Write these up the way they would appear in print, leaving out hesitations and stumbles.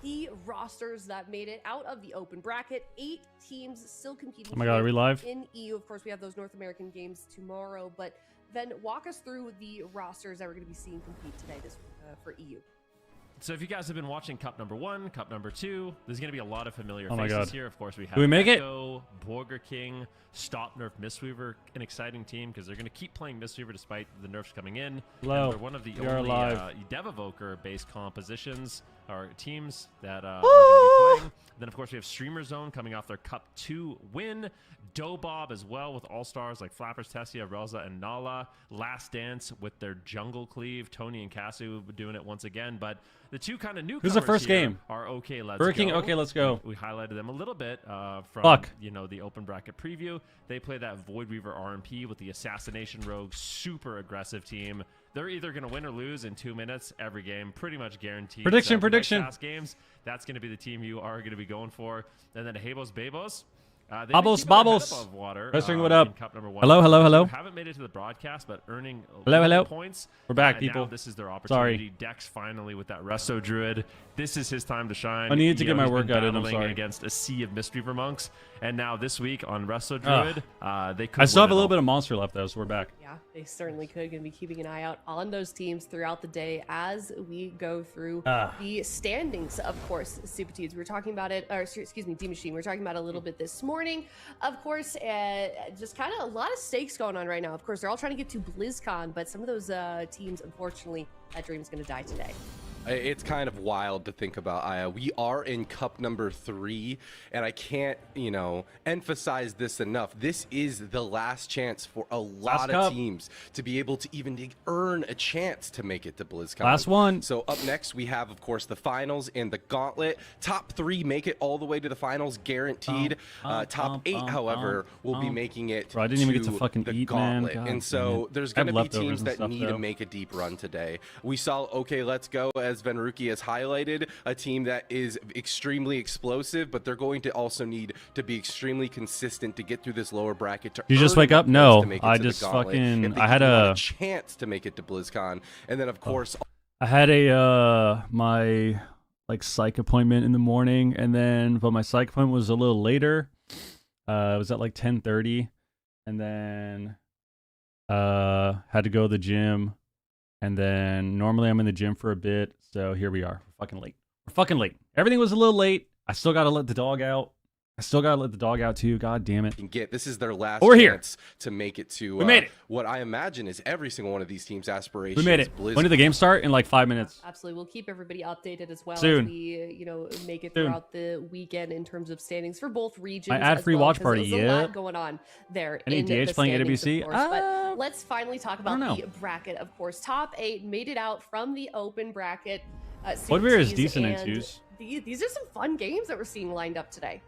the rosters that made it out of the open bracket. 8 teams still competing. Oh my God, are we live? In EU, of course, we have those North American games tomorrow, but then walk us through the rosters that we're going to be seeing compete today for EU. So if you guys have been watching Cup number 1, Cup number 2, there's going to be a lot of familiar Oh my faces God. here. Of course, we have Do we make Echo, Borger King, Stop Nerf Mistweaver, an exciting team because they're going to keep playing Mistweaver despite the nerfs coming in. Hello. And they're one of the We are only live. Devovoker-based compositions or teams that are going to be playing. Then, of course, we have Streamer Zone coming off their Cup 2 win. Dobob as well with all-stars like Flappers, Tessia, Relza, and Nala. Last Dance with their Jungle Cleave. Tony and Casu doing it once again. But the two kind of newcomers Who's the first here game? are OK Let's Burger Go. King, OK Let's Go. We highlighted them a little bit from Fuck. the open bracket preview. They play that Void Weaver RMP with the Assassination Rogue, super aggressive team. They're either going to win or lose in 2 minutes every game, pretty much guaranteed. Prediction, So if you like prediction. fast games, that's going to be the team you are going to be going for. And then Habos, Babos. Babos, Babos. Water, Wrestling, what up? in Cup number 1. Hello, hello, hello. Haven't made it to the broadcast, but earning Hello. points. We're back, And people. Now this is their opportunity. Sorry. Dex finally with that Resto Druid. This is his time to shine. I needed to get my he's been workout in, I'm battling sorry. against a sea of Mistweaver monks, and now this week on Resto Druid, they could. I still have a win it little all. bit of monster left, though, so we're back. Yeah, they certainly could. Going to be keeping an eye out on those teams throughout the day as we go through the standings. Of course, Super Teams. We were talking about it, or excuse me, D Machine. We were talking about it a little bit this morning. Of course, just kind of a lot of stakes going on right now. Of course, they're all trying to get to BlizzCon, but some of those teams, unfortunately, that dream's going to die today. It's kind of wild to think about, Aya. We are in Cup number 3, and I can't, emphasize this enough. This is the last chance for a lot of teams to be able to even earn a chance to make it to BlizzCon. Last one. So up next, we have, of course, the finals and the gauntlet. Top 3 make it all the way to the finals, guaranteed. Top 8, however, will be making it Bro, I didn't even get to fucking the eat, man. gauntlet. God And so there's going to be teams that need to though. make a deep run today. We saw OK Let's Go, as Venruki has highlighted, a team that is extremely explosive, but they're going to also need to be extremely consistent to get through this lower bracket. You just wake up? No, I just fucking I had a chance to make it to BlizzCon, and then of course I had my psych appointment in the morning, and then but my psych appointment was a little later. It was at like 10:30, and then had to go to the gym. And then normally I'm in the gym for a bit, so here we are. We're fucking late. Everything was a little late. I still got to let the dog out. Too. God damn it. This is their last We're here. chance to make it to We made it. what I imagine is every single one of these teams' aspirations. We made it. BlizzCon. When did the game start? In like 5 minutes. Absolutely. We'll keep everybody updated as well Soon. as we, make it Soon. throughout the weekend in terms of standings for both regions. My ad-free as well, watch 'cause party, there's a lot yeah. going on there. Any in DH the playing standings, AWC? of course. But let's finally talk about know. the bracket. Of course, top 8 made it out from the open bracket. Woodbeer is CTs, decent in and twos. These are some fun games that we're seeing lined up today.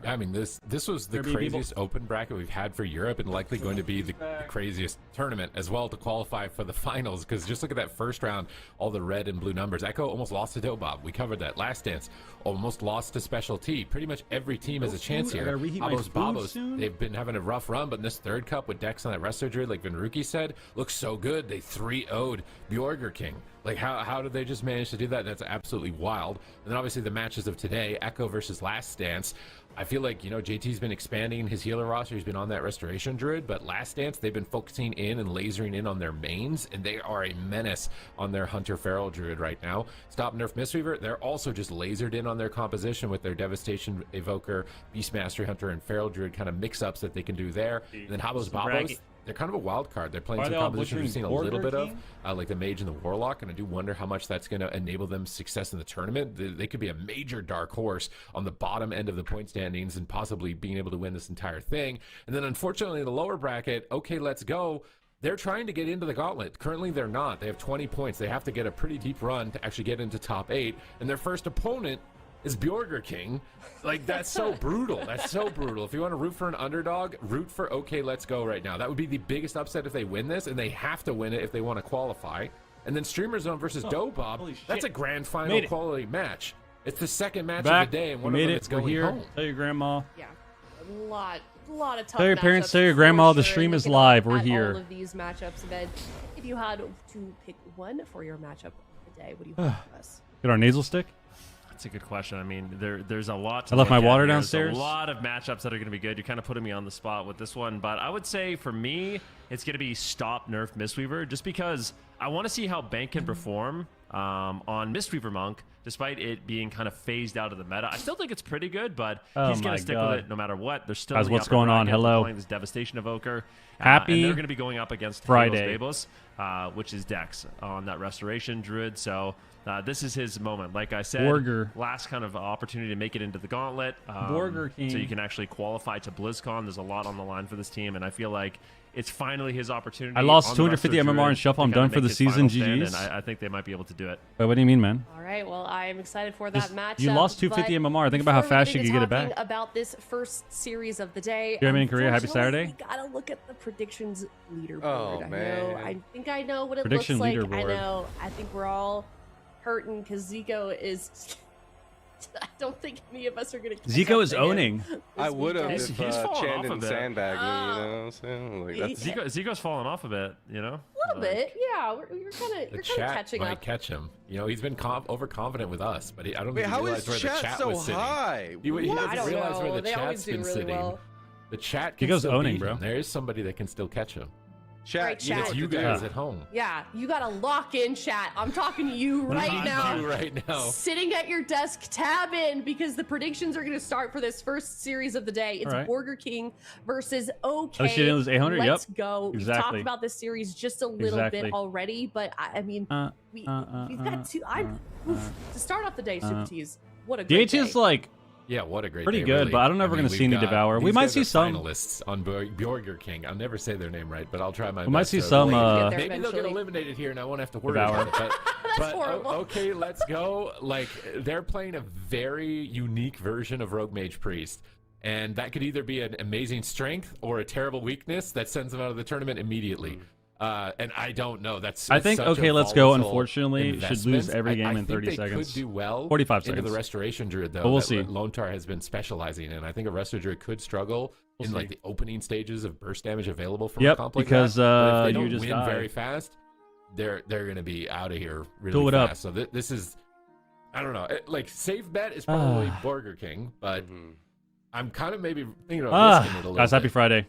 I mean, this was the There be craziest open bracket we've had for Europe, and likely going to be the craziest tournament as well to qualify for the finals. Because just look at that first round, all the red and blue numbers. Echo almost lost to Dobob. We covered that. Last Dance almost lost to Special T. Pretty much every team has a chance food? I here. gotta reheat my Habos, food Babos, soon? they've been having a rough run, but in this third cup with Dex on that Resto Druid, like Venruki said, looks so good. They 3-0'd Borger King. Like, how did they just manage to do that? That's absolutely wild. And then obviously the matches of today, Echo versus Last Dance. I feel like, JT's been expanding his healer roster. He's been on that Restoration Druid, but Last Dance, they've been focusing in and lasering in on their mains, and they are a menace on their Hunter Feral Druid right now. Stop Nerf Mistweaver, they're also just lasered in on their composition with their Devastation Evoker, Beast Mastery Hunter, and Feral Druid kind of mix-ups that they can do there. And then Habos, Babos, they're kind of a wild card. They're playing some compositions we've seen a little bit of, like the Mage and the Warlock, and I do wonder how much that's going to enable them success in the tournament. They could be a major dark horse on the bottom end of the point standings and possibly being able to win this entire thing. And then unfortunately in the lower bracket, OK Let's Go, they're trying to get into the gauntlet. Currently they're not. They have 20 points. They have to get a pretty deep run to actually get into top 8, and their first opponent is Borger King. Like, that's so brutal. That's so brutal. If you want to root for an underdog, root for OK Let's Go right now. That would be the biggest upset if they win this, and they have to win it if they want to qualify. And then Streamer Zone versus Dobob, that's a grand final quality match. It's the second match of the day, and one of them is going home. Tell your grandma. Yeah, a lot of tough Tell your parents, matchups tell your for grandma the sure. stream is Looking live. We're at here. all of these matchups, then if you had to pick one for your matchup of the day, what do you have for us? Get our nasal stick. That's a good question. I mean, there's a lot to I left my look at water here. downstairs. There's a lot of matchups that are going to be good. You're kind of putting me on the spot with this one, but I would say for me, it's going to be stop nerf Mistweaver, just because I want to see how Bank can perform on Mistweaver Monk, despite it being kind of phased out of the meta. I still think it's pretty good, but he's going to stick with it no matter what. There's still guys, what's going on? Hello. Playing this Devastation Evoker. Happy and they're going to be going up against Friday, Babos, which is Dex on that Restoration Druid. So this is his moment. Like I said, Borger. last kind of opportunity to make it into the gauntlet. Borger King. So you can actually qualify to BlizzCon. There's a lot on the line for this team, and I feel like it's finally his opportunity. I lost on the 250 Resto MMR Druid in Shuffle. to I'm kinda done for make the his season. final stand, GG's. and I think they might be able to do it. Wait, what do you mean, man? All right, well, I am excited for that matchup. You lost 250 MMR. Think about how before we fast you into could get it talking back. About this first series of the day. You're in Korea. Happy unfortunately, Saturday. We gotta look at the predictions leaderboard. Oh, man. I think I know what it Prediction looks like. I leaderboard. know. I think we're all hurting because Zico is. I don't think any of us are gonna. Zico is owning. I would have He's if fallen off a Chandon bit. sandbagged me. You know what I'm saying? Like, that's, Zico's fallen off a bit, you know? A little bit, yeah. You're kind The of chat catching might up. catch him. You know, he's been overconfident with us, but I don't wait, think he how realized is where the chat chat so was sitting. high? He I doesn't don't realize know. where the They always chat's do been really sitting. well. The chat can Zico's still owning, beat bro. him. There is somebody that can still catch him. Chat, Right, you know chat. what You to do. guys at home. Yeah, you gotta lock in chat. I'm talking to you right Need now. you right now. Sitting at your desk, tab in because the predictions are going to start for this first series of the day. It's All right. Borger King versus OK. Oh, she didn't lose 800? Let's Yep. go. We've talked Exactly. about this series just a little Exactly. bit already, but I mean, we've got two. To start off the day, Super T's. What a great DH is day. like Yeah, what a great pretty day, good, really. but I don't know if we're gonna we've see any got- Devour. We these might guys see are some. finalists on Borger King. I'll never say their name right, but I'll try my best. We might see to some, avoid it. Get there Maybe they'll get eventually. eliminated here, and I won't have to worry Devour. about it. But horrible. okay, let's go. Like they're playing a very unique version of Rogue Mage Priest. And that could either be an amazing strength or a terrible weakness that sends them out of the tournament immediately. And I don't know. That's I think such Okay, a Let's Go, volatile unfortunately, should lose investment. every game I in think 30 they seconds. could do well 45 into seconds. the Restoration Druid, though. But we'll that see. Lontar has been specializing in. I think a Resto Druid could struggle We'll in see. like the opening stages of burst damage available from Yep, a comp like because, that. But if they you don't just win die. very fast, they're going to be out of here really Tool it up. fast. So this is, I don't know. Like safe bet is probably Borger King, but I'm kind of maybe thinking about risking it a little guys, happy bit. Friday.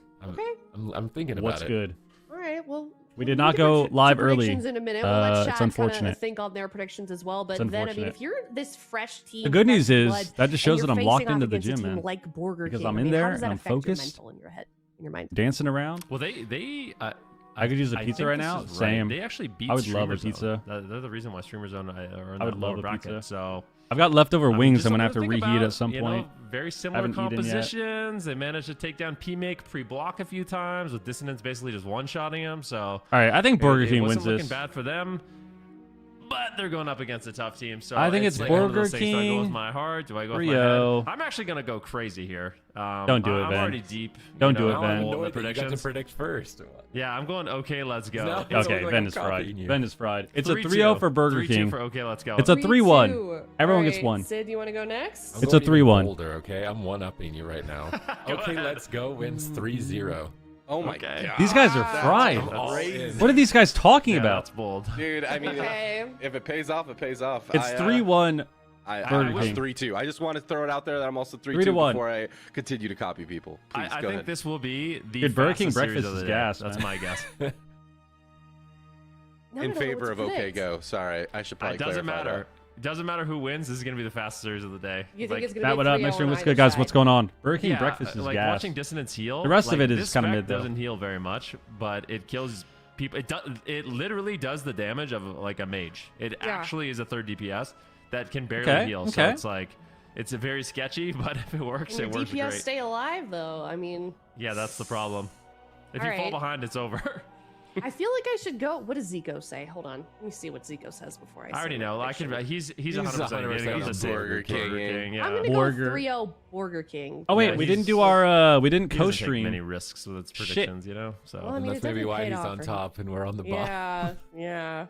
I'm thinking about What's it. good? All right, well. We did we'll not get go to live early. predictions in a minute. We'll let It's chat kinda unfortunate. think on their predictions as well. But It's then, I mean, unfortunate. if you're this fresh team, The good news fresh is blood, that just and shows that you're I'm locked facing off into the against a gym, team man. like Borger Because King, I'm I in mean, there how does that and I'm affect your focused. mental in your head, in your mind? Dancing around. Well, they I could use a I pizza think right this now. is right. Same. They actually beat I would love a Streamer pizza. Zone. They're the reason why Streamer Zone are in I would that love lower a bracket. pizza. So I've got leftover wings. just I'm gonna have something to think reheat about, at some you point. know, very similar Haven't eaten yet. compositions. They managed to take down P-Make pre-block a few times with Dissonance basically just one-shotting him. So All right, I think Borger it King wasn't wins looking this. bad for them. But they're going up against a tough team, so I think it's like one of those Borger things. Do I go with King, my heart? Do I go with Rio. my head? I'm actually gonna go crazy here. Don't do it, I'm Ben. already deep. Don't do it, I'm Ben. old in No, the you got to predictions. predict first. Yeah, I'm going. Okay, let's go. No. Okay, Like Ben I'm is copying fried. you. Ben is fried. It's a 3-2. 3-0 for Burger 3-2 King. for okay, let's go. It's a 3-1. 3-2. Everyone All gets right, one. Sid, you want to go next? I'm It's a going even 3-1. bolder, okay? I'm one-upping you right now. Go Okay, ahead. let's go wins 3-0. Oh my Okay. god. These guys are fried. all crazy. in. What are these guys talking Yeah, about? that's bold. Dude, I mean, Okay. if it pays off, it pays off. It's 3-1. I Burger was King. 3-2. I just want to throw it out there that I'm also 3-2 3-1. before I continue to copy people. Please I go think ahead. this will be the Dude, Burger King fastest series breakfast of the is day. gas, That's man. my guess. Now I In don't know favor what of to OK predict. Go. Sorry, I should probably It doesn't clarify matter. It doesn't matter who wins. This is going to be the fastest series of the day. You Like, think it's gonna That be what up? 3-0 Next stream. on What's either good, guys? side? What's going on? Burger King yeah, breakfast is like gas. watching Dissonance heal. The rest of like, it is this kinda spec mid, though. doesn't heal very much, but it kills people. It literally does the damage of like a mage. It Yeah. actually is a third DPS that can barely Okay, heal. So okay. it's like it's a very sketchy, but if it works, Can it your works DPS great. stay alive though? I mean, Yeah, that's the problem. If All you fall right. behind, it's over. I feel like I should go. What does Zico say? Hold on, let me see what Zico says before I. I already say my know. I prediction. can. He's 100% 100% getting it. on He's a Burger King. Yeah. I'm gonna Borger. go 3-0 Borger King. Oh wait, Yeah, we he's- didn't do our we didn't He doesn't take co-stream. many risks with its Shit. predictions, you know. So Well, I mean, And that's it maybe definitely why paid he's off on for him. top and we're on the bottom. Yeah, yeah.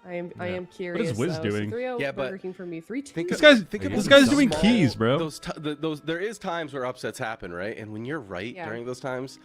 I am curious. Wiz though. doing? So 3-0 Yeah, but Burger King for me. 3-2. This guy's doing small- keys, bro. Those there is times where upsets happen, right? And when you're right Yeah. during those times,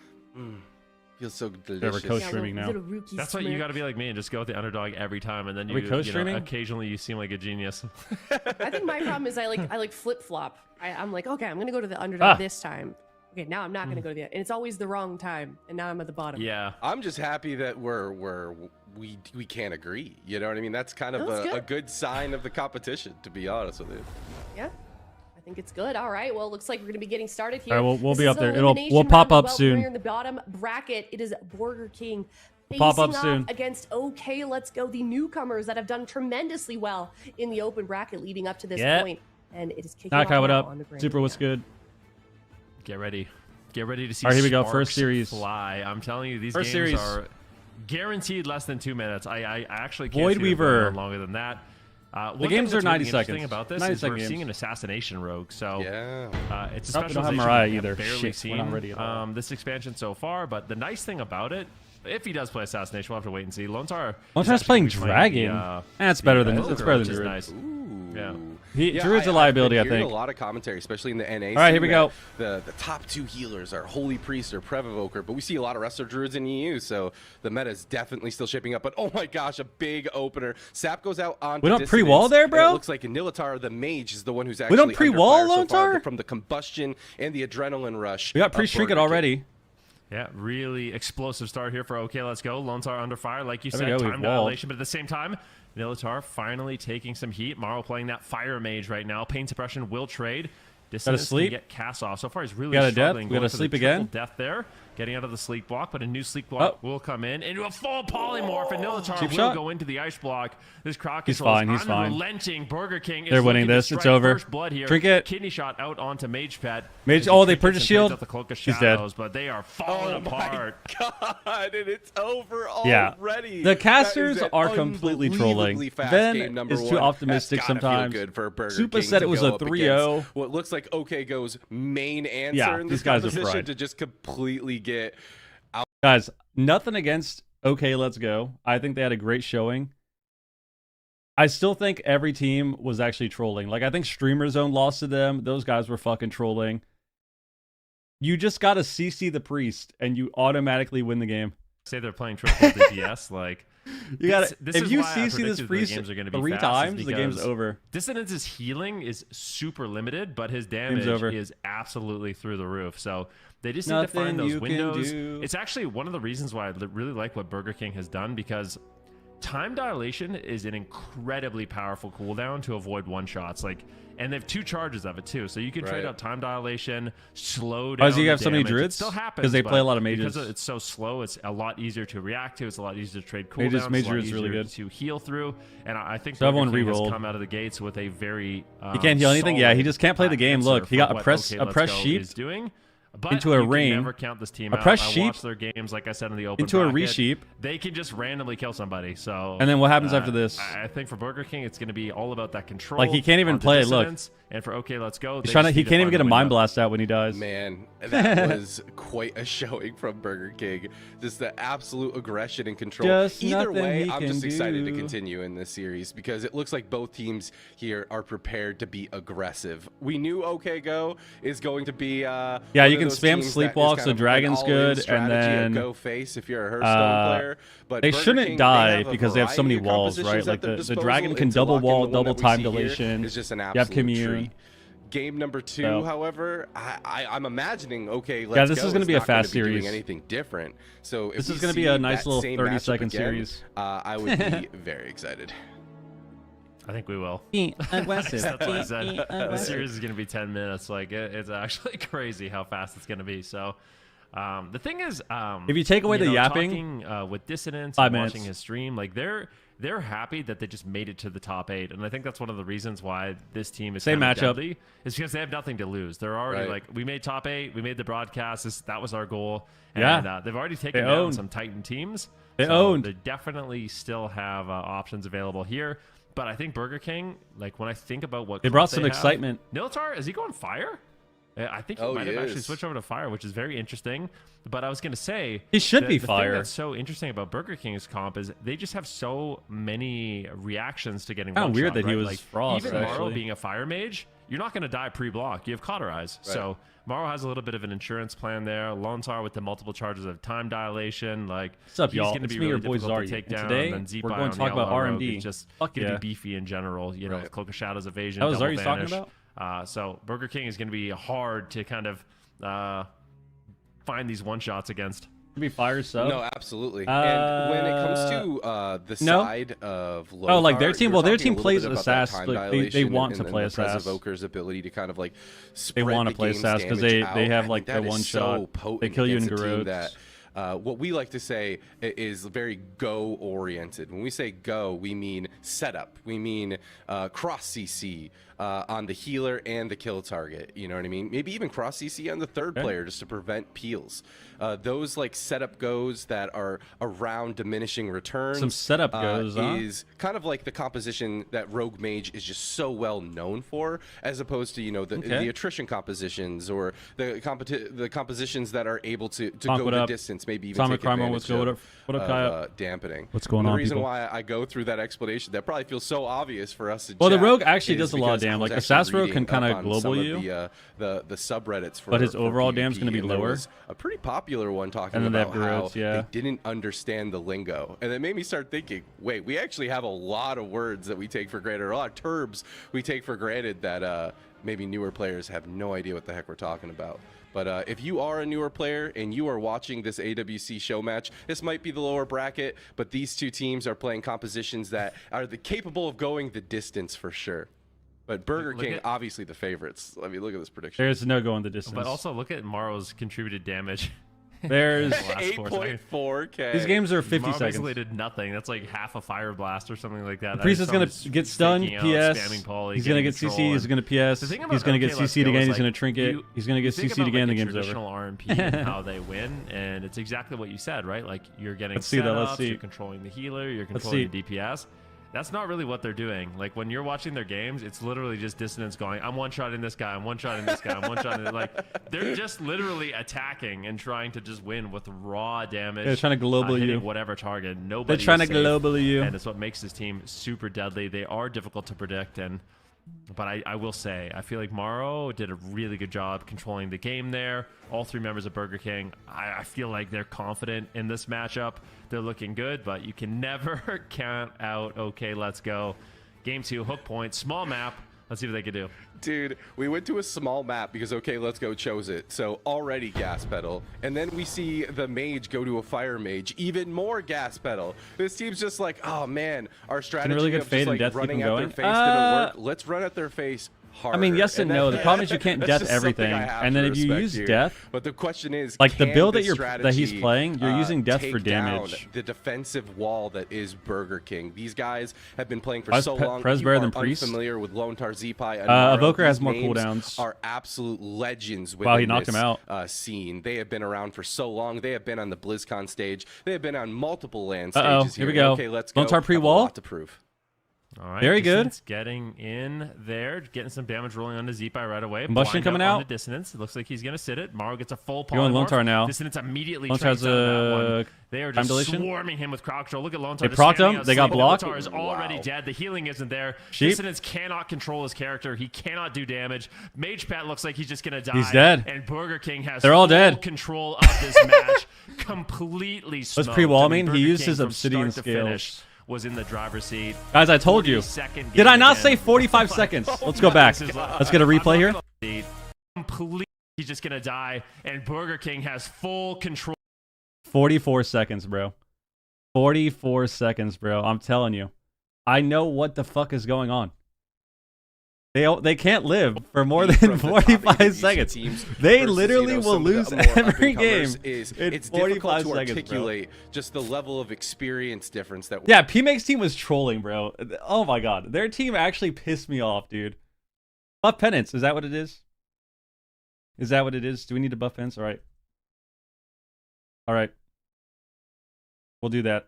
Feels so We're delicious. co-streaming now. That's why you got to be like me and just go with the underdog every time, and then Are we co-streaming? occasionally you seem like a genius. I think my problem is I like flip flop. I'm like, okay, I'm gonna go to the underdog this time. Okay, now I'm not gonna go to the, and it's always the wrong time, and now I'm at the bottom. Yeah. I'm just happy that we can't agree. You know what I mean? That's kind of a good sign of the competition, to be honest with you. Yeah. I think it's good. All right. Well, it looks like we're going to be getting started here. All right, we'll This be is up there. an We'll elimination pop round. up Well, soon. We're in the bottom bracket. It is Borger King Pop up facing soon. off against OK Let's Go, the newcomers that have done tremendously well in the open bracket leading up to this point. And it is kicking off Knockout, what now up? on the grand Super, what's final. good? Get ready. Get ready to see. All right, here we go. sparks First series. Fly. I'm telling you, these First games series. are guaranteed less than 2 minutes. I actually can't Void see Weaver. them going on longer than that. The games are 90 The seconds. thing about this 90 is we're second seeing games. an assassination rogue. So it's a Oh, we don't have specialization Mariah we have either. barely Shit, seen we're not ready at all. this expansion so far. But the nice thing about it, if he does play assassination, we'll have to wait and see. Lone Star. Lone Star's playing Dragon. That's better than Ogre, it's better which than is Druid. nice. Yeah. Druid's a liability, I I've been hearing think. a lot of commentary, especially in the NA. All right, here we go. The top 2 healers are Holy Priest or Prevoker, but we see a lot of wrestler druids in EU, so the meta is definitely still shaping up. But oh my gosh, a big opener. Sap goes out on. We don't pre-wall there, bro? It looks like Nilitar, the mage, is the one who's actually don't pre-wall, under fire Lone so far Star? from the combustion and the adrenaline rush. We got of pre-shrink it Burger King. already. Yeah, really explosive start here for OK Let's Go. Lone Star under fire, like you There we said, go, we've time walled. dilation, but at the same time, Nilitar finally taking some heat. Maro playing that fire mage right now. Pain suppression will trade. Dissonance sleep? can get cast off. So far, he's really Got a death? struggling. We gotta going for the sleep triple again? Death there, getting out of the sleep block, but a new sleep block will come in into a full polymorph, and Nilitar Cheap will shot? go into the ice block. This crowd He's control fine, is he's fine. unrelenting. Burger King is They're winning looking to this, it's strike over. First blood here. Trinket. Kidney shot out onto Mage Pet. Mage- As he oh, they trinkets purchased and shield? trades out the Cloak of He's dead. Shadows, but they are falling apart. God, and it's over Yeah. already. The That casters is an are completely trolling. unbelievably fast Ben game number is too 1. optimistic That's gotta sometimes. Feel good for Burger Supa King said to it was go a up 3-0. against what looks like OK Go's main answer Yeah, in these this guys are competition fried. to just completely get Guys, nothing against OK Let's Go. I think they had a great showing. I still think every team was actually trolling. Like, I think Streamer Zone lost to them. Those guys were fucking trolling. You just got to CC the Priest, and you automatically win the game. Say they're playing triple DPS, like You got this if is you why I CC this predicted the Priest games are gonna be 3 fast, times, is the game's because over. Dissonance's healing is super limited, but his damage over. is absolutely through the roof. So they just need to Nothing find those you can windows. do. It's actually one of the reasons why I really like what Burger King has done, because time dilation is an incredibly powerful cooldown to avoid one-shots. Like, and they have 2 charges of it too, so you can trade Right. out time dilation, slow Why down. does he the have so many damage. It druids? still happens 'Cause they play a but lot of mages. Because it's so slow, it's a lot easier to react to. It's a lot easier to trade Mages- cooldowns. mage It's a lot druid's really easier good. to heal through. And I think So everyone Burger King has re-rolled. come out of the gates with a very He can't heal anything? Yeah, he solid, just can't play the game. answer Look, he for got a what press- OK a Let's press Go sheep is doing. But into a you can ring. never count this team A out. press I sheep watched their games, like I said, in the open into a bracket. re-sheep. They can just randomly kill somebody. So And then what happens after this? I think for Burger King, it's going to be all about that control. Like, he can't even onto play. Look. Dissonance. And for OK Let's Go, He's they trying to, just he need to can't even find get a the mind window. blast out when he dies. Man, that was quite a showing from Burger King. Just the absolute aggression and control. Just Either nothing way, he I'm can just excited to do. continue in this series because it looks like both teams here are prepared to be aggressive. We knew OK Go is going to be Yeah, one you of can those spam teams sleepwalks, that is kind the of dragon's an all-in good, and strategy, then, a go face if you're a Hearthstone player. But they Burger shouldn't King, die they have a because they have so many variety of walls, right? compositions Like at their the disposal, dragon can and to double lock in wall, the one double that we time see here dilation. is just an You have absolute commune. treat. Game number 2, So- however, I'm imagining OK Let's Yeah, this Go is gonna be a not gonna fast be doing series. anything different. So if This we is gonna be see a nice that little same 30-second matchup again, series. I would be very excited. I think we will. Aggressive. That's why I said the series is going to be 10 minutes. Like it's actually crazy how fast it's going to be. So the thing is, If you take away the yapping, talking, with Dissonance 5 and minutes. watching his stream, like they're happy that they just made it to the top 8, and I think that's one of the reasons why this team is Same kind of matchup. deadly, is because they have nothing to lose. They're already Right. like, we made top 8, we made the broadcast. That was our goal. Yeah. And they've already taken They down owned. some Titan teams. They so owned. They definitely still have options available here. But I think Burger King, like when I think about what They comp brought some have- excitement. Nilitar, is he going fire? I think he might have actually switched over to Fire, which is very interesting. But I was going to say... He should be Fire. The thing that's so interesting about Burger King's comp is they just have so many reactions to getting one shot. Weird that he was like, Frost, even actually. Morrow being a Fire mage, you're not going to die pre-block. You have Cauterize. Right. So Morrow has a little bit of an insurance plan there. Lontar with the multiple charges of time dilation. Like, what's up, he's y'all? going to be me, really your boy difficult to take down. Today, and then we're going to talk about RMD. It's just going to be beefy in general. You know, with Cloak of Shadows evasion, that was double Zarya's vanish. talking about? So Burger King is going to be hard to kind of find these one-shots against. To be Fire sub? No, absolutely. And when it comes to the side of Lontar, like their team, their team plays Assassin. Like they want to play Assassin. Evoker's ability to kind of like they want to play Assassin because they have like the one shot. They kill you in Garrotes. What we like to say is very go oriented. When we say go, we mean setup. We mean cross CC on the healer and the kill target. You know what I mean? Maybe even cross CC on the third player just to prevent peels. Those like setup goes that are around diminishing returns. Some setup goes is kind of like the composition that Rogue Mage is just so well known for, as opposed to the attrition compositions or the compositions that are able to go the distance. Maybe even take advantage of dampening. What's going on, The reason people? why I go through that explanation that probably feels so obvious for us to the Rogue actually does a lot of damage. Like Assassin Rogue can kind of global you. The subreddits for, but his overall PvP, damage is going to be lower. A pretty popular one talking about how they didn't understand the lingo, and it made me start thinking, wait, we actually have a lot of words that we take for granted, or a lot of terms we take for granted that maybe newer players have no idea what the heck we're talking about. But if you are a newer player and you are watching this AWC show match, this might be the lower bracket, but these two teams are playing compositions that are capable of going the distance for sure. But Burger King, obviously the favorites. Let me look at this prediction. There's no going the distance. But also look at Morrow's contributed damage. There's 8.4k. These games are 50 Morrow seconds. Basically did nothing. That's like half a Fire Blast or something like that. Priest is going to get stunned, PS. He's going to get CC, he's going to PS. He's going to get CC'd again, he's going to trinket. He's going to get CC'd again, the game's over. Traditional RMP and how they win, and it's exactly what you said, right? Like, you're getting setups, you're controlling the healer, you're controlling the DPS. That's not really what they're doing. Like, when you're watching their games, it's literally just Dissonance going, I'm one-shotting this guy, I'm one-shotting this guy, I'm one-shotting... Like, they're just literally attacking and trying to just win with raw damage. They're trying to global you. Whatever target. They're trying to global you. And it's what makes this team super deadly. They are difficult to predict, but I will say, I feel like Morrow did a really good job controlling the game there. All three members of Burger King, I feel like they're confident in this matchup. They're looking good, but you can never count out, okay, let's go. Game 2, hook point, small map. Let's see what they can do. Dude, we went to a small map because okay, let's go chose it. So already gas pedal. And then we see the mage go to a fire mage. Even more gas pedal. This team's just like, oh man, our strategy really good of fade just and like death running keep at them their going? face didn't work. Let's run at their face harder. I mean, yes and no. The problem is you can't death everything. And then if you use death, but the question is, like the build that he's playing, you're using death for damage. The defensive wall that is Burger King. These guys have been playing for so long. Prez better than Priest. Unfamiliar with Lontar Zipai. Evoker has more cooldowns. Are absolute legends within wow, he knocked him out. Scene. They have been around for so long. They have been on the BlizzCon stage. They have been on multiple LAN stages. Here we go. Okay, let's go. Lontar pre-wall. A lot to prove. All right, very good. Getting in there, getting some damage rolling onto Zipai right away. Combustion coming out. Dissonance. It looks like he's going to sit it. Morrow gets a full polymorph. You're on Lontar now. Dissonance immediately Lontar's that one. They are just swarming him with crowd control. Look at Lontar. They procced him. They got blocked. Lontar is already dead. The healing isn't there. Sheep. Dissonance cannot control his character. He cannot do damage. Mage Pat looks like he's just going to die. He's dead. And Burger King has They're all dead. Control of this match. Completely smoked. What's pre-wall mean? Burger He used King his from obsidian start to finish scales. Was in the driver's seat. Guys, I told you. Did I not say 45 seconds? Let's go back. Let's get a replay here. Completely, he's just gonna die, and Burger King has full control. 44 seconds, bro. 44 seconds, bro. I'm telling you. I know what the fuck is going on. They can't live for more than 45 seconds. They literally will lose every game in 45 seconds, articulate just the level of experience difference that. Yeah, PMake's team was trolling, bro. Oh my god, their team actually pissed me off, dude. Buff penance, is that what it is? Is that what it is? Do we need to buff penance? All right. All right. We'll do that.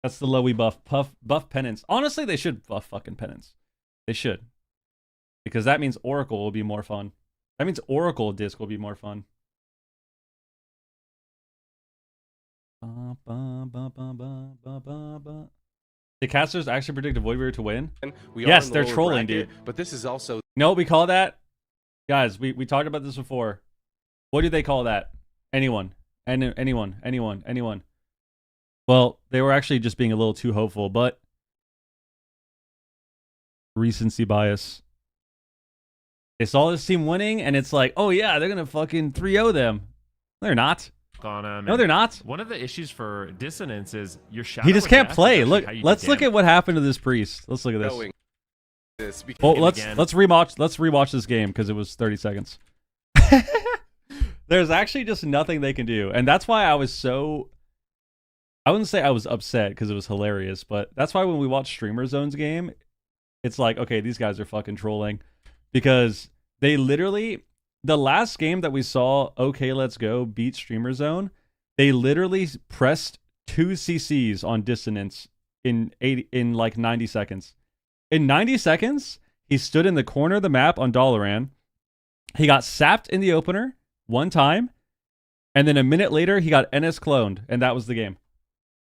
That's the lowy buff. Buff penance. Honestly, they should buff fucking penance. They should. Because that means Oracle will be more fun. That means Oracle Disc will be more fun. The casters actually predicted Voidweaver to win? Yes, they're trolling, dude. But this is also... No, we call that... Guys, we talked about this before. What do they call that? Anyone. Anyone. Well, they were actually just being a little too hopeful, but... Recency bias. They saw this team winning, and it's like, oh yeah, they're going to fucking 3-0 them. They're not. No, they're not. One of the issues for Dissonance is your shadow. He just can't play. Look, let's look at what happened to this priest. Let's look at this. Well, let's rewatch this game because it was 30 seconds. There's actually just nothing they can do, and that's why I was so. I wouldn't say I was upset because it was hilarious, but that's why when we watch Streamer Zone's game, it's like, okay, these guys are fucking trolling because they literally. The last game that we saw, OK, Let's Go, beat Streamer Zone, they literally pressed 2 CCs on Dissonance in like 90 seconds. In 90 seconds, he stood in the corner of the map on Dalaran. He got sapped in the opener 1 time, and then a minute later, he got NS cloned, and that was the game.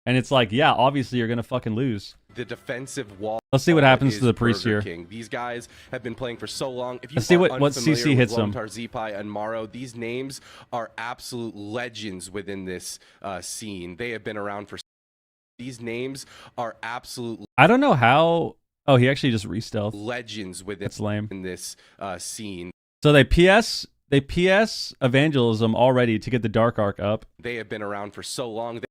And it's like, yeah, obviously you're going to fucking lose. The defensive wall. Let's see what happens to the priest here. These guys have been playing for so long. If you Let's see what CC hits them. Zipai and Maro, these names are absolute legends within this scene. They have been around for. These names are absolute. I don't know how. Oh, he actually just re-stealth. Legends within. That's lame. In this scene. So they PS evangelism already to get the Dark Arc up. They have been around for so long.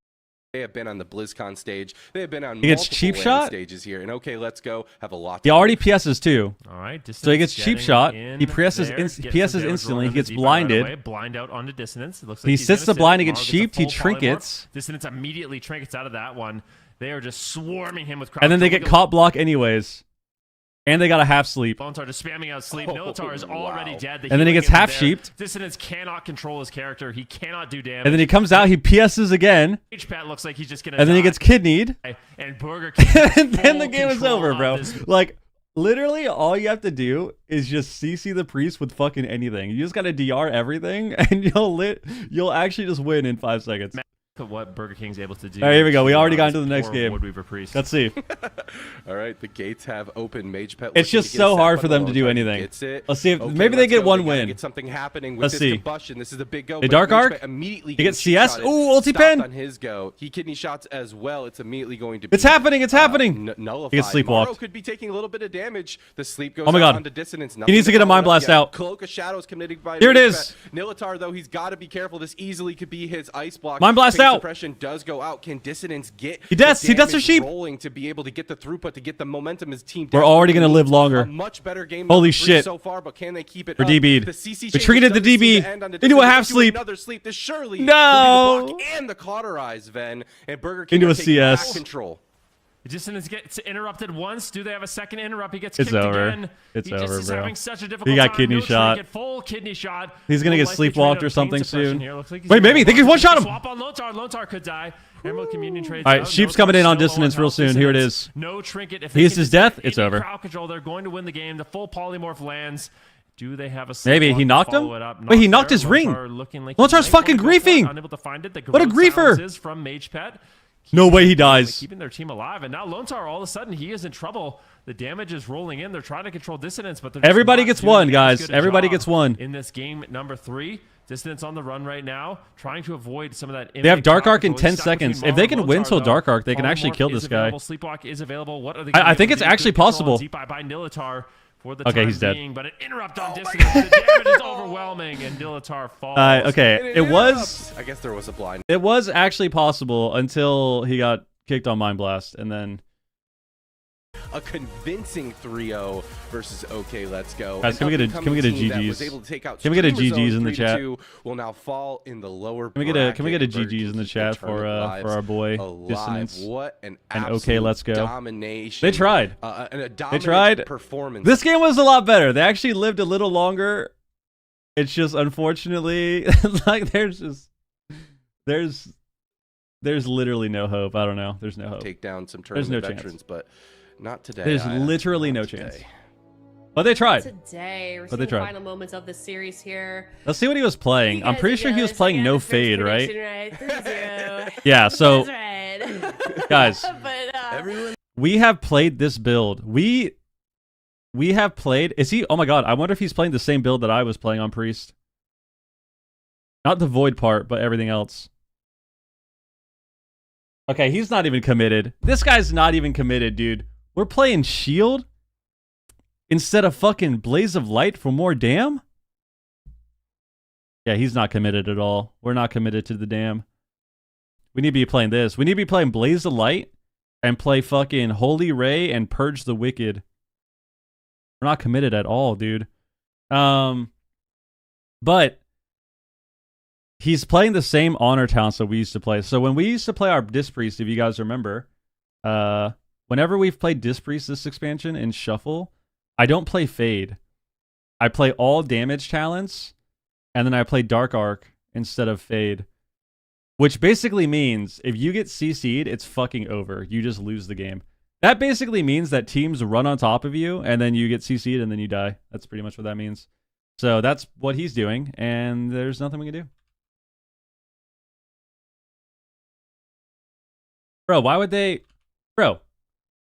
They have been on the BlizzCon stage. They have been on multiple cheap shot stages here. And OK, Let's Go have a lot. He already PS's too. All right. So he gets cheap shot. He PS's instantly. He gets blinded. Blind out onto Dissonance. It looks like he sits the blind and gets sheeped. He trinkets. Dissonance immediately trinkets out of that one. They are just swarming him with crowd. And then they get caught block anyways. And they got a half sleep. Militar just spamming out sleep. Militar is already dead. And then he gets half sheeped. Dissonance cannot control his character. He cannot do damage. And then he comes out. He PS's again. H-Pat looks like he's just gonna. And then he gets kidneyed. And Borger. And then the game is over, bro. Like literally, all you have to do is just CC the priest with fucking anything. You just gotta DR everything, and you'll actually just win in 5 seconds. What Burger King's able to do. All right, here we go. We already got into the next game. Priest. Let's see. All right, the gates have open. Mage Pet. It's just so hard for them to do anything. Let's see if maybe they get one win. Get something happening with Let's this see. combustion. This is a big go. The Dark Arc immediately. He gets CS. Ooh, ulti pen on his go. He kidney shots as well. It's immediately going to. It's happening. It's happening. Nullified. He gets sleepwalked. Maro could be taking a little bit of damage. The sleep goes. Oh my god. Onto Dissonance. He needs to get a Mind Blast out. Cloak of Shadows committed by. Here it is. Nilitar though, he's got to be careful. This easily could be his ice block. Mind Blast out. Suppression does go out. Can Dissonance get he does a sheep rolling to be able to get the throughput to get the momentum his team. We're already gonna live longer. A much better game. Holy shit! So far, but can they keep it? For DB'd. The we triggered the DB into a half sleep. Another sleep. This surely no. And the cauterize Ven and Burger King into a CS. Control. Dissonance gets interrupted once. Do they have a second interrupt? He gets kicked again. It's over, just bro. Having such a difficult he got time. kidney shot. Full kidney shot. He's gonna get sleepwalked or something soon. Like wait, maybe they can one shot him. Swap on Lontar. Lontar could die. Emerald Communion trades. All right, Sheep's coming in on Dissonance real soon. Here it is. No trinket. If he is his death, it's over. Crowd control. They're going to win the game. The full polymorph lands. Do they have a maybe he knocked him? Wait, he knocked his ring. Lontar's fucking griefing. Unable to find it. What a griefer! Is from Mage Pet. No way he dies. Keeping their team alive, and now Lontar all of a sudden he is in trouble. The damage is rolling in. They're trying to control Dissonance, but everybody gets one, guys. Everybody gets one in this game number 3. Dissonance on the run right now, trying to avoid some of that. They have Dark Arc in 10 seconds. If they can win till Dark Arc, they can actually kill this guy. Sleepwalk is available. What are they? I think it's actually possible. By Nilitar. For the okay, he's dead. But an interrupt on Dissonance. The damage is overwhelming, and Nilitar falls. Okay, it was. I guess there was a blind. It was actually possible until he got kicked on Mind Blast, and then a convincing 3-0 versus OK Let's Go. Guys, can we get a GG's? Can we get a GG's in the chat? Will now fall in the lower. Can we get a GG's in the chat for our boy Dissonance? What an and OK Let's Go. Domination. They tried. They tried. Performance. This game was a lot better. They actually lived a little longer. It's just unfortunately like there's literally no hope. I don't know. There's no hope. Take down some tournament veterans, but not today. There's literally no chance. But But they tried. Today, we're But seeing they the tried. final moments of the series here. Let's see what he was playing. I'm pretty sure he was playing No Fade, right? Right? 3-0. Yeah, so That's right. guys, But, Everyone. we have played this build. We have played. Is he? Oh my god! I wonder if he's playing the same build that I was playing on Priest. Not the Void part, but everything else. Okay, he's not even committed. This guy's not even committed, dude. We're playing Shield instead of fucking Blaze of Light for more Dam? Yeah, he's not committed at all. We're not committed to the Dam. We need to be playing this. We need to be playing Blaze of Light and play fucking Holy Ray and Purge the Wicked. We're not committed at all, dude. But he's playing the same honor talents that we used to play. So when we used to play our Disc Priest, if you guys remember, whenever we've played Disc Priest this expansion in Shuffle, I don't play Fade. I play all damage talents, and then I play Dark Arc instead of Fade. Which basically means if you get CC'd, it's fucking over. You just lose the game. That basically means that teams run on top of you, and then you get CC'd, and then you die. That's pretty much what that means. So that's what he's doing, and there's nothing we can do. Bro, why would they... Bro.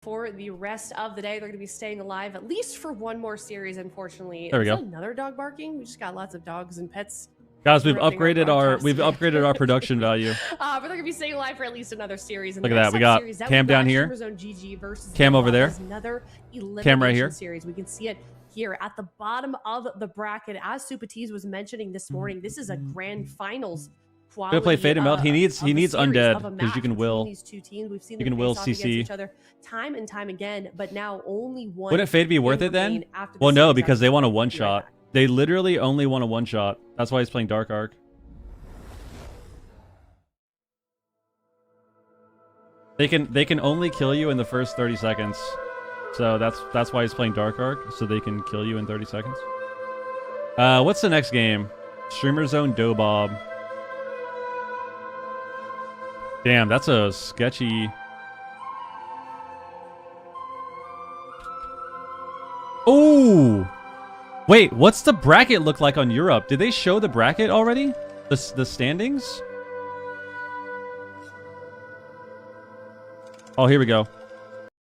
for the rest of the day, they're going to be staying alive at least for one more series, unfortunately. There we Is go. that another dog barking? We just got lots of dogs and pets. Guys, we've interrupting upgraded our production value. But they're going to be staying alive for at least another series. And Look the at next that. We got series that Cam we've got down here. Streamer Zone GG versus Cam over Dobob there. is another Cam right here. elimination series. We can see it here at the bottom of the bracket. As Supatiz was mentioning this morning, this is a grand finals quality. Gonna play Fade and Melt. He needs of a series, Undead of a because you match can will. between these two teams. We've seen You them can will face off against CC. each other time and time again, but now only one. Wouldn't Fade be can worth it then? remain after the Well, no, series because they ends. want a Be one right shot. back. They literally only want a one shot. That's why he's playing Dark Arc. They can only kill you in the first 30 seconds. So that's why he's playing Dark Arc, so they can kill you in 30 seconds. What's the next game? Streamer Zone Dobob. Damn, that's a sketchy... Ooh! Wait, what's the bracket look like on Europe? Did they show the bracket already? The standings? Oh, here we go.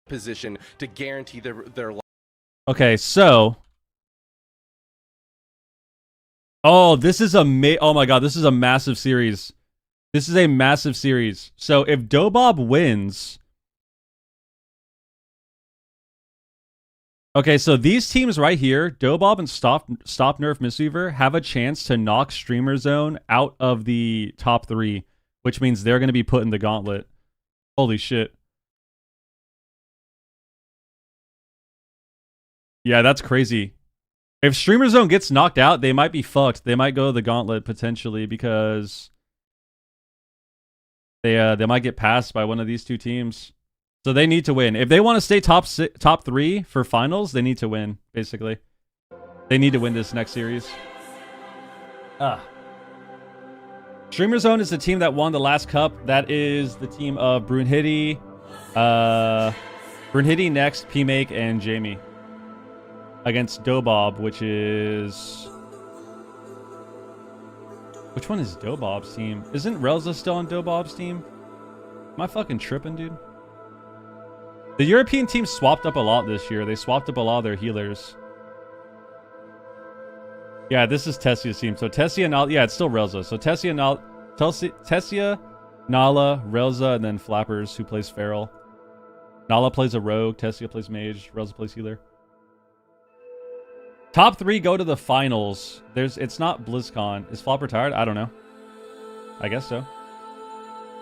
Position to guarantee their life. Okay, so... Oh, this is oh my god, this is a massive series. This is a massive series. So if Dobob wins... Okay, so these teams right here, Dobob and Stop Nerf Mistweaver, have a chance to knock Streamer Zone out of the top 3, which means they're going to be put in the gauntlet. Holy shit. Yeah, that's crazy. If Streamer Zone gets knocked out, they might be fucked. They might go to the gauntlet potentially because they might get passed by one of these two teams. So they need to win. If they want to stay top 3 for finals, they need to win, basically. They need to win this next series. Streamer Zone is the team that won the last cup. That is the team of Brunhilde, Next, P-Make, and Jamie. Against Dobob, which is... Which one is Dobob's team? Isn't Relza still on Dobob's team? Am I fucking tripping, dude? The European team swapped up a lot this year. They swapped up a lot of their healers. Yeah, this is Tessia's team. So Tessia, Nala... Yeah, it's still Relza. So Tessia, Nala, Relza, and then Flappers, who plays Feral. Nala plays a rogue. Tessia plays mage. Relza plays healer. Top 3 go to the finals. It's not BlizzCon. Is Flop retired? I don't know. I guess so.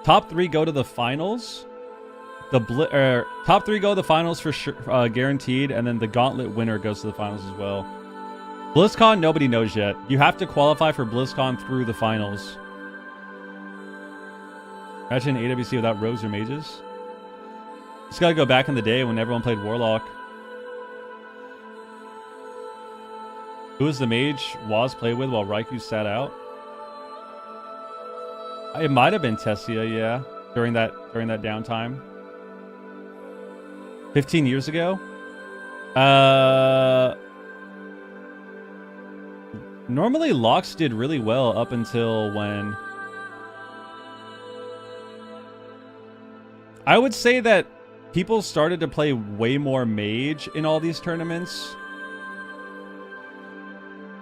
Top 3 go to the finals. Top 3 go to the finals for sure, guaranteed, and then the Gauntlet winner goes to the finals as well. BlizzCon, nobody knows yet. You have to qualify for BlizzCon through the finals. Imagine AWC without rogues or mages. Just gotta go back in the day when everyone played Warlock. Who was the mage Waz played with while Raikou sat out? It might have been Tessia, yeah, during that downtime. 15 years ago? Normally, Locks did really well up until when... I would say that people started to play way more Mage in all these tournaments.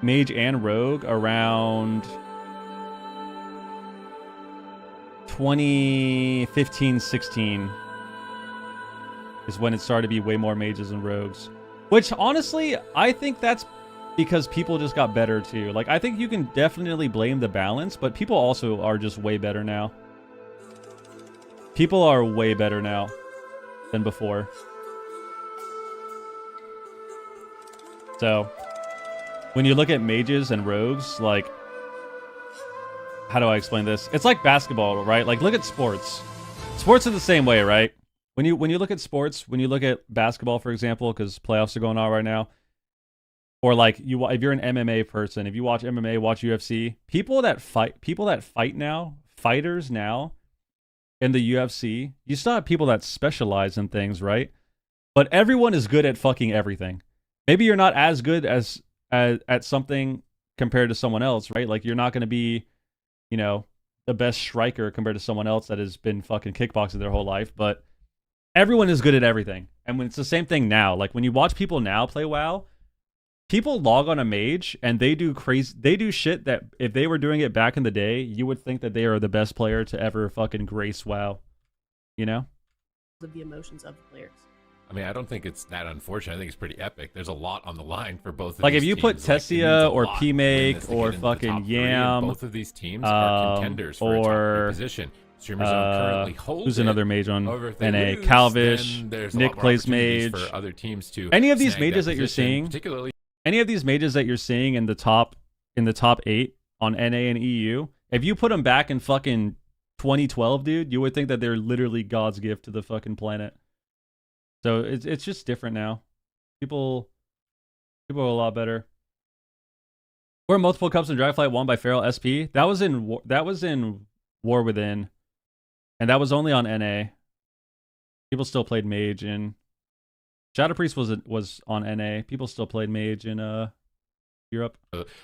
Mage and Rogue around 2015-16 is when it started to be way more Mages and Rogues. Which, honestly, I think that's because people just got better, too. Like, I think you can definitely blame the balance, but people also are just way better now. People are way better now than before. So, when you look at Mages and Rogues, like, how do I explain this? It's like basketball, right? Like, look at sports. Sports are the same way, right? When you look at sports, when you look at basketball, for example, because playoffs are going on right now, or like if you're an MMA person, if you watch MMA, watch UFC, people that fight now, fighters now in the UFC, you still have people that specialize in things, right? But everyone is good at fucking everything. Maybe you're not as good as at something compared to someone else, right? Like you're not going to be, you know, the best striker compared to someone else that has been fucking kickboxing their whole life, but everyone is good at everything. And when it's the same thing now, like when you watch people now play WoW, people log on a mage and they do shit that if they were doing it back in the day, you would think that they are the best player to ever fucking grace WoW. You know? Of the emotions of the players. I mean, I don't think it's that unfortunate. I think it's pretty epic. There's a lot on the line for both of like these if you teams. put Tessia or PMake or fucking Yam, both of these teams are contenders for a top three position. Streamers currently hold who's another mage on NA? Lose, Calvish, Nick plays mage. For other teams to any of these mages that you're seeing, particularly any of these mages that you're seeing in the top 8 on NA and EU, if you put them back in fucking 2012, dude, you would think that they're literally God's gift to the fucking planet. So it's just different now. People are a lot better. Were multiple cups in Dragonflight won by Feral SP? That was in War Within, and that was only on NA. People still played mage, and Shadow Priest was on NA. People still played mage in Europe.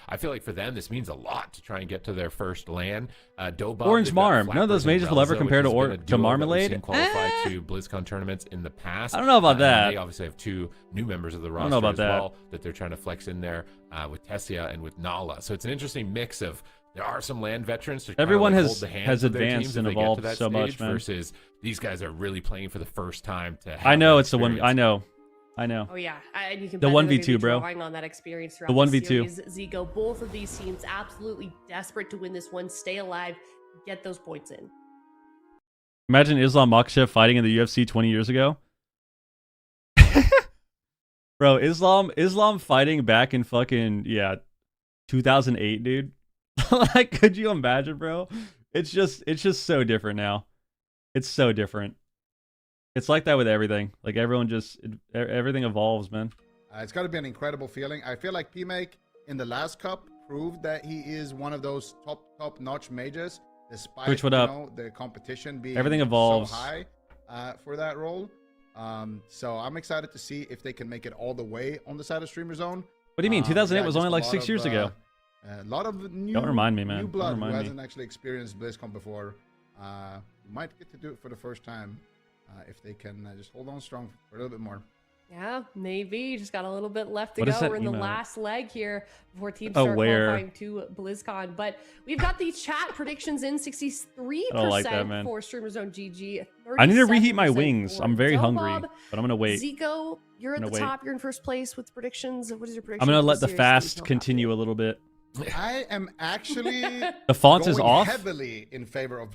I feel like for them, this means a lot to try and get to their first LAN. Dobob, Orange Marm. None of those mages will ever compare to Marmalade. Qualified to BlizzCon tournaments in the past. I don't know about that. They obviously have two new members of the roster I don't know about as well that they're trying to flex in there with Tessia and with Nala. So it's an interesting mix of there are some LAN veterans. To everyone kind of has hold the hands of their advanced teams and if they evolved get to that so much, stage man. Versus these guys are really playing for the first time. I know it's the one. I know. Oh yeah, and you can the 1v2, bro. Drawing on that experience the 1v2. Zico, both of these teams absolutely desperate to win this one, stay alive, get those points in. Imagine Islam Makhachev fighting in the UFC 20 years ago. Bro, Islam fighting back in fucking 2008, dude. Like, could you imagine, bro? It's just so different now. It's so different. It's like that with everything. Like everything evolves, man. It's got to be an incredible feeling. I feel like PMake in the last cup proved that he is one of those top-notch mages, despite the competition being everything evolves so high for that role. So I'm excited to see if they can make it all the way on the side of Streamer Zone. What do you mean? 2008 was only like 6 years ago. A lot of new. Don't remind me, man. New blood who hasn't actually experienced BlizzCon before might get to do it for the first time. If they can just hold on strong for a little bit more. Yeah, maybe. Just got a little bit left to go. We're in the last leg here before teams start qualifying to BlizzCon. But we've got the chat predictions in 63% for Streamer Zone GG. I need to reheat my wings. I'm very hungry, but I'm going to wait. Zico, you're at the top. You're in first place with predictions. What is your prediction? I'm going to let the fast continue a little bit. I am actually the font is off. Heavily in favor of...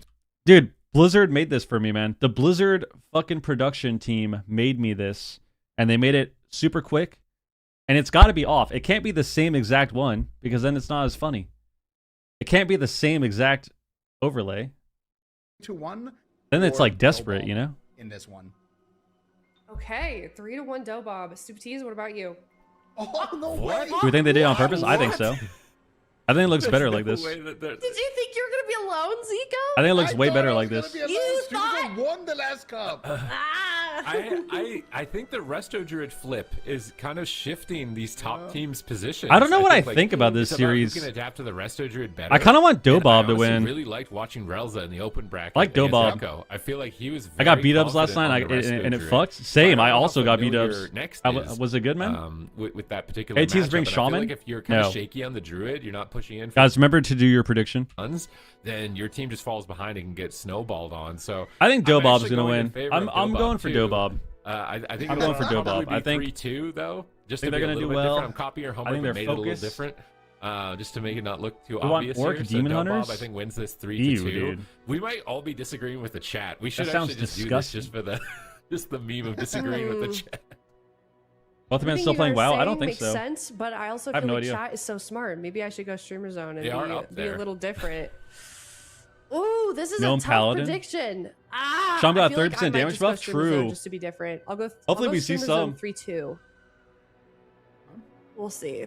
Dude, Blizzard made this for me, man. The Blizzard fucking production team made me this, and they made it super quick, and it's got to be off. It can't be the same exact one, because then it's not as funny. It can't be the same exact overlay. 2-1. Then it's like desperate, you know? In this one. Okay, 3-1 Dobob. Stupid Tease, what about you? Oh, no way. Do we think they did it on purpose? I think so. I think it looks better like this. Did you think you're going to be alone, Zico? I think it looks way better like this. You thought... won the last cup. I think the Resto Druid flip is kind of shifting these top teams' positions. I don't know what I think about this series. Who can adapt to the Resto Druid better. I kind of want Dobob to win. I really liked watching Relza in the open bracket. I like Dobob. Echo. I feel like he was. I got beat ups last night, and it fucked. Same. I also got beat ups. Was it good, man? With that particular. Hey, teams bring Shaman. I feel like if you're kind of shaky on the Druid, you're not pushing in. Guys, remember to do your prediction. Then your team just falls behind and gets snowballed on. So I think Dobob's gonna win. I'm going for Dobob. I think I'm going for Dobob. I think 3-2 though. Just to they're be a gonna do little bit well. different. I'm copying your homework, but made it a little different. Just to make it not look too obvious Orc here. Demon so Hunters? Dobob, I think, wins this 3-2. Dude. We might all be disagreeing with the chat. We should That sounds actually just do this just for the just the meme of disagreeing with the chat. Both the men still playing WoW? I don't think makes so. sense, but I also feel like chat is so smart. Maybe I should go Streamer Zone and be a little different. Ooh, this is a tough prediction. Sean got I feel 30% damage buff. True. Just to be different, Hopefully I'll go we see some 3-2. We'll see.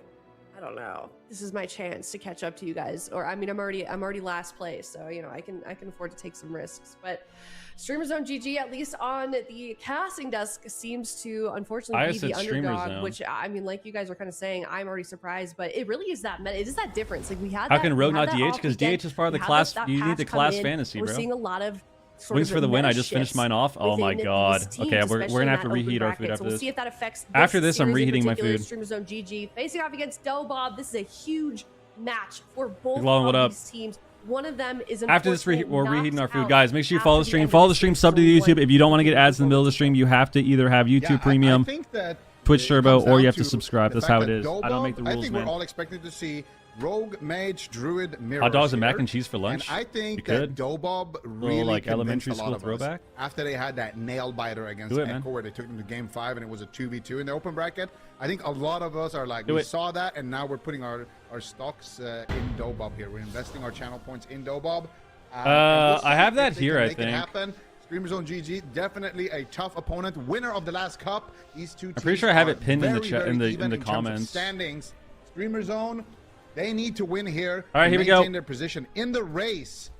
I don't know. This is my chance to catch up to you guys. Or I mean, I'm already last place, so you know I can afford to take some risks. But Streamer Zone GG, at least on the casting desk, seems to unfortunately be the underdog. Which I mean, like you guys are kind of saying, I'm already surprised, but it really is that. It is that difference. Like we had. How can Rogue not DH? Because DH is part of the class. You need the class fantasy, bro. We're seeing a lot of. Wings for the win. I just finished mine off. Oh my god. Okay, we're gonna have to reheat our food after this. We'll see if that affects after this, I'm reheating my food. Streamer Zone GG facing off against Dobob. This is a huge match for both of these teams. One of them is after this. We're reheating our food, guys. Make sure you follow the stream. Follow the stream. Sub to the YouTube. If you don't want to get ads in the middle of the stream, you have to either have YouTube Premium, Twitch Turbo, or you have to subscribe. That's how it is. I don't make the rules, man. I think we're all expected to see Rogue, Mage, Druid, Mirror. Hot dogs and mac and cheese for lunch. And I think that Dobob really like convinced elementary a lot school of throwback. Us after they had that nail biter against Echo, where they took them to Game 5 and it was a 2v2 in the open bracket. I think a lot of us are like, we saw that, and now we're putting our stocks in Dobob here. We're investing our channel points in Dobob. I have that here. I think. Streamer Zone GG, definitely a tough opponent. Winner of the last cup. These two teams I'm pretty sure I have it pinned in the chat in the comments. Standings. Streamer Zone. They need to win here. All right, here we go. Maintain their position in the race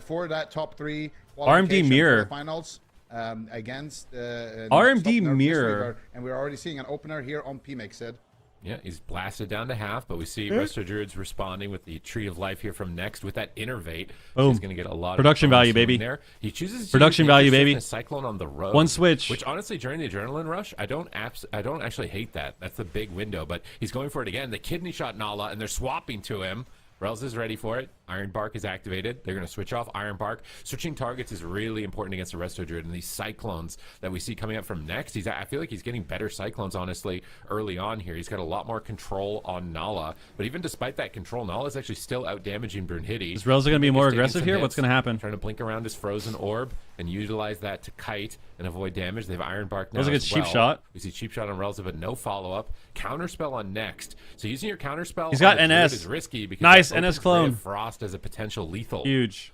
for that top 3 RMD Mirror finals against RMD Mirror, and we're already seeing an opener here on PMake, Sid. Yeah, he's blasted down to half, but we see Resto Druids responding with the Tree of Life here from next with that Innervate. So he's going to get a lot production of value, baby. There. He chooses production value, baby. Cyclone on the road. One switch. Which honestly, during the adrenaline rush, I don't actually hate that. That's a big window, but he's going for it again. The kidney shot Nala, and they're swapping to him. Relz is ready for it. Iron Bark is activated. They're going to switch off Iron Bark. Switching targets is really important against the Resto Druid. And these Cyclones that we see coming up from next, I feel like he's getting better Cyclones, honestly, early on here. He's got a lot more control on Nala. But even despite that control, Nala is actually still out-damaging Brunhilde. Is Relz going to be more aggressive here? What's going to happen? Trying to blink around his Frozen Orb and utilize that to kite and avoid damage. They have Iron Bark now. That was a good cheap shot. We see cheap shot on Relza, but no follow-up. Counterspell on next. So using your counterspell he's got on NS. is risky because nice NS clone. Frost as a potential lethal. Huge.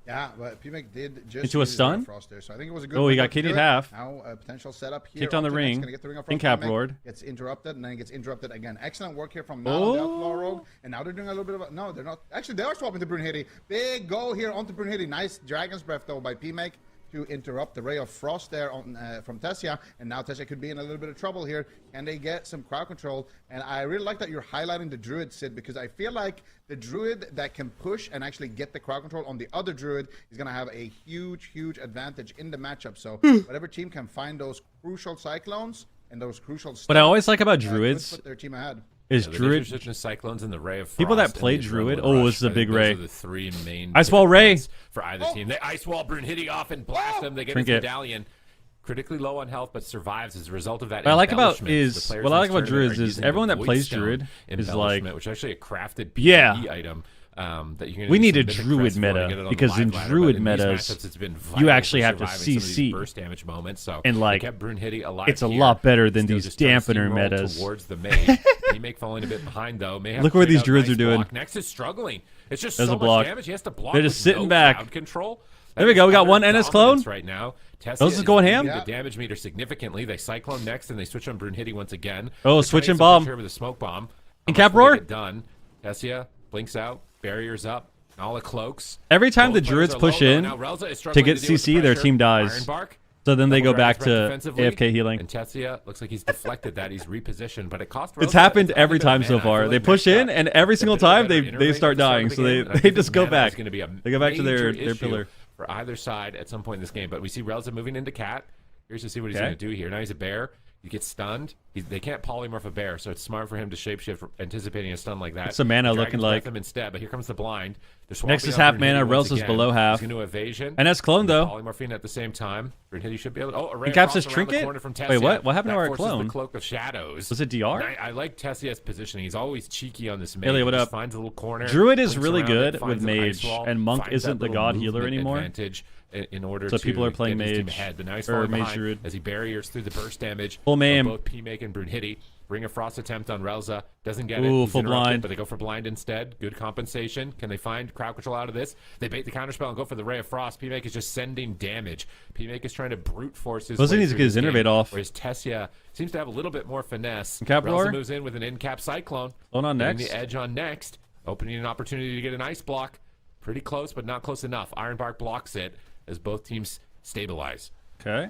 Yeah, but PMake did just into a stun. Frost there, so I think it was a good. Oh, he got kidneyed half. Now a potential setup here. Kicked on the ring. Get the ring in cap lord. Gets interrupted and then gets interrupted again. Excellent work here from now the Outlaw Rogue, and now they're doing a little bit of no, they're not. Actually, they are swapping to Brunhilde. Big go here onto Brunhilde. Nice Dragon's Breath though by PMake to interrupt the Ray of Frost there on, from Tessia, and now Tessia could be in a little bit of trouble here. Can they get some crowd control? And I really like that you're highlighting the Druid, Sid, because I feel like the Druid that can push and actually get the crowd control on the other Druid is going to have a huge advantage in the matchup. So whatever team can find those crucial Cyclones and those crucial stuff, what I always like about Druids put their team ahead. Is Druid Cyclones and the Ray of Frost. People that play Druid? Oh, this is a big Ray. Those are the 3 main Ice Wall Ray for either team. They Ice Wall Brunhilde off and blast them. They get his medallion. Critically low on health, but survives as a result of that. What I like about Druids is everyone that plays Druid is like, which is actually a crafted PvE item. That you're we need a Druid meta because in Druid metas, you actually have to CC burst damage moments. So and like kept Brunhilde alive it's a lot better than these dampener metas. Towards the mage. Remake falling a bit behind though. Look where these Druids are doing. Next is struggling. It's just There's so a block. much damage. He has to block. They're just sitting back. Control. There we go. We got one NS clone right now. Those is going ham. The damage meter significantly. They cyclone next and they switch on Brunhilde once again. Oh, switching bomb. With a smoke bomb. And cap roar. Done. Tessia blinks out. Barriers up. Nala cloaks. Every time the Druids push in to get CC, their team dies. So then they Double go back Dragon's to Breath defensively, AFK healing. And Tessia looks like he's deflected that. He's repositioned, but it cost. It's Relza happened a every bit of time so mana. I far. feel They like push next in, up, and every the single bit of time better they iterate start at the start dying. of the So game, and I they think just this go mana back. is gonna be a They go back to their major issue pillar. for either side at some point in this game. But we see Relza moving into Cat. Here's to see what he's Okay. going to do here. Now he's a bear. He gets stunned. They can't polymorph a bear, so it's smart for him to shapeshift, anticipating a stun like that. What's the mana Dragon's looking Breath like? him instead, but here comes the blind. Next is half mana. Relza's below half. He's going to evasion. And that's clone though. Polymorphing at the same time. Brunhilde should be able to. Oh, Array He of caps Frost his around the trinket? corner from Wait, Tessia. what happened to That our forces clone? The Cloak of Shadows. Was it DR? And I like Tessia's positioning. He's always cheeky on this mage. Elliot, what He up? just finds a little corner. Druid is blinks really around it, good finds with an mage, ice wall, and Monk finds isn't that the little god healer movement anymore. advantage in order So to people are playing get his team mage, ahead. But now he's or falling mage behind druid. as he barriers through the burst damage. Full of maim. Both P-Make and Brunhilde. Ring of Frost attempt on Relza. Doesn't get it. Ooh, He's full interrupted, blind. but they go for blind instead. Good compensation. Can they find crowd control out of this? They bait the counterspell and go for the Ray of Frost. P-Make is just sending damage. P-Make is trying to brute force his Listen, way needs to through get his this game, innervate off. Whereas Tessia seems to have a little bit more finesse. Cap Relza roar? moves in with an in-cap Cyclone. Clone on Getting next. the edge on next. Opening an opportunity to get an ice block. Pretty close, but not close enough. Ironbark blocks it as both teams stabilize. Okay.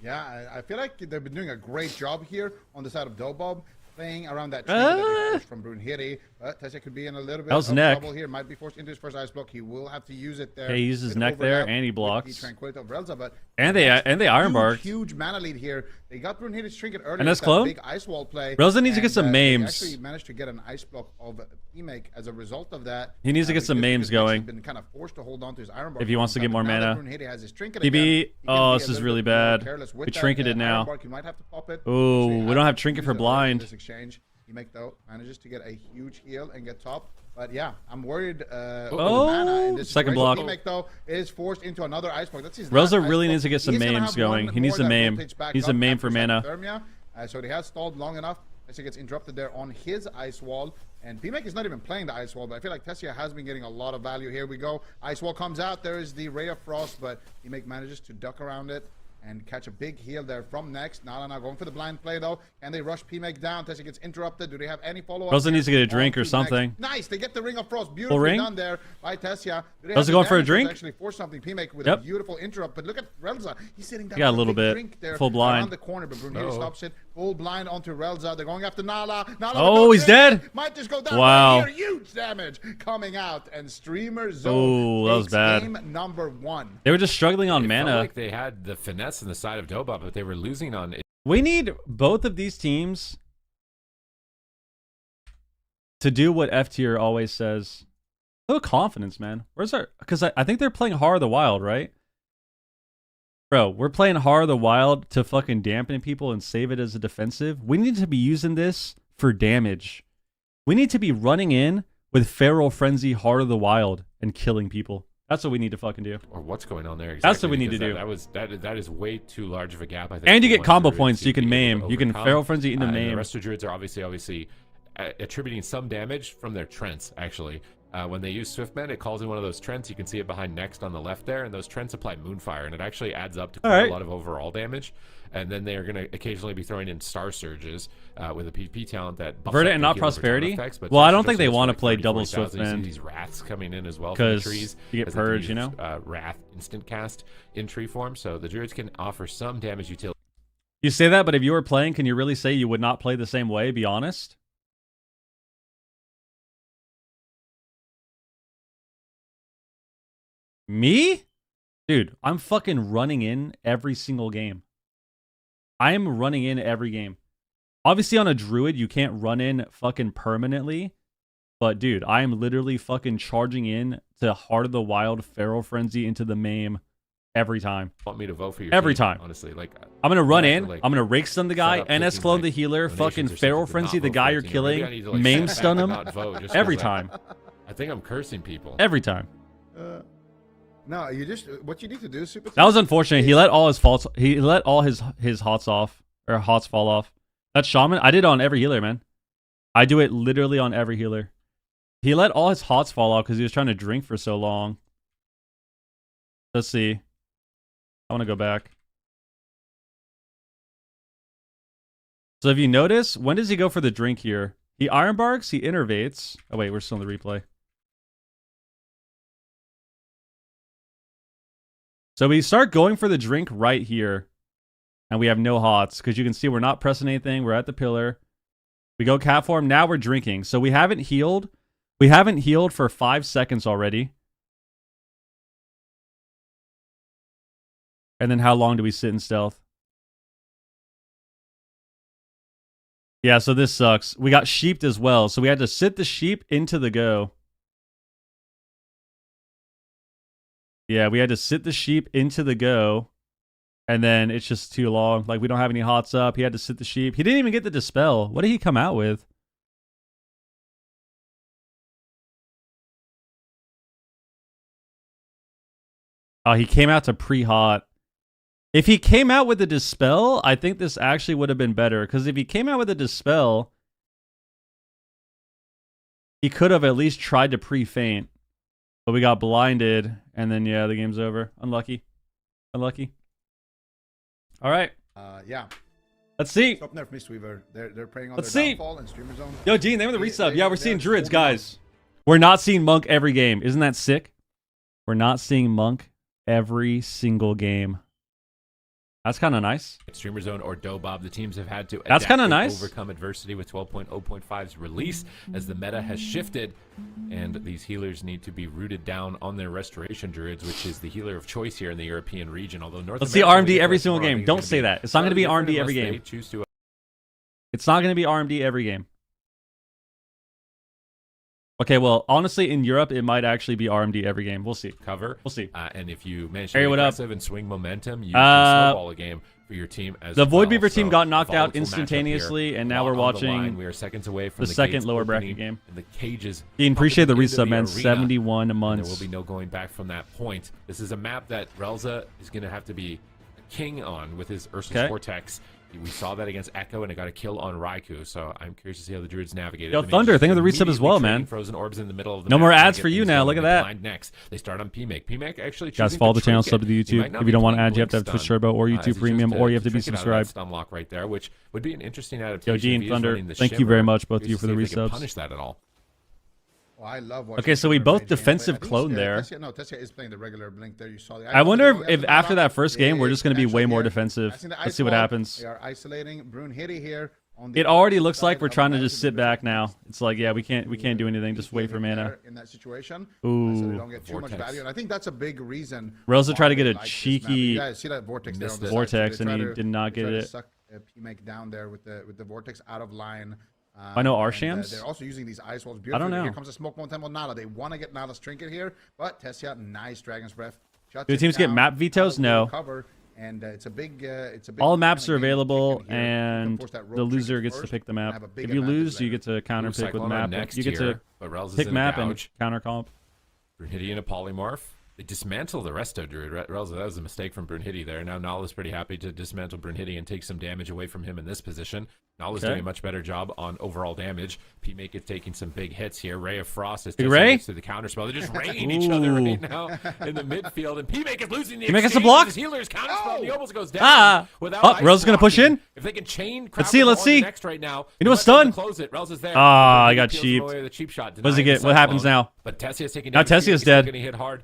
Yeah, I feel like they've been doing a great job here on the side of Dobob, playing around that trinket that they pushed from Brunhilde. But Tessia could be in a little bit That was of neck. trouble here. Might be forced into his first ice block. He will have to use it there. Yeah, he uses It neck there, overlapped and he with blocks. The Tranquility of Relza, but And they Ironbarked. huge mana lead here. They got Brunhilde's trinket earlier. And that's with that clone? big ice wall play. Relza needs to get and, some they maims. actually managed to get an ice block of P-Make as a result of that. He needs to get some because maims going. He's been kind of forced to hold on to his Ironbark. If he wants to get more Now that mana. Brunhilde has his trinket PB. again, he can Oh, be this a is little really bit more bad. careless with We that, trinketed now. Ironbark. You might have to pop it. Ooh, So you we don't have to trinket use for it early in blind. This exchange. P-Make though manages to get a huge heal and get top. But yeah, I'm worried. Oh, mana in this second situation. block. P-Make though is forced into another ice block. That's his Relza last ice really block. needs to get some He's gonna maims have going. one He needs more a that maim. voltage back He's a up maim after for mana. Thermia. So he has stalled long enough. Tessia gets interrupted there on his ice wall. And P-Make is not even playing the ice wall, but I feel like Tessia has been getting a lot of value. Here we go. Ice wall comes out. There is the Ray of Frost, but P-Make manages to duck around it and catch a big heal there from next. Nala going for the blind play though. Can they rush P-Make down? Tessia gets interrupted. Do they have any follow-up? Relza needs to get a drink or something. Nice. They get the Ring of Frost. Beautifully ring? done there by Tessia. Do they Relza have the going for a damage to drink? Actually force something. P-Make with Yep. a beautiful interrupt. But look at Relza. He's sitting down. He got a for little big bit. drink there Full blind. around the corner, but Brunhilde stops it. Full blind onto Relza. They're going after Nala. Nala Oh, with he's no dead. drink. Might just go down. Wow. Right here. Huge damage coming out. And Streamer Zone Ooh, that was takes bad. game number 1. They were just struggling on It felt mana. like they had the finesse on the side of Dobob, but they were losing on it. We need both of these teams to do what F tier always says. A little confidence, man. Where's our? Because I think they're playing Heart of the Wild, right? Bro, we're playing Heart of the Wild to fucking dampen people and save it as a defensive. We need to be using this for damage. We need to be running in with Feral Frenzy, Heart of the Wild, and killing people. That's what we need to fucking do. Or what's going on there? That's what we need because to do. That is way too large of a gap. I think. And you for get one combo druid points, to so you can be able maim. to You can overcome. Feral Frenzy into And maim. the rest of druids are obviously attributing some damage from their Trents, actually. When they use Swiftman, it calls in one of those Trents. You can see it behind next on the left there, and those Trents apply Moonfire, and it actually adds up to quite a lot of overall damage. And then they are going to occasionally be throwing in Star Surges with a PP talent that buffs Verdant up and the not heal over time Prosperity? effects, but Well, I Star don't think they Surges wanna for play 30, double 40,000. You see Swiftman. these Wraths coming in as well from the 'Cause trees. you get as they can purge, use, you know? Wrath instant cast in tree form, so the druids can offer some damage utility. You say that, but if you were playing, can you really say you would not play the same way? Be honest. Me? Dude, I'm fucking running in every single game. I am running in every game. Obviously, on a druid, you can't run in fucking permanently. But, dude, I am literally fucking charging in to Heart of the Wild, Feral Frenzy into the maim every time. Want me to vote for your Every team, time. honestly. Like, I'm gonna run I have in. to, like, I'm gonna rake stun the guy. set up NS clicking, clone like, the healer. donations Fucking or something Feral to Frenzy not the vote guy for you're a team. Maybe killing. I need to, like, Maim sit back stun and him not vote just every 'cause time. I think I'm cursing people. Every time. No, you just what you need to do, Super. That was unfortunate. He let all his faults. He let all his hots off or hots fall off. That shaman. I did it on every healer, man. I do it literally on every healer. He let all his hots fall off because he was trying to drink for so long. Let's see. I want to go back. So if you notice, when does he go for the drink here? He ironbarks, he innervates. Oh wait, we're still in the replay. So we start going for the drink right here. And we have no hots because you can see we're not pressing anything. We're at the pillar. We go cat form. Now we're drinking. So we haven't healed. We haven't healed for 5 seconds already. And then how long do we sit in stealth? Yeah, so this sucks. We got sheeped as well. So we had to sit the sheep into the go. Yeah, we had to sit the sheep into the go. And then it's just too long. Like, we don't have any hots up. He had to sit the sheep. He didn't even get the dispel. What did he come out with? Oh, he came out to pre-hot. If he came out with a dispel, I think this actually would have been better. Because if he came out with a dispel, he could have at least tried to pre-faint. But we got blinded. And then, yeah, the game's over. Unlucky. Unlucky. All right. Yeah. Let's see. Stop Nerf Mistweaver. They're preying on Let's their see. downfall and Streamer Zone. Yo, Gene, name of the resub. Yeah, we're seeing Druids, guys. We're not seeing Monk every game. Isn't that sick? We're not seeing Monk every single game. That's kind of nice. Streamer Zone or Dobob, the teams have had to That's adapt kinda and nice. overcome adversity with 12.0.5's release as the meta has shifted, and these healers need to be rooted down on their restoration druids, which is the healer of choice here in the European region. Although North Let's see America, RMD every single game. Don't say that. It's not going to be RMD every game. It's not going to be RMD every game. Okay, well, honestly, in Europe, it might actually be RMD every game. We'll see. Cover. We'll see. And if you manage to Hey, be what up? aggressive and swing momentum, you can snowball a game for your team as The Void well. Beaver team So, got knocked out volatile matchup instantaneously, here. and now Lot we're on the line. watching We are seconds away from the the second gates lower bracket opening game. and the cages. Dean, appreciate the pumping into resub, man. arena. 71 And there months. will be no going back from that point. This is a map that Relza is going to have to be a king on with his Ursus Vortex. We saw that against Echo, and it got a kill on Raikou, so I'm curious to see how the Druids navigate it. Yo, Thunder, think of the resub as well, man. Frozen orbs in the middle of the No map more to ads get for you things now. going. Look at They that. blind next. They start on PMake. PMake actually Guys, choosing follow to the channel, trinket. sub to the He YouTube. might not If be you don't want playing ads, you have to have Blink Twitch stun, Turbo or as YouTube he chose Premium, or you have to be trinket out of that subscribed. stun lock right there, which would be an interesting Yo, adaptation. Gene, if he is Thunder, running the thank you very shimmer. much, both of you, Curious for to the see if they can resubs. punish that at all. Oh, I love watching Okay, so we Shimmer both play gameplay. defensive I think, clone there. Tessia, no, Tessia is playing the regular Blink there. You saw the I wonder if the after knockout that first game, we're just going to be way more here. defensive. Passing the Let's ice see what wall. happens. They are isolating Brunhitty here. On the It already opposite looks like side we're of trying to the just map. sit back now. It's like, yeah, we can't do anything. Just wait for mana. In that situation, Ooh. so they don't get too much Vortex. value, and I think that's a big reason. Relza tried to get why a they like this map. cheeky You guys see that vortex there on the side, so vortex, they and try he to- did not they get try to it. Suck PMake down there with the vortex out of line. I know And, Arshams? they're also using these ice walls. I don't know. Here comes a smoke momentum on Nala. They want to get Nala's trinket here, but Tessia, nice Dragon's Breath. Shuts Do the it teams get down. map vetoes? Nala's able No. to cover, and it's a big. All kind maps of are game to available, chicken here. You can and force that rogue the loser trinket gets to first pick the and map. have a big If you advantage lose, you later. get to counter pick with Cyclone map. on next You get to here, but Relza's pick in map and gouge. counter comp. Brunhitty and a polymorph. They dismantle the resto druid. Relza, that was a mistake from Brunhitty there. Now Nala's pretty happy to dismantle Brunhitty and take some damage away from him in this position. Nala's doing a much better job on overall damage. PMake is taking some big hits here. Ray of Frost is Big Ray? through the counter spell. They're just raying each other right now in the midfield, and PMake is losing the PMake has exchange. a block? His healer's counter spell, and he almost goes down. Ah! Without Oh, ice Relza's gonna push blocking. in? If they can chain Let's see, let's Crowder see. on next right now. You know what's they might be able done? to close it. Relza's there. Ah, I He got peels cheaped. away with a cheap shot. What does he denying get? the What happens cyclone. now? But Tessia's taking Now damage. Tessia's He's still dead. getting hit hard.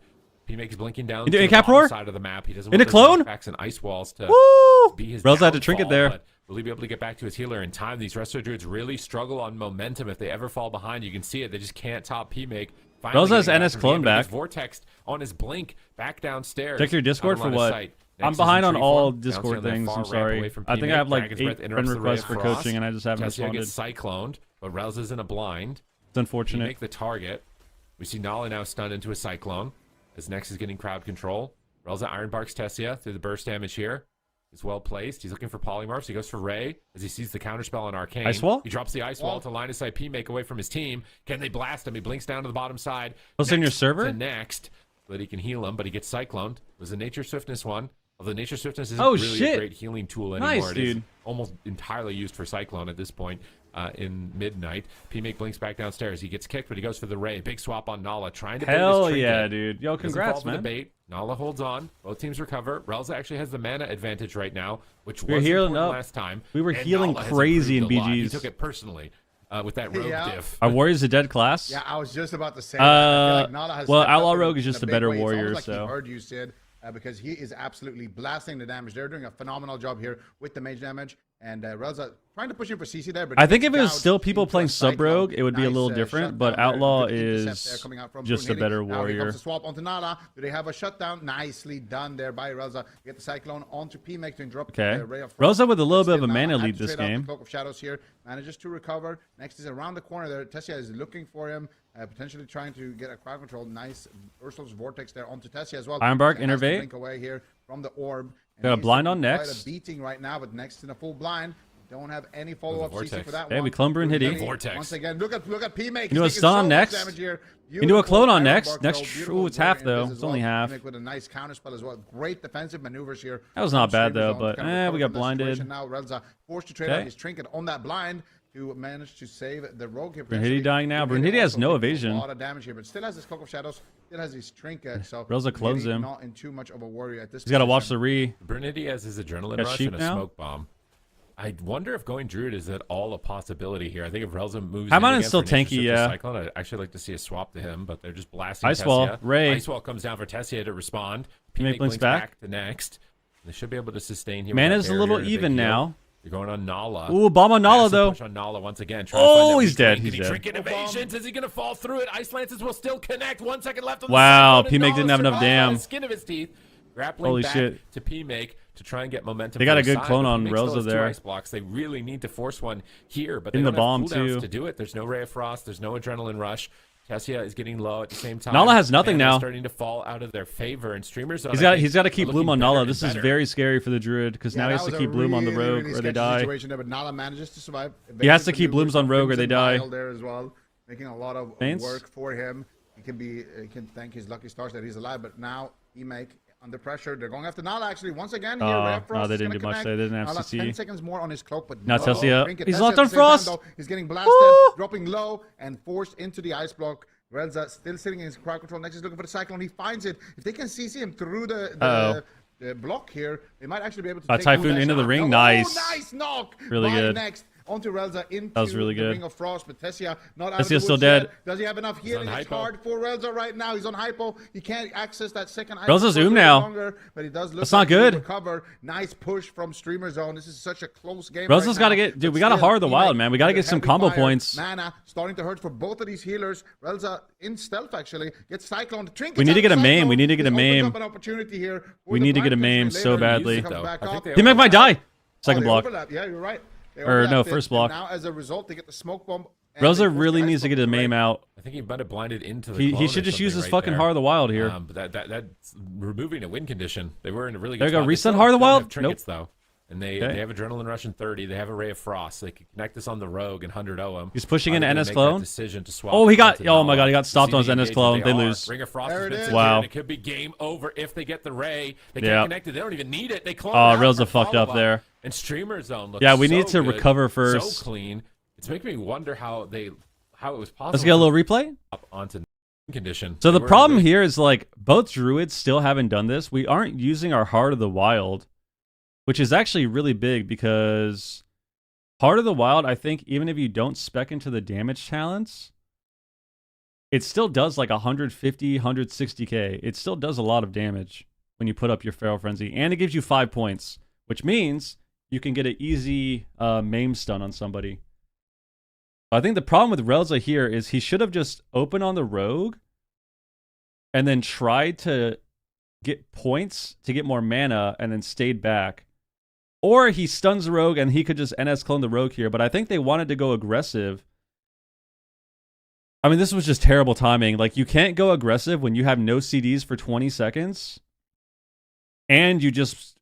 PMake is blinking down Into to a the cap bottom roar? side of the map. He doesn't Into want those clone? knockbacks and ice walls to Woo! be his Relza had to downfall, trinket there. but will he be able to get back to his healer in time? These resto druids really struggle on momentum. If they ever fall behind, you can see it. They just can't top PMake. Relza has NS clone back. Vortex on his blink back downstairs. Check your Discord Out of for line of what? sight. I'm Next is behind in on tree all form. Discord Bouncing on that things. far I'm ramp sorry. away from I think I PMake. have like Dragon's 8 Breath friend interrupts the Ray requests of for Frost. coaching, and I just haven't Tessia responded. gets cycloned, but Relza's in a blind. It's unfortunate. Make the target. We see Nala now stunned into a cyclone as Nex is getting crowd control. Relza Ironbarks Tessia through the burst damage here. He's well placed. He's looking for polymorphs. He goes for Ray as he sees the counterspell on Arcane. Ice wall? He drops the ice wall to line of sight PMake away from his team. Can they blast him? He blinks down to the bottom side. What's in your server? To next, but he can heal him, but he gets cycloned. It was a Nature Swiftness one. Although Nature Swiftness isn't really shit. a great healing tool anymore. Nice, it is dude. almost entirely used for Cyclone at this point in Midnight. PMake blinks back downstairs. He gets kicked, but he goes for the Ray. Big swap on Nala, trying to bait his Hell trinket. yeah, dude. Yo, Doesn't congrats, fall for the man. bait. Nala holds on. Both teams recover. Relza actually has the mana advantage right now, which We were was healing important up. last time. We were and healing Nala has crazy improved in a lot. He BGs. took it personally with that rogue Yeah. diff. Our Warrior's a dead class? Yeah, I was just about to say that. I feel like Nala has well, stepped up Outlaw in Rogue is in just a big better way. It's almost warrior, like so. he heard you, Sid, because he is absolutely blasting the damage. They're doing a phenomenal job here with the mage damage. And Relza trying to push in for CC there. But I think if it was still people playing Sub Rogue, it would be a little different. But Outlaw is just a better warrior. Now comes the swap onto Nala. Do they have a shutdown? Nicely done there by Relza. Get the Cyclone onto PMake to interrupt the Ray of Frost. Relza with a little bit of a mana lead this game. Cloak of Shadows here. Manages to recover. Next is around the corner there. Tessia is looking for him. Potentially trying to get a crowd control. Nice Ursul's Vortex there onto Tessia as well. Ironbark, Innervate. Blink away here from the orb. Got a blind on next. Quite a beating right now, but next in a full blind. Don't have any follow-up CC for that one. Hey, we clone Brune Hitty. Vortex. Once again, look at PMake. You do a stun on next. You can do a clone on next. Ooh, it's half though. It's only half. With a nice counter spell as well. Great defensive maneuvers here. That was not bad though, but we got blinded. Now Relza forced to trade out his trinket on that blind to manage to save the rogue here. Brune Hitty dying now. Brune Hitty has no evasion. A lot of damage here, but still has his Cloak of Shadows. Still has his trinket. So Relza clones him. Not in too much of a worry at this. He's got to watch the re. Brune Hitty has his adrenaline rush and a smoke bomb. I wonder if going Druid is at all a possibility here. I think if Relza moves Hamon's still tanky, yeah. Cyclone, I'd actually like to see a swap to him, but they're just blasting Ice Tessia. Wall, Ray. Ice Wall comes down for Tessia to respond. PMake blinks back. The next. They should be able to sustain here. Mana's a little even now. You're going on Nala. Ooh, bomb on Nala though. Push on Nala once again. Oh, he's dead. He's dead. Trinket evasions. Is he going to fall through it? Ice Lances will still connect. 1 second left on the wow, PMake didn't have enough damn. Skin of his teeth. Grappling back to PMake to try and get momentum. They got a good clone on Relza there. Ice blocks. They really need to force one here, but they in don't the bomb have cooldowns too to do it. There's no Ray of Frost. There's no Adrenaline Rush. Tessia is getting low at the same time. Nala has nothing now. Starting to fall out of their favor, and streamers. He's got to keep Bloom on Nala. This is very scary for the Druid because now he has to keep Bloom on the Rogue or they die. There, but Nala manages to survive. He has to keep Blooms on Rogue or they die. There as well, making a lot of work for him. He can thank his lucky stars that he's alive. But now PMake under pressure. They're going after Nala actually once again. Here, no, they didn't do much. They didn't have Nala, CC. 10 seconds more on his cloak, but now Tessia. He's locked on Frost. He's getting blasted, dropping low and forced into the ice block. Relza still sitting in his crowd control. Next is looking for the Cyclone. He finds it. If they can CC him through the block here, they might actually be able to take Typhoon into the ring. Nice. Nice knock. Really good. Next. Onto Relza into really the good. Ring of Frost, but Tessia not out of the Tessia's still dead. Does he have enough healing? It's hard for Relza right now. He's on hypo. He can't access that second. Relza's zoom now. Longer, but he does look That's not good. Recover. Nice push from Streamer Zone. This is such a close game. Relza's got to get, dude. We got to hard the wild, man. We got to get some combo points. Mana starting to hurt for both of these healers. Relza in stealth actually gets Cyclone. We need to get a maim. We need to get a maim. We need to get a maim so badly. PMake might die. Second block. Yeah, you're right. Or no, first block. Now, as a result, they get the smoke bomb. Relza really needs to get a maim out. I think he might have blinded into the. He should just use his fucking Heart of the Wild here. But that's removing a win condition. They were in a really good. There you go. Spot. Reset Heart of the Wild. Trinkets though, and they have Adrenaline Rush in 30. They have a Ray of Frost. They can connect this on the Rogue and 100 him. He's pushing into NS clone. Decision to swap. Oh, he got. Oh my god, he got stopped on his NS clone. They lose. Ring of Frost. There it is. Wow. It could be game over if they get the Ray. They can't connect it. They don't even need it. They clone. Oh, Relza fucked up there. And Streamer Zone looks we need to recover first. So clean. It's making me wonder how it was possible. Let's get a little replay. Up onto condition. So the problem here is like both Druids still haven't done this. We aren't using our Heart of the Wild, which is actually really big because Heart of the Wild, I think even if you don't spec into the damage talents, it still does like 150, 160k. It still does a lot of damage when you put up your Feral Frenzy, and it gives you 5 points, which means you can get an easy maim stun on somebody. I think the problem with Relza here is he should have just opened on the Rogue and then tried to get points to get more mana and then stayed back. Or he stuns the Rogue and he could just NS clone the Rogue here, but I think they wanted to go aggressive. I mean, this was just terrible timing. Like, you can't go aggressive when you have no CDs for 20 seconds and you just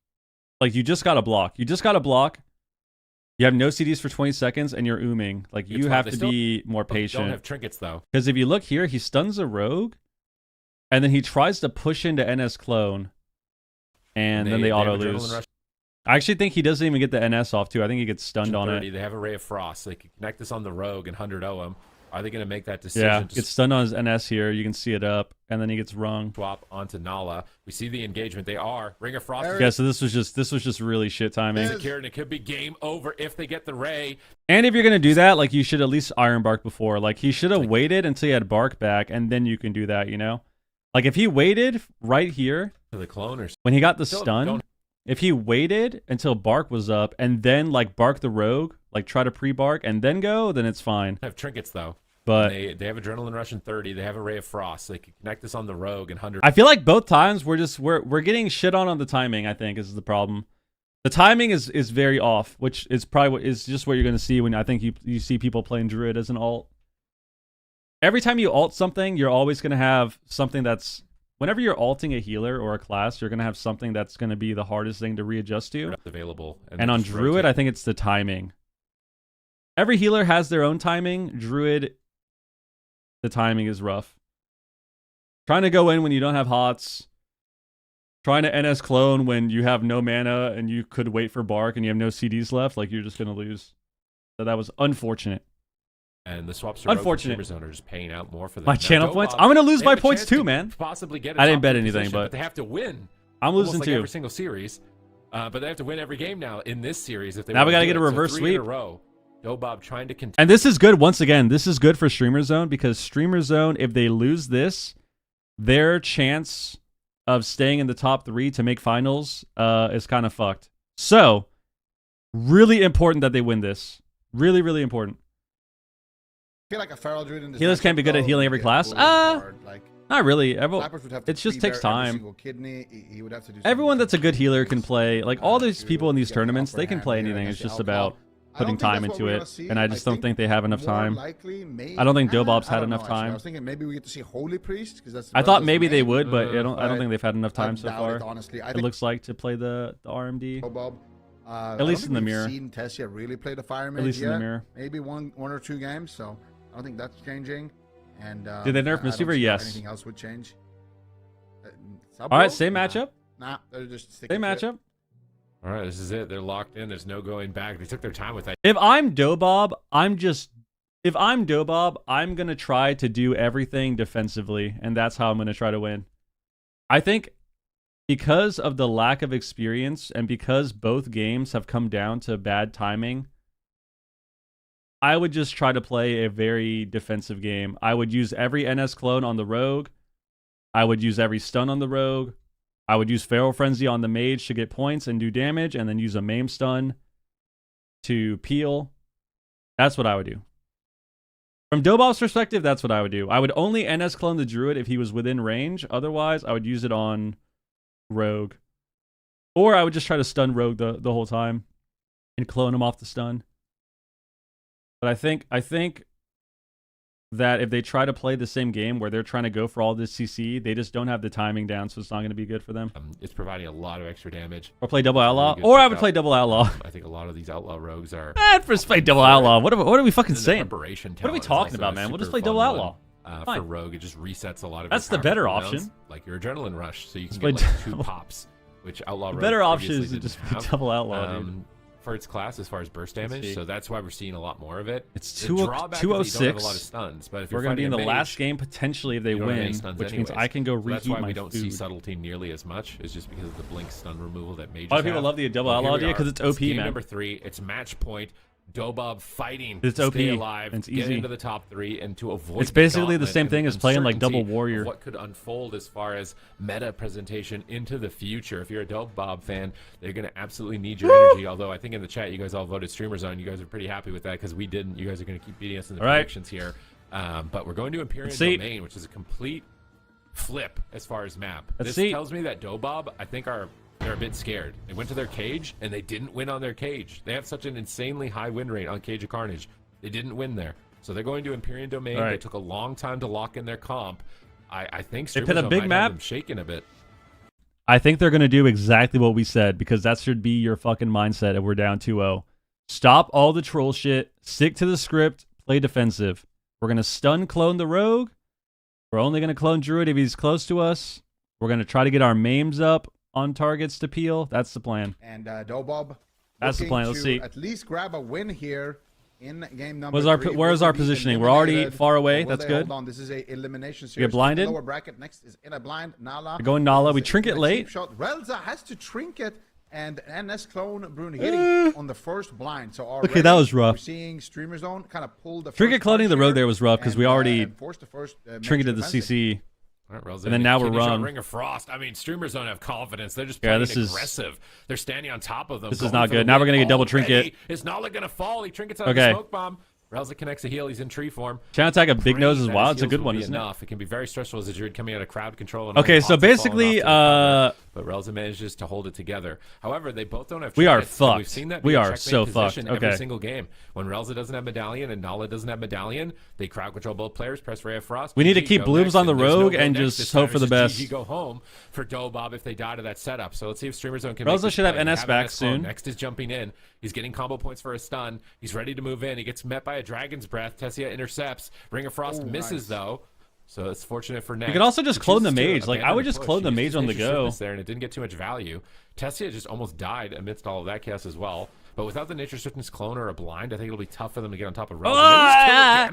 got to block. You just got to block. You have no CDs for 20 seconds, and you're ooming. Like, you have to be more patient. Don't have trinkets, though. Because if you look here, he stuns a Rogue, and then he tries to push into NS Clone, and then they auto-lose. I actually think he doesn't even get the NS off, too. I think he gets stunned on it. They have a Ray of Frost. They can connect this on the Rogue and 100 him. Are they going to make that decision? Yeah, gets stunned on his NS here. You can see it up, and then he gets rung. Swap onto Nala. We see the engagement. They are. Ring of Frost. Yeah, so this was just really shit timing. Secure, and it could be game over if they get the Ray. And if you're going to do that, like, you should at least Iron Bark before. Like, he should have waited until he had Bark back, and then you can do that, you know? Like, if he waited right here To the cloners. When he got the Still stun, don't- if he waited until Bark was up and then like Bark the Rogue, like try to pre-Bark and then go, then it's fine. They have trinkets though. But They have Adrenaline Rush in 30. They have a Ray of Frost. They can connect this on the Rogue and 100. I feel like both times we're getting shit on the timing. I think is the problem. The timing is very off, which is probably what is just what you're going to see when I think you see people playing Druid as an alt. Every time you alt something, you're always going to have something that's whenever you're alting a healer or a class, you're going to have something that's going to be the hardest thing to readjust to. Available. And on Druid, I think it's the timing. Every healer has their own timing. Druid, the timing is rough. Trying to go in when you don't have hots. Trying to NS clone when you have no mana and you could wait for Bark and you have no CDs left, like you're just going to lose. So that was unfortunate. And the swaps Unfortunate. Zone are just paying out more for them. My Now, channel Dobob, points? I'm going to lose they my have a points chance too, to man. Possibly get a I didn't top bet two anything, position, but they have to win. I'm losing almost like too. every single series. But they have to win every game now in this series if they Now we got to get a reverse so 3 sweep. in a row. Dobob trying to continue. And this is good, once again, this is good for Streamer Zone because Streamer Zone, if they lose this, their chance of staying in the top 3 to make finals is kind of fucked. So, really important that they win this. Really, really important. I feel like a Feral Druid in this Healers can't be good at healing every class. Not really. It just takes time. Everyone that's a good healer can play. Like all these people in these tournaments, they can play anything. It's just about putting time into it. And I just don't think they have enough time. I don't think Dobob's had enough time. I was thinking maybe we get to see Holy Priest because that's. I thought maybe they would, but I don't think they've had enough time so far. Honestly, It looks like to play the RMD. Dobob. At least in the mirror. Seen Tessia really play the Fire Mage At least in the yet. mirror. Maybe one or two games. So I don't think that's changing. And did they nerf I don't Mischief? see how Yes. Anything else would change? All right, same matchup. Nah, they're just Same matchup. All right, this is it. They're locked in. There's no going back. They took their time with that. If I'm Dobob, I'm gonna try to do everything defensively, and that's how I'm gonna try to win. I think because of the lack of experience and because both games have come down to bad timing, I would just try to play a very defensive game. I would use every NS clone on the Rogue. I would use every stun on the Rogue. I would use Feral Frenzy on the Mage to get points and do damage, and then use a Maim stun to peel. That's what I would do. From Dobob's perspective, that's what I would do. I would only NS clone the Druid if he was within range. Otherwise, I would use it on Rogue. Or I would just try to stun Rogue the whole time and clone him off the stun. But I think that if they try to play the same game where they're trying to go for all this CC, they just don't have the timing down, so it's not going to be good for them. It's providing a lot of extra damage. Or play Double Outlaw. Really Or I would play Double Outlaw. I think a lot of these Outlaw Rogues are... I'd first play Double Outlaw. What are we fucking saying? What are we talent talking is also about, a man? We'll just super play Double fun Outlaw. For Fine. Rogue, it just resets a lot of That's your the better powerful option. cooldowns, like your Adrenaline Rush, so you can Just get play like 2 pops, which Outlaw The Rogue better option is previously to just didn't play have. Double Outlaw, dude. For its class, as far as burst Let's damage, see. so that's why we're seeing a lot more of it. It's The drawback is that you don't have 206. a lot of stuns, but if We're you're going to be in fighting the a mage, last game potentially if they you don't have any win, stuns which means anyways. I can go So reheat that's why my we don't see food. subtlety nearly as much. Is just because of the blink stun removal that mages A lot of people have. love the Double Well, Outlaw here we idea because are. it's OP, game man. number 3. It's match point. Dobob fighting It's to OP, stay alive, and it's get easy. into the top 3, and to avoid It's basically the gauntlet same and thing as playing like Double uncertainty Warrior. of what could unfold as far as meta presentation into the future. If you're a Dobob fan, they're going to absolutely need your energy. Although I think in the chat you guys all voted Streamer Zone. You guys are pretty happy with that because we didn't. You guys are going to keep beating us in the predictions here. But we're going to Imperial Domain, which is a complete flip as far as map. This tells me that Dobob, I think, they're a bit scared. They went to their cage, and they didn't win on their cage. They have such an insanely high win rate on Cage of Carnage. They didn't win there. So they're going to Empyrean Domain. They took a long time to lock in their comp. I think They put a big map. Them shaking a bit. I think they're going to do exactly what we said because that should be your fucking mindset if we're down 2-0. Stop all the troll shit. Stick to the script. Play defensive. We're going to stun clone the Rogue. We're only going to clone Druid if he's close to us. We're going to try to get our maims up on targets to peel. That's the plan. And Dobob. That's the plan. Let's see. At least grab a win here in game number Where's our 3. where's our positioning? We're already far away. That's good. Hold on. This is a elimination series. We get blinded. Lower bracket. Next is in a blind. Nala. We're going Nala. We trinket late. Shot. Relza has to trinket and NS clone Brunhilde on the first blind. So already that was rough. We're seeing Streamer Zone kind of pull the Trinket first cloning punch the road here there was rough because we already forced the first trinketed the CC. All right, Relza And then now we're Kidney shot, run. Ring of Frost. I mean, streamers don't have confidence. They're just Yeah, playing this is- aggressive. They're standing on top of them. This is going not for the good. Now we're win gonna get double already. trinket. Is Nala going to fall? He trinkets out of Okay. the smoke bomb. Relza connects a heal. He's in tree form. Channel attack of Big Nose as Praying well. that It's a his good heals one, will be isn't it? enough. It can be very stressful as a druid coming out of crowd control. And Okay, all so pots are falling basically, off to the cover, but Relza manages to hold it together. However, they both don't have We are trinkets, and We've fucked. seen that We be a are checkmate so position fucked. every Okay. single game. When Relza doesn't have Medallion and Nala doesn't have Medallion, they crowd control both players, press Ray of Frost. We need to GG, keep go blooms next, on the there's no rogue go and next just this hope time. for the It's best. GG go home for Dobob if they die to that setup. So let's see if Streamer Zone can Relza make this should have play. They NS back NS clone. soon. Next is jumping in. He's getting combo points for a stun. He's ready to move in. He gets met by a Dragon's Breath. Tessia intercepts. Ring of Frost misses, though. So it's fortunate for Next. You could also just He clone the chooses to mage. Like, I abandon would the just push. clone the He mage used on the his go. Swiftness there, and it didn't get too much value. Tessia just almost died amidst all of that chaos as well. But without the Nature Swiftness clone or a blind, I think it'll be tough for them to get on top of Relza.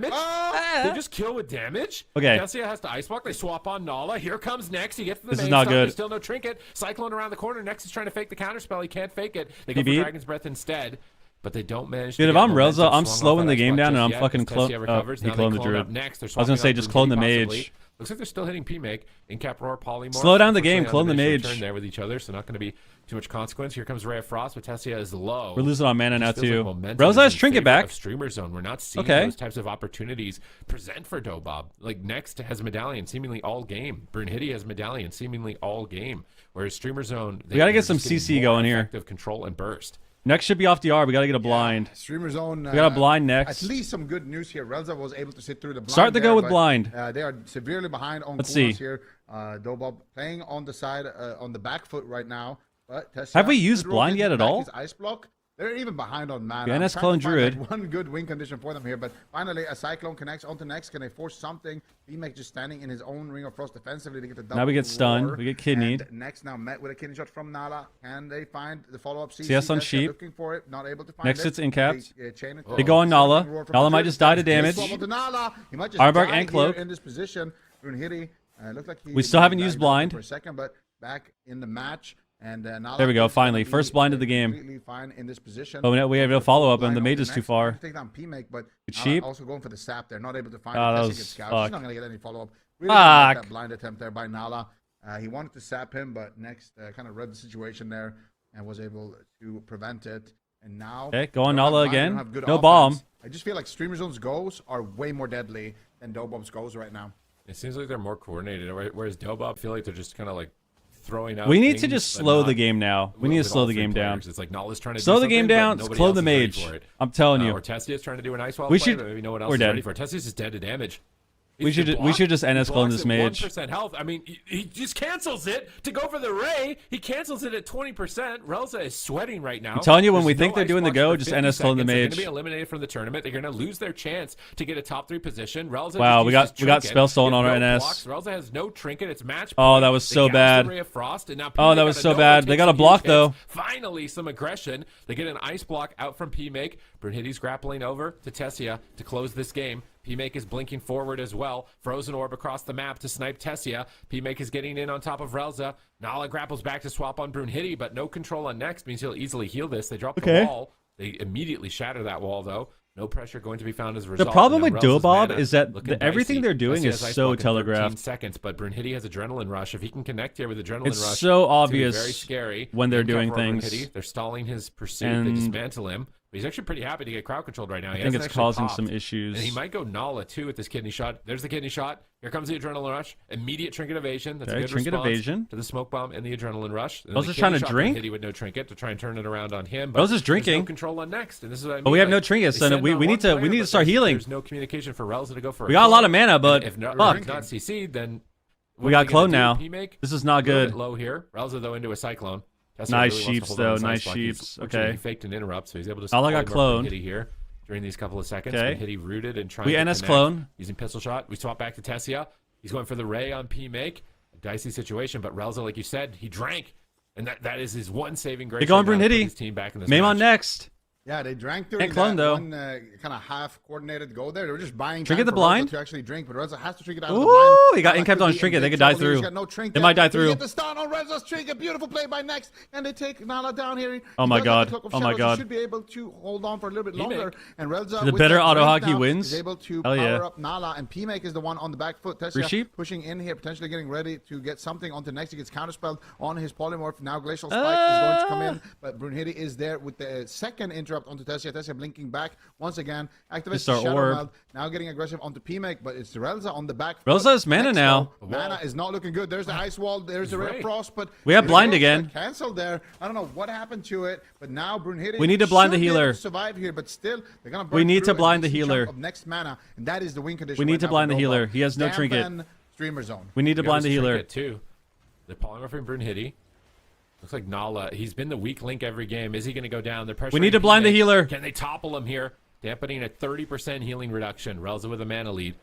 They just kill with damage. Okay. Tessia has to Ice Block. They swap on Nala. Here comes Next. He gets to the This is main not stop. good. There's still no trinket. Cyclone around the corner. Next is trying to fake the counter spell. He can't fake it. They go for PB. Dragon's Breath instead. But they don't manage to Dude, if get I'm momentum Relza, I'm swung slowing off the that game Ice Block down and I'm just yet, fucking as clone. Tessia recovers. He Now they cloned the clone druid. up Next. They're I was gonna swapping say out just Brunhilde clone the possibly. mage. Looks like they're still hitting P-Make. Incap Roar, Polymorph. Slow down the game, Unfortunately, clone the undiminishing mage. return there with each other, so not going to be too much consequence. Here comes Ray of Frost, but Tessia is low. We're losing on mana now Just feels too. like momentum Relza is has in trinket favor back. of Streamer Zone. We're not seeing Okay. those types of opportunities present for Dobob. Like Next has Medallion seemingly all game. Brunhilde has Medallion seemingly all game. Whereas Streamer Zone, We gotta get they're some just getting CC more going here. effective control and burst. Next should be off DR. We gotta get a blind. Streamer Zone. We got a blind next. At least some good news here. Relza was able to sit through the blind. Start the go there, with but, blind. They are severely behind on Let's coolers see. here. Dobob playing on the side, on the back foot right now. But Tessia Have we used drove blind in yet at back all? his ice block. They're even behind on mana. Yeah, I'm NS trying clone to find, like, druid. one good win condition for them here, but finally a Cyclone connects onto Next. Can they force something? B-Make just standing in his own Ring of Frost defensively to get the double. Now we get stunned. roar. We get kidneyed. And Next now met with a kidney shot from Nala. Can they find the follow-up CC? CS on Tessia sheep. looking for it, not able to find Next it. it's incapped. Chain it. They go on Nala. Roar from Nala might Madrid. just die to They damage. swap onto Nala. He might just Ironbark die and here Cloak. in this position. Brunhilde, looks like he We still haven't died used down blind. for a second, but back in the match. And Nala There we go, is finally. gonna be, First blind of the game. completely fine in this position. Oh, we have no follow-up, and the Blind mage onto is too Next. far. Take down P-Make, but It's Nala cheap. also going for the sap. They're not able to find Oh, it. that Tessia was gets scouted. fuck. He's not going to get any follow-up. Really didn't like Fuck. that blind attempt there by Nala. He wanted to sap him, but Next kind of read the situation there and was able to prevent it. And now, Okay, go on they don't have Nala blind, they again. don't have good No offense. bomb. I just feel like Streamer Zone's goals are way more deadly than Dobob's goals right now. It seems like they're more coordinated, whereas Dobob feel like they're just kind of like throwing out. We need to things, just but slow not the game now. We need to with slow all the three game down. players. It's like Nala's trying to Slow do the game something, but down. nobody Clone else the is ready mage. for it. I'm telling you. Or Tessia's trying to do an ice wall We play, should- but maybe no one else we're is dead. ready for it. Tessia's just dead to damage. We should just NS clone this mage. 1% health. I mean, he just cancels it to go for the ray. He cancels it at 20%. Relza is sweating right now. I'm telling you, when There's we no think they're ice doing the blocks go, for just 50 NS clone the seconds. They're mage. going to be eliminated from the tournament. They're going to lose their chance to get a top 3 position. Relza Wow, just we got- uses we got trinket. spell stolen He has on our no NS. blocks. Relza has no trinket. It's match Oh, point. that was They so gouge bad. the Ray of Frost, and now Oh, that P-Make was out of so nowhere bad. They takes got a some block, huge though. hits. Finally, some aggression. They get an ice block out from P-Make. Brunhilde's grappling over to Tessia to close this game. P-Make is blinking forward as well. Frozen orb across the map to snipe Tessia. P-Make is getting in on top of Relza. Nala grapples back to swap on Brunhilde, but no control on Next means he'll easily heal this. They drop Okay. the wall. They immediately shatter that wall, though. No pressure going to be found as a The result. problem And with now Relza's Dobob mana is that looking everything dicey. they're doing Tessia is has ice so block in 13 telegraphed. seconds, but Brunhilde has Adrenaline Rush. If he can connect here with Adrenaline It's Rush, so it's gonna be obvious very scary. when they're Incap doing roar things. Brunhilde. They're stalling his pursuit. They And dismantle him. But he's actually pretty happy to get crowd controlled right now. He I think hasn't it's actually causing popped. some issues. And he might go Nala too with this kidney shot. There's the kidney shot. Here comes the adrenaline rush. Immediate trinket evasion. That's Okay, a good trinket response evasion. to the smoke bomb and the adrenaline rush. And Those the are trying kidney to shot drink? Brunhilde with no trinket to try and turn it around on him. Those is there's drinking. No control on Next, and this is what I mean. But we have no like, trinkets, they so send we on need one to player, but start healing. There's no communication for Relza to go for. We got a lot of mana, And but if fuck. not CC'd, then We got clone now. P-Make? This is not A little good. bit low here. Relza though into a cyclone. Tessia Nice really wants to sheeps, hold on though. his Nice ice block. sheeps. Fortunately, Okay. He faked an interrupt, so he's able to. Nala got polymorph cloned. Brunhilde here during these couple of seconds. Okay. Brunhilde rooted and trying We to NS connect. clone. Using pistol shot. We swap back to Tessia. He's going for the ray on P-Make. A dicey situation, but Relza, like you said, he drank. And that is his one saving grace. They go on right now to put Brunhilde. his team back in this Mame on match. Next. Yeah, they drank during Can't clone, that though. one kind of half-coordinated go there. They were just buying Trinket time the for Relza blind? to actually drink, but Relza has to drink it out of the blind. Ooh, he got in-kept on his trinket. They could die through. No trinket. They might die He through. get the stun on Relza's trinket. Beautiful play by Next, and they take Nala down here. Oh my God. Oh my He God. should be able to hold on for a little bit longer. And Relza, The with better that auto drink hockey now, wins. is able to Hell power yeah. up Nala, and P-Make is the one on the back foot. Free sheep? Pushing in here, potentially getting ready to get something onto Next. He gets counterspelled on his polymorph. Now Glacial Spike is going to come in, but Brunhilde is there with the second interrupt onto Tessia. Tessia blinking back once again. Activates the our Shadow orb. Meld. Now getting aggressive onto P-Make, but it's Relza on the back. Relza has mana Next, now. though, mana is not looking good. There's the Ice Wall. There's the Ray of Frost, but We have the blind Frost again. got canceled there. I don't know what happened to it, but now Brunhilde We need to blind the should be able healer. to survive here, but still they're gonna burn We need through to a blind the decent healer. chunk of Next mana, and that is the win condition. We need right to now blind for the healer. Dobob. He has no trinket. Dampen Streamer Zone. We need to blind the healer. Too. The polymorphing Brunhilde. Looks like Nala. He's been the weak link every game. Is he going to go down? They're pressuring. We need to blind the P-Make. healer. Can they topple him here? Dampening a 30% healing reduction. Relza with a mana lead.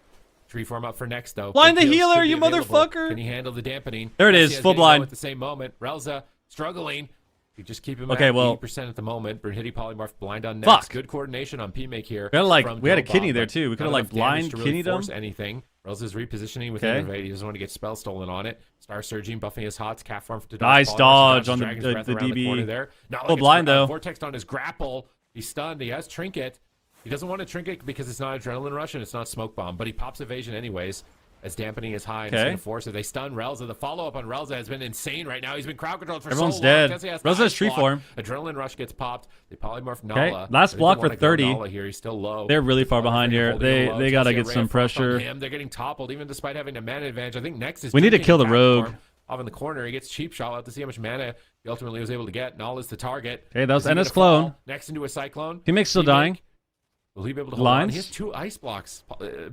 Tree form up for Next though. Blind Big the heals healer, could be you available. motherfucker. Can he handle the dampening? There it is, Tessia's full getting low blind. at the same moment. Relza struggling. You just keep him Okay, at well- 80% at the moment. Brunhilde polymorph blind on Next. Fuck. Good coordination on P-Make here. We had, like, from we had a Dobob, kidney there, but too. We could've, not like, enough damage blind to really kidneyed him. force anything. Relza's repositioning with Okay. Innervate. He doesn't want to get spell stolen on it. Star Surging, buffing his hots. Calf farm to Nice polymorph. dodge He on the- Dragon's the Breath around DB. corner there. Nala Full gets, blind, though. Vortex on his grapple. He's stunned. He has Trinket. He doesn't want to Trinket because it's not Adrenaline Rush and it's not Smoke Bomb, but he pops Evasion anyways. As dampening is high and it's Okay. going to force it. They stun Relza. The follow-up on Relza has been insane right now. He's been crowd controlled for Everyone's so dead. long. Tessia has Relza's the ice tree block. form. Adrenaline Rush gets popped. They polymorph Okay, Nala. last They block don't for wanna go 30. Nala here. He's still low. They're really far Polymorph behind here. holding him low. They gotta Tessia get Ray some of Frost on pressure. him. They're getting toppled even despite having a mana advantage. I think Next is We need to drinking kill the attack rogue. form. Off in the corner, he gets cheap shot. We'll have to see how much mana he ultimately was able to get. Nala's the target. Okay, that was Is he gonna NS clone. fall? Next into a Cyclone. P-Make's still P-Make, dying. Will he be able to hold on? Lines. He has 2 ice blocks.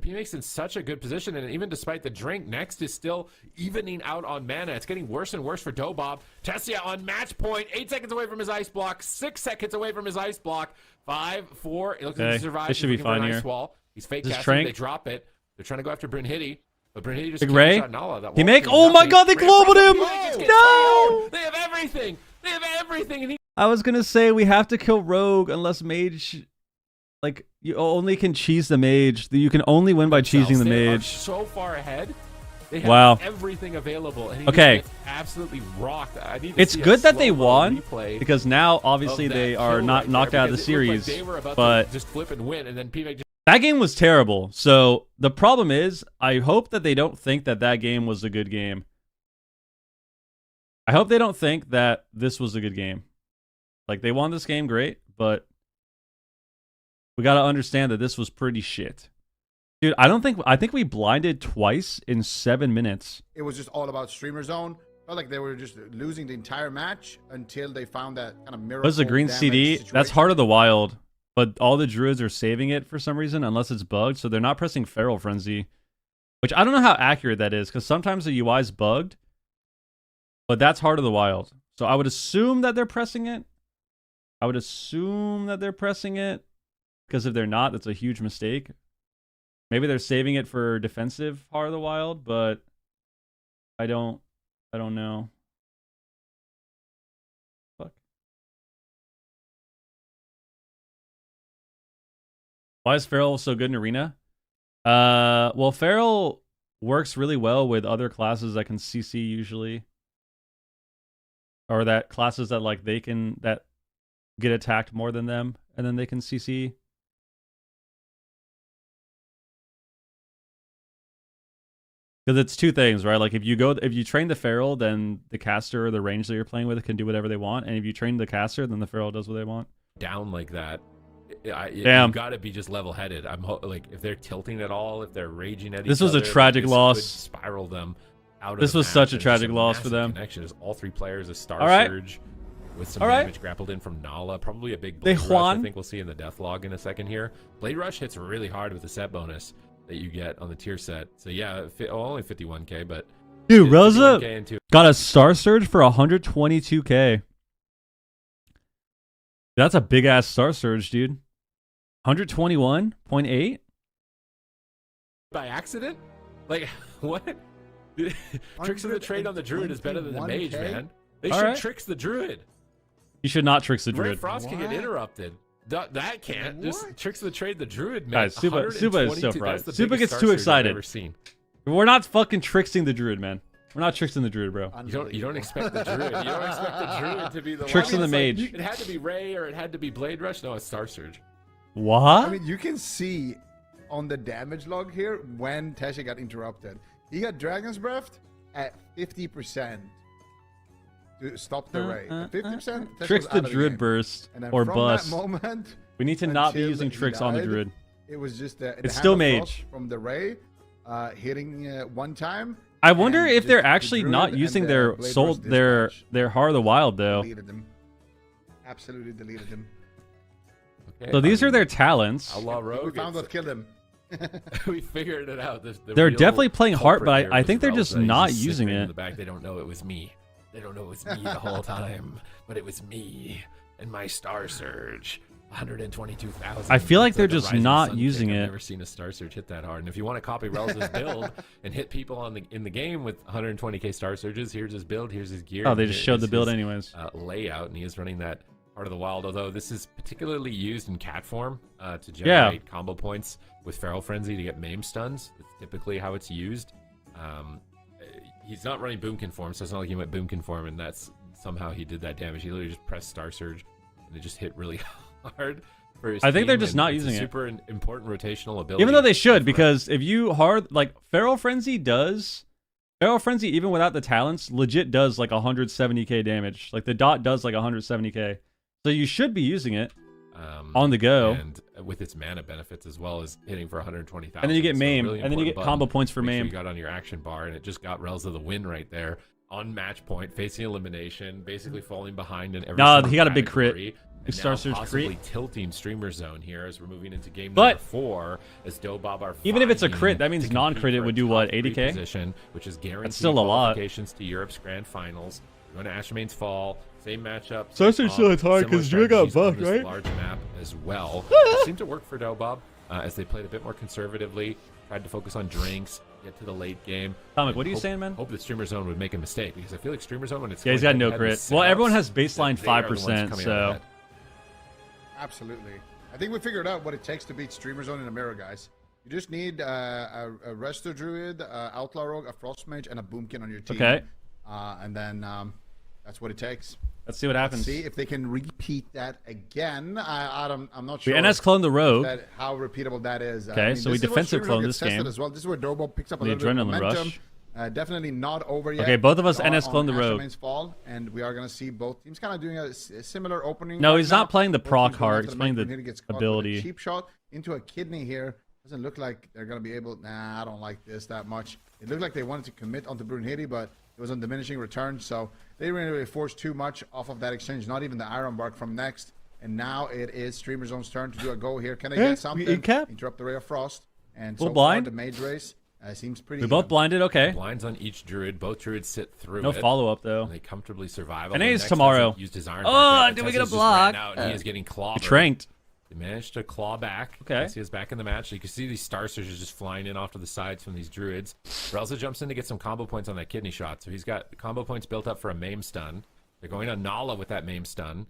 P-Make's in such a good position, and even despite the drink, Next is still evening out on mana. It's getting worse and worse for Dobob. Tessia on match point, 8 seconds away from his ice block, 6 seconds away from his ice block. 5, 4. It looks like Okay, he survives. this should He's be looking for fine an ice here. wall. He's fake This is casting. Trank. They drop it. They're trying to go after Brunhilde. But Brunhilde just Big can't Ray. shot Nala. That P-Make. wall Oh my nothing. God, they Ray globed from him. P-Make just gets No! KO'd. They have everything. They have everything, and he I was gonna say we have to kill Rogue unless Mage, like, you only can cheese the Mage. You can only win by cheesing the They are Mage. so far ahead. They have Wow. everything available. And he Okay. gets absolutely rocked. I need to It's see a good that they slow-mo won replay because now of obviously that they are kill not right knocked there, out of the because it looked like series. they were about But to just flip and win, and then P-Make just that game was terrible. So the problem is, I hope that they don't think that that game was a good game. I hope they don't think that this was a good game. Like, they won this game, great, but we got to understand that this was pretty shit. Dude, I think we blinded twice in 7 minutes. It was just all about Streamer Zone. Felt like they were just losing the entire match until they found that kind of miracle. What's the green damage CD? That's situation. Heart of the Wild, but all the druids are saving it for some reason, unless it's bugged, so they're not pressing Feral Frenzy, which I don't know how accurate that is, because sometimes the UI is bugged, but that's Heart of the Wild. So I would assume that they're pressing it. Because if they're not, that's a huge mistake. Maybe they're saving it for defensive Heart of the Wild, but I don't know. Fuck. Why is Feral so good in Arena? Well, Feral works really well with other classes that can CC usually. Or that classes that like that get attacked more than them, and then they can CC. Because it's two things, right? Like if you train the Feral, then the caster or the range that you're playing with can do whatever they want, and if you train the caster, then the Feral does what they want. down like that. Damn. You got to be just level-headed. Like if they're tilting at all, if they're raging at This each was a other, tragic this loss. could spiral them out of This the was match, such a and it's tragic loss for massive them. Connection. There's all 3 players, a Star All right. Surge with some All right. damage grappled in from Nala, probably a big They Blade Rush. I Juan. think we'll see in the death log in a second here. Blade Rush hits really hard with the set bonus that you get on the tier set. So yeah, only 51k, but Dude, 51K Rosa into got a Star Surge for 122k. That's a big ass Star Surge, dude. 121.8. by accident? Like what? Tricks of the trade on the druid is better than the mage, 121K? man. They All should right. tricks the druid. You should not trick the Ray druid. Frost can get What? interrupted. That can't. Just tricks of the trade. The druid, man. Guys, Suba is so fried. Suba gets too I've excited. ever seen. We're not fucking tricksing the druid, man. We're not tricksing the druid, bro. You don't expect the druid. You don't expect the druid to be the Tricksing the mage. It had to be Ray or it had to be Blade Rush. No, it's Star Surge. What? I mean, you can see on the damage log here when Tessia got interrupted. He got Dragon's Breath at 50% to stop the Ray. At 50%, Tricks the druid burst and then or from bust. that moment, We need to not be until using he tricks on the died, druid. It was just the It's hand still of frost mage. from the Ray hitting one time. I wonder and if just they're the actually druid not and using the their Blade soul, Burst their dispatch. Heart of the Wild though. Deleted them. Absolutely deleted them. Okay, So these are their talents. Outlaw We Rogue. found what killed him. We figured it out. They're definitely playing Heart, but I think they're Relza. just He's not sitting using in it. the back. They don't know it was me. They don't know it was me the whole time, but it was me and my Star Surge. 122,000. I feel like It's they're a just Rising not Sun using kick. it. I've never seen a Star Surge hit that hard. And if you want to copy Relza's build and hit people in the game with 120k Star Surges, here's his build, here's his gear. Oh, they just showed the here's build his, anyways. Layout, and he is running that Heart of the Wild. Although this is particularly used in cat form to generate combo points with Feral Frenzy to get maim stuns. That's typically how it's used. He's not running Boomkin form, so it's not like he went Boomkin form, and that's somehow he did that damage. He literally just pressed Star Surge, and it just hit really hard. I think they're just not using it. Super important rotational ability. Even though they should, because if you Feral Frenzy even without the talents, legit does like 170k damage. Like the dot does like 170k. So you should be using it on the go. And with its mana benefits as well as hitting for 120,000. And then you get So maim, really and then you get important combo button. points for Make sure maim. you got on your action bar, and it just got Relza the win right there on match point, facing elimination, basically falling behind in every Nah, single he got a big crit. category. Big And Star now Surge possibly crit. tilting Streamer Zone here as we're moving into game But number 4 as Dobob are even if it's a fighting crit, that means to non-crit, compete it for would a do what, top 3 80k? position, which is guaranteed still a lot. qualifications to Europe's Grand Finals. We're going to Ashmane's Fall, same matchup. Star Surge still hits hard Similar 'cause Drew got strategies on buffed, this right? large map as well. It seemed to work for Dobob as they played a bit more conservatively, tried to focus on drinks, get to the late game. Comic, what are you Hope- saying, man? Hope that Streamer Zone would make a mistake, because I feel like Streamer Zone, when it's Yeah, he's going got no head-to-head with crit. Well, everyone setups, has baseline that they are the ones 5%, coming out so ahead. Absolutely. I think we figured out what it takes to beat Streamer Zone in a mirror, guys. You just need a Resto Druid, Outlaw Rogue, a Frost Mage, and a Boomkin on your team. Okay. And then that's what it takes. let's see what happens. See if they can repeat that again. I'm not We sure. NS clone the rogue. How repeatable that is. Okay, so we this is where defensive Streamer Zone clone gets this tested game. as well. This is where Dobob picks up a The little bit of adrenaline momentum. rush. Definitely not over yet. Okay, both of us We are NS clone on the rogue. Ashmane's Fall, and we are going to see both teams kind of doing a similar opening. No, right he's now. not playing the Both proc teams going heart, after he's playing main the when he gets caught with ability. a cheap shot into a kidney here. Doesn't look like they're going to be able. Nah, I don't like this that much. It looked like they wanted to commit onto Brunhilde, but it was on diminishing return, so they didn't really force too much off of that exchange. Not even the Iron Bark from next. And now it is Streamer Zone's turn to do a go here. Can they Yeah, get something? we cap. Interrupt the Ray of Frost. And Full so blind. far, the mage race seems pretty We both even. blinded, okay. Blinds on each druid. Both druids sit through No it. follow-up, though. And they comfortably survive. And although it is Nex tomorrow. hasn't used his Iron Oh, Bark yet. did we get a Tessia's just ran block? out, and he is getting clobbered. He tranked. They managed to claw back. Okay. He is back in the match. You can see these Star Surges just flying in off to the sides from these druids. Relza jumps in to get some combo points on that kidney shot. So he's got combo points built up for a maim stun. They're going on Nala with that maim stun.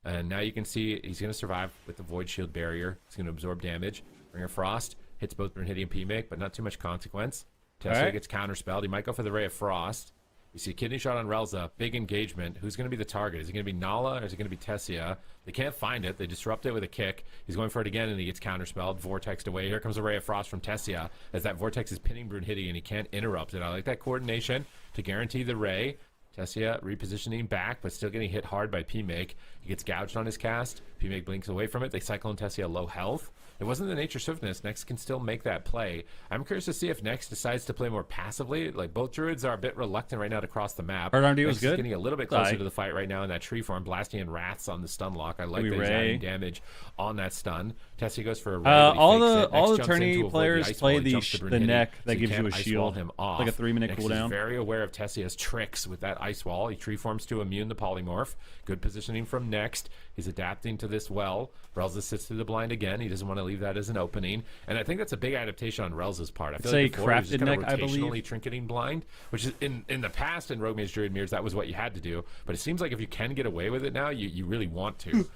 And now you can see he's going to survive with the Void Shield barrier. He's going to absorb damage. Ring of Frost hits both Brunhilde and P-Make, but not too much consequence. Tessia Alright. gets counterspelled. He might go for the Ray of Frost. We see a kidney shot on Relza. Big engagement. Who's going to be the target? Is it going to be Nala or is it going to be Tessia? They can't find it. They disrupt it with a kick. He's going for it again, and he gets counterspelled. Vortexed away. Here comes a Ray of Frost from Tessia as that Vortex is pinning Brunhilde, and he can't interrupt it. I like that coordination to guarantee the Ray. Tessia repositioning back, but still getting hit hard by P-Make. He gets gouged on his cast. P-Make blinks away from it. They Cyclone Tessia low health. It wasn't the nature swiftness. Next can still make that play. I'm curious to see if Next decides to play more passively. Like, both druids are a bit reluctant right now to cross the map. Hard RD was Next is good. getting a little bit closer Sorry. to the fight right now in that tree form. Blasting and Wraths on the stun lock. I like Maybe that he's Ray. adding damage on that stun. Tessia goes for a Ray, but he All fakes the it. Next all the jumps in to tourney avoid the players ice play wall. He the jumps to the Brunhilde, neck so that you gives you can't a ice shield. wall him off. Like a 3-minute Next cooldown. is very aware of Tessia's tricks with that ice wall. He tree forms to immune the polymorph. Good positioning from Next. He's adapting to this well. Relza sits through the blind again. He doesn't want to leave that as an opening. And I think that's a big adaptation on Relza's part. I feel It's a like before he was just crafted kind of neck, I believe. rotationally trinketing blind, which is in the past in Rogue Mage Druid Mirrors, that was what you had to do. But it seems like if you can get away with it now, you really want to.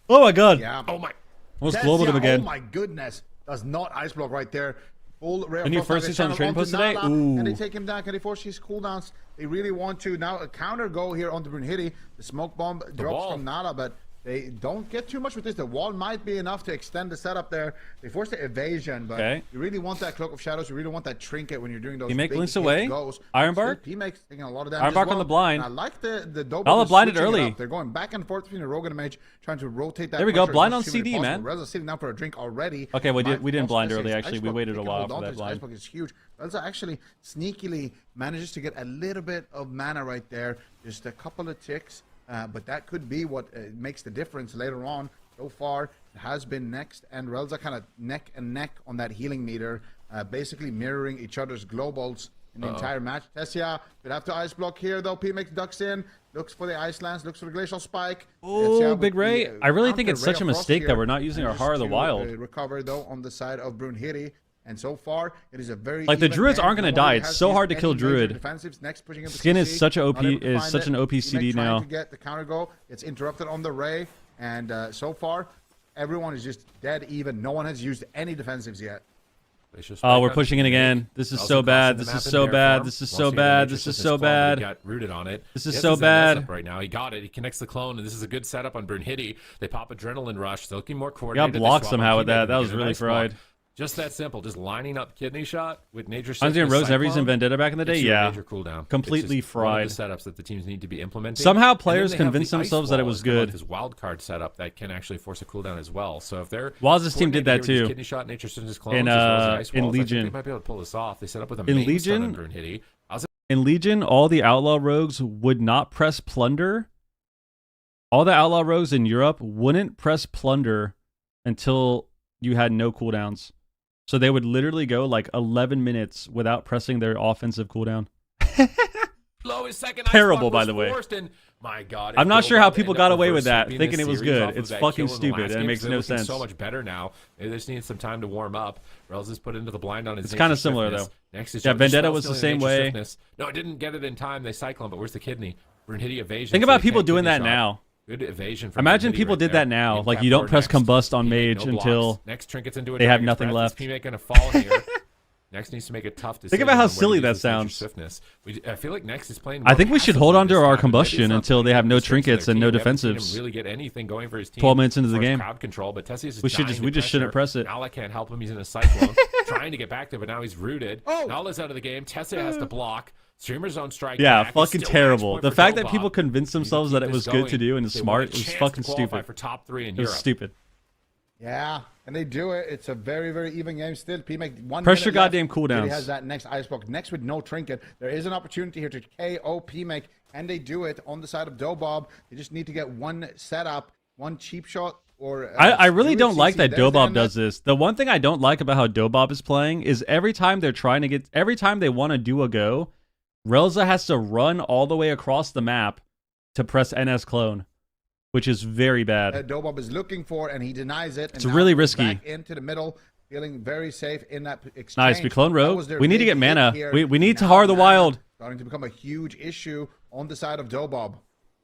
Oh my god. Yeah. Oh my. Almost globaled him again. Oh my goodness. Does not ice block right there. Full rare Any frost first hits on the trading post today? Nala. Ooh. Can they take him down? Can they force his cooldowns? They really want to. Now a counter go here onto Brunhilde. The smoke bomb drops from Nala, but they don't get too much with this. The wall might be enough to extend the setup there. They force the evasion, but you really want that Cloak of Shadows. You really want that trinket when you're doing those P-Make big links away. goes. Ironbark. P-Make's taking a lot of damage. Ironbark on the blind. And I like the Dobob. Nala blinded early. They're going back and forth between the Rogue and the Mage, trying to rotate that. There we go. pressure Blind as on much as humanly CD, possible. man. Reza's sitting down for a drink already. Okay, we didn't blind Ice early. Actually, we block, waited a they can while hold for on to that his blind. Ice block is huge. Reza actually sneakily manages to get a little bit of mana right there. Just a couple of ticks. But that could be what makes the difference later on. So far, it has been next, and Relza kind of neck and neck on that healing meter, basically mirroring each other's globals in the entire match. Tessia would have to ice block here, though. P-Mix ducks in, looks for the ice lance, looks for the glacial spike. Oh, Big Ray. I really think it's such a Ray of Frost mistake that here, we're not using our manages Heart of the to, Wild. Recover, though, on the side of Brunhilde. And so far, it is a very Like, the even Druids game. aren't gonna Nobody die. It's has so used hard to kill any major Druid. defensives. Next, pushing him to Skin is CC, such a OP not able to is find such it. an OP P-Mix CD trying now. to get the counter go. It's interrupted on the Ray, and so far, everyone is just dead even. No one has used any defensives yet. Oh, we're pushing it again. This is so bad. This is so bad. This is so bad. This is so bad. Got rooted on it. This is so bad. Right now, he got it. He connects the clone, and this is a good setup on Brunhilde. They pop Adrenaline Rush. They're looking more Got coordinated. blocked somehow with that. That was really fried. Just that simple. Just lining up Kidney Shot with Nature I was doing Rose Everys and Vendetta back in the day. Yeah, major cooldown. completely It's just one of fried. the setups that the teams need to be implementing. Somehow And then players they have convinced the ice themselves that it wall was as kind of good. This wild card setup that can actually force a cooldown as well. So if they're Waz's team did that coordinated here with too. Kidney Shot, Nature Synthesis clones, In, as well as the ice in walls, I think Legion. they might be able to pull this off. They set up with a In main stun on Legion- Brunhilde. In Legion, all the outlaw rogues would not press plunder. All the outlaw rogues in Europe wouldn't press plunder until you had no cooldowns. So they would literally go like 11 minutes without pressing their offensive cooldown. Lowest second Terrible, ice block by was the way. forced, and my God, I'm not if sure how Dobob people ended got up away with reverse that, sweeping thinking this it was series good. off of It's that fucking kill in the stupid, last and it game, makes so no they're looking sense. So much better now. They just need some time to warm up. Relz is put into the blind on his. It's kinda Nature similar, Swiftness. though. Next is Yeah, Joe Vendetta Schwell was the stealing same Nature way. Swiftness. No, it didn't get it in time. They cyclone, but where's the Kidney? Brunhilde evasion. Think so about they people can't doing Kidney that shot. now. Good evasion. From Imagine Brunhilde people right did there. that now. In Like, cap you don't four press next. combust on P-Make, mage no blocks. until next trinkets into a they have Dragon's nothing Breath. left. Is P-Make gonna fall here? Next needs to make a tough decision. about how on where to silly use that his Nature sounds. Swiftness. I feel like Next is playing. I think we should hold on to this our time, and maybe combustion it's not until they playing have to no the strengths of trinkets their and no team. We haven't seen defensives. him really get anything going for his team. 12 minutes into as the far as game. crowd control, but Tessie is We just shouldn't press it. Nala can't help him. He's in a cyclone, trying to get back there, but now he's rooted. Oh. Nala's out of the game. Tessie has to block. Streamer's zone strike. Yeah, back. It's fucking still terrible. match point The for fact that Dobob. people convinced Need to themselves keep that it was this good to going. do and They is want smart a was chance fucking to qualify stupid. for top 3 in It was Europe. stupid. Yeah, and they do it. It's a very, very even game still. P-Make 1 Press your minute left. goddamn cooldowns. He has that next ice block. Next with no trinket. There is an opportunity here to KO P-Make, and they do it on the side of Dobob. They just need to get one setup, one cheap shot, or... I really Druid don't like CC. that There's the Dobob end does this. The one thing I don't like about how Dobob is playing is every time they want to do a go, Relza has to run all the way across the map to press NS clone, which is very bad. Dobob is looking for, and he denies it. It's and really now risky. Back into the middle, feeling very safe in that exchange. Nice, we clone That Rogue. was their We need to big get mana. hit here. We need Now Tahar the mana Wild. starting to become a huge issue on the side of Dobob.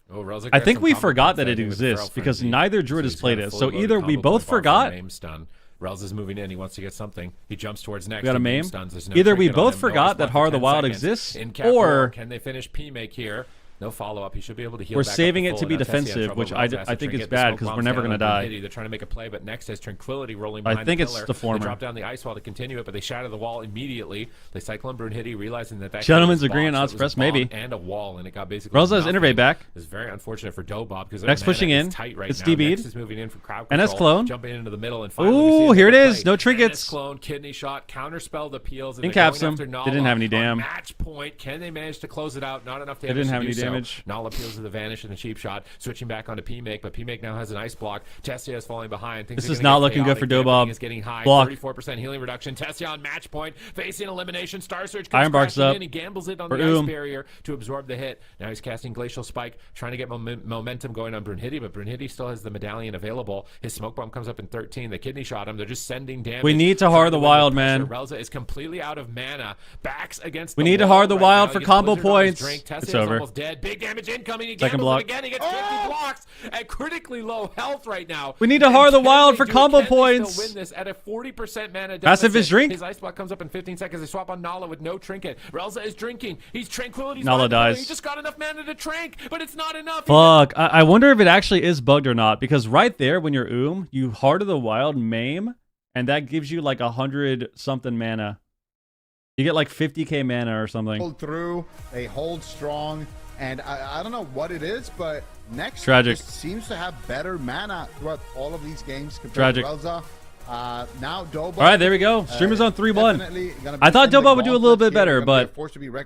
Oh, Relza I got think some we combo forgot points that it there, I think, with exists Feral because Frenzy. neither Druid has he's played got a it. fully So loaded either we combo both point bar for forgot. a Maim stun. Relza's moving in. He wants to get something. He jumps towards next. We got a He Maim. stuns. There's no Either we trinket on both him. forgot No that response Har for the 10 Wild seconds. exists, In cap or four, can they finish P-Make here? No follow-up. He should be able to heal we're back up saving to it to full, be and now Tessie had defensive, trouble. which Relza I has to think is trinket the bad smoke because we're bombs never down going to on die. Brunhilde. They're trying to make a play, but Next has Tranquility rolling I behind think the it's pillar. the former. They drop down the ice wall to continue it, but they shatter the wall immediately. They cycle on Brunhilde, realizing that Gentlemen's was a agreeing box. on It was a Express, bomb maybe. and a wall, and it got basically Relza has nothing. Innervate back. It's very unfortunate for Dobob because Next pushing in. tight right It's now. DB'd. Next is moving in for crowd NS control, clone. jumping into the middle, and finally we see Ooh, here it play. is. No trinkets. NS clone, kidney shot, counterspell the peels. And In they're caps going him. after They Nala didn't have any on dam. Match point. Can they manage to close it out? Not enough damage. didn't have to any do so. damage. Nala peels to the vanish and a cheap shot. Switching back onto P-Make, but P-Make now has an ice block. Tessia is falling behind. Things This are is gonna not get looking good chaotic. for Gambling Dobob. is getting high. Block. 34% healing reduction. Tessia on match point, facing elimination. Star Surge comes Ironbark's crashing up. in. He gambles it on For the ice Oom. barrier to absorb the hit. Now he's casting Glacial Spike, trying to get momentum going on Brunhilde, but Brunhilde still has the medallion available. His smoke bomb comes up in 13. The kidney shot him. They're just sending damage. We need Tahar the Wild, man. Relza is completely out of mana. Backs against We the need wall. Tahar hard the right wild now. for He gets combo blizzard on his points. drink. Tessie It's is over. almost dead. Big damage incoming. He Second gambles block. it again. He gets 50 blocks at critically low health right now. We need to And hard the can wild they for do it? combo Can they points. still win this at a 40% mana Passive deficit? is drink. His ice block comes up in 15 seconds. They swap on Nala with no trinket. Relza is drinking. He's tranquility. Nala dies. He just got enough mana to trank, but it's not enough. Fuck. I wonder if it actually is bugged or not, because right there when you're you Heart of the Wild maim, and that gives you like 100 something mana. You get like 50k mana or something. Pull through, they hold strong, and I don't know what it is, but Next Tragic. just seems to have better mana throughout all of these games compared Tragic. to Relza. Now Dobob. All right, there we go. Streamers on 3-1. I thought Dobob Dobob would do a little bit better, but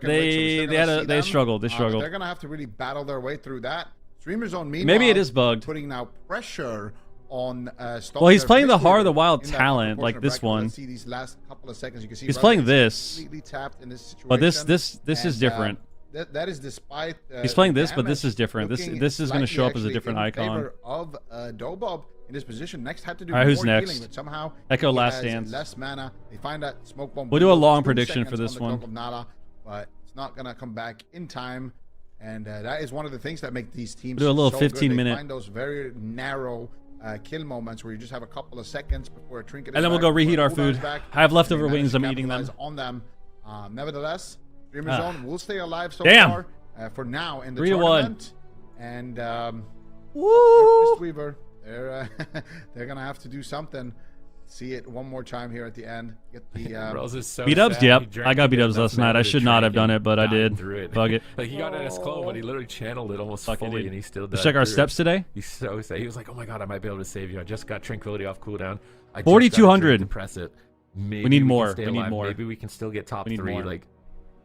they struggled. They struggled. They're gonna have to really battle their way through that. Streamers on meanwhile, Maybe it is bugged. Putting now pressure on. Well, he's playing the Heart of the Wild talent, like this one. Let's see these last couple of seconds. You can see He's Relza playing is this. completely tapped in this situation. But this is different. That is despite. He's playing this, but this is different. This is going to show up as a actually different in icon. favor of Dobob in this position. Next had to do All right, more who's next? healing, but somehow Echo he Last has Dance. less mana. They find that smoke bomb. We'll do a long 2 prediction for seconds this on the one. clock of Nala, but it's not gonna come back in time. And that is one of the things that make these teams We'll do a little so good. 15-minute. They find those very narrow kill moments where you just have a couple of seconds before a trinket. And then we'll go reheat our food. I have leftover wings. I'm eating them. On them. Nevertheless, Streamer Zone will stay alive so Damn. far. For now in the 3-1. tournament. And Woo! Mistweaver, they're gonna have to do something. See it one more time here at the end. Get the Relza's so B-dubs, sad. yep. He drank I got a bit B-dubs enough last night. mana I to should not have drink done and it, but I died did. through it. Bug it. Like he got in his clone, but he literally channeled it almost Fuck fully, it. and he still died. Let's check our through steps it. today. He's so sad. He was like, "Oh my god, I might be able to save you. I just got tranquility off cooldown. I just 4,200. got to press it. Maybe We need can more. stay We need alive. more. Maybe we can still get top We need 3. more. Like,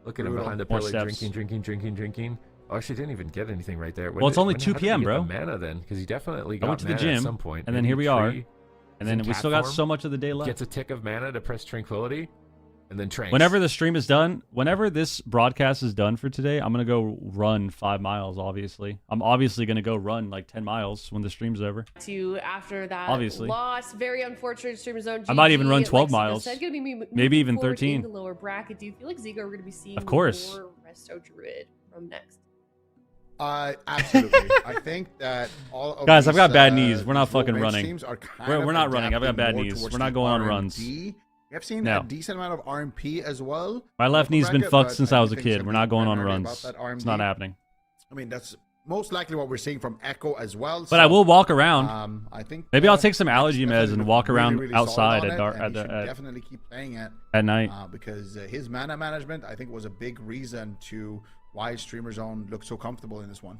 look at him Brutal. behind the More pillar, steps. drinking. Oh, actually, didn't even get anything right there. Well, it's only 2 how did he p.m., get bro. the mana then, because he definitely I got went to the mana gym, at some point. and then Maybe here we are. Tree And is in then we cat still got form, so much of the day left. Gets a tick of mana to press tranquility, and then trains. Whenever the stream is done, whenever this broadcast is done for today, I'm going to go run 5 miles, obviously. I'm obviously going to go run like 10 miles when the stream's over. After that Obviously. loss, very unfortunate. Streamer Zone. I might even run GG, 12 like Zico miles. said, gonna be Maybe even forward 13. In the lower bracket. Do you feel like Zico are going to be seeing Of course. more Resto Druid from next? Absolutely. I think that all of Guys, I've these, got bad knees. We're not these low fucking range running. teams are kind We're of not running. I've got bad adapting more knees. towards We're not the going on RMD. runs. We have seen No. a decent amount of RMP as well. My left upper knee's been bracket, fucked but since I I do was a think it's kid. gonna We're be not going on primarily runs. about that It's not RMD. happening. I mean, that's most likely what we're seeing from Echo as well. But I will walk around. I think Maybe I'll take some allergy Next meds and definitely walk really, around really solid outside on at it, dark and he should definitely keep playing it at night. because his mana management, I think, was a big reason to why Streamer Zone looked so comfortable in this one.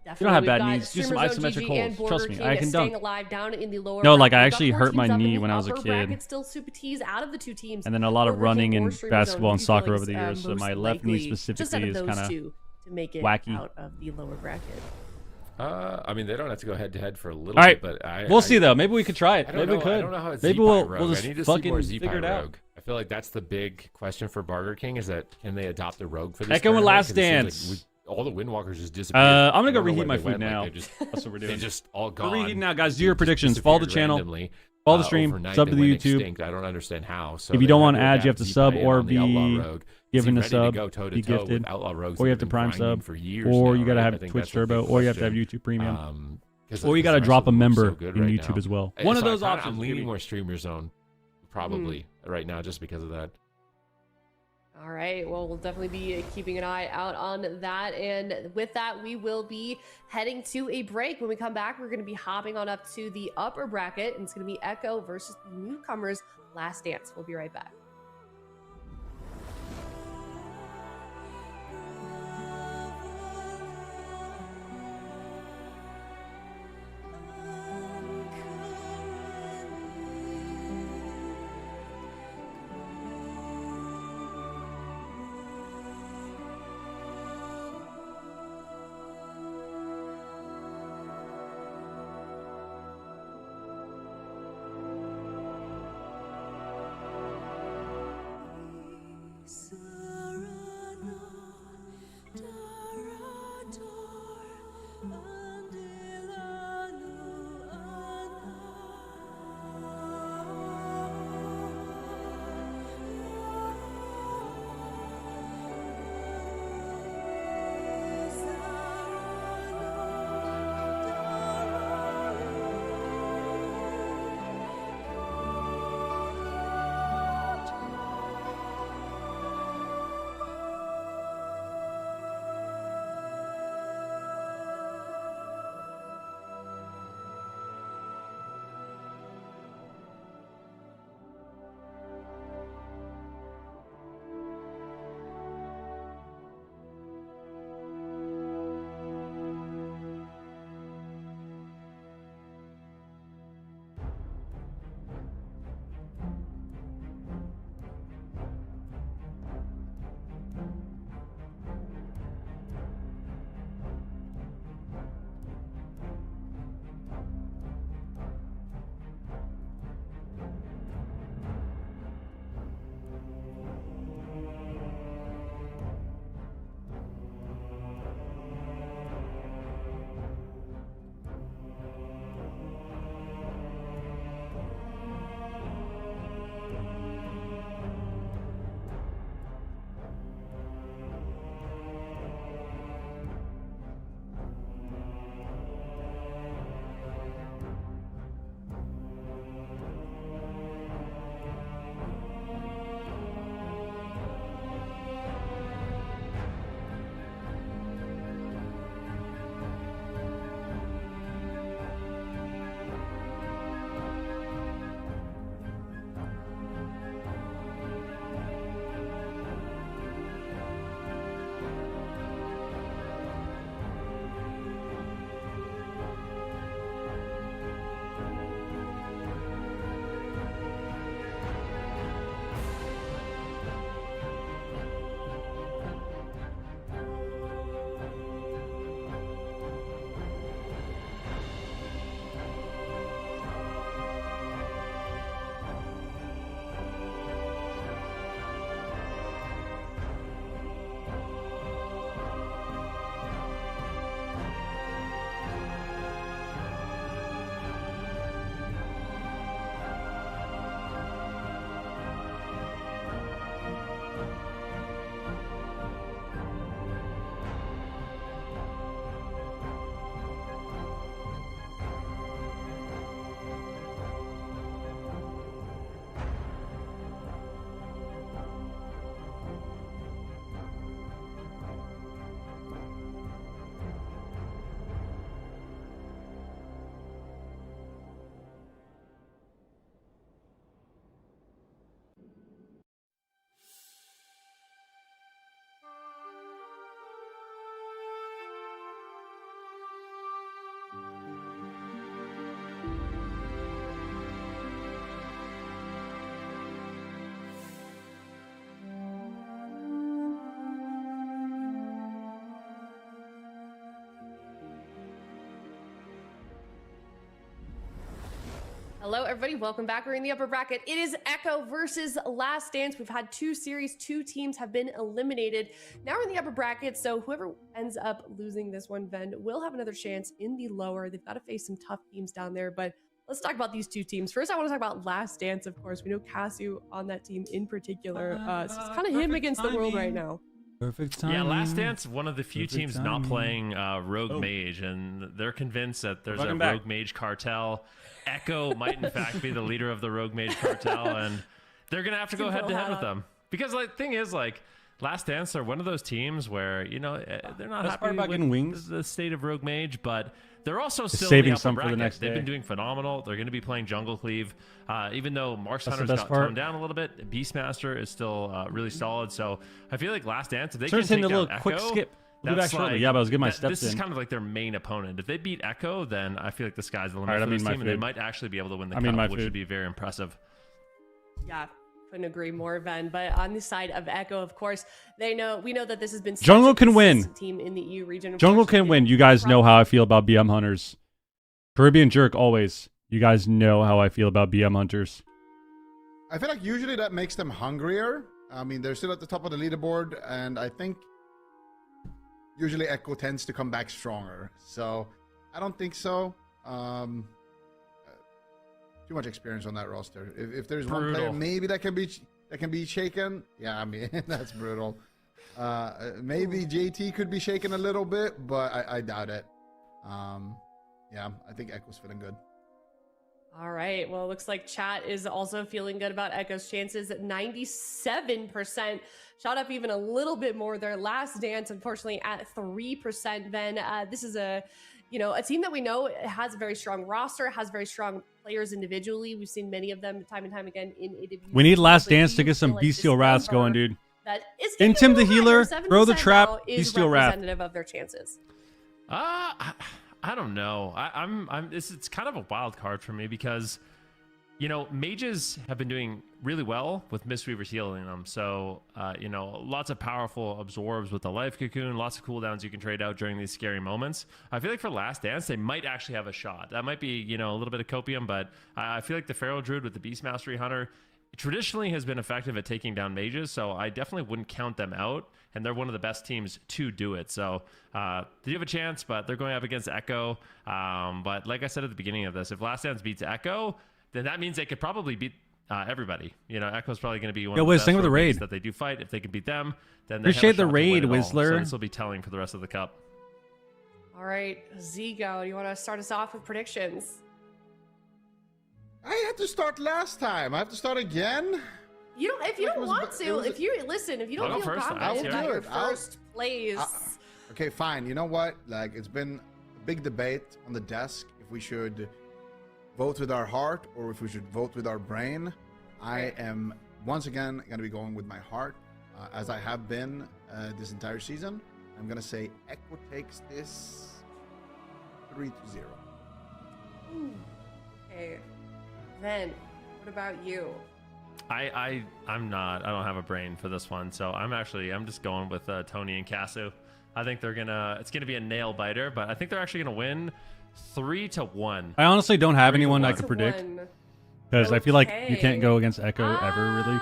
Definitely. You don't have We've bad got knees. Do some Streamer Zone isometric GG and holds. Trust Borger me, King I can staying dunk. alive down in the lower No, like, I bracket. We've actually got hurt 4 my teams up in knee the when I was a upper kid. bracket, still Super T's out of the 2 teams. And then a lot of Borger running King or and Streamer Zone, basketball and who do you feel soccer like over the is, years, so most my left knee likely, just out specifically of is those kind of 2 to make it wacky. out of the lower bracket. I mean, they don't have to go head to head for a little All right, bit, but we'll see though. Maybe we could try it. I don't Maybe know, we could. I don't know how it's Maybe Z-Pi we'll Rogue. just I need to see fucking more Z-Pi figure it out. Rogue. I feel like that's the big question for Borger King is that can they adopt a rogue for this Echo and tournament? Last 'Cause it seems Dance. like all the Windwalkers just disappeared. I'm gonna I go don't know reheat where my they food went, like, now. they just, That's what we're they doing. just all We're gone. reheating now, guys. Do They your just predictions. Follow the disappeared channel. randomly. Follow the stream. Overnight, Sub they to the went YouTube. extinct. I don't understand how. So If you they don't had want ads, you have to adapt sub Z-Pi or on the Outlaw be Rogue. given a Is he ready sub, to go toe to be toe with gifted, Outlaw Rogues or you that have to have been Prime grinding sub, for years or now, you gotta right? I have think Twitch that's the big Turbo, or you have to have question. YouTube Premium, 'Cause or you the gotta rest drop of a them look so member good in right YouTube now. as well. So One of I those kinda- options. I'm leaning maybe. more Streamer Zone, probably right now, just because of that. All right. Well, we'll definitely be keeping an eye out on that. And with that, we will be heading to a break. When we come back, we're going to be hopping on up to the upper bracket, and it's going to be Echo versus the newcomers Last Dance. We'll be right back. Hello, everybody. Welcome back. We're in the upper bracket. It is Echo versus Last Dance. We've had 2 series. 2 teams have been eliminated. Now we're in the upper bracket, so whoever ends up losing this one, Ven, will have another chance in the lower. They've got to face some tough teams down there, but let's talk about these 2 teams. First, I want to talk about Last Dance, of course. We know Casu on that team in particular. So it's kind of him against the world right now. Perfect timing. Yeah, Last Dance, one of the few teams not playing Rogue Mage, and they're convinced that there's a Rogue Mage cartel. Echo might, in fact, be the leader of the Rogue Mage cartel, and they're going to have to go head-to-head with them. Because the thing is, like, Last Dance are one of those teams where, you know, they're not happy with the state of Rogue Mage, but they're also still saving in the some upper for the bracket. next day. They've been doing phenomenal. They're going to be playing Jungle Cleave. Even though Mark's Hunter's got toned down a little bit, Beastmaster is still really solid. So I feel like Last Dance, if they can take down Echo, quick skip. that's like, yeah, but I was getting my steps this in. is kind of like their main opponent. If they beat Echo, then I feel like the sky's the limit All right, for this team, and they food. might actually be able to win the cup, which would be very impressive. Yeah, couldn't agree more, Ben. But on the side of Echo, of course, we know that this has been Jungle such a can win. consistent team in the EU region. Jungle can win. You guys know how I feel about BM Hunters. Caribbean Jerk always. You guys know how I feel about BM Hunters. I feel like usually that makes them hungrier. I mean, they're still at the top of the leaderboard, and I think usually Echo tends to come back stronger. So I don't think so. Too much experience on that roster. If there's one player maybe that can be shaken, yeah, I mean that's brutal. Maybe JT could be shaken a little bit, but I doubt it. Yeah, I think Echo's feeling good. All right. Well, it looks like chat is also feeling good about Echo's chances at 97%. Shot up even a little bit more there. Last Dance, unfortunately, at 3%. Then this is a team that we know has a very strong roster, has very strong players individually. We've seen many of them time and time again in AWC. We need Last Dance to get some bestial wraths going, dude. That is Intim the healer, throw the trap, bestial wrath. Representative of their chances. I don't know. It's kind of a wild card for me because, you know, mages have been doing really well with Mistweavers healing them. So, lots of powerful absorbs with the life cocoon, lots of cooldowns you can trade out during these scary moments. I feel like for Last Dance, they might actually have a shot. That might be, a little bit of copium, but I feel like the Pharaoh Druid with the Beast Mastery Hunter traditionally has been effective at taking down mages, so I definitely wouldn't count them out, and they're one of the best teams to do it. So they do have a chance, but they're going up against Echo. But like I said at the beginning of this, if Last Dance beats Echo, then that means they could probably beat everybody. Echo's probably going to be one of the best with the raid that they do fight. If they can beat them, then they appreciate have a the shot raid, to win it all. Whistler. So this will be telling for the rest of the cup. All right, Zigo, you want to start us off with predictions? I had to start last time. I have to start again. If you don't want to, if you don't feel confident that your first plays. Okay, fine. You know what? Like, it's been a big debate on the desk if we should vote with our heart or if we should vote with our brain. I am once again going to be going with my heart, as I have been this entire season. I'm going to say Echo takes this 3-0. Okay. Then, what about you? I don't have a brain for this one, so I'm just going with Tony and Casu. I think it's gonna be a nail biter, but I think they're actually gonna win 3-1. I honestly don't have anyone I could predict because I feel like you can't go against Echo ever really.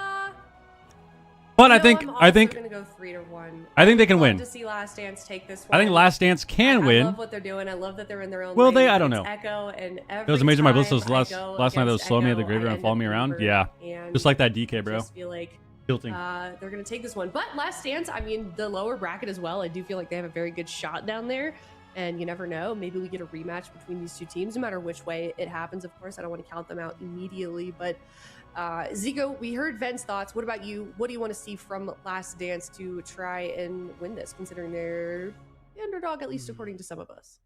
But I think gonna go 3-1. I think they can win. To see Last Dance take this one. I think Last Dance can win. I love what they're doing. I love that they're in their own. Will lane. they? I don't know. Echo and It was amazing. My bliss was last night. That was slow me at the graveyard and follow me around. Yeah, just like that DK, bro. I just feel like tilting. They're gonna take this one. But Last Dance, I mean, the lower bracket as well. I do feel like they have a very good shot down there. And you never know. Maybe we get a rematch between these two teams, no matter which way it happens. Of course, I don't want to count them out immediately, but. Zigo, we heard Ven's thoughts. What about you? What do you want to see from Last Dance to try and win this, considering they're the underdog, at least according to some of us?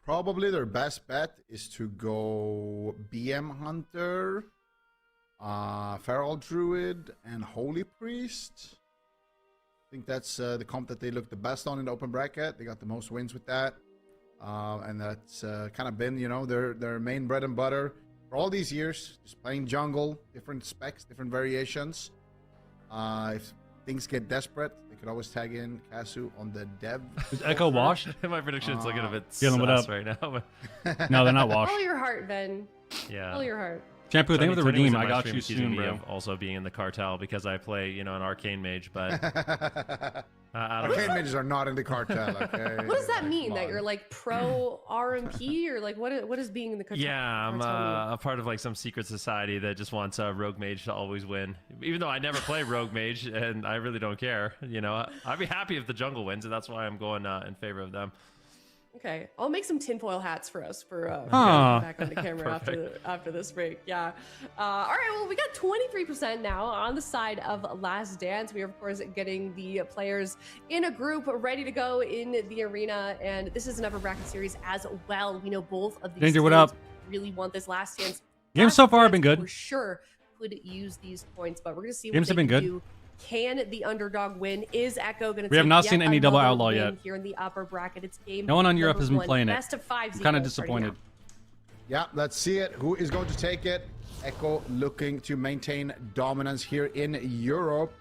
Probably their best bet is to go BM Hunter, Feral Druid, and Holy Priest. I think that's the comp that they look the best on in the open bracket. They got the most wins with that. And that's kind of been, their main bread and butter. For all these years, just playing jungle, different specs, different variations. If things get desperate, they could always tag in Casu on the dev. Is Echo washed? My prediction's looking a bit Dylan, what sus up? right now. But No, they're not washed. Follow your heart, Ben. yeah. Follow your heart. Shampoo, thank you for the Tony was redeem. in I my got stream you accusing soon, me bro. of also being in the cartel because I play, an arcane mage, but I don't Arcane mages are not in the cartel. Okay. What does that Like, mean? come That on. you're like pro RMP or like what is being in the cartel? Yeah, I'm Cartel mean? a part of like some secret society that just wants Rogue Mage to always win. Even though I never play Rogue Mage and I really don't care. I'd be happy if the jungle wins, and that's why I'm going in favor of them. Okay, I'll make some tinfoil hats for us for Aw. back on the camera after this break. Yeah. All right. Well, we got 23% now on the side of Last Dance. We are of course getting the players in a group ready to go in the arena, and this is an upper bracket series as well. We know both of these Danger, what teams up? really want this Last Dance. Games so far have been good. For sure, could use these points, but we're gonna see. Games what have been they can good. do. Can the underdog win? Is Echo going to? We have not seen any double outlaw yet. Here in the upper bracket, it's game. No one on Europe number has been one. playing it. Best of 5. I'm kind of disappointed. Yeah, let's see it. Who is going to take it? Echo looking to maintain dominance here in Europe.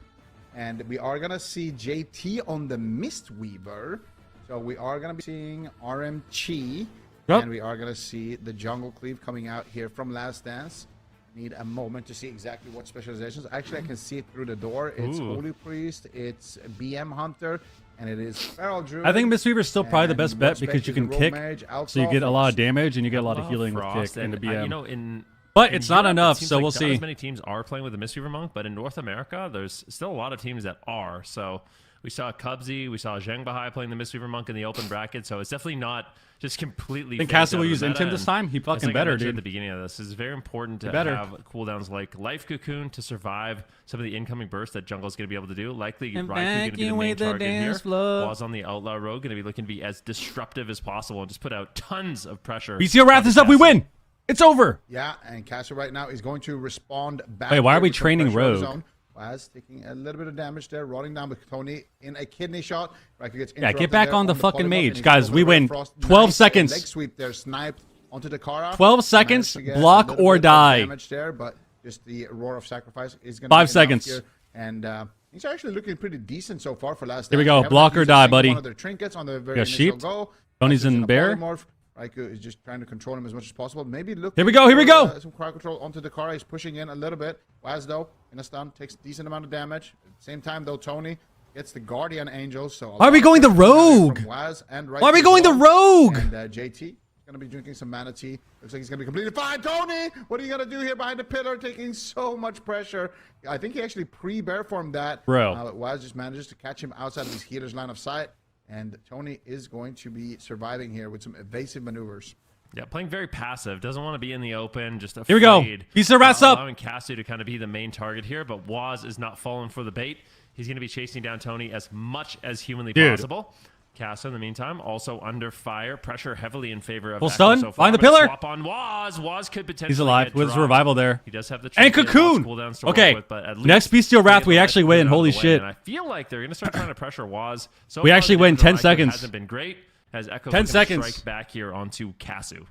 And we are going to see JT on the Mistweaver. So we are going to be seeing RM Chi. Yep. And we are going to see the Jungle Cleave coming out here from Last Dance. Need a moment to see exactly what specializations. Actually, I can see it through the door. It's Ooh. Holy Priest, it's BM Hunter, and it is Feral Druid. I think Mistweaver is still probably the best And bet what's because you back can is kick, Rogue Mage, so you get a lot of damage and you get a lot of Love healing with Frost, kick into and, BM. in But it's not Europe, it enough, seems so like we'll not see. As many teams are playing with the Mistweaver Monk, but in North America, there's still a lot of teams that are. So we saw Cubsy, we saw Zheng Bahai playing the Mistweaver Monk in the open bracket. So it's definitely not just completely. Think phased Castle out will of use the meta, Intim this and time? He it's fucking like I better, mentioned dude. At the beginning of this, it's very important to better. have cooldowns like Life Cocoon to survive some of the incoming bursts that Jungle's going to be able to do. Likely Raikou going to be the main target here. Was on the Outlaw Rogue going to be looking to be as disruptive as possible and just put out tons of pressure. BCO Wrath is up. We win. It's over. Yeah, and Castle right now is going to respond back. Wait, why are here we with some training pressure on his Rogue? own. Waz taking a little bit of damage there, rolling down with Tony in a kidney shot. Raikou gets Yeah, get interrupted back there on the fucking polymorph, mage. and he Guys, goes we over win. Frost. 12 Nice seconds. Leg sweep there, sniped onto the Kara. 12 seconds, Managed to get block a little or bit of die. Damage there, but just the roar of sacrifice is going to 5 seconds. Here. And he's actually looking pretty decent so far for Last Here we Dance. go. They haven't Block or used a die, single buddy. One of their trinkets on the very Yeah, initial sheep. go. Tony's Raikou in using a bear. polymorph. Raikou is just trying to control him as much as possible. Maybe look. Here we go, here we go. Some crowd control onto the car. He's pushing in a little bit. Waz, though, in a stun, takes a decent amount of damage. At the same time, though, Tony gets the Guardian Angel. So Why are we going the rogue? Waz and Why are we going the rogue? And JT is going to be drinking some Mana Tea. Looks like he's going to be completely fine. Tony, what are you going to do here behind the pillar, taking so much pressure? I think he actually pre-bear formed that. Bro. Waz just manages to catch him outside of his healer's line of sight. And Tony is going to be surviving here with some evasive maneuvers. Yeah, playing very passive. Doesn't want to be in the open. Just afraid. Here we go. Piece of rats up. Allowing Casu to kind of be the main target here, but Waz is not falling for the bait. He's going to be chasing down Tony as much as humanly possible. Casu, in the meantime, also under fire. Pressure heavily in favor of Full Echo stun. so far. Find the But a pillar. Swap on Waz. Waz could potentially He's alive get with his dropped. revival there. He does have the And trinket, Cocoon. lots of cooldowns to work Okay. with, but at Next least Bestial they Wrath, get we the actually life win. out of Holy the way, shit. and I feel like they're going to start trying to pressure Waz. So We far, actually the win damage on 10 Raikou seconds. hasn't been great as Echo 10 looking to seconds. strike back here onto Casu.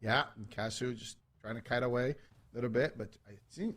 Yeah, and Casu just trying to kite away a little bit, but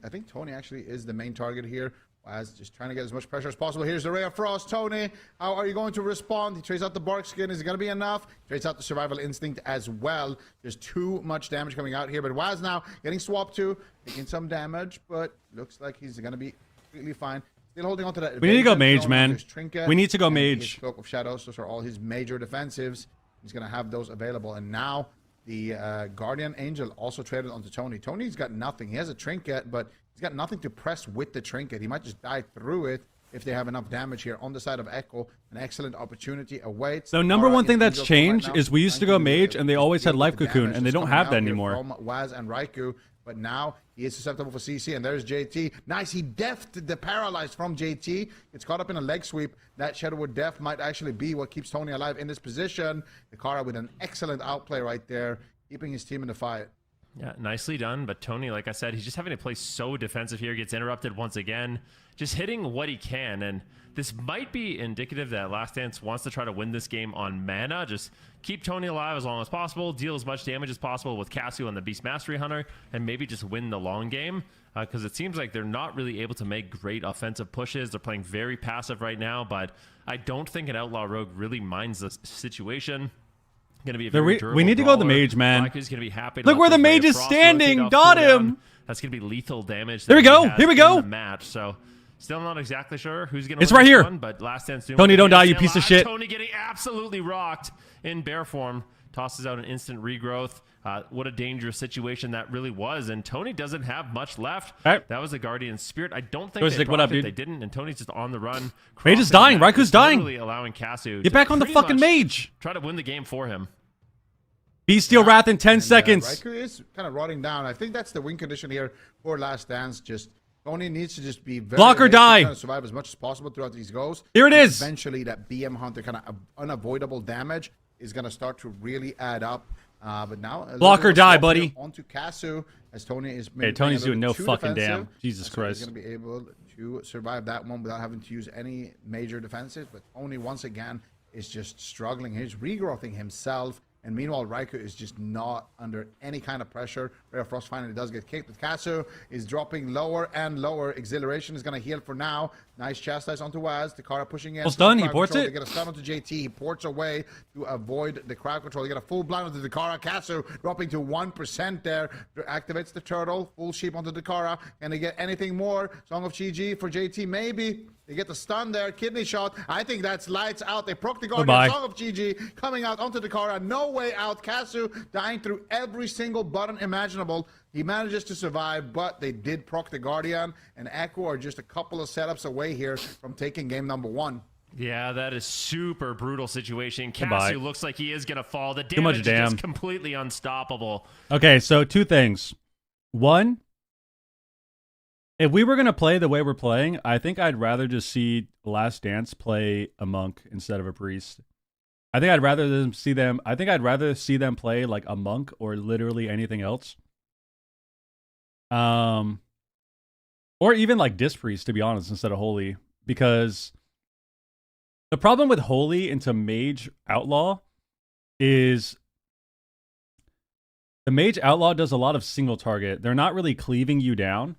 I think Tony actually is the main target here. Waz just trying to get as much pressure as possible. Here's the Ray of Frost. Tony, how are you going to respond? He trades out the bark skin. Is it going to be enough? Trades out the survival instinct as well. There's too much damage coming out here, but Waz now getting swapped to, taking some damage, but looks like he's going to be completely fine. Still holding on to that. We need to go advantage mage, zone. man. There's Trinket, We need to go and his mage. Cloak of Shadows. Those are all his major defensives. He's going to have those available. And now the Guardian Angel also traded onto Tony. Tony's got nothing. He has a trinket, but he's got nothing to press with the trinket. He might just die through it if they have enough damage here on the side of Echo. An excellent opportunity awaits. The number Kara one in thing that's Angel form changed right now, is we used to trying go mage and they always had deal life with the cocoon damage and they that's don't coming have out that here anymore. from Waz and Raikou. But now he is susceptible for CC, and there's JT. Nice, he defed the paralyzed from JT. It's caught up in a leg sweep. That Shadowwood Def might actually be what keeps Tony alive in this position. The Kara with an excellent outplay right there, keeping his team in the fight. Yeah, nicely done. But Tony, like I said, he's just having to play so defensive here. Gets interrupted once again. Just hitting what he can. And this might be indicative that Last Dance wants to try to win this game on mana. Just keep Tony alive as long as possible. Deal as much damage as possible with Casu on the Beast Mastery Hunter. And maybe just win the long game. because it seems like they're not really able to make great offensive pushes. They're playing very passive right now, but I don't think an Outlaw Rogue really minds the situation. Going to be a very durable we need to go to the brawler. mage, man. Raiku's going to be happy to Look let where the this Ray mage of is Frost standing. rotate off Got cooldown. him. That's going to be lethal damage. There we that he go. has Here we in go. the match. So still not exactly sure who's going to It's win right this here. one, but Last Dance Doom Tony, will don't get die, his you piece of tail. shit. Tony getting absolutely rocked in bear form. Tosses out an instant regrowth. What a dangerous situation that really was. And Tony doesn't have much left. Right. That was the Guardian Spirit. I don't think Goes they Nick, what up, procced it. dude? They didn't, and Tony's just on the run. Mage is crossing dying. the map, Raiku's just dying. literally allowing Kasu Get to back on the pretty fucking much mage. try to win the game for him. Bestial Wrath in 10 seconds. Raikou is kind of rotting down. I think that's the win condition here for Last Dance. Just Tony needs to just be very Block or evasive, die. kind of survive as much as possible throughout these goes. Here it is. Eventually, that BM Hunter kind of unavoidable damage is going to start to really add up. But now, Block or die, buddy. Onto Kasu as Tony is. Hey, Tony's doing no too fucking defensive. damn. Jesus So Christ. He's going to be able to survive that one without having to use any major defenses. But Tony once again is just struggling. He's regrowthing himself. And meanwhile, Raikou is just not under any kind of pressure. Ray of Frost finally does get kicked, but Kasu is dropping lower and lower. Exhilaration is going to heal for now. Nice chastise onto Waz. Takara pushing in. Almost done. He Crowd ports control. it. They get a stun onto JT. He ports away to avoid the crowd control. They get a full blind onto Takara. Kasu dropping to 1% there. Activates the turtle. Full sheep onto Takara. Can they get anything more? Song of Chi-Ji for JT, maybe. They get the stun there, kidney shot. I think that's lights out. They proc the Guardian. Goodbye. Song of Chi-Ji coming out onto Takara. No way out. Kasu dying through every single button imaginable. He manages to survive, but they did proc the Guardian, and Echo are just a couple of setups away here from taking game number 1. Yeah, that is super brutal situation. Goodbye. Kasu looks like he is going to fall. The Too much damage is damn. just completely unstoppable. Okay, so 2 things. 1, if we were going to play the way we're playing, I think I'd rather just see Last Dance play a monk instead of a priest. I think I'd rather see them play like a monk or literally anything else. Or even like Disc Priest, to be honest, instead of Holy. Because the problem with Holy into Mage Outlaw is the Mage Outlaw does a lot of single target. They're not really cleaving you down.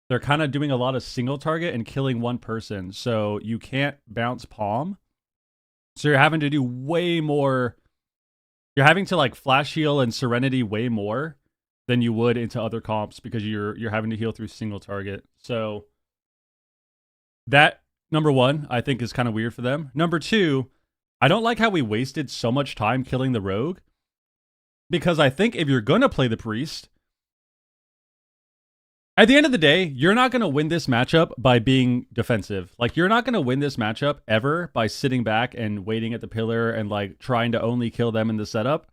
They're kind of doing a lot of single target and killing one person. So you can't bounce palm. So you're having to do way more. You're having to like flash heal and Serenity way more than you would into other comps because you're having to heal through single target. So that, number 1, I think is kind of weird for them. Number 2, I don't like how we wasted so much time killing the rogue. Because I think if you're going to play the priest, at the end of the day, you're not going to win this matchup by being defensive. Like, you're not going to win this matchup ever by sitting back and waiting at the pillar and, like, trying to only kill them in the setup.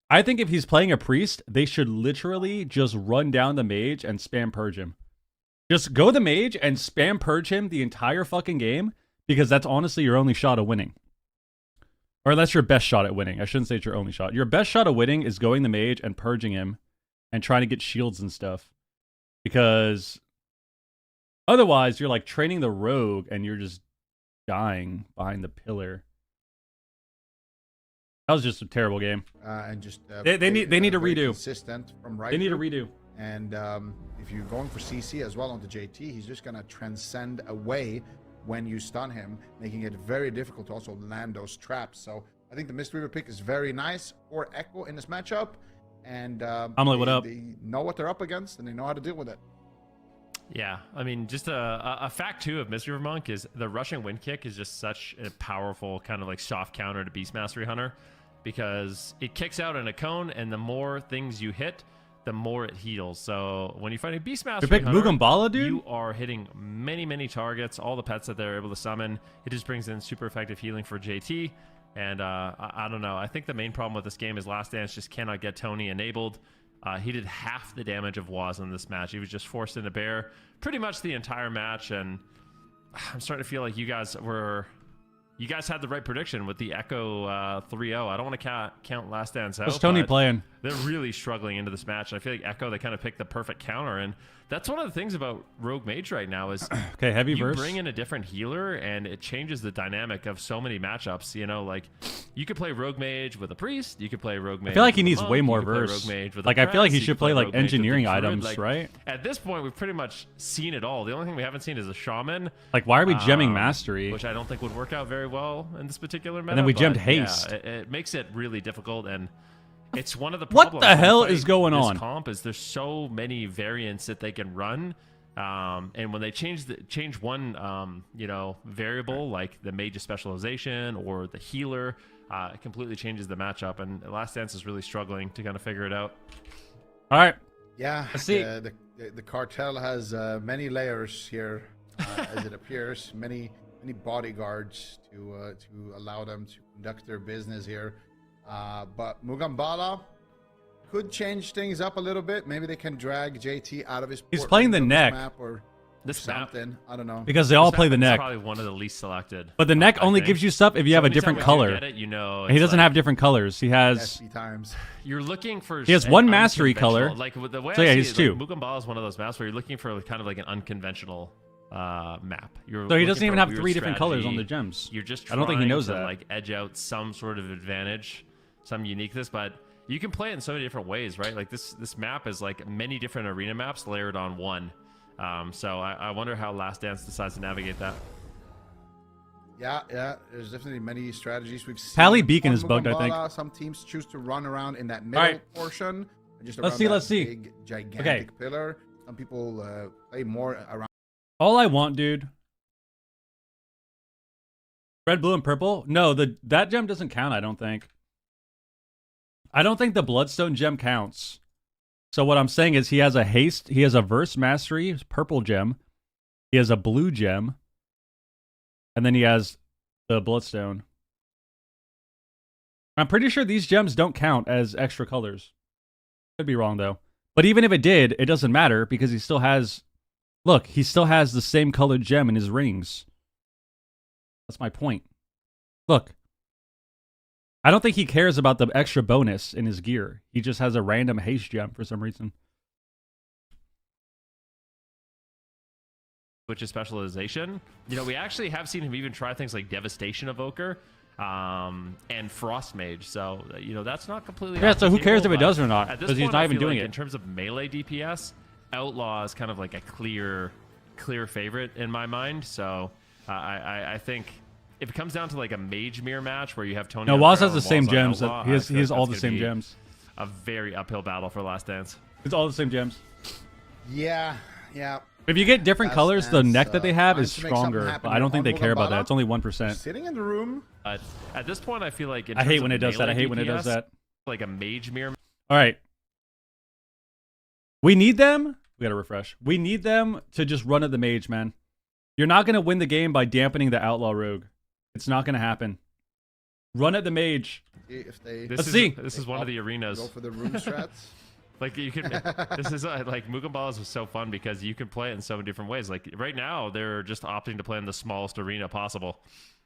I think if he's playing a priest, they should literally just run down the mage and spam purge him. Just go the mage and spam purge him the entire fucking game, because that's honestly your only shot at winning. Or that's your best shot at winning. I shouldn't say it's your only shot. Your best shot at winning is going the mage and purging him and trying to get shields and stuff. Because otherwise, you're like training the rogue and you're just dying behind the pillar. That was just a terrible game. And just They need a very redo. Consistent from Raikou. They need a redo. And if you're going for CC as well onto JT, he's just going to transcend away when you stun him, making it very difficult to also land those traps. So I think the Mist Reaver pick is very nice for Echo in this matchup. And Amelie, what up? They know what they're up against, and they know how to deal with it. Yeah, I mean, just a fact, too, of Mystery Monk is the rushing wind kick is just such a powerful kind of like soft counter to Beast Mastery Hunter, because it kicks out in a cone, and the more things you hit, the more it heals. So when you find a Beast Mastery pick Hunter, Mugambala, dude? you are hitting many, many targets, all the pets that they're able to summon. It just brings in super effective healing for JT. And I don't know. I think the main problem with this game is Last Dance just cannot get Tony enabled. He did half the damage of Waz in this match. He was just forced into bear pretty much the entire match. And I'm starting to feel like you guys had the right prediction with the Echo 3-0. I don't want to count Last Dance out. What's Tony but playing? they're really struggling into this match. And I feel like Echo, they kind of picked the perfect counter. And that's one of the things about Rogue Mage right now is okay, heavy you verse. bring in a different healer and it changes the dynamic of so many matchups. You know, like you could play Rogue Mage with a Priest. You could play Rogue Mage. I feel like he with a needs monk, way more you could play verse. Rogue Mage with Like a I feel like he Prince, you should could play like Rogue Mage with a engineering Druid. items, Like, right? At this point, we've pretty much seen it all. The only thing we haven't seen is a Shaman. Like why are we gemming Mastery? Which I don't think would work out very well in this particular meta. And then we gemmed but Haste. Yeah, it makes it really difficult, and it's one of the What problems the hell with is going this on? Comp is there's so many variants that they can run, and when they change one variable like the Mage's specialization or the healer, it completely changes the matchup. And Last Dance is really struggling to kind of figure it out. All right. Yeah, Let's see. The cartel has many layers here, as it appears. Many bodyguards to allow them to conduct their business here. But Mugambala could change things up a little bit. Maybe they can drag JT out of his. He's playing the neck. Map or This map, something. I don't know. Because they all this play map the is neck. Probably one of the least selected. But the neck I only think. gives you stuff if you have a anytime different we do color. get it, you know, He it's doesn't like- have different colors. He has. SB times. You're looking for. He has an one mastery unconventional- color. Like with the way So I yeah, see he's it, two. Like, Mugambala is one of those maps where you're looking for kind of like an unconventional map. So he doesn't even have 3 different colors on the gems. You're just. I don't think he knows to, that. Like edge out some sort of advantage, some uniqueness, but you can play it in so many different ways, right? Like this map is like many different arena maps layered on one. So I wonder how Last Dance decides to navigate that. Yeah. There's definitely many strategies we've seen. Pally Beacon on is bugged, I think. Mugambala. Some teams choose to run around in that middle right. portion. And just Let's around see, that let's see. big, gigantic Okay. pillar. Some people play more around. All I want, dude. Red, blue, and purple? No, that gem doesn't count, I don't think. I don't think the Bloodstone gem counts. So what I'm saying is he has a haste, he has a verse mastery, purple gem. He has a blue gem. And then he has the Bloodstone. I'm pretty sure these gems don't count as extra colors. Could be wrong, though. But even if it did, it doesn't matter because he still has... Look, he still has the same colored gem in his rings. That's my point. Look. I don't think he cares about the extra bonus in his gear. He just has a random haste gem for some reason. Which is specialization. You know, we actually have seen him even try things like Devastation Evoker and Frost Mage. So, you know, that's not completely... Yeah, so who cares if it but does or not? at this Because he's point, not I even feel doing like it. In terms of melee DPS, Outlaw is kind of like a clear favorite in my mind. So I think if it comes down to like a Mage Mirror match where you have Tony... No, on Waz Feral has the and same Waz on gems. Outlaw, He I has feel like all that's the gonna same be gems. A very uphill battle for Last Dance. It's all the same gems. Yeah. If you get different Last colors, the Dance, neck that they have trying is to make something stronger. happen But I don't think on they care about Mugambala. that. It's only 1%. Sitting in the room. At this point, I feel like... in I hate terms when of it does that. I melee hate when it does DPS, that. Like a Mage Mirror... All right. We need them. We got to refresh. We need them to just run at the mage, man. You're not going to win the game by dampening the outlaw rogue. It's not going to happen. Run at the mage. If they Let's see. This is one of the arenas. go for the room strats. Like you can, this is like Mugambala was so fun because you can play it in so many different ways. Like right now, they're just opting to play in the smallest arena possible.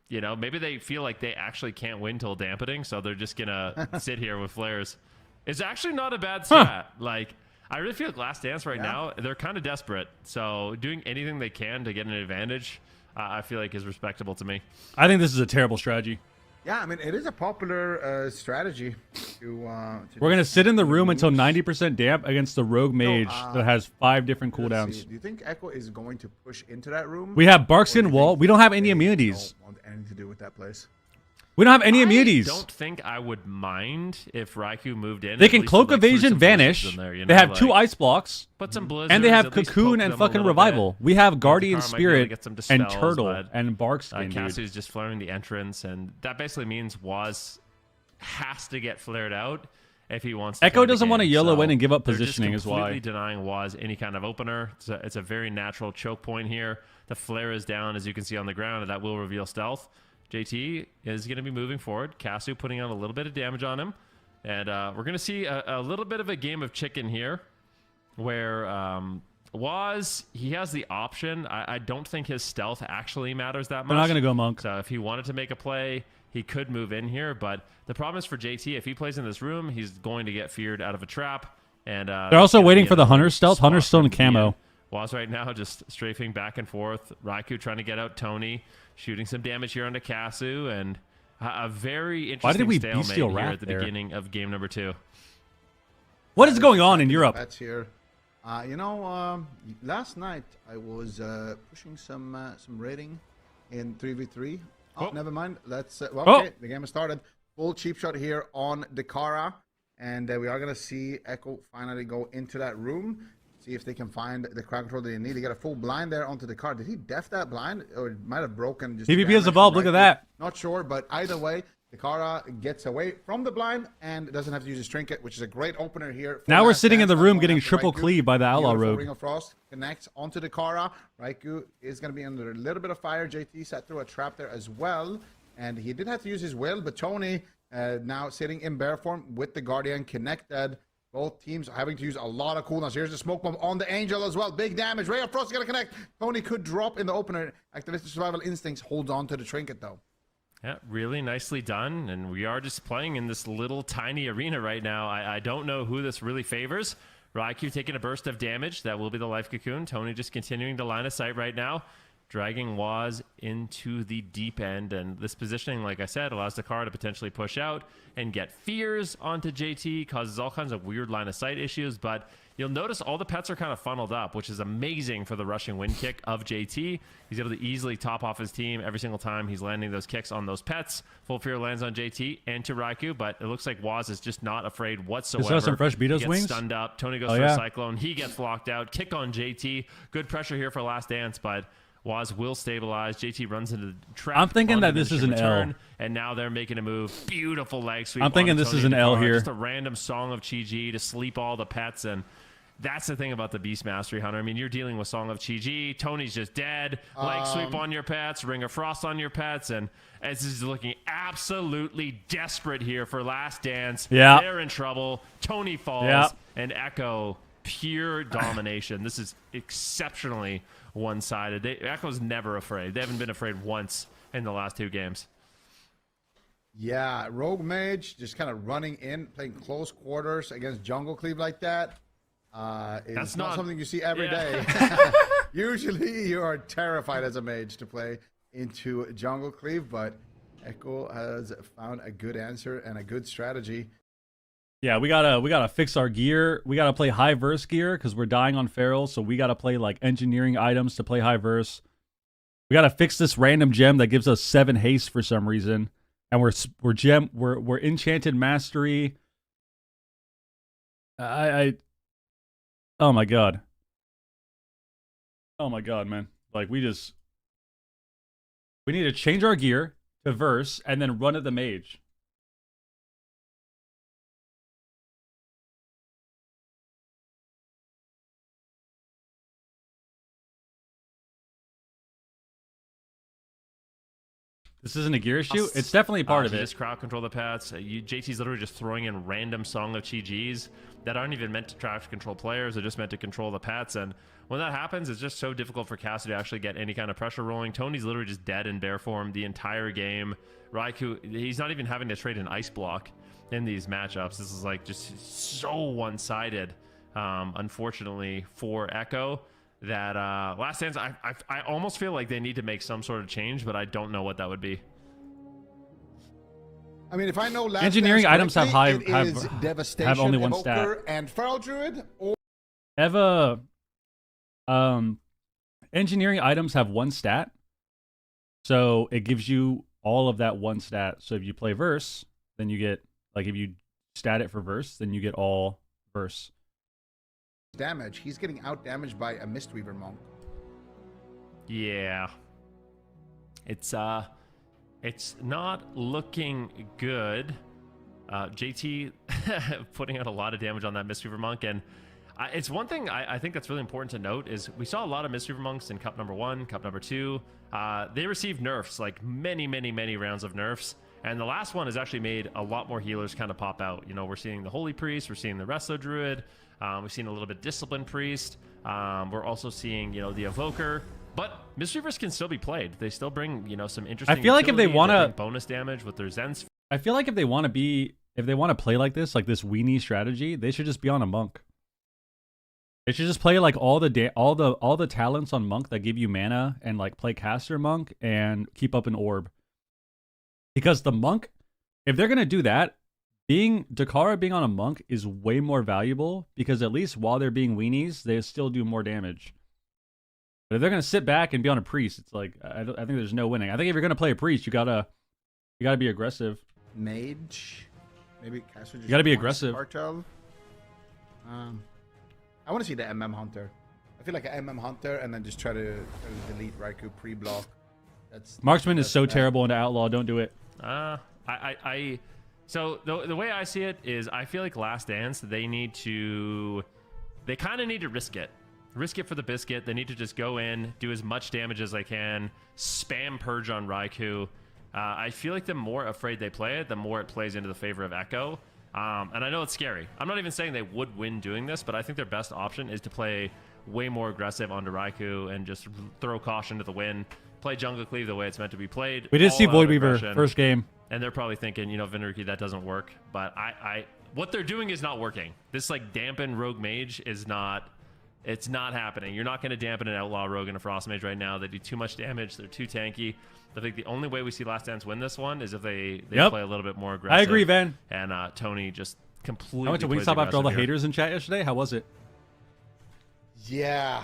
You know, maybe they feel like they actually can't win till dampening, so they're just gonna sit here with flares. It's actually not a bad strat. Like I really feel like Last Dance right now, they're kind of desperate. So doing anything they can to get an advantage, I feel like is respectable to me. I think this is a terrible strategy. Yeah, I mean, it is a popular strategy to We're going to sit in the room until 90% damp against the rogue mage that has 5 different let's cooldowns. see. Do you think Echo is going to push into that room? We have Or do Barkskin you Wall. think We don't have any they immunities. Don't want anything to do with that place. We don't have any immunities. I don't think I would mind if Raikou moved in. They at can least cloak with, like, evasion, some blizzards vanish. in there, you They know, have 2 like, ice blocks. put some blizzards. And they have at least Cocoon poke and them a fucking little Revival. bit. We have Guardian Zakaar might be able to Spirit get some and dispels, Turtle but, and Barkskin, dude. Cassie's just flaring the entrance, and that basically means Waz has to get flared out if he wants to Echo play the doesn't want to game. yellow So in and give up they're just positioning is why. completely denying Waz any kind of opener. It's a very natural choke point here. The flare is down, as you can see on the ground, and that will reveal stealth. JT is going to be moving forward. Casu putting on a little bit of damage on him. And we're going to see a little bit of a game of chicken here where Waz, he has the option. I don't think his stealth actually matters that much. They're not going to go monk. So if he wanted to make a play, he could move in here. But the problem is for JT, if he plays in this room, he's going to get feared out of a trap. And they're also waiting for the Hunter stealth. Hunter's still in camo. Waz right now just strafing back and forth. Raikou trying to get out Tony, shooting some damage here onto Kasu, and a very interesting stalemate here at the beginning of game number 2. What is going on in Europe? That's here. Last night I was pushing some rating in 3v3. Oh, never mind. Let's. Okay, the game has started. Full cheap shot here on Dakara, and we are gonna see Echo finally go into that room. See if they can find the crowd control they need. They get a full blind there onto the car. Did he def that blind, or it might have broken? Just PvP has evolved. Look at that. Not sure, but either way, Dakara gets away from the blind and doesn't have to use his trinket, which is a great opener here. Now we're sitting in the room getting triple cleave by the Outlaw Rogue. Ring of Frost connects onto Dakara. Raikou is going to be under a little bit of fire. JT set through a trap there as well, and he did have to use his will, but Tony now sitting in bear form with the Guardian connected. Both teams having to use a lot of cooldowns. Here's the smoke bomb on the Angel as well. Big damage. Ray of Frost is going to connect. Tony could drop in the opener. Activistic Survival Instincts holds on to the trinket, though. Yeah, really nicely done. And we are just playing in this little tiny arena right now. I don't know who this really favors. Raikou taking a burst of damage. That will be the Life Cocoon. Tony just continuing to line of sight right now, dragging Waz into the deep end. And this positioning, like I said, allows the car to potentially push out and get fears onto JT, causes all kinds of weird line of sight issues. But you'll notice all the pets are kind of funneled up, which is amazing for the rushing wind kick of JT. He's able to easily top off his team every single time he's landing those kicks on those pets. Full fear lands on JT and to Raikou, but it looks like Waz is just not afraid whatsoever. Just some fresh Betos wings. Stunned up. Tony goes for a Cyclone. He gets locked out. Kick on JT. Good pressure here for Last Dance, but Waz will stabilize. JT runs into the trap. I'm thinking that this is an L. And now they're making a move. Beautiful leg sweep. I'm thinking this is an L here. Just a random Song of Chi-Ji to sleep all the pets. And that's the thing about the Beast Mastery, Hunter. I mean, you're dealing with Song of Chi-Ji. Tony's just dead. Leg sweep on your pets. Ring of Frost on your pets. And this is looking absolutely desperate here for Last Dance. Yeah. They're in trouble. Tony falls. And Echo, pure domination. This is exceptionally one-sided. Echo's never afraid. They haven't been afraid once in the last 2 games. Yeah, Rogue Mage just kind of running in, playing close quarters against Jungle Cleave like that. It's not something you see every day. Usually you are terrified as a mage to play into Jungle Cleave, but Echo has found a good answer and a good strategy. Yeah, we gotta fix our gear. We gotta play high verse gear because we're dying on feral. So we gotta play like engineering items to play high verse. We gotta fix this random gem that gives us 7 haste for some reason, and we're enchanted mastery. Oh my god. Oh my god, man! Like we need to change our gear to verse and then run at the mage. This isn't a gear issue? It's definitely part of it. Just crowd control the pets. JT's literally just throwing in random Song of Chi-Jis that aren't even meant to try to control players. They're just meant to control the pets. And when that happens, it's just so difficult for Cassie to actually get any kind of pressure rolling. Tony's literally just dead in bear form the entire game. Raikou, he's not even having to trade an ice block in these matchups. This is like just so one-sided, unfortunately, for Echo. That Last Dance, I almost feel like they need to make some sort of change, but I don't know what that would be. I mean, if I know Last engineering items have Devastation, have only one Evoker, stat, and Feral Druid. Or engineering items have 1 stat, so it gives you all of that 1 stat. So if you play verse, then you get like if you stat it for verse, then you get all verse. Damage. He's getting out damaged by a Mistweaver monk. Yeah, it's not looking good. JT putting out a lot of damage on that Mistweaver monk, and it's one thing I think that's really important to note is we saw a lot of Mistweaver monks in Cup number 1, Cup number 2. They received nerfs, like many rounds of nerfs. And the last one has actually made a lot more healers kind of pop out. You know, we're seeing the Holy Priest, we're seeing the Wrestler Druid, we've seen a little bit Disciplined Priest. We're also seeing, you know, the Evoker. But Mistweavers can still be played. They still bring, you know, some interesting. I feel like if they want to bonus damage with their Zen. I feel like if they want to play like this weenie strategy, they should just be on a monk. They should just play like all the talents on monk that give you mana, and like play caster monk and keep up an orb. Because the monk, if they're gonna do that, Dakara being on a monk is way more valuable, because at least while they're being weenies, they still do more damage. But if they're gonna sit back and be on a priest, it's like I think there's no winning. I think if you're gonna play a priest, you gotta be aggressive. Mage, maybe caster. You gotta be aggressive. Cartel. I want to see the MM Hunter. I feel like an MM Hunter, and then just try to delete Raikou pre-block. Marksman is so terrible into Outlaw. Don't do it. So the way I see it is, I feel like Last Dance, they kind of need to risk it. Risk it for the biscuit. They need to just go in, do as much damage as they can, spam Purge on Raikou. I feel like the more afraid they play it, the more it plays into the favor of Echo. And I know it's scary. I'm not even saying they would win doing this, but I think their best option is to play way more aggressive onto Raikou and just throw caution to the wind. Play Jungle Cleave the way it's meant to be played. We did see Void Weaver first game. And they're probably thinking, you know, Vinruki, that doesn't work. But what they're doing is not working. This like dampen Rogue Mage is not, it's not happening. You're not going to dampen an Outlaw Rogue and a Frost Mage right now. They do too much damage. They're too tanky. I think the only way we see Last Dance win this one is if they play a little bit more aggressive. I agree, Van. And Tony just completely. I went to Wingstop after all the haters in chat yesterday. How was it? Yeah.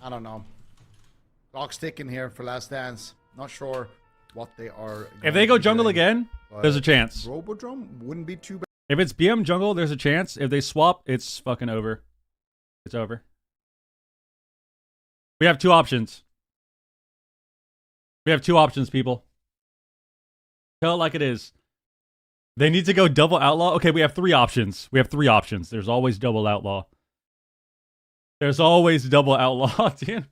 I don't know. Clock sticking here for Last Dance. Not sure what they are. If they go jungle again, there's a chance. Robodrum wouldn't be too bad. If it's BM jungle, there's a chance. If they swap, it's fucking over. It's over. We have two options. We have two options, people. Tell it like it is. They need to go double outlaw. Okay, we have three options. There's always double outlaw. There's always double outlaw, dude.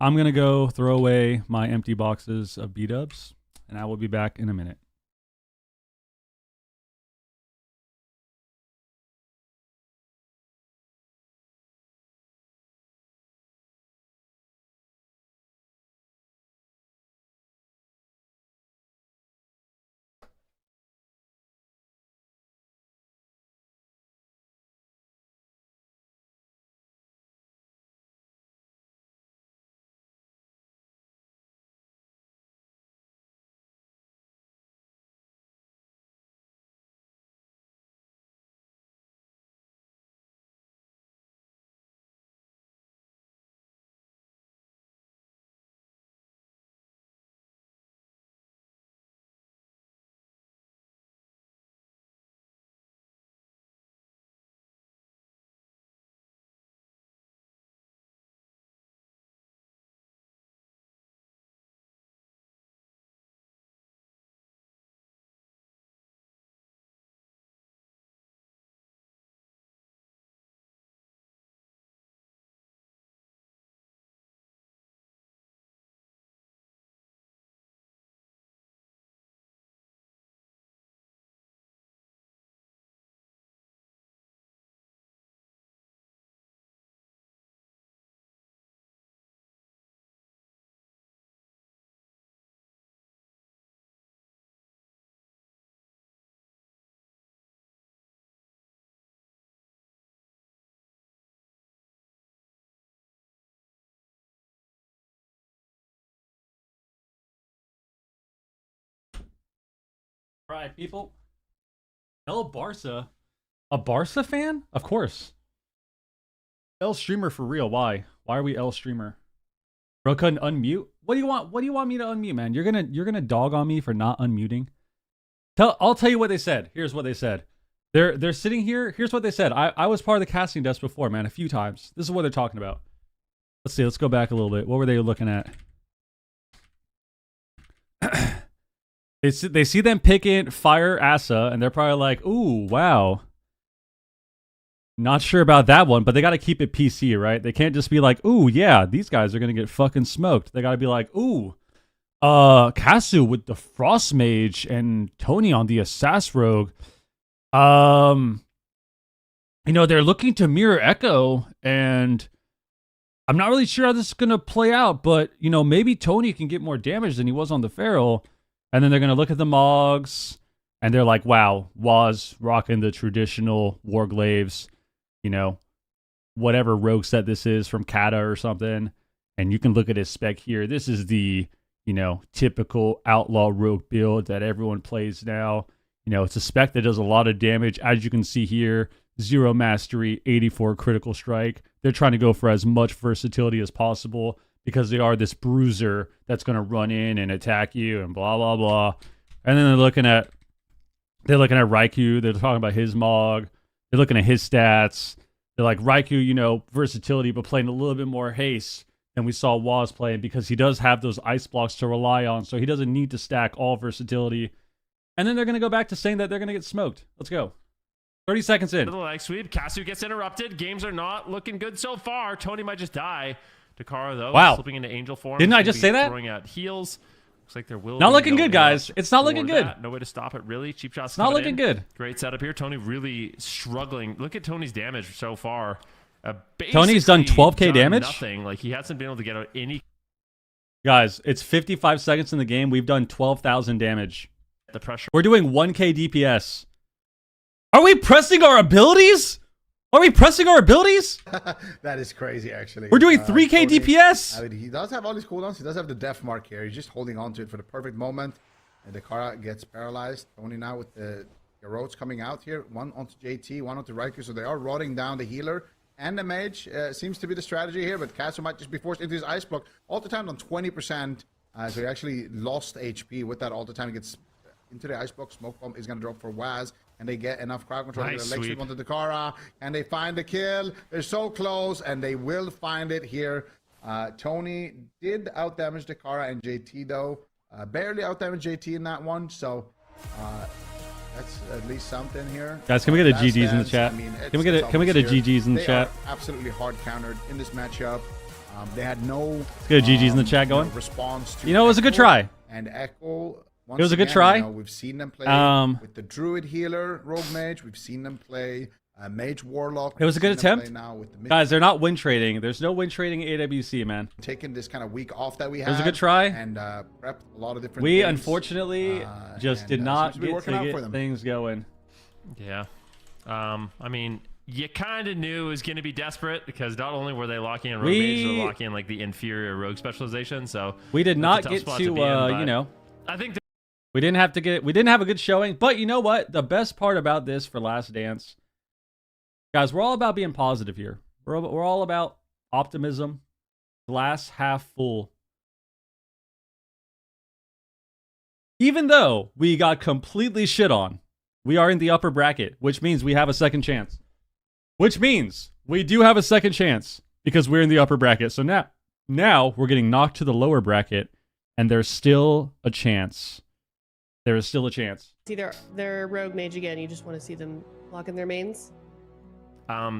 I'm going to go throw away my empty boxes of B-dubs, and I will be back in a minute. All right, people. El Barca. A Barca fan? Of course. L streamer for real. Why? Why are we L streamer? Bro couldn't unmute? What do you want? What do you want me to unmute, man? You're gonna dog on me for not unmuting? I'll tell you what they said. Here's what they said. They're sitting here. Here's what they said. I was part of the casting desk before, man, a few times. This is what they're talking about. Let's see. Let's go back a little bit. What were they looking at? They see them picking Fire Asa, and they're probably like, ooh, wow. Not sure about that one, but they got to keep it PC, right? They can't just be like, ooh, yeah, these guys are going to get fucking smoked. They got to be like, ooh, Kasu with the Frost Mage and Tony on the Assass Rogue. You know, they're looking to mirror Echo, and I'm not really sure how this is going to play out, but, you know, maybe Tony can get more damage than he was on the Feral. And then they're going to look at the Mogs, and they're like, wow, Waz rocking the traditional Warglaves, you know, whatever rogue set this is from Kata or something. And you can look at his spec here. This is the, you know, typical outlaw rogue build that everyone plays now. You know, it's a spec that does a lot of damage. As you can see here, 0 mastery, 84 critical strike. They're trying to go for as much versatility as possible because they are this bruiser that's going to run in and attack you and blah, blah, blah. And then they're looking at Raikou. They're talking about his Mog. They're looking at his stats. They're like, Raikou, you know, versatility, but playing a little bit more haste than we saw Waz playing because he does have those ice blocks to rely on, so he doesn't need to stack all versatility. And then they're going to go back to saying that they're going to get smoked. Let's go. 30 seconds in. The leg sweep. Kasu gets interrupted. Games are not looking good so far. Tony might just die. Dakara, though, wow, slipping into angel form. Didn't I just say that? Throwing out heals. Looks like there will not be looking no good, guys. It's not looking good. No way to stop it, really. Cheap shots. Not looking good. Great setup here. Tony really struggling. Look at Tony's damage so far. Tony's done 12k damage. Nothing. Like, he hasn't been able to get out any. Guys, it's 55 seconds in the game. We've done 12,000 damage. The pressure. We're doing 1k DPS. Are we pressing our abilities? Are we pressing our abilities? That is crazy, actually. We're doing 3k DPS. I mean, he does have all these cooldowns. He does have the death mark here. He's just holding on to it for the perfect moment. And Dakara gets paralyzed. Tony now with the roads coming out here. One onto JT, one onto Raikou. So they are rotting down the healer and the mage. Seems to be the strategy here. But Kasu might just be forced into his ice block. All the time on 20%. So he actually lost HP with that all the time. He gets into the ice block. Smoke bomb is going to drop for Waz. And they get enough crowd control. Nice leg sweep onto Dakara. And they find the kill. They're so close. And they will find it here. Tony did outdamage Dakara and JT, though. Barely outdamaged JT in that one. So that's at least something here. Guys, can we get a GG's in the chat? I mean, can we get a GG's in the chat? Absolutely hard countered in this matchup. They had no. Let's get a GG's in the chat going. Response to it was a good try. And Echo. It was a good try. You know, we've seen them play with the Druid healer, Rogue Mage. We've seen them play Mage Warlock. It was a good attempt. Now with the guys, they're not win trading. There's no win trading in AWC, man. Taking this kind of week off that we had. It was a good try. And prepped a lot of different We, things. Unfortunately, just did not get things going. Yeah. I mean, you kind of knew it was going to be desperate because not only were they locking in Rogue Mage, they were locking in like the inferior Rogue specialization. So we did not get to, you know. I think we didn't have a good showing, but you know what? The best part about this for Last Dance, guys, we're all about being positive here. We're all about optimism, glass half full. Even though we got completely shit on, we are in the upper bracket, which means we have a second chance. Which means we do have a second chance because we're in the upper bracket. So now we're getting knocked to the lower bracket, and there's still a chance. There is still a chance. See their rogue mage again. You just want to see them lock in their mains.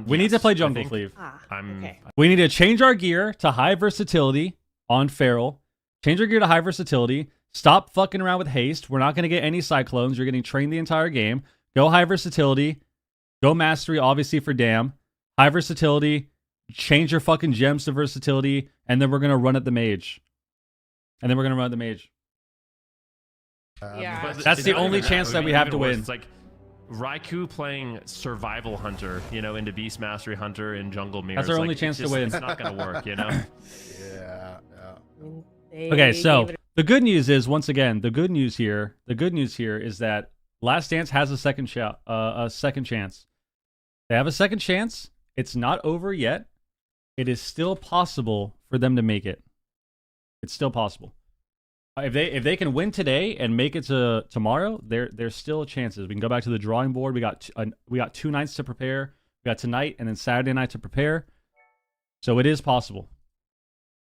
We need to play Jungle Cleave. Okay. We need to change our gear to high versatility on Feral. Change our gear to high versatility. Stop fucking around with haste. We're not going to get any cyclones. You're getting trained the entire game. Go high versatility. Go mastery, obviously, for Dam. High versatility. Change your fucking gems to versatility. And then we're going to run at the mage. Yeah. That's the only chance that we have to win. It's like Raikou playing Survival Hunter, you know, into Beast Mastery Hunter in Jungle Mirror. That's our only chance to win. It's not going to work, you know? Yeah. Okay, so the good news is, once again, the good news here is that Last Dance has a second chance. They have a second chance. It's not over yet. It is still possible for them to make it. It's still possible. If they can win today and make it to tomorrow, there's still chances. We can go back to the drawing board. We got 2 nights to prepare. We got tonight and then Saturday night to prepare. So it is possible.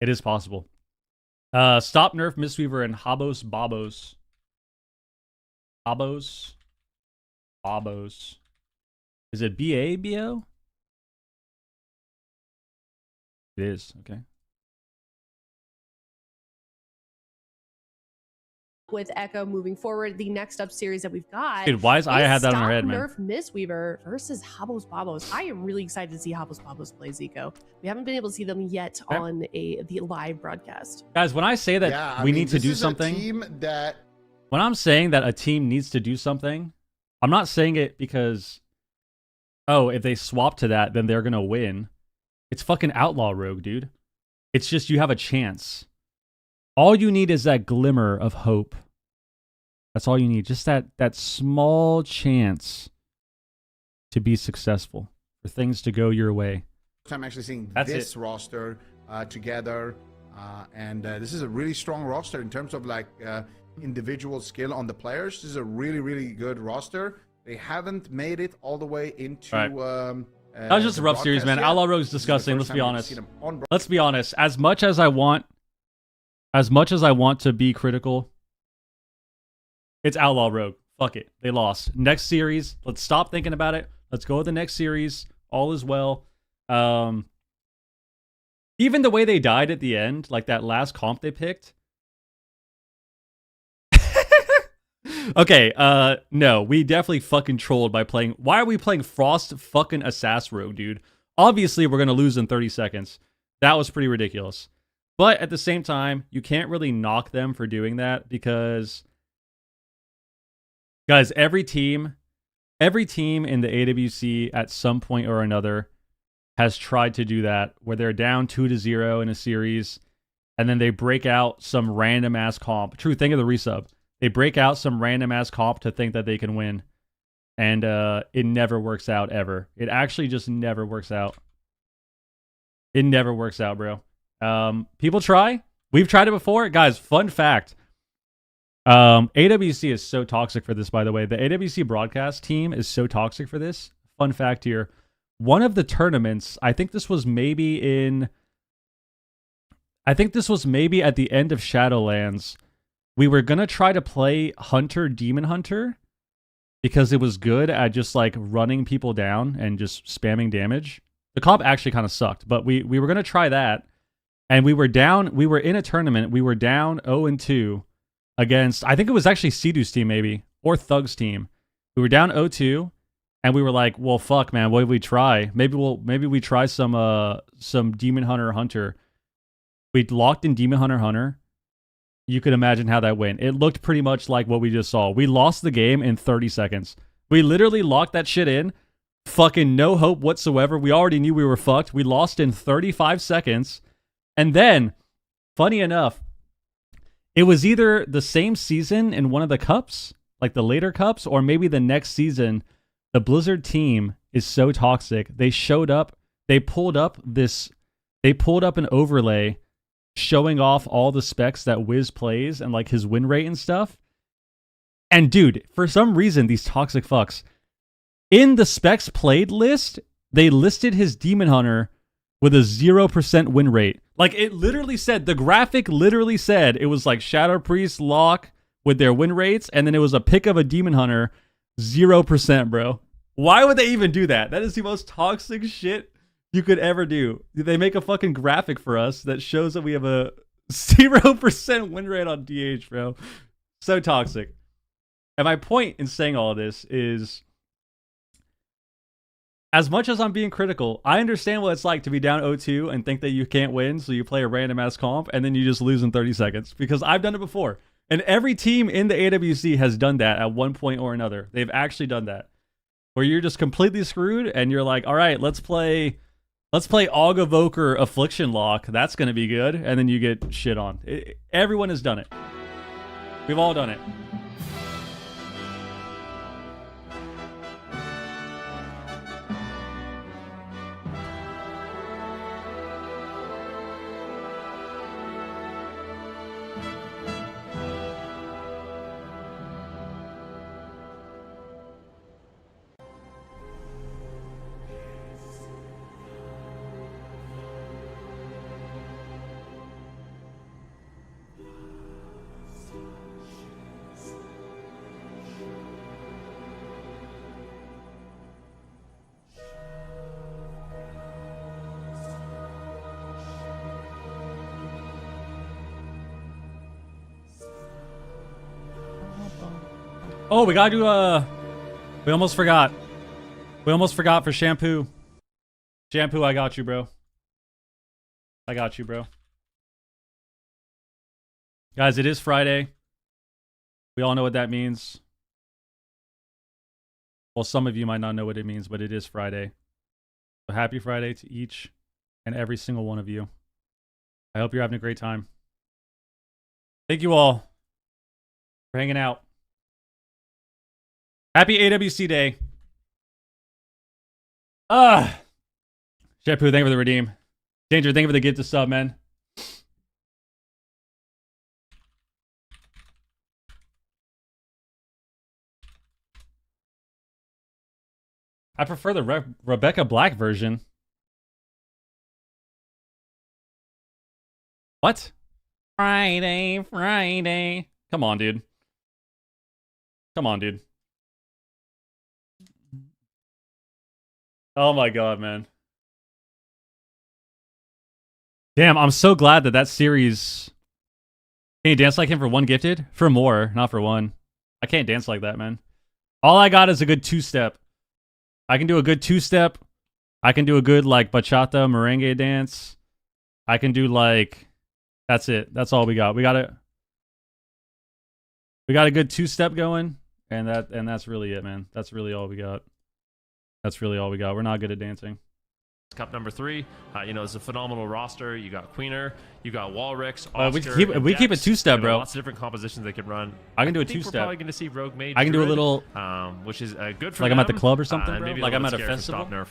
It is possible. Stop, Nerf, Mistweaver, and Habos, Babos. Babos. Is it BABO? It is. Okay. With Echo moving forward, the next up series that we've got, dude, why is Aya had that on her head, man? Nerf Mistweaver versus Habos Babos. I am really excited to see Habos Babos play Zico. We haven't been able to see them yet on the live broadcast. Guys, when I say that we need to do something, when I'm saying that a team needs to do something, I'm not saying it because, oh, if they swap to that, then they're gonna win. It's fucking Outlaw Rogue, dude. It's just you have a chance. All you need is that glimmer of hope. That's all you need. Just that small chance to be successful, for things to go your way. I'm actually seeing this roster together, and this is a really strong roster in terms of like individual skill on the players. This is a really, really good roster. They haven't made it all the way into. That was just a rough series, man. Outlaw Rogue's disgusting. Let's be honest. Let's be honest. As much as I want to be critical, it's Outlaw Rogue. Fuck it. They lost. Next series, let's stop thinking about it. Let's go to the next series. All is well. Even the way they died at the end, like that last comp they picked. Okay, no, we definitely fucking trolled by playing. Why are we playing Frost fucking Assassin Rogue, dude? Obviously, we're gonna lose in 30 seconds. That was pretty ridiculous. But at the same time, you can't really knock them for doing that because, guys, every team in the AWC at some point or another has tried to do that, where they're down 2-0 in a series, and then they break out some random ass comp. True, think of the resub. They break out some random ass comp to think that they can win, and it never works out ever. It actually just never works out. It never works out, bro. People try. We've tried it before. Guys, fun fact. AWC is so toxic for this, by the way. The AWC broadcast team is so toxic for this. Fun fact here. One of the tournaments, I think this was maybe at the end of Shadowlands. We were going to try to play Hunter Demon Hunter because it was good at just like running people down and just spamming damage. The comp actually kind of sucked, but we were going to try that. And we were in a tournament. We were down 0-2 against, I think it was actually Sedu's team maybe, or Thug's team. We were down 0-2, and we were like, well, fuck, man, what did we try? Maybe we try some Demon Hunter. We locked in Demon Hunter. You could imagine how that went. It looked pretty much like what we just saw. We lost the game in 30 seconds. We literally locked that shit in. Fucking no hope whatsoever. We already knew we were fucked. We lost in 35 seconds. And then, funny enough, it was either the same season in one of the cups, like the later cups, or maybe the next season. The Blizzard team is so toxic. They showed up. They pulled up an overlay showing off all the specs that Wiz plays and like his win rate and stuff. And dude, for some reason, these toxic fucks, in the specs played list, they listed his Demon Hunter with a 0% win rate. Like it literally said, the graphic literally said it was like Shadow Priest lock with their win rates, and then it was a pick of a Demon Hunter, 0%, bro. Why would they even do that? That is the most toxic shit you could ever do. They make a fucking graphic for us that shows that we have a 0% win rate on DH, bro. So toxic. And my point in saying all of this is, as much as I'm being critical, I understand what it's like to be down 0-2 and think that you can't win, so you play a random ass comp and then you just lose in 30 seconds. Because I've done it before. And every team in the AWC has done that at one point or another. They've actually done that. Where you're just completely screwed and you're like, all right, let's play Og Evoker Affliction Lock. That's going to be good. And then you get shit on. Everyone has done it. We've all done it. Oh, we gotta do we almost forgot. We almost forgot for shampoo. Shampoo, I got you, bro. I got you, bro. Guys, it is Friday. We all know what that means. Well, some of you might not know what it means, but it is Friday. So happy Friday to each and every single one of you. I hope you're having a great time. Thank you all for hanging out. Happy AWC Day. Shampoo, thank you for the redeem. Danger, thank you for the gift to sub, man. I prefer the Rebecca Black version. What? Friday, Friday. Come on, dude. Come on, dude. Oh my god, man. Damn, I'm so glad that that series... Can you dance like him for one gifted? For more, not for one. I can't dance like that, man. All I got is a good two-step. I can do a good two-step. I can do a good, like, bachata, merengue dance. I can do, like... That's it. That's all we got. We got a good two-step going, and that's really it, man. That's really all we got. That's really all we got. We're not good at dancing. Cup number 3, you know, it's a phenomenal roster. You got Queener, you got Walrix, we keep it two-step, bro. Lots of different compositions they can run. I can do a two-step. We're probably going to see Rogue Mage. I can do a little, which is good for like them. I'm at the club or something, bro. Maybe Like I'm at a festival. Stop Nerf.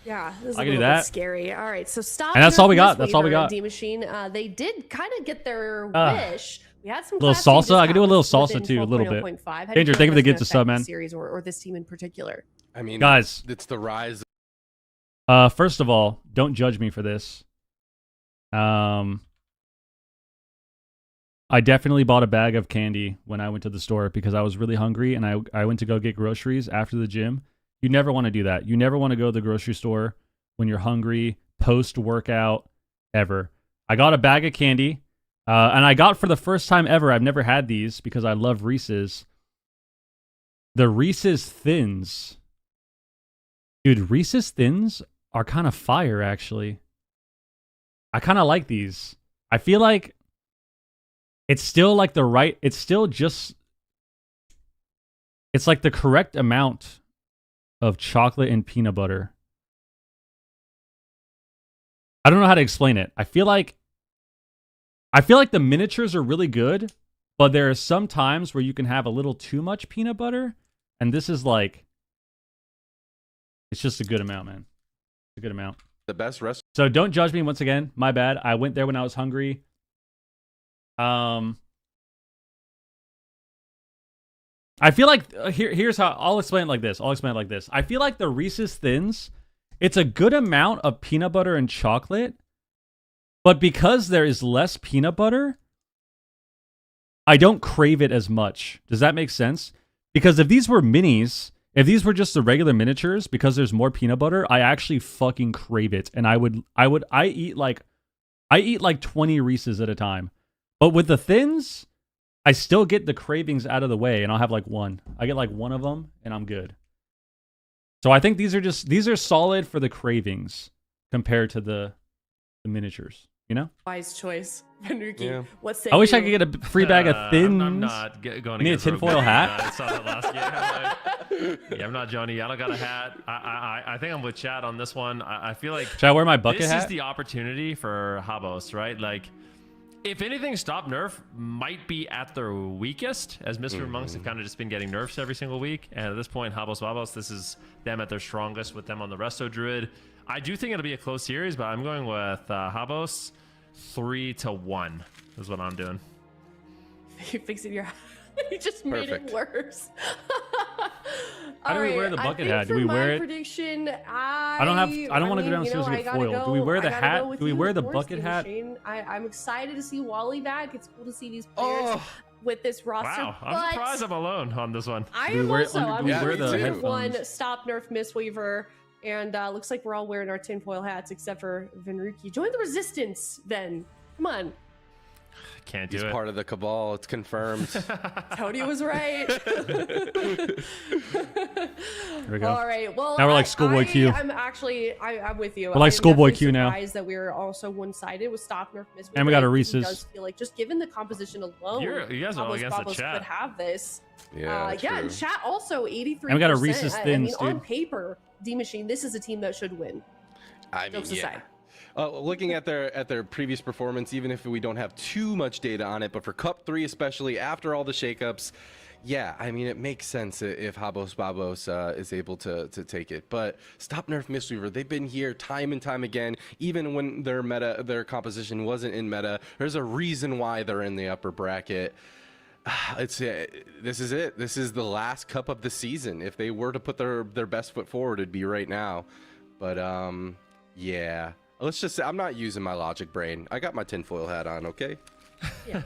Yeah, this is I a can do little that. bit scary. All right, so stop. And that's all we got. Nerf That's all we got. D Machine. They did kind of get their wish. We had some little class salsa. changes I can do a little happen salsa within too, a little bit. 12.0.5. How do you Danger, feel thank you for the that's gift gonna to sub, affect the man. Series or this team in particular. I mean, guys, it's the rise. First of all, don't judge me for this. I definitely bought a bag of candy when I went to the store because I was really hungry and I went to go get groceries after the gym. You never want to do that. You never want to go to the grocery store when you're hungry, post-workout, ever. I got a bag of candy, and I got for the first time ever, I've never had these because I love Reese's. The Reese's Thins. Dude, Reese's Thins are kind of fire, actually. I kind of like these. I feel like it's still like it's still just, it's like the correct amount of chocolate and peanut butter. I don't know how to explain it. I feel like the miniatures are really good, but there are some times where you can have a little too much peanut butter, and this is like, it's just a good amount, man. A good amount. The best restaurant. So don't judge me once again. My bad. I went there when I was hungry. I feel like here's how I'll explain it like this. I feel like the Reese's Thins, it's a good amount of peanut butter and chocolate, but because there is less peanut butter, I don't crave it as much. Does that make sense? Because if these were minis, if these were just the regular miniatures, because there's more peanut butter, I actually fucking crave it, and I eat like 20 Reese's at a time. But with the Thins, I still get the cravings out of the way, and I'll have like one. I get like one of them, and I'm good. So I think these are solid for the cravings compared to the miniatures. You know, Wise choice, Enrique. Yeah. What say I wish I you? could get a free bag of Thins. I'm not going to need a get Rogue tinfoil Mage. hat? I saw that last game. Yeah, I'm not Johnny. I don't got a hat. I think I'm with Chad on this one. I feel like Should I wear my bucket this hat? is the opportunity for Habos, right? Like, if anything, Stop Nerf might be at their weakest, as Mr. Monks have kind of just been getting nerfs every single week. And at this point, Habos Babos, this is them at their strongest with them on the Resto Druid. I do think it'll be a close series, but I'm going with Habos 3-1 is what I'm doing. You fixing your you just made it Perfect. worse. How do we wear the bucket hat? Do we wear it? Prediction, I don't want to go downstairs and get foiled. Do we wear the hat? Do we wear the bucket hat? I'm excited to see Wally back. It's cool to see these players with this roster. Wow, I'm surprised I'm alone on this one. I Do we am wear- also. do I'm we wear the one headphones? Stop Nerf Mistweaver. And looks like we're all wearing our tinfoil hats except for Venruki. Join the resistance then. Come on. Can't do He's it. part of the cabal. It's confirmed. Tony was right. There we go. All right. Well, Now we're like Schoolboy Q. I'm with you. We're like I'm Schoolboy definitely Q now. surprised that we were also one-sided with Stop Nerf Miss. And we got a It Reese's. does feel like just given the composition alone, You guys are all Habos against the Babos chat. could have this. Yeah, Yeah, and true. chat also 83%. And we got a Reese's I Thins, mean, on dude. paper, D Machine, this is a team that should win. I mean, Jokes yeah. aside. Looking at their previous performance, even if we don't have too much data on it, but for Cup 3 especially, after all the shakeups, yeah, I mean, it makes sense if Habos Babos is able to take it. But Stop Nerf Mistweaver, they've been here time and time again, even when their composition wasn't in meta. There's a reason why they're in the upper bracket. This is it. This is the last cup of the season. If they were to put their best foot forward, it'd be right now. But yeah, let's just say I'm not using my logic brain. I got my tinfoil hat on, okay? Yeah,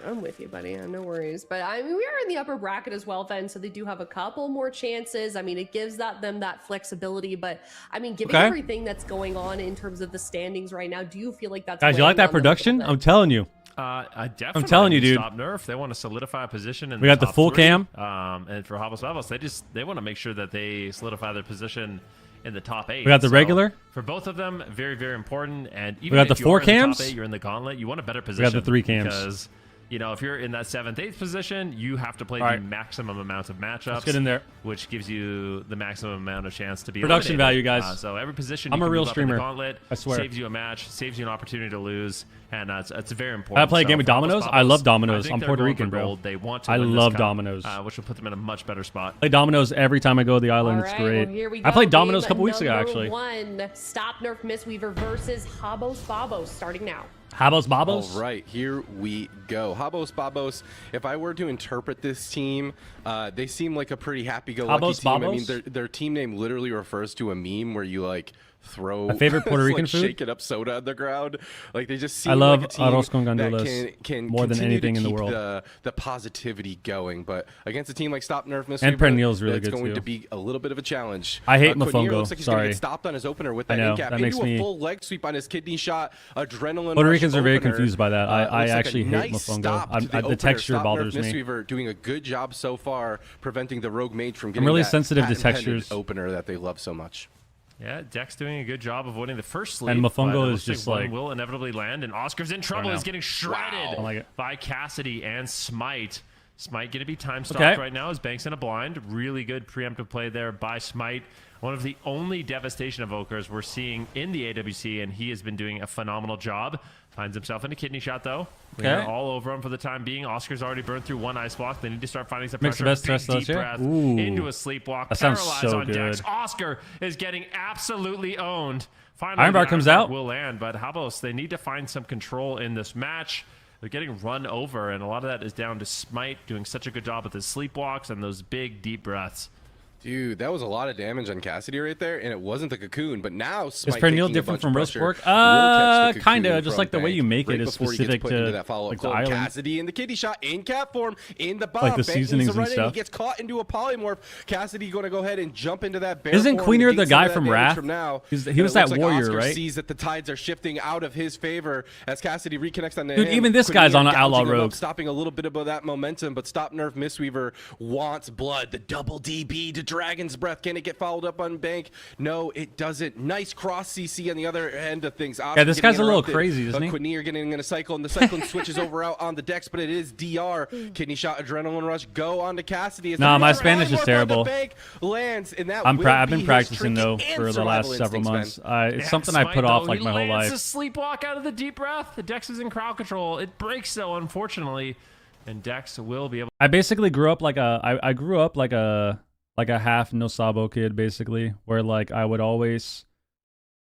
I'm with you, buddy. No worries. But I mean, we are in the upper bracket as well, then, so they do have a couple more chances. I mean, it gives them that flexibility. But I mean, given Okay. everything that's going on in terms of the standings right now, do you feel like that's Guys, you like weighing that on them a production? little I'm bit? telling you. I definitely telling you, dude. Stop Nerf. They want to solidify a position in We the got the top full 3. cam. And for Habos Babos, they want to make sure that they solidify their position in the top 8. We got the So, regular. for both of them. Very, very important. And even got if the you 4 are in the cams. top 8, you're in the gauntlet. You want a better We position. got the 3 cams. Because if you're in that 7th, 8th position, you have to play All the right. maximum amount of matchups. Let's get in there. Which gives you the maximum amount of chance to be Production eliminated. value, guys. So every position I'm you a can real move up in the streamer. gauntlet I swear. saves you a match, saves you an opportunity to lose, and it's very important. I play a game of for Habos dominoes. Babos, I love dominoes. I think I'm they're Puerto going Rican, for bro. gold. They want to I win this love cup, dominoes. which will put them in a much better spot. Play dominoes every time I go to the island. All It's right, great. well, here we go. I played dominoes a Game couple weeks ago, number actually. 1, Stop Nerf Mistweaver versus Habos Babos, starting now. Habos Babos. All right, here we go. Habos Babos, if I were to interpret this team, they seem like a pretty happy-go-lucky Habos team. I Babos? mean, their team name literally refers to a meme where you, like, throw My favorite Puerto Rican food? shaking up soda on the ground. Like, they just seem I love like a team arroz con that gandules can more than continue to anything in the keep world. the positivity going. But against a team like Stop Nerf Mistweaver, And Pernille's really it's good, going too. to be a little bit of a challenge. I hate Quinier Mofongo. looks like he's gonna Sorry. get stopped on his opener with I that know, in cap that into makes a me- full leg sweep on his kidney shot, adrenaline. Puerto rush Ricans are very opener. confused by that. I Looks like a actually hate nice Mofongo. stop to The opener. texture Stop bothers Nerf me. Mistweaver doing a good job so far, preventing the Rogue Mage from getting really that sensitive to patent-pending textures. opener that they love so much. Yeah, Dex doing a good job of winning the first sleep. And Mofongo but it is looks just one like- will inevitably land, and Oscar's in trouble. know. He's getting shredded Don't like it. by Cassidy and Smite. Smite going to be time stopped Okay. right now as Banks in a blind. Really good preemptive play there by Smite. One of the only devastation evokers we're seeing in the AWC, and he has been doing a phenomenal job. Finds himself in a kidney shot, though. We're Okay. all over him for the time being. Oscar's already burned through one ice block. They need to start finding some Makes the pressure. best stress Big those deep here. breath Ooh. into a sleepwalk. That sounds Paralyze so on Dex. good. Oscar is getting absolutely owned. Finally, Iron Bar the comes Iron Bar out. will land, but Habos, they need to find some control in this match. They're getting run over, and a lot of that is down to Smite doing such a good job with his sleepwalks and those big, deep breaths. Dude, that was a lot of damage on Cassidy right there, and it wasn't the cocoon. But now, Smite Is Pernille taking a different bunch from of roast pressure pork? will catch the Kinda, cocoon just from like the way Bank you make right it is before he gets specific put to, into that follow-up like, the clone. island. Cassidy in the kidney shot, in cap form, in the bomb. Like the Bank needs seasonings to and run in. stuff. He gets caught into a polymorph. Cassidy going to go ahead and jump into that bear Isn't form, Queener the negate some guy of that from damage Wrath? From now. He was And that it looks like warrior, Oscar right? sees that the tides are shifting out of his favor as Cassidy reconnects on the Dude, him. even this guy's Quinier on an outlaw gouging him up, rogue. stopping a little bit of that momentum, but Stop Nerf Mistweaver wants blood. The double DB to Dragon's Breath. Can it get followed up on Bank? No, it doesn't. Nice cross CC on the other end of things. Yeah, this guy's a little crazy, isn't he? Quinier getting in a cycle, and the cyclone switches over out on the decks, but it is DR. Kidney shot, adrenaline rush, go on to Cassidy. As Nah, the my other Spanish is polymorph on the terrible. Bank lands, and that I've will been be his practicing though tricky and for the last survival several months. instincts, It's Yeah, something I Smite, put off though, like he my whole lands life. a sleepwalk out of the deep breath. The Dex is in crowd control. It breaks though, unfortunately, and Dex will be able. I basically grew up like I grew up like a half no sabo kid basically, where like I would always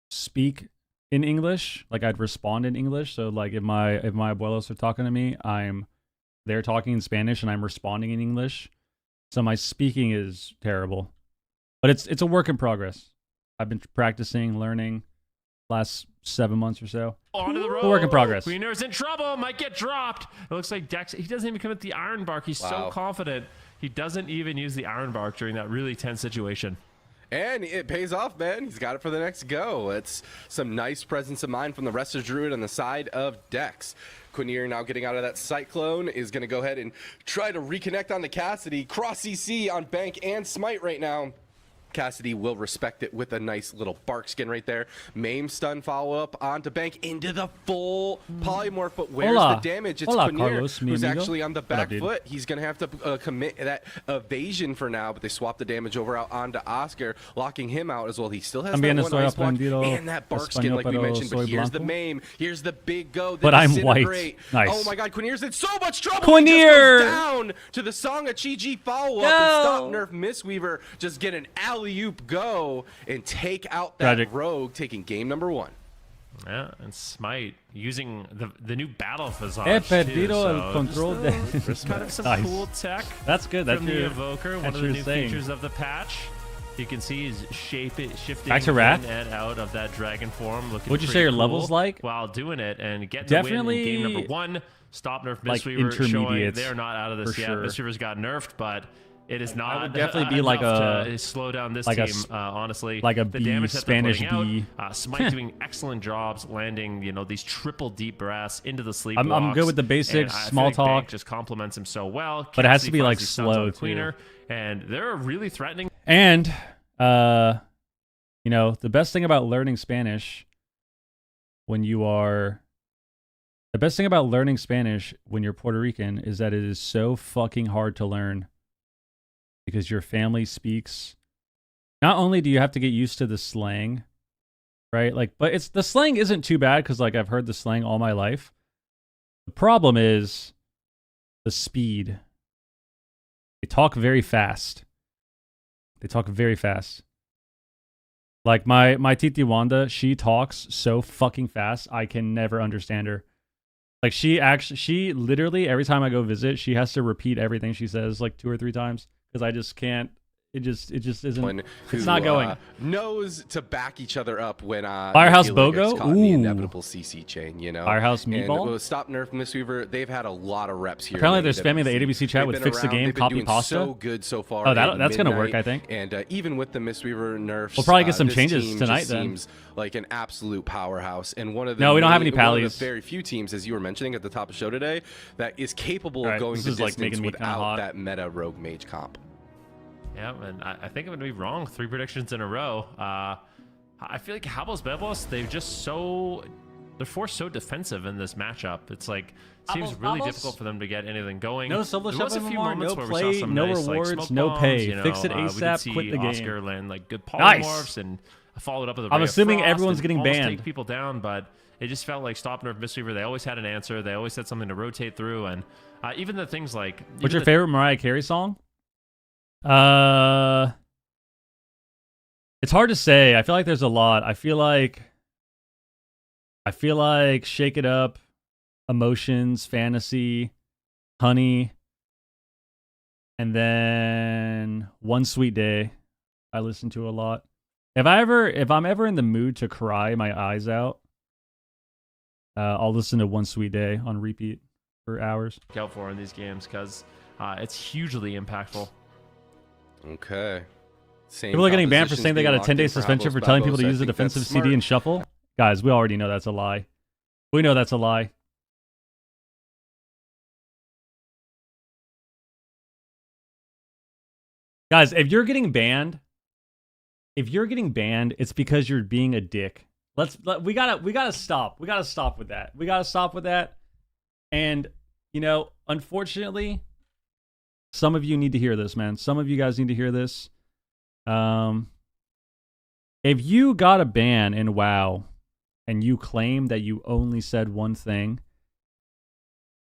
speak in English, like I'd respond in English. So like if my abuelos are talking to me, they're talking in Spanish and I'm responding in English. So my speaking is terrible, but it's a work in progress. I've been practicing, learning last 7 months or so. Onto the road. A work in progress. Queener's in trouble. Might get dropped. It looks like Dex. He doesn't even commit the Iron Bark. He's so Wow. confident. He doesn't even use the Iron Bark during that really tense situation. And it pays off, man. He's got it for the next go. It's some nice presence of mind from the Resto Druid on the side of Dex. Quinier now getting out of that Cyclone is going to go ahead and try to reconnect on the Cassidy. Cross CC on Bank and Smite right now. Cassidy will respect it with a nice little bark skin right there. Maim stun follow-up onto Bank into the full polymorph, but where's the damage? It's Quinier, who's actually on the back foot. He's going to have to commit that evasion for now, but they swap the damage over out onto Oscar, locking him out as well. He still has that one ice block and that bark skin like we mentioned, but here's the Maim. Here's the big go. But I'm white. Nice. Oh my god, Quinier's in so much trouble. Quinier! He just goes down to the Song of Chi-Ji follow-up and stop Nerf Mistweaver. Just get an alley-oop go and take out that rogue, taking game number 1. Yeah, and Smite using the new battle visage. He perdido el control de... Kind of some cool tech. That's good. That's from the Evoker. One of the new features of the patch. You can see he's shifting back to Wrath in and out of that dragon form. Would you say your levels like? While doing it and getting the win in game number 1. Stop Nerf Mistweaver showing they're not out of this yet. Mistweaver's got nerfed, but it is not. I would definitely be like to slow down this team. Honestly, like a the B, damage that Spanish they're B. out, Smite doing excellent jobs landing, these triple deep brass into the sleep. I'm good with the basics, small talk. Bank just complements him so well. But it has to be like slow too. And they're really threatening. And the best thing about learning Spanish when you're Puerto Rican is that it is so fucking hard to learn. Because your family speaks. Not only do you have to get used to the slang, right? But the slang isn't too bad because I've heard the slang all my life. The problem is the speed. They talk very fast. Like my Titi Wanda, she talks so fucking fast, I can never understand her. Like she literally every time I go visit, she has to repeat everything she says like 2 or 3 times. Because I just can't. It just isn't. It's not going. Knows to back each other up when Firehouse Bogo. Caught in the inevitable CC chain, Firehouse Meatball. And with Stop Nerf Mistweaver, they've had a lot of reps here. Apparently, they're spamming the AWC chat with fix the game, copy pasta. So good so far. Oh, that's gonna work, I think. And even with the Mistweaver nerfs, we'll probably get some changes tonight. Then seems like an absolute powerhouse and one of the we don't have any pallies. One of the very few teams, as you were mentioning at the top of the show today, that is capable of going the distance without that meta rogue mage comp. Yeah, and I think I'm going to be wrong 3 predictions in a row. I feel like Habos Babos, they're forced so defensive in this matchup. It's like, it seems really difficult for them to get anything going. No solo there was a few moments no where play, we saw some no nice, rewards, no pay. Fix it ASAP, quit the game. Oscar land good polymorphs and followed up with a I'm assuming everyone's getting banned. Take people down, but it just felt like Stop Nerf Mistweaver. They always had an answer. They always had something to rotate through, and even the things like. What's your favorite Mariah Carey song? It's hard to say. I feel like there's a lot. I feel like Shake It Up, Emotions, Fantasy, Honey, and then One Sweet Day. I listen to a lot. If I'm ever in the mood to cry my eyes out, I'll listen to One Sweet Day on repeat for hours. Look out for in these games because it's hugely impactful. Okay. People are getting banned for saying they got a 10-day suspension for telling people to use the defensive CD and shuffle. Guys, we already know that's a lie. We know that's a lie. Guys, if you're getting banned, it's because you're being a dick. We gotta stop. We gotta stop with that. And unfortunately, some of you need to hear this, man. Some of you guys need to hear this. If you got a ban in WoW and you claim that you only said one thing,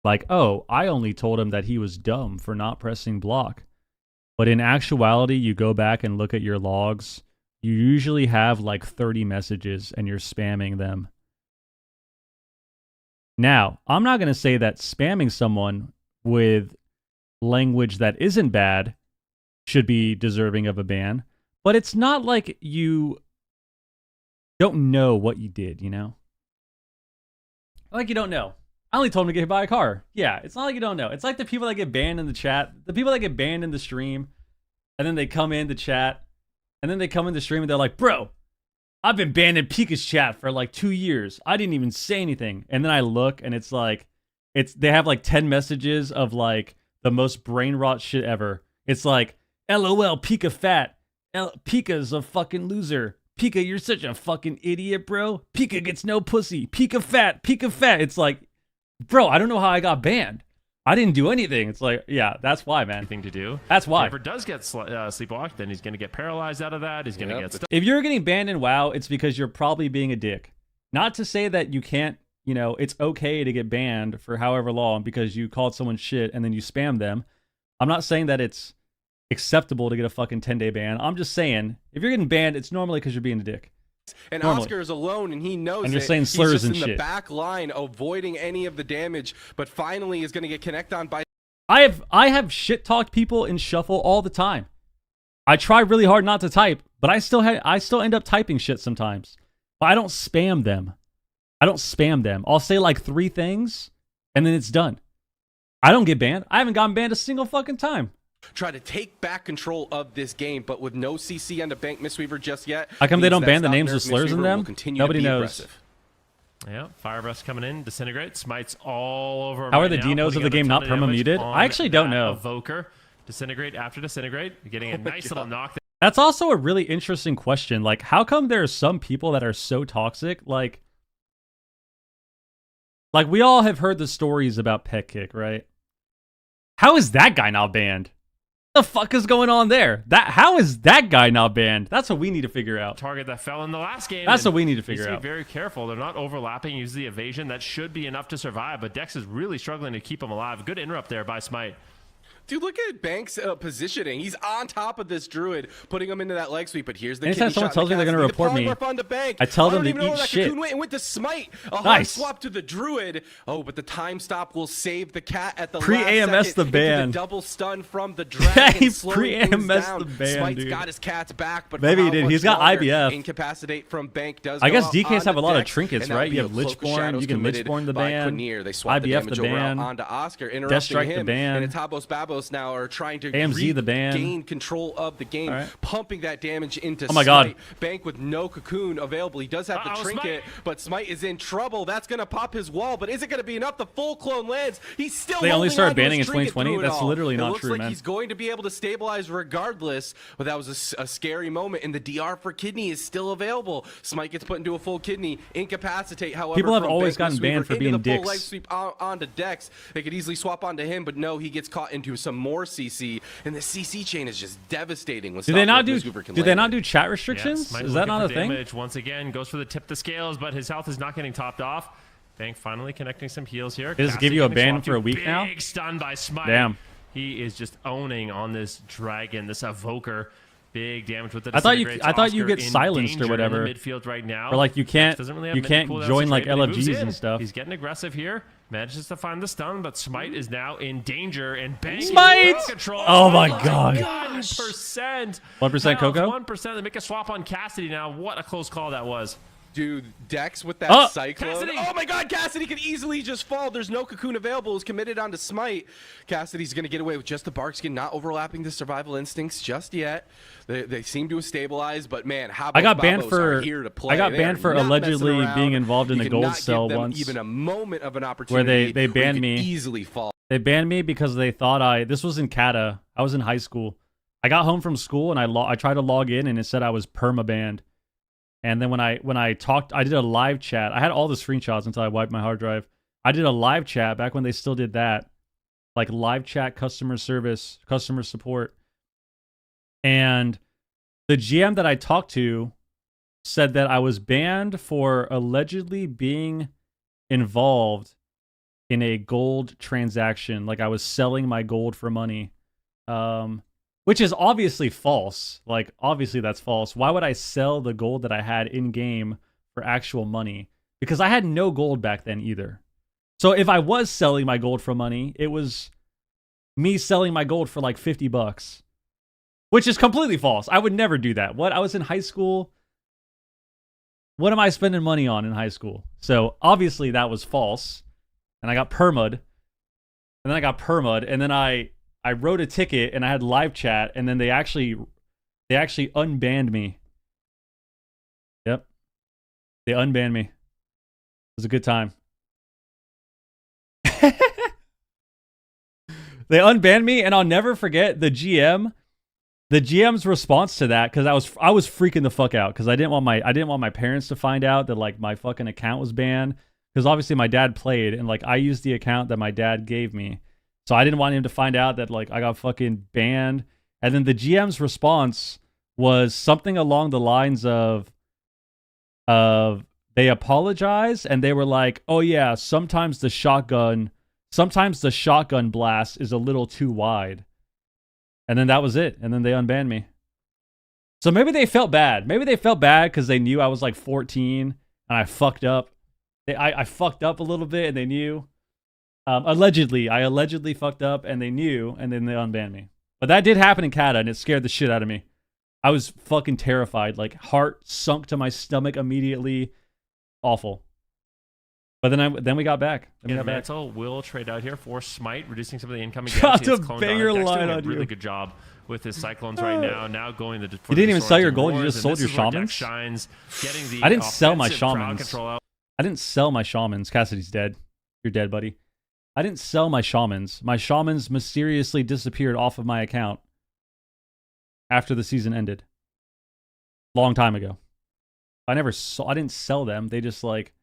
like, oh, I only told him that he was dumb for not pressing block. But in actuality, you go back and look at your logs, you usually have like 30 messages and you're spamming them. Now, I'm not going to say that spamming someone with language that isn't bad should be deserving of a ban, but it's not like you don't know what you did, Like you don't know. I only told him to get hit by a car. Yeah, it's not like you don't know. It's like the people that get banned in the chat, the people that get banned in the stream, and then they come in the chat And then they come in the stream and they're like, bro, I've been banned in Pika's chat for like 2 years. I didn't even say anything. And then I look and it's like, they have like 10 messages of like the most brain rot shit ever. It's like, LOL, Pika fat. Pika's a fucking loser. Pika, you're such a fucking idiot, bro. Pika gets no pussy. Pika fat. Pika fat. It's like, bro, I don't know how I got banned. I didn't do anything. It's like, yeah, that's why, man. Thing to do. That's why. Whoever does get sleepwalked, then he's going to get paralyzed out of that. He's going to get stuck. If you're getting banned in WoW, it's because you're probably being a dick. Not to say that you can't, you know, it's okay to get banned for however long because you called someone shit and then you spam them. I'm not saying that it's acceptable to get a fucking 10-day ban. I'm just saying, if you're getting banned, it's normally because you're being a dick. And Normally. Oscar is alone, and he knows and you're it. saying slurs He's just and in shit. the back line, avoiding any of the damage, but finally is going to get connected on by. I have shit talked people in Shuffle all the time. I try really hard not to type, but I still end up typing shit sometimes. But I don't spam them. I'll say like 3 things, and then it's done. I don't get banned. I haven't gotten banned a single fucking time. Try to take back control of this game, but with no CC on the Bank Mistweaver just yet. How come they don't ban the Stop names Nerf with slurs in Mistweaver them? will continue Nobody to be knows. aggressive. Yeah, Fire Breath coming in, Disintegrate, Smites all over. How right are the now, dinos putting of the up a game ton not of damage perma-muted? on I actually don't that know. Evoker, Disintegrate after Disintegrate, you're getting a nice little knock. That's also a really interesting question. Like, how come there are some people that are so toxic? Like we all have heard the stories about Pet Kick, right? How is that guy not banned? What the fuck is going on there? How is that guy not banned? That's what we need to figure out. Target that fell in the last game. That's what we need to figure Be out. very careful. They're not overlapping. Use the evasion. That should be enough to survive. But Dex is really struggling to keep him alive. Good interrupt there by Smite. Dude, look at Bank's positioning. He's on top of this Druid, putting him into that leg sweep. But here's the Anytime kidney someone shot tells me they're going to report me, I tell them to eat shit. And with the smite, a hard Nice. swap to the Druid. Oh, but the time stop will save the cat at the Pre-AMS last second. the ban. Into the double stun from the dragon. He slowing things pre-AMS down. the ban, Smite's dude. got his cats back, but Maybe for he how did. much He's got longer? IBF. Incapacitate from Bank does I go guess out DKs on have a the lot of Dex, trinkets, and that'll right? be You a have Cloak of Lichborn, Shadows you can committed Lichborn the by ban, Quinier. They swap the IBF damage the over ban, onto Oscar, Death interrupting Strike the him, ban, and it's Habos Babos now are trying to AMZ the ban. gain control of the game, Right. pumping that damage into Oh my God. Smite. Bank with no cocoon available. He does have the trinket, but Smite is in trouble. That's going to pop his wall, but is it going to be enough? The full clone lands. He's still They only holding started onto banning his in trinket 2020? through it That's all. literally not It looks true, like man. he's going to be able to stabilize regardless, but that was a scary moment, and the DR for kidney is still available. Smite gets put into a full kidney, incapacitate, however, People have from always Bank gotten banned Mistweaver for into being the full dicks. leg sweep onto Dex. They could easily swap onto him, but no, he gets caught into some more CC, and the CC chain is just devastating. Do they not do chat restrictions? Smite Is that looking not a for thing? damage. Once again, goes for the tip the scales, but his health is not getting topped off. Bank finally connecting some heals here. Does it Cassie give you a getting ban swapped for a to. week now? Big stun by Smite. Damn. He is just owning on this dragon, this evoker. Big damage with the I thought you Disintegrates. get Oscar silenced in or whatever. in the midfield right now. Or like you can't Doesn't really have you many can't cooldowns join to like trade, but he moves LFGs in. and stuff. He's getting aggressive here. Manages to find the stun, but Smite is now in danger, and Bank Smite! is in control. Oh my Smite, God. 1%. 1% Coco? 1%. They make a swap on Cassidy now. What a close call that was. Dude, Dex with that Cyclone. Cassidy! Oh my God, Cassidy could easily just fall. There's no cocoon available. He's committed onto Smite. Cassidy's going to get away with just the bark skin, not overlapping the survival instincts just yet. They seem to have stabilized, but man, Habos I got banned Babos for are here to play. I got They banned are for not allegedly messing around. being involved in You a gold cannot cell give them once. even a moment of an opportunity they banned you me. could easily fall. They banned me because they thought this was in Kata. I was in high school. I got home from school and I tried to log in and it said I was perma banned. And then when I talked, I did a live chat. I had all the screenshots until I wiped my hard drive. I did a live chat back when they still did that, like live chat customer service, customer support. And the GM that I talked to said that I was banned for allegedly being involved in a gold transaction, like I was selling my gold for money. Which is obviously false. Like, obviously that's false. Why would I sell the gold that I had in-game for actual money? Because I had no gold back then either. So if I was selling my gold for money, it was me selling my gold for like $50. Which is completely false. I would never do that. What? I was in high school. What am I spending money on in high school? So obviously that was false. And I got perma'd. And then I wrote a ticket and I had live chat, and then they actually They actually unbanned me. Yep. They unbanned me. It was a good time. They unbanned me, and I'll never forget the GM's response to that, because I was freaking the fuck out, because I didn't want my parents to find out that like my fucking account was banned, because obviously my dad played, and like I used the account that my dad gave me, so I didn't want him to find out that like I got fucking banned. And then the GM's response was something along the lines of they apologized, and they were like, oh yeah, sometimes the shotgun blast is a little too wide. And then that was it. And then they unbanned me. So maybe they felt bad. Maybe they felt bad because they knew I was like 14 and I fucked up. I fucked up a little bit and they knew. Allegedly. I allegedly fucked up and they knew, and then they unbanned me. But that did happen in Kata, and it scared the shit out of me. I was fucking terrified. Like, heart sunk to my stomach immediately. Awful. But then we got back. Mantle will trade out here for Smite, reducing some of the incoming Got damage. to banger line on you. Really good job with his Cyclones right now. Now going the. You didn't even sell your gold. You just sold your shamans. Shines, getting the I didn't sell my shamans. I didn't sell my shamans. Cassidy's dead. You're dead, buddy. I didn't sell my shamans. My shamans mysteriously disappeared off of my account after the season ended. Long time ago. I didn't sell them. They just like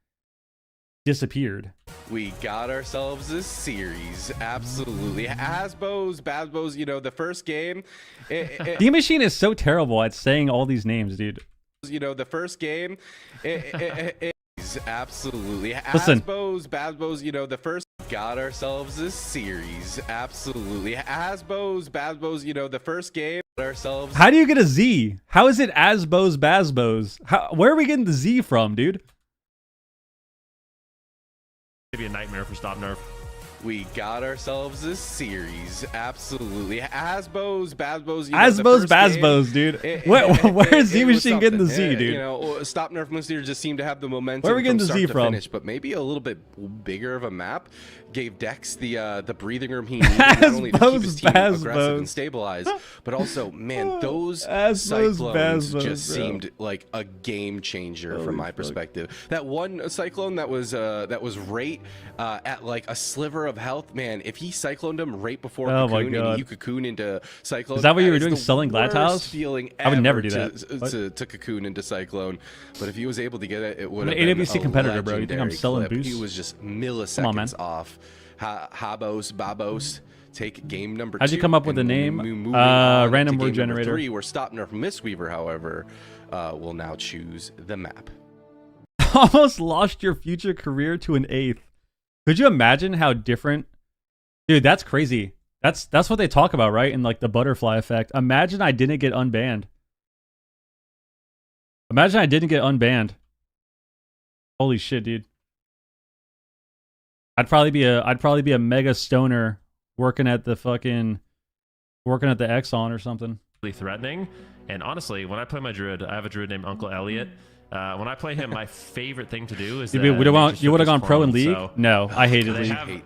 disappeared. We got ourselves a series. Absolutely. Habos, Babos, you know, the first game. D-Machine is so terrible at saying all these names, dude. You know, the first game. Absolutely. Listen. Habos, Babos, you know, the first. Got ourselves a series. Absolutely. Habos, Babos, you know, the first game. Ourselves. How do you get a Z? How is it Asbos, Basbos? Where are we getting the Z from, dude? Maybe a nightmare for Stop Nerf. We got ourselves a series. Absolutely. Habos, Babos, you know, Asbos, Basbos, dude. Where is Z-Machine getting the Z, dude? You know, Stop Nerf Muster just seemed to have the momentum. Where are we getting the start Z to from? Finish, but maybe a little bit bigger of a map gave Dex the breathing room he needed, not only to keep his team aggressive and stabilized, but also, man, those Cyclones just seemed like a game changer from my perspective. That one Cyclone that was right at like a sliver of health, man, if he cycloned him right before Cocoon and you Cocoon into Cyclone, is that what you were doing, selling glad tiles? Feeling I would never do that. To Cocoon into Cyclone, but if he was able to get it, it would have been an been AWC competitor, bro. You think I'm selling boosts? He was just milliseconds off. Habos, Babos take game number 2. How'd you come up with the name? Random word generator. 3, where Stop Nerf Mistweaver, however, will now choose the map. Almost lost your future career to an 8th. Could you imagine how different? Dude, that's crazy. That's what they talk about, right? In like the butterfly effect. Imagine I didn't get unbanned. Imagine I didn't get unbanned. Holy shit, dude. I'd probably be a mega stoner working at the Exxon or something. Threatening. And honestly, when I play my druid, I have a druid named Uncle Elliot. When I play him, my favorite thing to do is you would have gone pro in League? So, no, I hated League.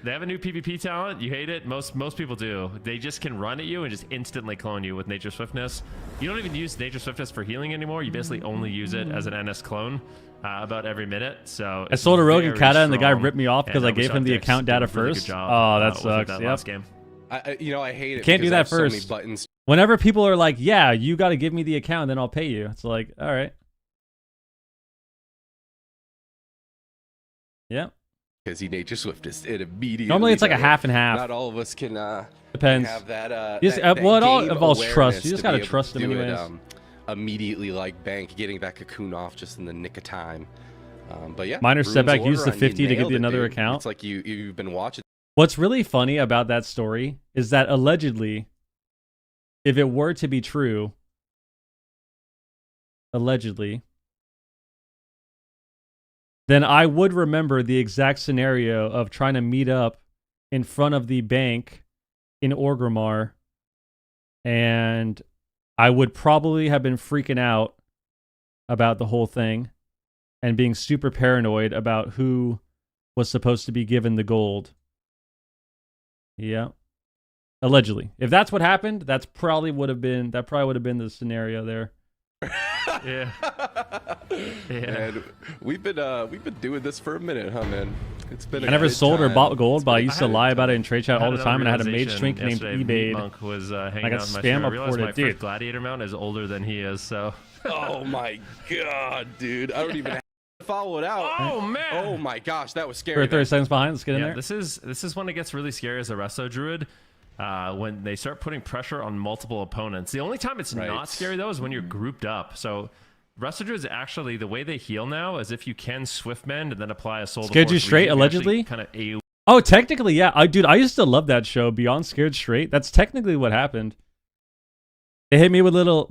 They have a new PvP talent. You hate it. Most people do. They just can run at you and just instantly clone you with Nature Swiftness. You don't even use Nature Swiftness for healing anymore. You basically only use it as an NS clone about every minute. So I sold a rogue in Kata and the guy ripped me off because I gave him the account data first. Oh, that sucks. That last game. I hate it. Can't do that first. So many buttons. Whenever people are like, "Yeah, you got to give me the account, then I'll pay you." It's like, all right. Yeah. Because he Nature Swiftest it immediately. Normally it's like a half and half. Not all of us can. Depends. Have that. Well, it all involves trust. You just gotta trust him anyways. Immediately, like bank, getting that Cocoon off just in the nick of time. But yeah. Minor setback. Use the 50 to get another account. It's like you've been watching. What's really funny about that story is that allegedly, if it were to be true, allegedly, then I would remember the exact scenario of trying to meet up in front of the bank in Orgrimmar, and I would probably have been freaking out about the whole thing and being super paranoid about who was supposed to be given the gold. Yeah. Allegedly. If that's what happened, that probably would have been the scenario there. Yeah. And we've been doing this for a minute, huh, man? It's been. I never sold or bought gold, but I I used to had- lie about it in trade chat all the time, and I had a mage realization shrink named yesterday. eBay. Monk was hanging I got out in my spam stream. I realized reported, my dude. first gladiator mount is older than he is, so. Oh my god, dude! I don't even have to follow it out. Oh man! Oh my gosh, that was We're scary. 30 seconds behind. Let's get in Yeah, there. this is when it gets really scary as a resto druid. When they start putting pressure on multiple opponents. The only time it's Right. not scary though is when you're grouped up. So resto druids actually the way they heal now is if you can swift mend and then apply a soul. Scared you straight, allegedly? Kind of AoE. Oh, technically, yeah. I used to love that show, Beyond Scared Straight. That's technically what happened. They hit me with a little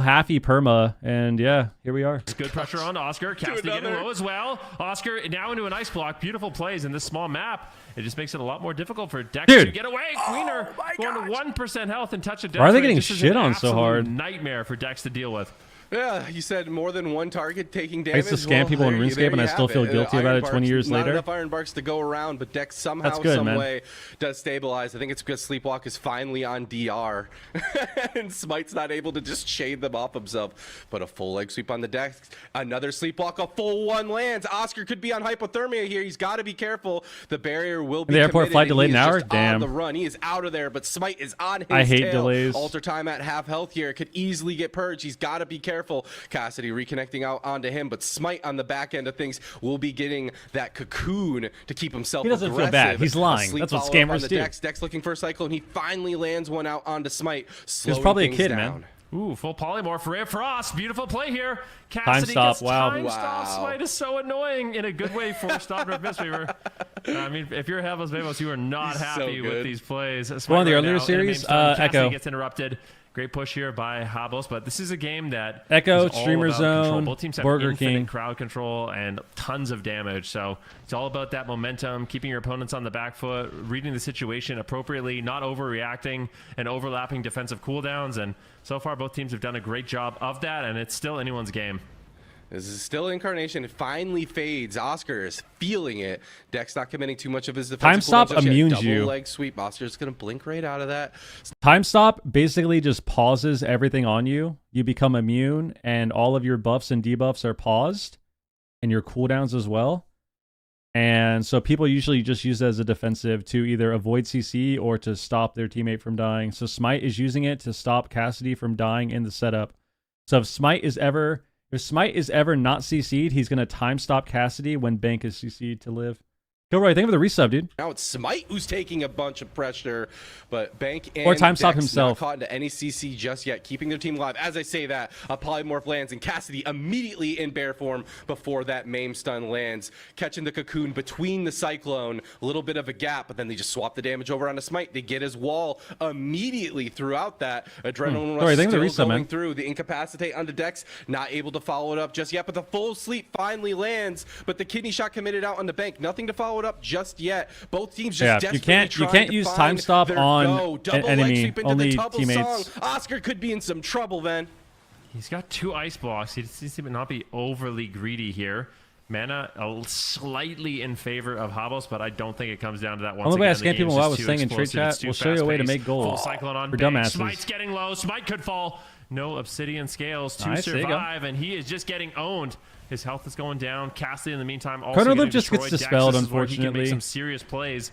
halfy perma, and yeah, here we are. Good pressure on Oscar. Cassidy getting another. low as well. Oscar now into an ice block. Beautiful plays in this small map. It just makes it a lot more difficult for Dex Dude. to get away. Queener going to 1% health and touch of Dex. Why are they rate. getting This is shit an on so absolute hard? Nightmare for Dex to deal with. Yeah, you said more than one target taking I damage. used to scam people in RuneScape, and I still feel guilty about it 20 years not later. Enough Iron Barks to go around, but Dex somehow, That's good, some man. way does stabilize. I think it's because Sleepwalk is finally on DR, and Smite's not able to just shade them off himself. But a full leg sweep on the Dex, another Sleepwalk, a full one lands. Oscar could be on hypothermia here. He's got to be careful. The barrier will be The airport committed, flight and delayed he an is hour? just on Damn. the run. He is out of there, but Smite is on his I hate tail. delays. Alter time at half health here. Could easily get purged. He's got to be careful. Cassidy reconnecting out onto him, but Smite on the back end of things will be getting that cocoon to keep himself He doesn't feel aggressive. bad. He's A lying. sleep That's what follow-up on scammers the do. Dex looking for a cycle, and he finally lands one out onto Smite. Slowing probably a things kid, down. man. Ooh, full polymorph for Frost. Beautiful play here. Cassidy stop, gets wow. time stop. Wow. Smite is so annoying in a good way for stop or misfavor. I mean, if you're Habos Babos, you are not He's so happy with good. these plays. Smite One of the right earlier now in a series, main stun. Cassidy Echo. gets interrupted. Great push here by Habos, but this is a game that Echo, is all Streamer about control. Zone, Both teams have Borger infinite King. crowd control and tons of damage. So it's all about that momentum, keeping your opponents on the back foot, reading the situation appropriately, not overreacting, and overlapping defensive cooldowns. And so far, both teams have done a great job of that, and it's still anyone's game. This is still Incarnation. It finally fades. Oscar is feeling it. Dex not committing too much of his defensive Time stop cooldowns just yet. immunes Double you. leg sweep. Oscar's going to blink right out of that. Time stop basically just pauses everything on you. You become immune, and all of your buffs and debuffs are paused, and your cooldowns as well. And so people usually just use it as a defensive to either avoid CC or to stop their teammate from dying. So Smite is using it to stop Cassidy from dying in the setup. So if Smite is ever not CC'd, he's going to time stop Cassidy when Bank is CC'd to live. Gilroy, thank you for the resub, dude. Now it's Smite who's taking a bunch of pressure, but Bank and Or time stop Dex himself. not caught into any CC just yet, keeping their team alive. As I say that, a polymorph lands, and Cassidy immediately in bear form before that maim stun lands, catching the cocoon between the Cyclone. A little bit of a gap, but then they just swap the damage over onto Smite. They get his wall immediately throughout that. Adrenaline rush Sorry, thank you for the still resub, going man. through. The incapacitate onto Dex, not able to follow it up just yet, but the full sleep finally lands, but the kidney shot committed out on the Bank. Nothing to follow it up just yet. Both teams just Yeah, you desperately can't trying to use find time stop their on go. an Double leg enemy, sweep into only the double teammates. song. Oscar could be in some trouble then. He's got 2 ice blocks. He seems to not be overly greedy here. Mana slightly in favor of Habos, but I don't think it comes down to that. Once Only way I again, the scam people game's while I just was too saying in trade explosive. It's chat, too we'll show you a way to fast-paced. make gold Full cyclone on for Bank. dumbasses. Smite's getting low. Smite could fall. No obsidian scales to Nice, there you go. survive, and he is just getting owned. His health is going down. Cassidy, in the meantime, also Carter getting Loop just gets destroyed. Dex, dispelled, this is where he can unfortunately. make some serious plays.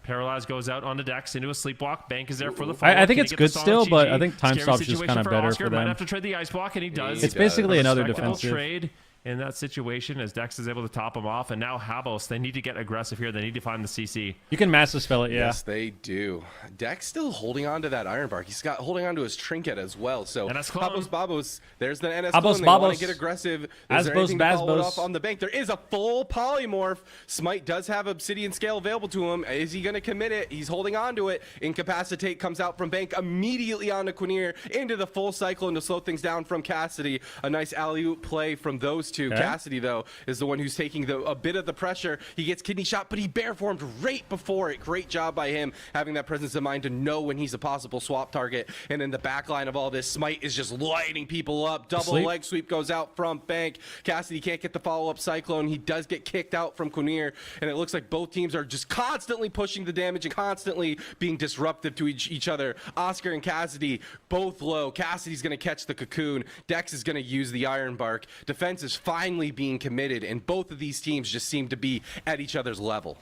Paralyzed goes out onto Dex into a sleepwalk. Bank is there for the I follow-up. think Can it's he get good the solid still, but GG? I think time Scary stop's just situation kind of better Oscar. for Might them. have to trade the ice block, and he does. It's basically another Respectable defensive. trade in that situation as Dex is able to top him off. And now Habos, they need to get aggressive here. They need to find the CC. You can massive spell it, yeah. Yes, they do. Dex still holding on to that Iron Bark. He's got holding on to his trinket as well. So NS clone. Habos Babos, there's the NS Habos clone. They want Babos. to get aggressive. Is Asbos there anything to follow it Basbos. off on the Bank? There is a full polymorph. Smite does have Obsidian Scale available to him. Is he going to commit it? He's holding on to it. Incapacitate comes out from Bank immediately onto Quinier into the full cyclone to slow things down from Cassidy. A nice alley-oop play from those two. Okay. Cassidy, though, is the one who's taking a bit of the pressure. He gets kidney shot, but he bear formed right before it. Great job by him having that presence of mind to know when he's a possible swap target. And in the back line of all this, Smite is just lighting people up. Double leg sweep goes out from Bank. Cassidy can't get the follow-up Cyclone. He does get kicked out from Quinir, and it looks like both teams are just constantly pushing the damage and constantly being disruptive to each other. Oscar and Cassidy both low. Cassidy's going to catch the cocoon. Dex is going to use the Iron Bark. Defense is finally being committed, and both of these teams just seem to be at each other's level.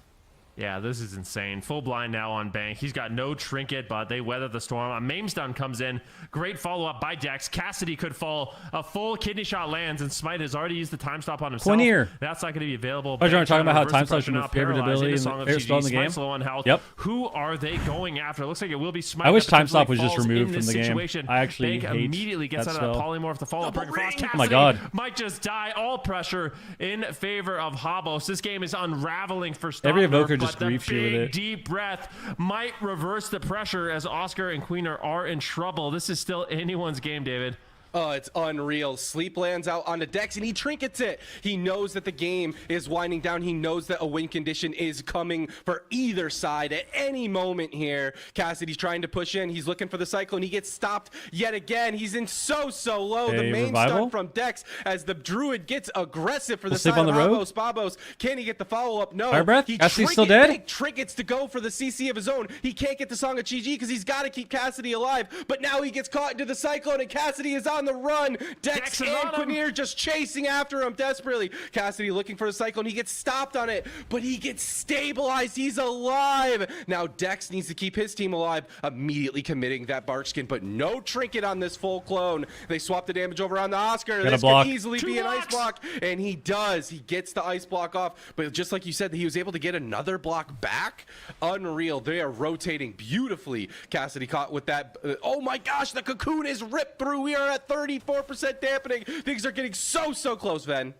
Yeah, this is insane. Full blind now on Bank. He's got no trinket, but they weather the storm. A Mame Stun comes in. Great follow-up by Dex. Cassidy could fall. A full kidney shot lands, and Smite has already used the time stop on himself. Quinir. That's not going to be available. Oh, you're talking about how time stops stops are favorability in the game? Low on health. Yep. Who are they going after? It looks like it will be Smite. I wish time stop was was just removed from the game. I actually Bank hate immediately gets that out of that spell. polymorph. The follow-up. Oh my god. Might just die. All pressure in favor of Habos. This game is unraveling for Stop Every Nerf, evoker but just the griefs you with big it. deep breath might reverse the pressure as Oscar and Queener are in trouble. This is still anyone's game, David. Oh, it's unreal. Sleep lands out on the Dex, and he trinkets it. He knows that the game is winding down. He knows that a win condition is coming for either side at any moment here. Cassidy's trying to push in. He's looking for the Cyclone. He gets stopped yet again. He's in so low. The main stun from Dex as the Druid gets aggressive for the side of Habos. Babos. Can he get the follow-up? No. Fire Breath? Cassidy's still dead? Trinkets to go for the CC of his own. He can't get the Song of GG because he's got to keep Cassidy alive. But now he gets caught into the Cyclone, and Cassidy is on the run. Dex and Quinir just chasing after him desperately. Cassidy looking for a Cyclone. He gets stopped on it, but he gets stabilized. He's alive. Now Dex needs to keep his team alive, immediately committing that bark skin, but no trinket on this full clone. They swap the damage over on the Oscar. This could easily be an ice block, and he does. He gets the ice block off, but just like you said, he was able to get another block back. Unreal. They are rotating beautifully. Cassidy caught with that. Oh my gosh, the cocoon is ripped through. We are at 34% dampening. Things are getting so close, Ven.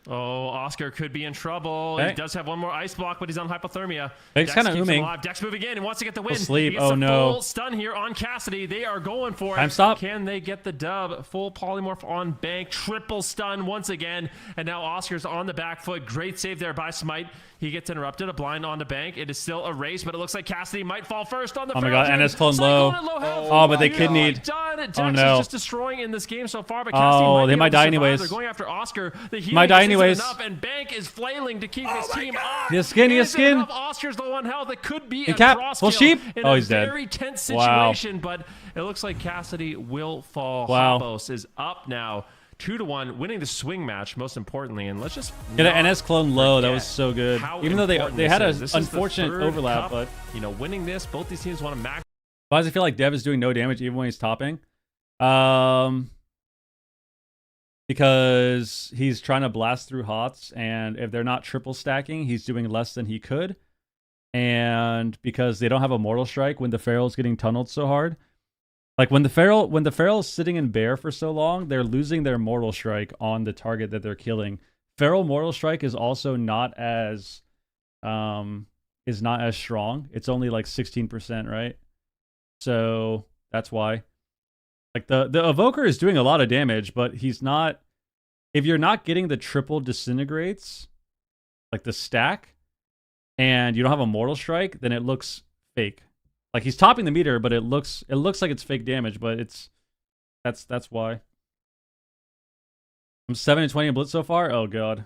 Oh, Oscar could be in trouble. He does have one more ice block, but he's on hypothermia. Dex kind of ooming. Dex moving in and wants to get the win. Sleep. He gets oh a no. Full stun here on Cassidy. They are going for it. Time stop. Can they get the dub? Full polymorph on Bank. Triple stun once again. And now Oscar's on the back foot. Great save there by Smite. He gets interrupted. A blind on the Bank. It is still a race, but it looks like Cassidy might fall first on the Oh my god, and it's clone low. Oh, but they kidneyed. Dex oh no. is just destroying in this game so far, but Cassidy they might die anyways. They're going after Oscar. The might die anyways. Enough, and Bank is flailing to keep his team up. He has skin, he has skin. Oscar's low on health. It could be a cap. cross Full kill sheep. in Oh, a he's dead. very tense situation, but it looks like Cassidy will fall. Habos is up now. 2-1, winning the swing match, most importantly, and let's just get an NS clone low. That was so good. Even though they had an unfortunate overlap, cup, but winning this, both these teams want to max. Why does it feel like Dev is doing no damage even when he's topping? Because he's trying to blast through HOTS, and if they're not triple stacking, he's doing less than he could. And because they don't have a Mortal Strike when the Feral's getting tunneled so hard. Like when the Feral is sitting in bear for so long, they're losing their Mortal Strike on the target that they're killing. Feral Mortal Strike is also not as strong. It's only like 16%, right? So that's why. Like the Evoker is doing a lot of damage, but he's not. If you're not getting the triple disintegrates, like the stack, and you don't have a Mortal Strike, then it looks fake. Like he's topping the meter, but it looks like it's fake damage, but that's why. I'm 7-20 in Blitz so far. Oh god.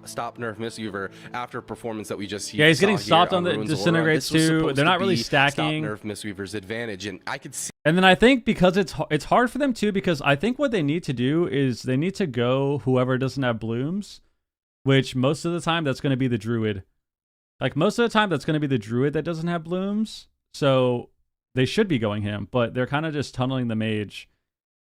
Stop Nerf Misuver after performance that we just see. Yeah, he's getting stopped on the disintegrates too. They're not really stacking. Stop Nerf Misuver's advantage, and I could see. And then I think because it's hard for them too, because I think what they need to do is they need to go whoever doesn't have blooms, which most of the time that's going to be the Druid. Like most of the time that's going to be the Druid that doesn't have blooms, so they should be going him, but they're kind of just tunneling the mage.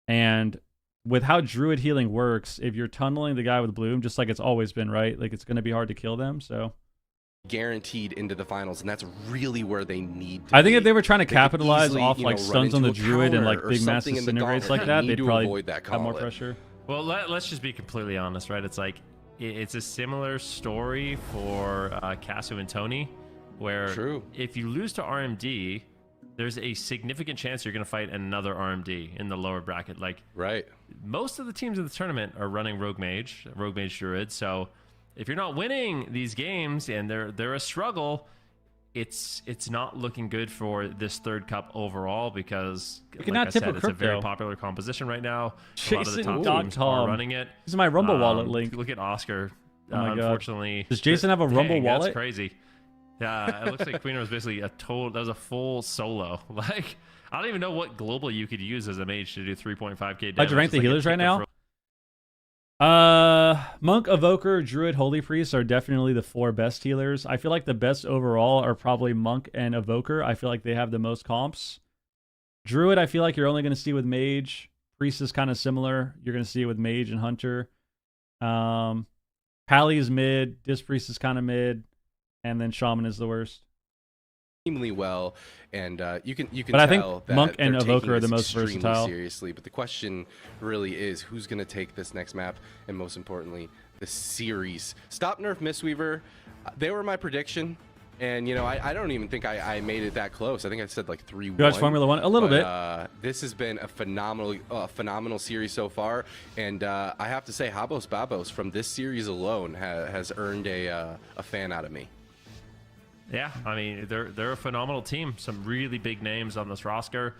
And with how Druid healing works, if you're tunneling the guy with bloom, just like it's always been, right? Like it's going to be hard to kill them, so guaranteed into the finals, and that's really where they need to I think be. if they were trying to capitalize easily, off like stuns on the Druid and like big mass disintegrates like that, they'd probably have more pressure. Well, let's just be completely honest, right? It's like it's a similar story for Casu and Tony, where if you lose to RMD, there's a significant chance you're going to fight another RMD in the lower bracket. Like, Right. most of the teams in the tournament are running Rogue Mage Druid. So if you're not winning these games and they're a struggle, it's not looking good for this third cup overall, because cannot tip a it's a crypto. very popular composition right now. A lot of the top Jason.com. teams are running it. This is my Rumble wallet link. Look at Oscar. Oh my God. Unfortunately, Does Jason have a Rumble Dang, wallet? That's crazy. Yeah, it looks like Queen was basically that was a full solo. Like, I don't even know what global you could use as a mage to do 3.5k damage. How'd you rank the healers right now? Monk, Evoker, Druid, Holy Priest are definitely the 4 best healers. I feel like the best overall are probably Monk and Evoker. I feel like they have the most comps. Druid, I feel like you're only going to see with Mage. Priest is kind of similar. You're going to see it with Mage and Hunter. Pally is mid. Disc Priest is kind of mid. And then Shaman is the worst. Extremely well, and you can But I think tell that Monk and they're Evoker taking are the this most extremely versatile. seriously. But the question really is, who's going to take this next map, and most importantly, the series. Stop Nerf Mistweaver. They were my prediction, and you know I don't even think I made it that close. I think I said like 3-1. You watch Formula One a little bit. This has been a phenomenal series so far, and I have to say, Habos Babos from this series alone has earned a fan out of me. Yeah, I mean, they're a phenomenal team. Some really big names on this roster.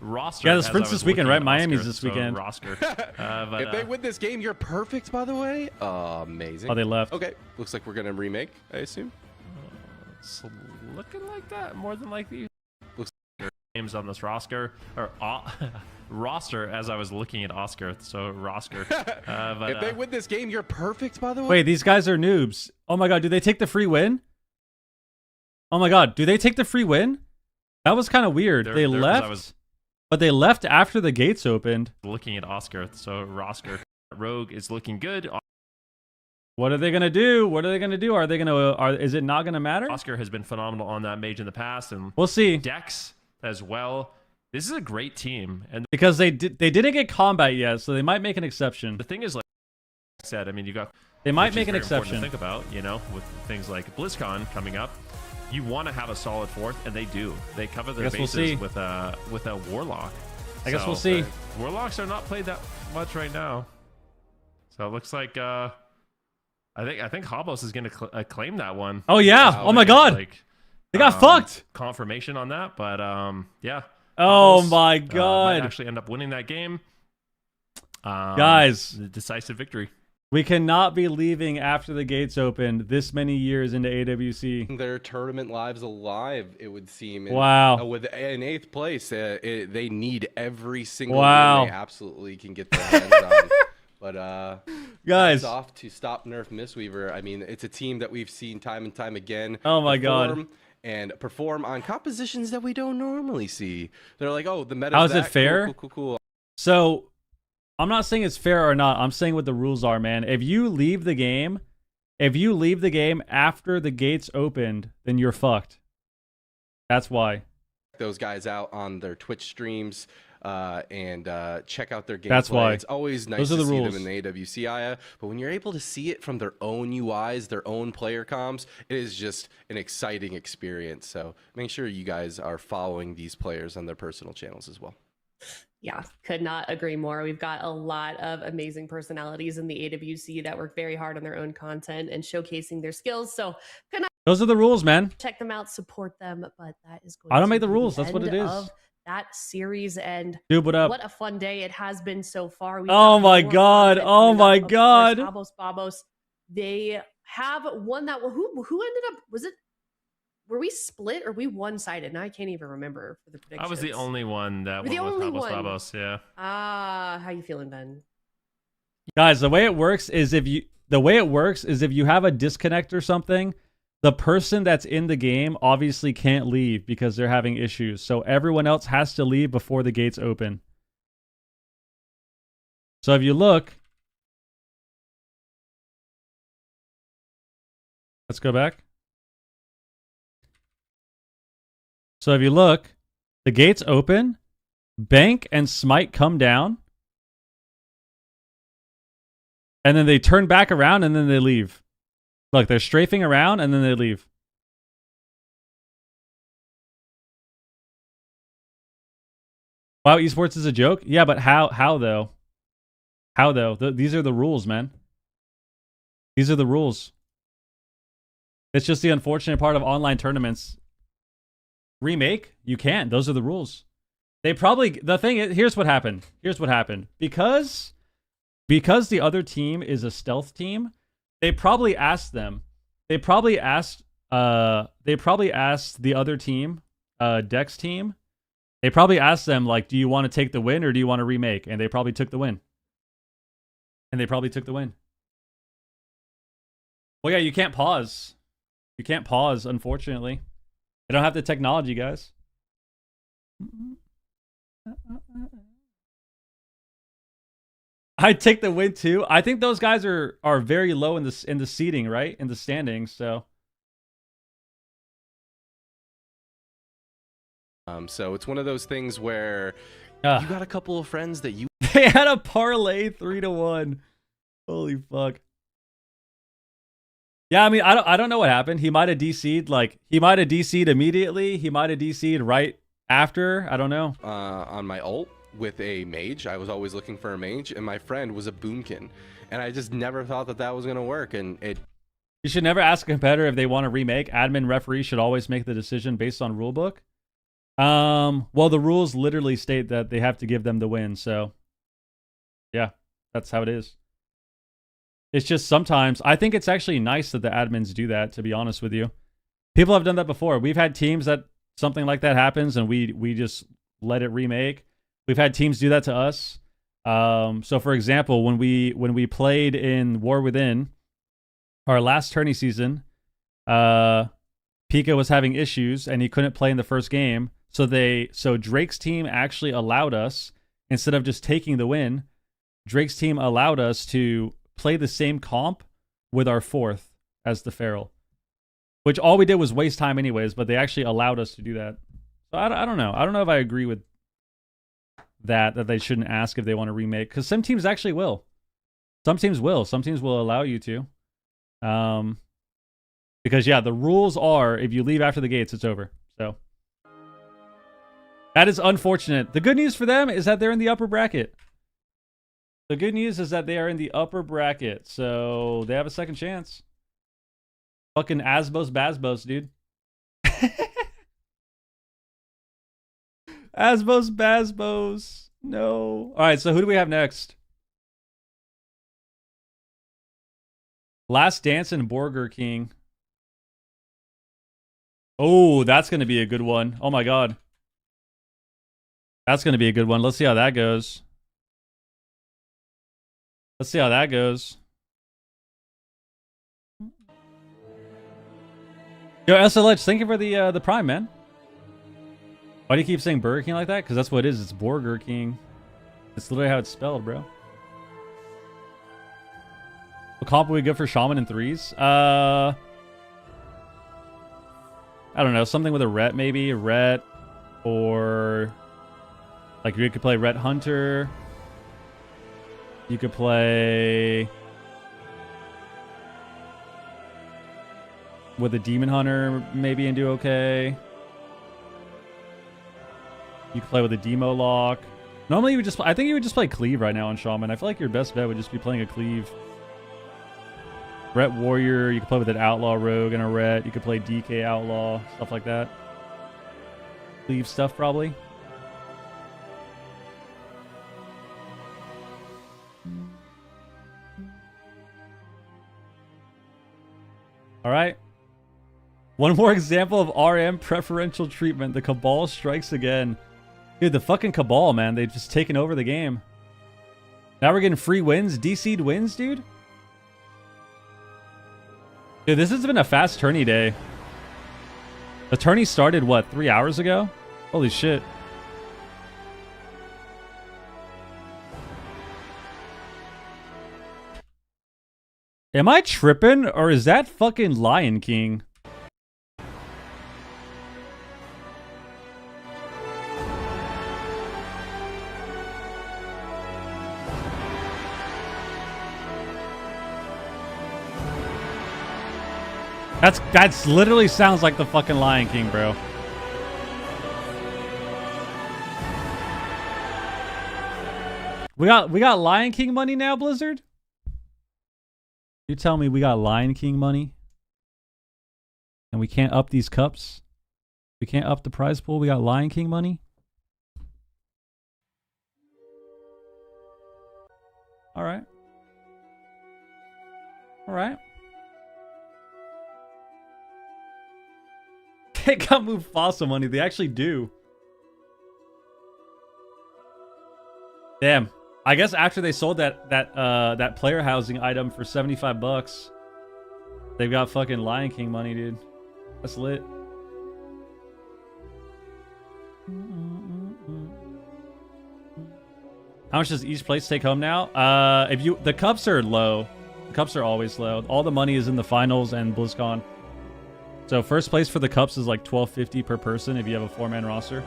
Roster. Yeah, the as sprint's I was this weekend, looking right? at Miami's Oscar, this so weekend. Roster. If they win this game, you're perfect, by the way. Amazing. Oh, they left. Okay, looks like we're going to remake, I assume. It's looking like that, more than likely. Looks names on this roster. Roster, as I was looking at Oscar, so roster. If they win this game, you're perfect, by the way. Wait, these guys are noobs. Oh my God, do they take the free win? Oh my God, do they take the free win? That was kind of weird. They left, but they left after the gates opened. Looking at Oscar, so roster. Rogue is looking good. What are they gonna do? What are they gonna do? Are they gonna? Is it not gonna matter? Oscar has been phenomenal on that mage in the past, and we'll see. Dex as well. This is a great team, and because they didn't get combat yet, so they might make an exception. The thing is, like I said, I mean, they might make an exception. To think about, you know, with things like BlizzCon coming up, you want to have a solid fourth, and they do. They cover their bases with a warlock. I guess we'll see. Warlocks are not played that much right now, so it looks like I think Habos is going to claim that one. Oh yeah! Oh my God! Like, they got fucked. Confirmation on that, but yeah. Oh Habos, my God! Might actually end up winning that game. Guys, the decisive victory. We cannot be leaving after the gates opened this many years into AWC. Their tournament lives alive, it would seem. Wow. With in 8th place, they need every single wow. win they absolutely can get their hands on. But guys, off to Stop Nerf Mistweaver. I mean, it's a team that we've seen time and time again. Oh my God. And perform on compositions that we don't normally see. They're like, oh, the meta. How is it fair? Cool. So, I'm not saying it's fair or not. I'm saying what the rules are, man. If you leave the game after the gates opened, then you're fucked. That's why. Those guys out on their Twitch streams and check out their gameplay. That's why. It's always nice to see them in the AWC Aya, but when you're able to see it from their own UIs, their own player comms, it is just an exciting experience. So make sure you guys are following these players on their personal channels as well. Yeah, could not agree more. We've got a lot of amazing personalities in the AWC that work very hard on their own content and showcasing their skills. So could not. Those are the rules, man. Check them out, support them. But that is going. I don't make the rules. That's what it is. Of that series, and dude, what up? What a fun day it has been so far. Oh my God! Oh my God! Habos Babos. They have won that. Who ended up? Was it? Were we split or we one-sided? Now I can't even remember for the predictions. I was the only one that went with Habos Babos, yeah. How you feeling, Ben? Guys, the way it works is if you have a disconnect or something, the person that's in the game obviously can't leave because they're having issues. So everyone else has to leave before the gates open. So if you look, let's go back. So if you look, the gates open, Bank and Smite come down, and then they turn back around and then they leave. Look, they're strafing around and then they leave. Wow, esports is a joke? Yeah, but how though? How though? These are the rules, man. These are the rules. It's just the unfortunate part of online tournaments. Remake? You can't. Those are the rules. They probably... The thing is... Here's what happened. Here's what happened. Because the other team is a stealth team, they probably asked them. They probably asked the other team, Dex team. They probably asked them, like, do you want to take the win or do you want to remake? And they probably took the win. Well, yeah, you can't pause. You can't pause, unfortunately. They don't have the technology, guys. I'd take the win too. I think those guys are very low in the seating, right? In the standings, so. So it's one of those things where you got a couple of friends that you They had a parlay 3-1. Holy fuck. Yeah, I mean, I don't know what happened. He might have DC'd, like, he might have DC'd immediately. He might have DC'd right after. I don't know. On my ult with a mage. I was always looking for a mage, and my friend was a boomkin. And I just never thought that was going to work, and it... You should never ask a competitor if they want to remake. Admin referee should always make the decision based on rulebook. Well, the rules literally state that they have to give them the win, so... Yeah, that's how it is. It's just sometimes, I think it's actually nice that the admins do that, to be honest with you. People have done that before. We've had teams that something like that happens and we just let it remake. We've had teams do that to us. So for example, when we played in War Within, our last tourney season, Pika was having issues and he couldn't play in the first game. So Drake's team actually allowed us, instead of just taking the win, Drake's team allowed us to play the same comp with our fourth as the Feral, which all we did was waste time anyways, but they actually allowed us to do that. So I don't know. I don't know if I agree with that they shouldn't ask if they want to remake, because some teams actually will. Some teams will. Some teams will allow you to. Because yeah, the rules are if you leave after the gates, it's over. So that is unfortunate. The good news for them is that they're in the upper bracket. The good news is that they are in the upper bracket, so they have a second chance. Fucking Asbos Basbos, dude. Asbos Basbos. No. All right, so who do we have next? Last Dance and Borger King. Oh, that's going to be a good one. Oh my god. That's going to be a good one. Let's see how that goes. Let's see how that goes. Yo, SLH, thank you for the Prime, man. Why do you keep saying Burger King like that? Because that's what it is. It's Borger King. It's literally how it's spelled, bro. What comp would we go for Shaman in threes? I don't know. Something with a Ret, maybe. A Ret. Or... like, you could play Ret Hunter. You could play with a Demon Hunter, maybe, and do okay. You could play with a Demo Lock. Normally, you would just... I think you would just play Cleave right now on Shaman. I feel like your best bet would just be playing a Cleave. Ret Warrior, you could play with an Outlaw Rogue and a Ret. You could play DK Outlaw, stuff like that. Cleave stuff, probably. All right. One more example of RM preferential treatment. The Cabal strikes again. Dude, the fucking Cabal, man. They've just taken over the game. Now we're getting free wins. DC'd wins, dude. Dude, this has been a fast tourney day. The tourney started, what, 3 hours ago? Holy shit. Am I tripping, or is that fucking Lion King? That's literally sounds like the fucking Lion King, bro. We got Lion King money now, Blizzard? You tell me we got Lion King money? And we can't up these cups? We can't up the prize pool? We got Lion King money? All right. All right. They got Mufasa money. They actually do. Damn. I guess after they sold that player housing item for $75, they've got fucking Lion King money, dude. That's lit. How much does each place take home now? The cups are low. The cups are always low. All the money is in the finals and BlizzCon. So first place for the cups is like $12.50 per person if you have a 4-man roster.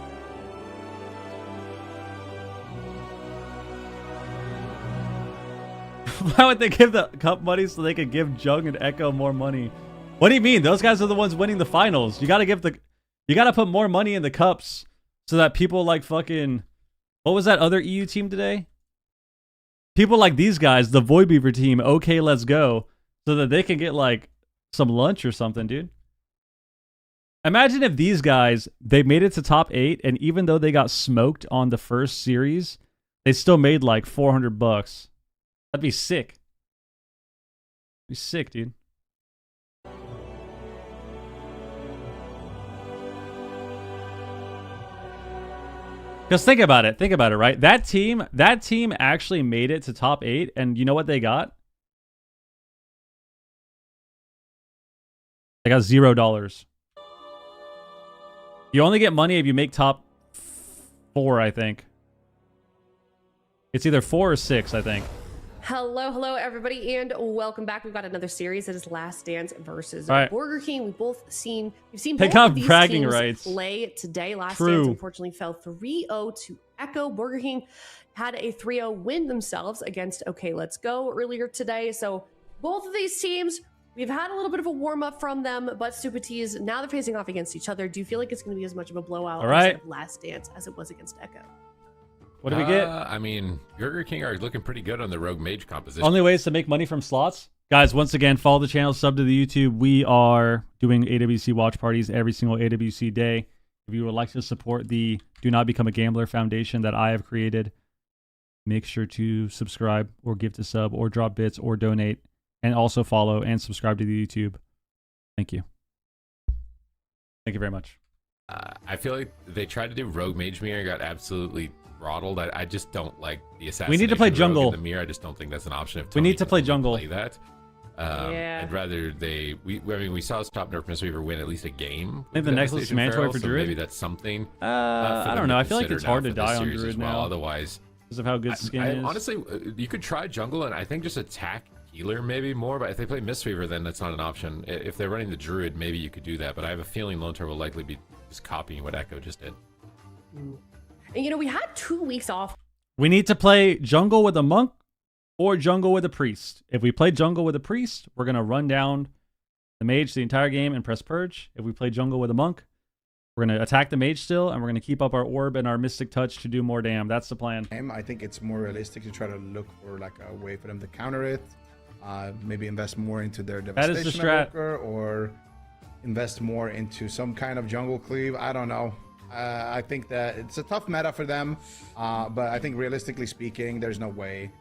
Why would they give the cup money so they could give Jung and Echo more money? What do you mean? Those guys are the ones winning the finals. You gotta put more money in the cups so that people like fucking, what was that other EU team today? People like these guys, the Void Beaver team, okay, let's go, so that they can get like some lunch or something, dude. Imagine if these guys, they made it to top 8, and even though they got smoked on the first series, they still made like $400. That'd be sick. Be sick, dude. Because think about it, right? That team actually made it to top 8, and you know what they got? They got $0. You only get money if you make top 4, I think. It's either 4 or 6, I think. Hello, everybody, and welcome back. We've got another series that is Last Dance versus right. Borger King. We've seen they both got of these bragging teams rights. play today. Last True. Dance unfortunately fell 3-0 to Echo. Borger King had a 3-0 win themselves against OK Let's Go earlier today. So both of these teams, we've had a little bit of a warm-up from them, but Super T's, now they're facing off against each other. Do you feel like it's going to be as much of a blowout All right. as Last Dance as it was against Echo? What do we get? I mean, Burger King are looking pretty good on the Rogue Mage composition. Only ways to make money from slots? Guys, once again, follow the channel, sub to the YouTube. We are doing AWC watch parties every single AWC day. If you would like to support the Do Not Become a Gambler Foundation that I have created, make sure to subscribe or gift a sub or drop bits or donate, and also follow and subscribe to the YouTube. Thank you. Thank you very much. I feel like they tried to do Rogue Mage Mirror and got absolutely throttled. I just don't like the assassination. We need to play rogue jungle. in the mirror. I just don't think that's an option. If We Tony need to play can jungle. Play that. Yeah. I'd rather we saw Stop Nerf Mistweaver win at least a game. I think the necklace is mandatory for Druid. Maybe that's something. I don't know. I feel like it's hard to die on Druid now. Otherwise, because of how good skin is. Honestly, you could try jungle and I think just attack healer maybe more. But if they play Mistweaver, then that's not an option. If they're running the Druid, maybe you could do that. But I have a feeling Lone Turtle will likely be just copying what Echo just did. And we had 2 weeks off. We need to play jungle with a monk or jungle with a priest. If we play jungle with a priest, we're going to run down the mage the entire game and press purge. If we play jungle with a monk, we're going to attack the mage still, and we're going to keep up our orb and our mystic touch to do more damn. That's the plan. I think it's more realistic to try to look for like a way for them to counter it. Maybe invest more into their devastation That is the strat. Evoker, or invest more into some kind of jungle cleave. I don't know. I think that it's a tough meta for them, but I think realistically speaking, there's no way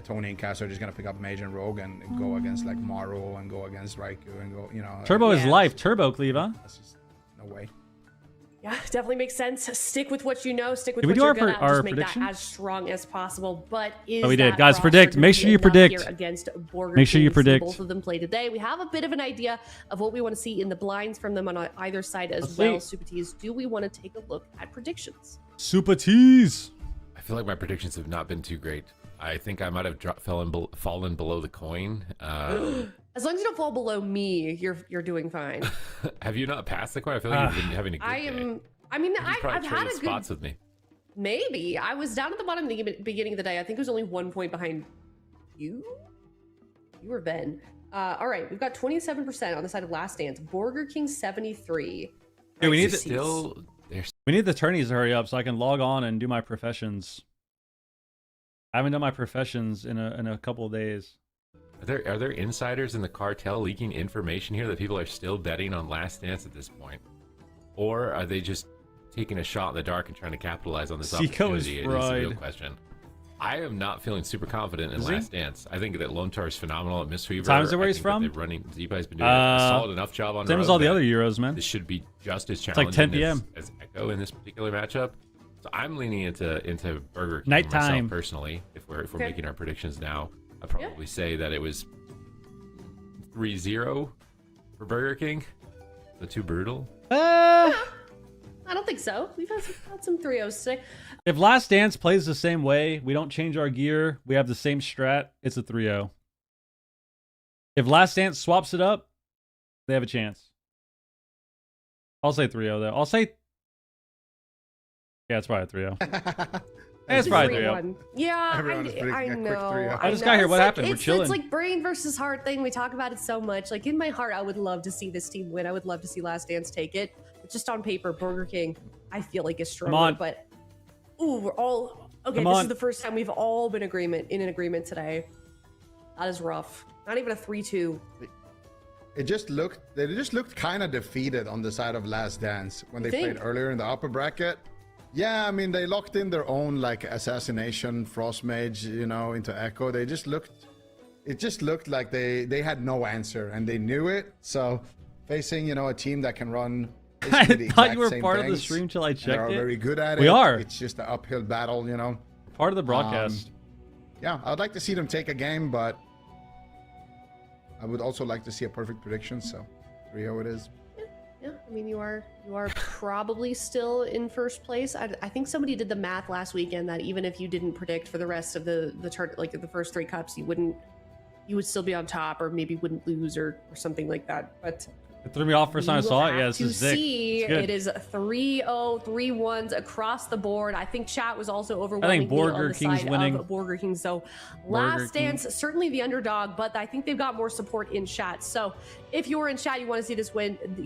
Tony and Cass are just gonna pick up Mage and Rogue and go against like Maru and go against Raikou and go, Turbo is life. Turbo cleave, huh? That's just no way. Yeah, definitely makes sense. Stick with what you know. Stick with Did we what do you're our good at. Just make prediction? that as strong as possible. But is we did. that Guys, roster predict. gonna Make be sure you enough predict. here against Borger Make sure you King? predict. Both of them play today. We have a bit of an idea of what we want to see in the blinds from them on either side as Let's well. see. Super T's, do we want to take a look at predictions? Super tease. I feel like my predictions have not been too great. I think I might have fallen below the coin. As long as you don't fall below me, you're doing fine. Have you not passed the coin? I feel like you've been having a good day. I've had a good spots with me. Maybe. I was down at the bottom in the beginning of the day. I think it was only 1 point behind you. You or Ben. All right, we've got 27% on the side of Last Dance. Borger King 73. Hey, we need Nice. We need the tourneys to hurry up so I can log on and do my professions. I haven't done my professions in a couple of days. Are there insiders in the cartel leaking information here that people are still betting on Last Dance at this point? Or are they just taking a shot in the dark and trying to capitalize on this opportunity? It is the real question. I am not feeling super confident in Last Dance. I think that Lone Tar is phenomenal at Mistweaver. Times where he's from? Zipa's been doing a solid enough job on same as all the other Euros, man. This should be just as It's challenging like 10 p.m. As Echo in this particular matchup. So I'm leaning into Burger King Nighttime. myself personally. If we're making our predictions now, I'd probably say that it was 3-0 for Burger King. Is that too brutal? I don't think so. We've had some 3-0s today. If Last Dance plays the same way, we don't change our gear, we have the same strat, it's a 3-0. If Last Dance swaps it up, they have a chance. I'll say 3-0 though. I'll say... Yeah, it's probably a 3-0. It's probably 3-0. Yeah, I a know. quick 3-0. I just got here. What happened? We're chilling. It's like brain versus heart thing. We talk about it so much. Like in my heart, I would love to see this team win. I would love to see Last Dance take it. But just on paper, Burger King, I feel like is stronger. But we're all okay. This is the first time we've all been in agreement today. That is rough. Not even a 3-2. They just looked kind of defeated on the side of Last Dance when they played earlier in the upper bracket. Yeah, I mean, they locked in their own, like, assassination, Frost Mage, you know, into Echo. It just looked like they had no answer, and they knew it. So, facing, you know, a team that can run I the thought you were same part of the things, stream till I checked are it. very good at it. We are. It's just an uphill battle, you know. Part of the broadcast. Yeah, I'd like to see them take a game, but I would also like to see a perfect prediction, so 3-0 it is. Yeah, I mean, you are probably still in first place. I think somebody did the math last weekend that even if you didn't predict for the rest of the like the first 3 cups, you would still be on top, or maybe wouldn't lose or something like that. But it threw me off first time I saw it. Yeah, this is sick. It is 3-0, 3-1s across the board. I think chat was also overwhelmingly Borger on the King's side winning. of Borger King. So Last Dance, certainly the underdog, but I think they've got more support in chat. So if you're in chat, you want to see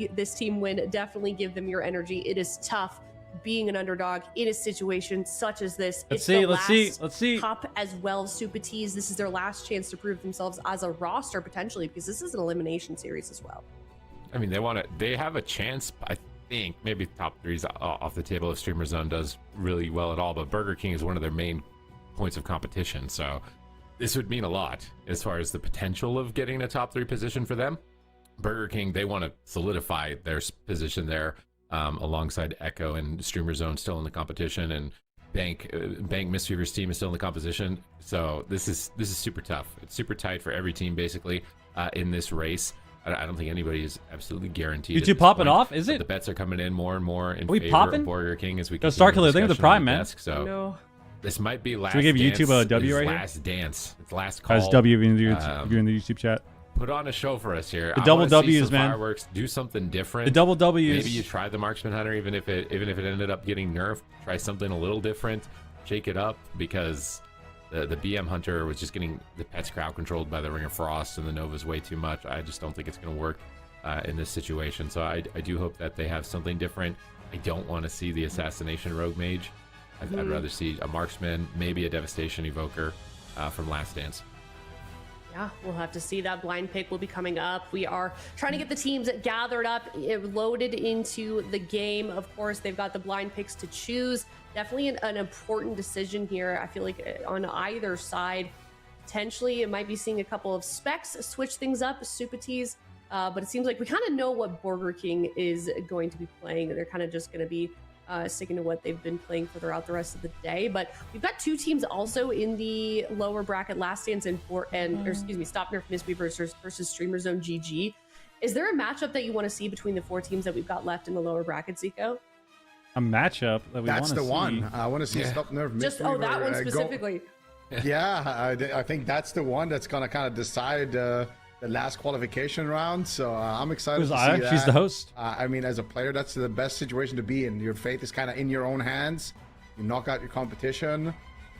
this team win, definitely give them your energy. It is tough being an underdog in a situation such as this. Let's see. Cup as well, Super Tees. This is their last chance to prove themselves as a roster potentially, because this is an elimination series as well. I mean, they have a chance, I think, maybe top 3's off the table if Streamer Zone does really well at all, but Burger King is one of their main points of competition, so this would mean a lot as far as the potential of getting a top 3 position for them. Burger King, they want to solidify their position there alongside Echo and Streamer Zone still in the competition, and Bank Mistweaver's team is still in the competition, so this is super tough. It's super tight for every team basically in this race. I don't think anybody is absolutely guaranteed. You two popping off? Is it? The bets are coming in more and more in we favor popping? of Borger King as we go start killing. Think of the prime, man. Desk, so this might be last. Should we give dance. YouTube a W right last here? Dance. It's last call. As W in the YouTube chat. Put on a show for us here. The double W's, man. Fireworks. Do something different. The double W's. Maybe you try the Marksman Hunter, even if it ended up getting nerfed. Try something a little different. Shake it up, because the BM Hunter was just getting the pets crowd controlled by the Ring of Frost, and the Nova's way too much. I just don't think it's going to work in this situation. So I do hope that they have something different. I don't want to see the Assassination Rogue Mage. I'd rather see a Marksman, maybe a Devastation Evoker from Last Dance. Yeah, we'll have to see. That blind pick will be coming up. We are trying to get the teams gathered up, loaded into the game. Of course, they've got the blind picks to choose. Definitely an important decision here. I feel like on either side, potentially it might be seeing a couple of specs switch things up, Super Tees. But it seems like we kind of know what Borger King is going to be playing. They're kind of just going to be sticking to what they've been playing for throughout the rest of the day. But we've got 2 teams also in the lower bracket, Last Dance and Stop Nerf Mistweaver versus Streamer Zone GG. Is there a matchup that you want to see between the 4 teams that we've got left in the lower bracket, Zico? A matchup that we want to see. That's the one. I want to see Stop Nerf Mistweaver. That one specifically. I think that's the one that's going to kind of decide the last qualification round, so I'm excited to see that. She's the host. I mean, as a player, that's the best situation to be in. Your fate is kind of in your own hands. You knock out your competition,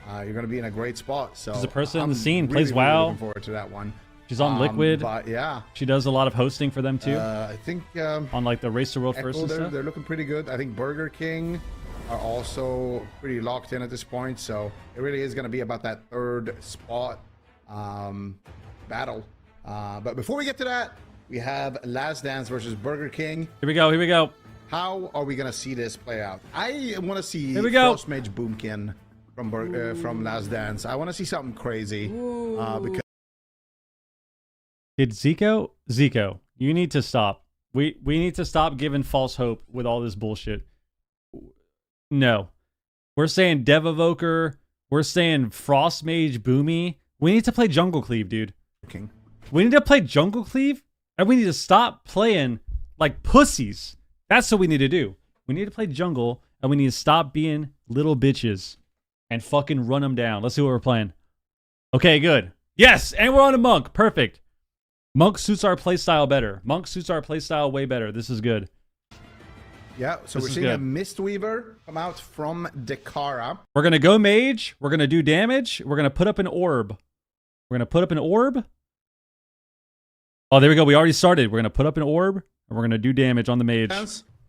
you're going to be in a great spot. So she's a person on the scene, really, plays WoW. Looking forward to that one. She's on Liquid. But yeah, she does a lot of hosting for them too. I think on like the Race to World Echo, First and stuff. They're looking pretty good. I think Burger King are also pretty locked in at this point, so it really is going to be about that third spot battle. But before we get to that, we have Last Dance versus Burger King. Here we go. Here we go. How are we going to see this play out? I want to see Here we go. Frost Mage Boomkin from Last Dance. I want to see something crazy. Because Did Zico, you need to stop. We need to stop giving false hope with all this bullshit. No. We're saying Dev Evoker. We're saying Frost Mage Boomy. We need to play Jungle Cleave, dude. King. We need to play Jungle Cleave, and we need to stop playing like pussies. That's what we need to do. We need to play jungle, and we need to stop being little bitches and fucking run them down. Let's see what we're playing. Okay, good. Yes, and we're on a Monk. Perfect. Monk suits our playstyle better. Monk suits our playstyle way better. This is good. Yeah, so we're seeing a Mistweaver come out from Dekara. We're going to go mage. We're going to do damage. We're going to put up an orb. We're going to put up an orb. Oh, there we go. We already started. We're going to put up an orb, and we're going to do damage on the mage.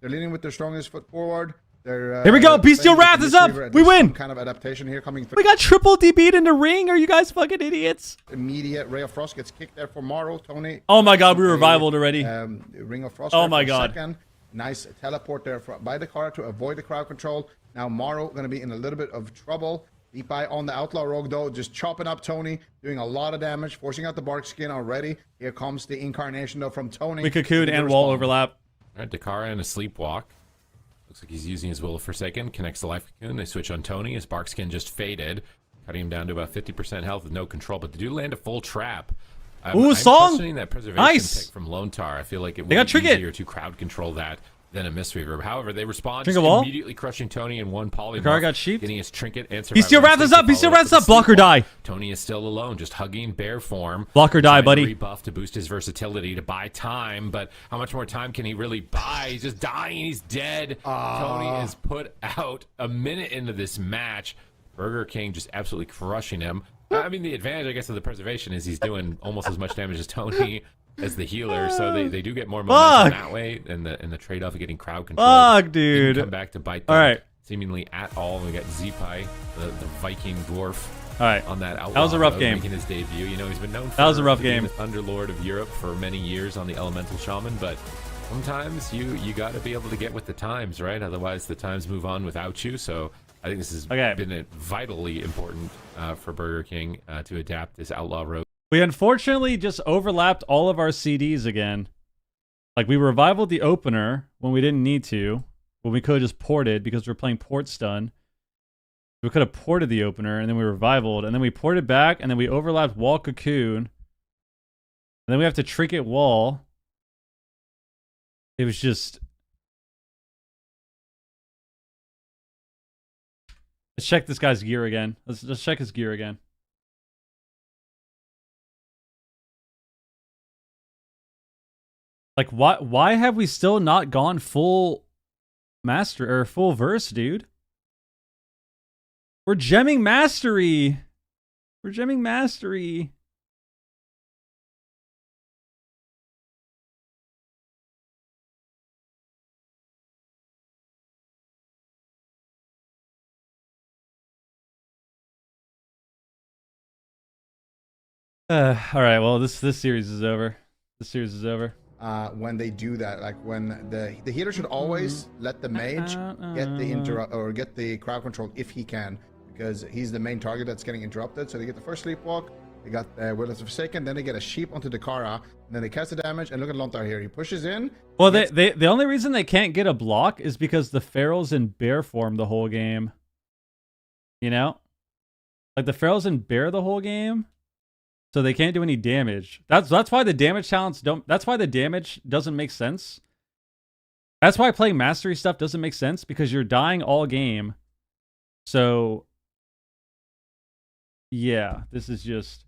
They're leaning with their strongest foot forward. They're, here we go. Bestial Wrath is up. We win. Kind of adaptation here coming through. We got triple DB'd in the ring. Are you guys fucking idiots? Immediate Ray of Frost gets kicked there for Morrow. Tony. Oh my God, we revivaled already. Ring of Frost. Oh my God. Second. Nice teleport there by the car to avoid the crowd control. Now Morrow going to be in a little bit of trouble. Deep Eye on the Outlaw Rogue though, just chopping up Tony, doing a lot of damage, forcing out the Bark Skin already. Here comes the incarnation though from Tony. We cocoon and wall overlap. All right, Dakara in a sleepwalk. Looks like he's using his Will of Forsaken. Connects the Life Cocoon. They switch on Tony. His Bark Skin just faded, cutting him down to about 50% health with no control. But they do land a full trap. Ooh, I'm song! questioning that preservation Nice! pick from Lone Tar. I feel like it would got be Trinket. easier to crowd control that than a Mistweaver. However, they respond Trinket just wall? immediately crushing Tony in one polymorph. Dakara got sheep. Getting his Trinket and Bestial Wrath is up. Bestial Wrath is up. Blocker die. Tony is still alone, just hugging bear form. Blocker die, buddy. Rebuff to boost his versatility to buy time, but how much more time can he really buy? He's just dying. He's dead. Tony is put out a minute into this match. Burger King just absolutely crushing him. I mean, the advantage, I guess, of the preservation is he's doing almost as much damage as Tony as the healer, so they do get more momentum that way, and the trade-off of getting crowd control. Fuck, dude. Didn't come back to bite them all right. seemingly at all. We got Zipai, the Viking dwarf. All right. On that outlaw That was a rough road, game. making his debut. You know, he's been known for that was a rough game. being the Thunderlord of Europe for many years on the Elemental Shaman, but sometimes you got to be able to get with the times, right? Otherwise, the times move on without you. So I think this has been vitally important for Burger King to adapt this outlaw road. We unfortunately just overlapped all of our CDs again. Like, we revivaled the opener when we didn't need to, when we could have just ported because we were playing port stun. We could have ported the opener, and then we revivaled, and then we ported back, and then we overlapped wall cocoon. And then we have to trinket wall. It was just... Let's check this guy's gear again. Let's check his gear again. Like, why have we still not gone full master or full verse, dude? We're gemming mastery. We're gemming mastery. All right, well, this series is over. This series is over. When they do that, like when the healer should always let the mage get the interrupt or get the crowd control if he can, because he's the main target that's getting interrupted. So they get the first sleepwalk, they got Will of Forsaken, then they get a sheep onto Dakara, and then they cast the damage. And look at Lontar here; he pushes in. Well, the only reason they can't get a block is because the Feral's in bear form the whole game. You know, like the Feral's in bear the whole game. So they can't do any damage. That's why the damage talents don't. That's why the damage doesn't make sense. That's why playing mastery stuff doesn't make sense, because you're dying all game. So yeah, this is just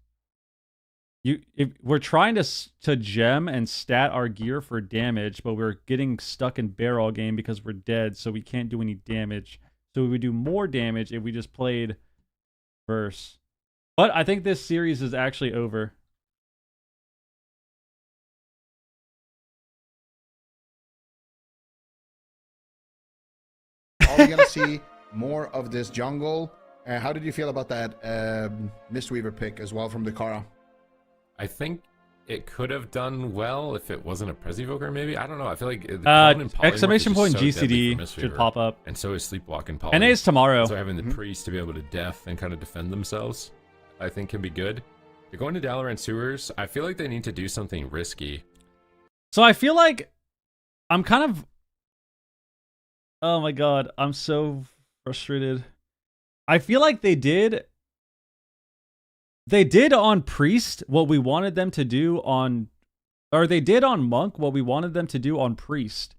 if we're trying to gem and stat our gear for damage, but we're getting stuck in bear all game because we're dead, so we can't do any damage. So we would do more damage if we just played verse. But I think this series is actually over. Are we going to see more of this jungle? How did you feel about that Mistweaver pick as well from Dakara? I think it could have done well if it wasn't a Presivoker, maybe. I don't know. I feel like the exclamation point so GCD should pop up. And so is Sleepwalking Poly. NA is tomorrow. So having the priest to be able to death and kind of defend themselves, I think can be good. They're going to Dalaran Sewers. I feel like they need to do something risky. So I feel like I'm kind of... Oh my god, I'm so frustrated. I feel like they did on Priest what we wanted them to do on... Or they did on Monk what we wanted them to do on Priest.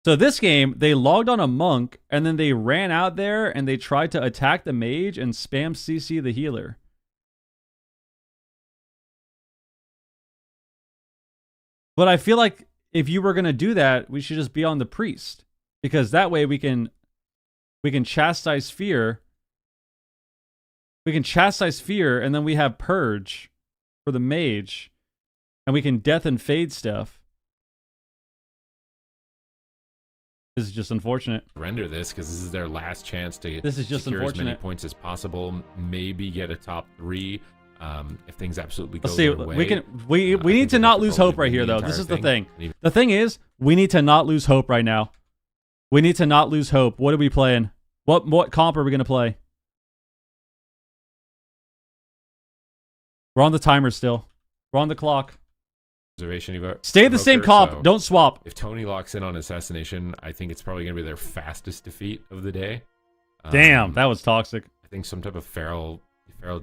So this game, they logged on a Monk, and then they ran out there and they tried to attack the Mage and spam CC the healer. But I feel like if you were going to do that, we should just be on the Priest. Because that way we can chastise fear. We can chastise fear, and then we have Purge for the Mage. And we can death and fade stuff. This is just unfortunate. Render this because this is their last chance to this is just secure as many unfortunate. points as possible. Maybe get a top 3 if things absolutely go Let's see. their way. We need to not lose hope right here, though. This is the thing. The thing is, we need to not lose hope right now. We need to not lose hope. What are we playing? What comp are we gonna play? We're on the timer still. We're on the clock. Stay the same comp. So don't swap. If Tony locks in on Assassination, I think it's probably going to be their fastest defeat of the day. Damn, that was toxic. I think some type of feral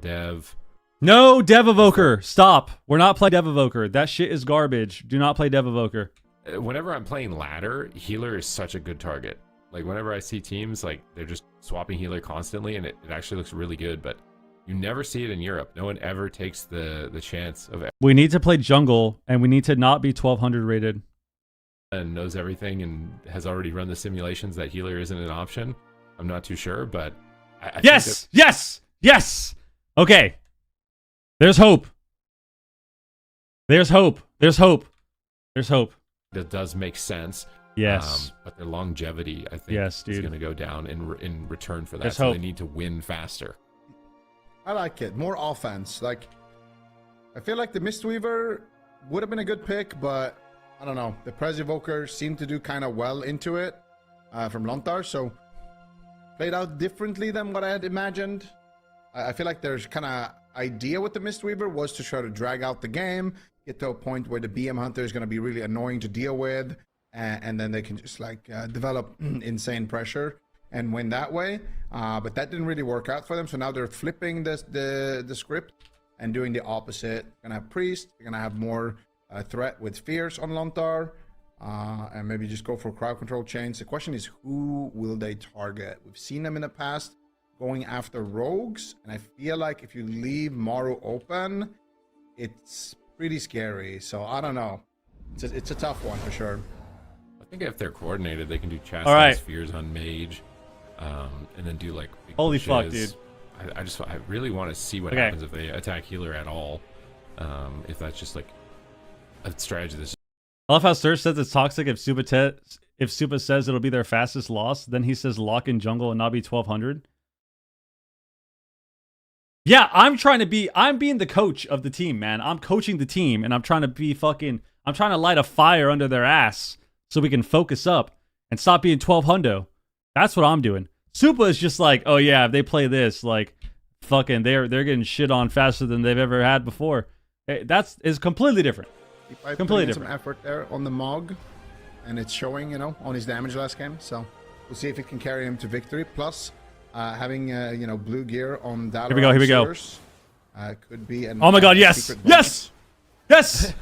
dev. No, Dev Evoker. Stop. We're not playing Dev Evoker. That shit is garbage. Do not play Dev Evoker. Whenever I'm playing ladder, healer is such a good target. Like whenever I see teams, like they're just swapping healer constantly, and it actually looks really good, but you never see it in Europe. No one ever takes the chance of... We need to play jungle, and we need to not be 1200 rated. And knows everything and has already run the simulations that healer isn't an option. I'm not too sure, but... I yes! Yes! Yes! Okay. There's hope. There's hope. There's hope. There's hope. That does make sense. Yes. But their longevity, I think, yes, is going to go down in return for that. There's so hope. They need to win faster. I like it. More offense. Like, I feel like the Mistweaver would have been a good pick, but I don't know. The Presivoker seemed to do kind of well into it from Lontar, so played out differently than what I had imagined. I feel like there's kind of idea with the Mistweaver was to try to drag out the game, get to a point where the BM Hunter is going to be really annoying to deal with, and then they can just like develop insane pressure and win that way. But that didn't really work out for them. So now they're flipping the script and doing the opposite. They're gonna have Priest. They're gonna have more threat with Fierce on Lontar, and maybe just go for crowd control chains. The question is, who will they target? We've seen them in the past going after rogues, and I feel like if you leave Maru open, it's pretty scary. So I don't know. It's a tough one for sure. I think if they're coordinated, they can do chastise Fears on Mage. And then do like big holy pushes. Fuck, dude. I really want to see what happens if they attack healer at all. If that's just like a strategy that's... I love how Surge says it's toxic if Supa says it'll be their fastest loss, then he says lock in jungle and not be 1200. Yeah, I'm being the coach of the team, man. I'm coaching the team, and I'm trying to light a fire under their ass so we can focus up and stop being 1200. That's what I'm doing. Supa is just like, oh yeah, if they play this, like, fucking, they're getting shit on faster than they've ever had before. Is completely different. Completely different. Some effort there on the Mog, and it's showing, on his damage last game. So we'll see if it can carry him to victory. Plus, having blue gear on that. Here we go. Could be an... Oh my god, yes, yes, yes.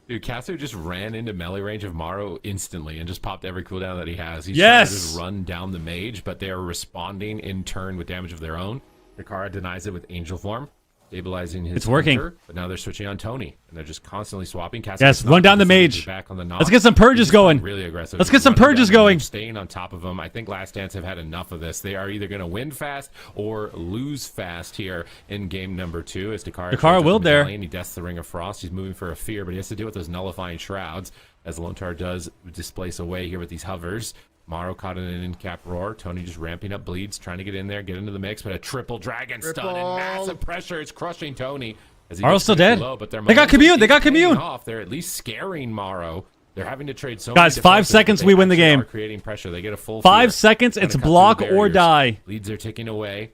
Dude, Katsu just ran into melee range of Maru instantly and just popped every cooldown that he has. He's trying to just run down the mage, but they are responding in turn with damage of their own. Rikara denies it with Angel Form, stabilizing his... It's working. Hunter, but now they're switching on Tony, and they're just constantly swapping. Katsu run down the mage. Back on the Let's get some purges going. Really aggressive. Let's get some purges going. Staying on top of them. I think Last Dance have had enough of this. They are either going to win fast or lose fast here in game number 2. As Dakara will there. He deaths the Ring of Frost. He's moving for a fear, but he has to deal with those nullifying shrouds as Lontar does displace away here with these hovers. Morrow caught in an in-cap roar. Tony just ramping up bleeds, trying to get in there, get into the mix, but a triple dragon stun and massive pressure. It's crushing Tony. Morrow's still dead. Low, but they got commune. They got commune. They're at least scaring Morrow. They're having to trade so guys, many 5 seconds, we win the game. Creating pressure. They get a full 5 seconds, it's block or die. Leads are ticking away.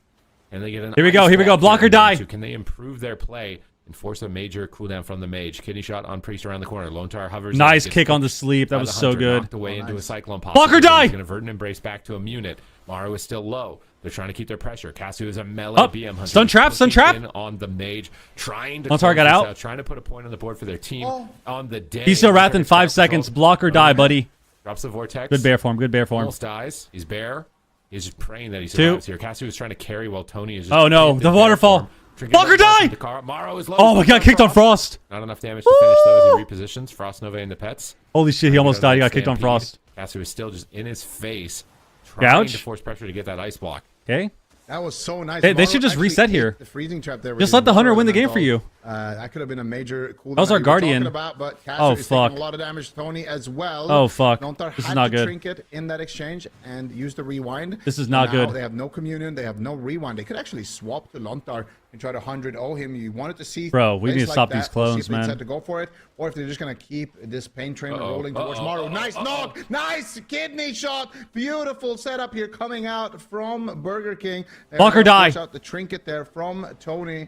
And they get an here we go, block or die. Can they improve their play and force a major cooldown from the mage? Kidney shot on Priest around the corner. Lone Tar hovers. Nice kick on the sleep. That was so good. Knocked away into a cyclone pop. Block or die. He's going to vert and embrace back to a munit. Morrow is still low. They're trying to keep their pressure. Casu is a melee BM hunter. Stun trap. In on the mage, trying to Lone Tar got out. Trying to put a point on the board for their team on the day. He's still wrath in 5 seconds. Block or die, buddy. Drops the vortex. Good bear form. Good bear form. Almost dies. He's bear. He's just praying that he survives here. Casu is trying to carry while Tony is just... Oh, no. The waterfall. Block or die! Oh, my God. Kicked on Frost. Not enough damage to finish, though, as he repositions. Frost Nova and the pets. Holy shit. He almost died. He got kicked on Frost. Casu is still just in his face, trying to force pressure to get that ice block. Okay. That was so nice. They should just reset here. The freezing trap there. Just let the hunter win the game for you. That could have been a major cooldown. That was our guardian. But is taking a lot of damage. Tony as well. Oh fuck. This is not good. Trinket in that exchange and use the rewind. This is not good. They have no communion. They have no rewind. They could actually swap to Lontar and try to 100-0 him. You wanted to see. Bro, we need to stop these clones, man. To go for it, or if they're just gonna keep this pain train rolling towards Morrow. Nice knock. Nice kidney shot. Beautiful setup here coming out from Burger King. Block or die. Out the trinket there from Tony,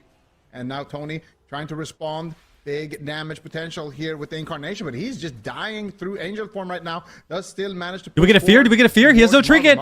and now Tony trying to respond. Big damage potential here with the incarnation, but he's just dying through angel form right now. Does still manage to. Did we get a fear? Did we get a fear? He has no trinket.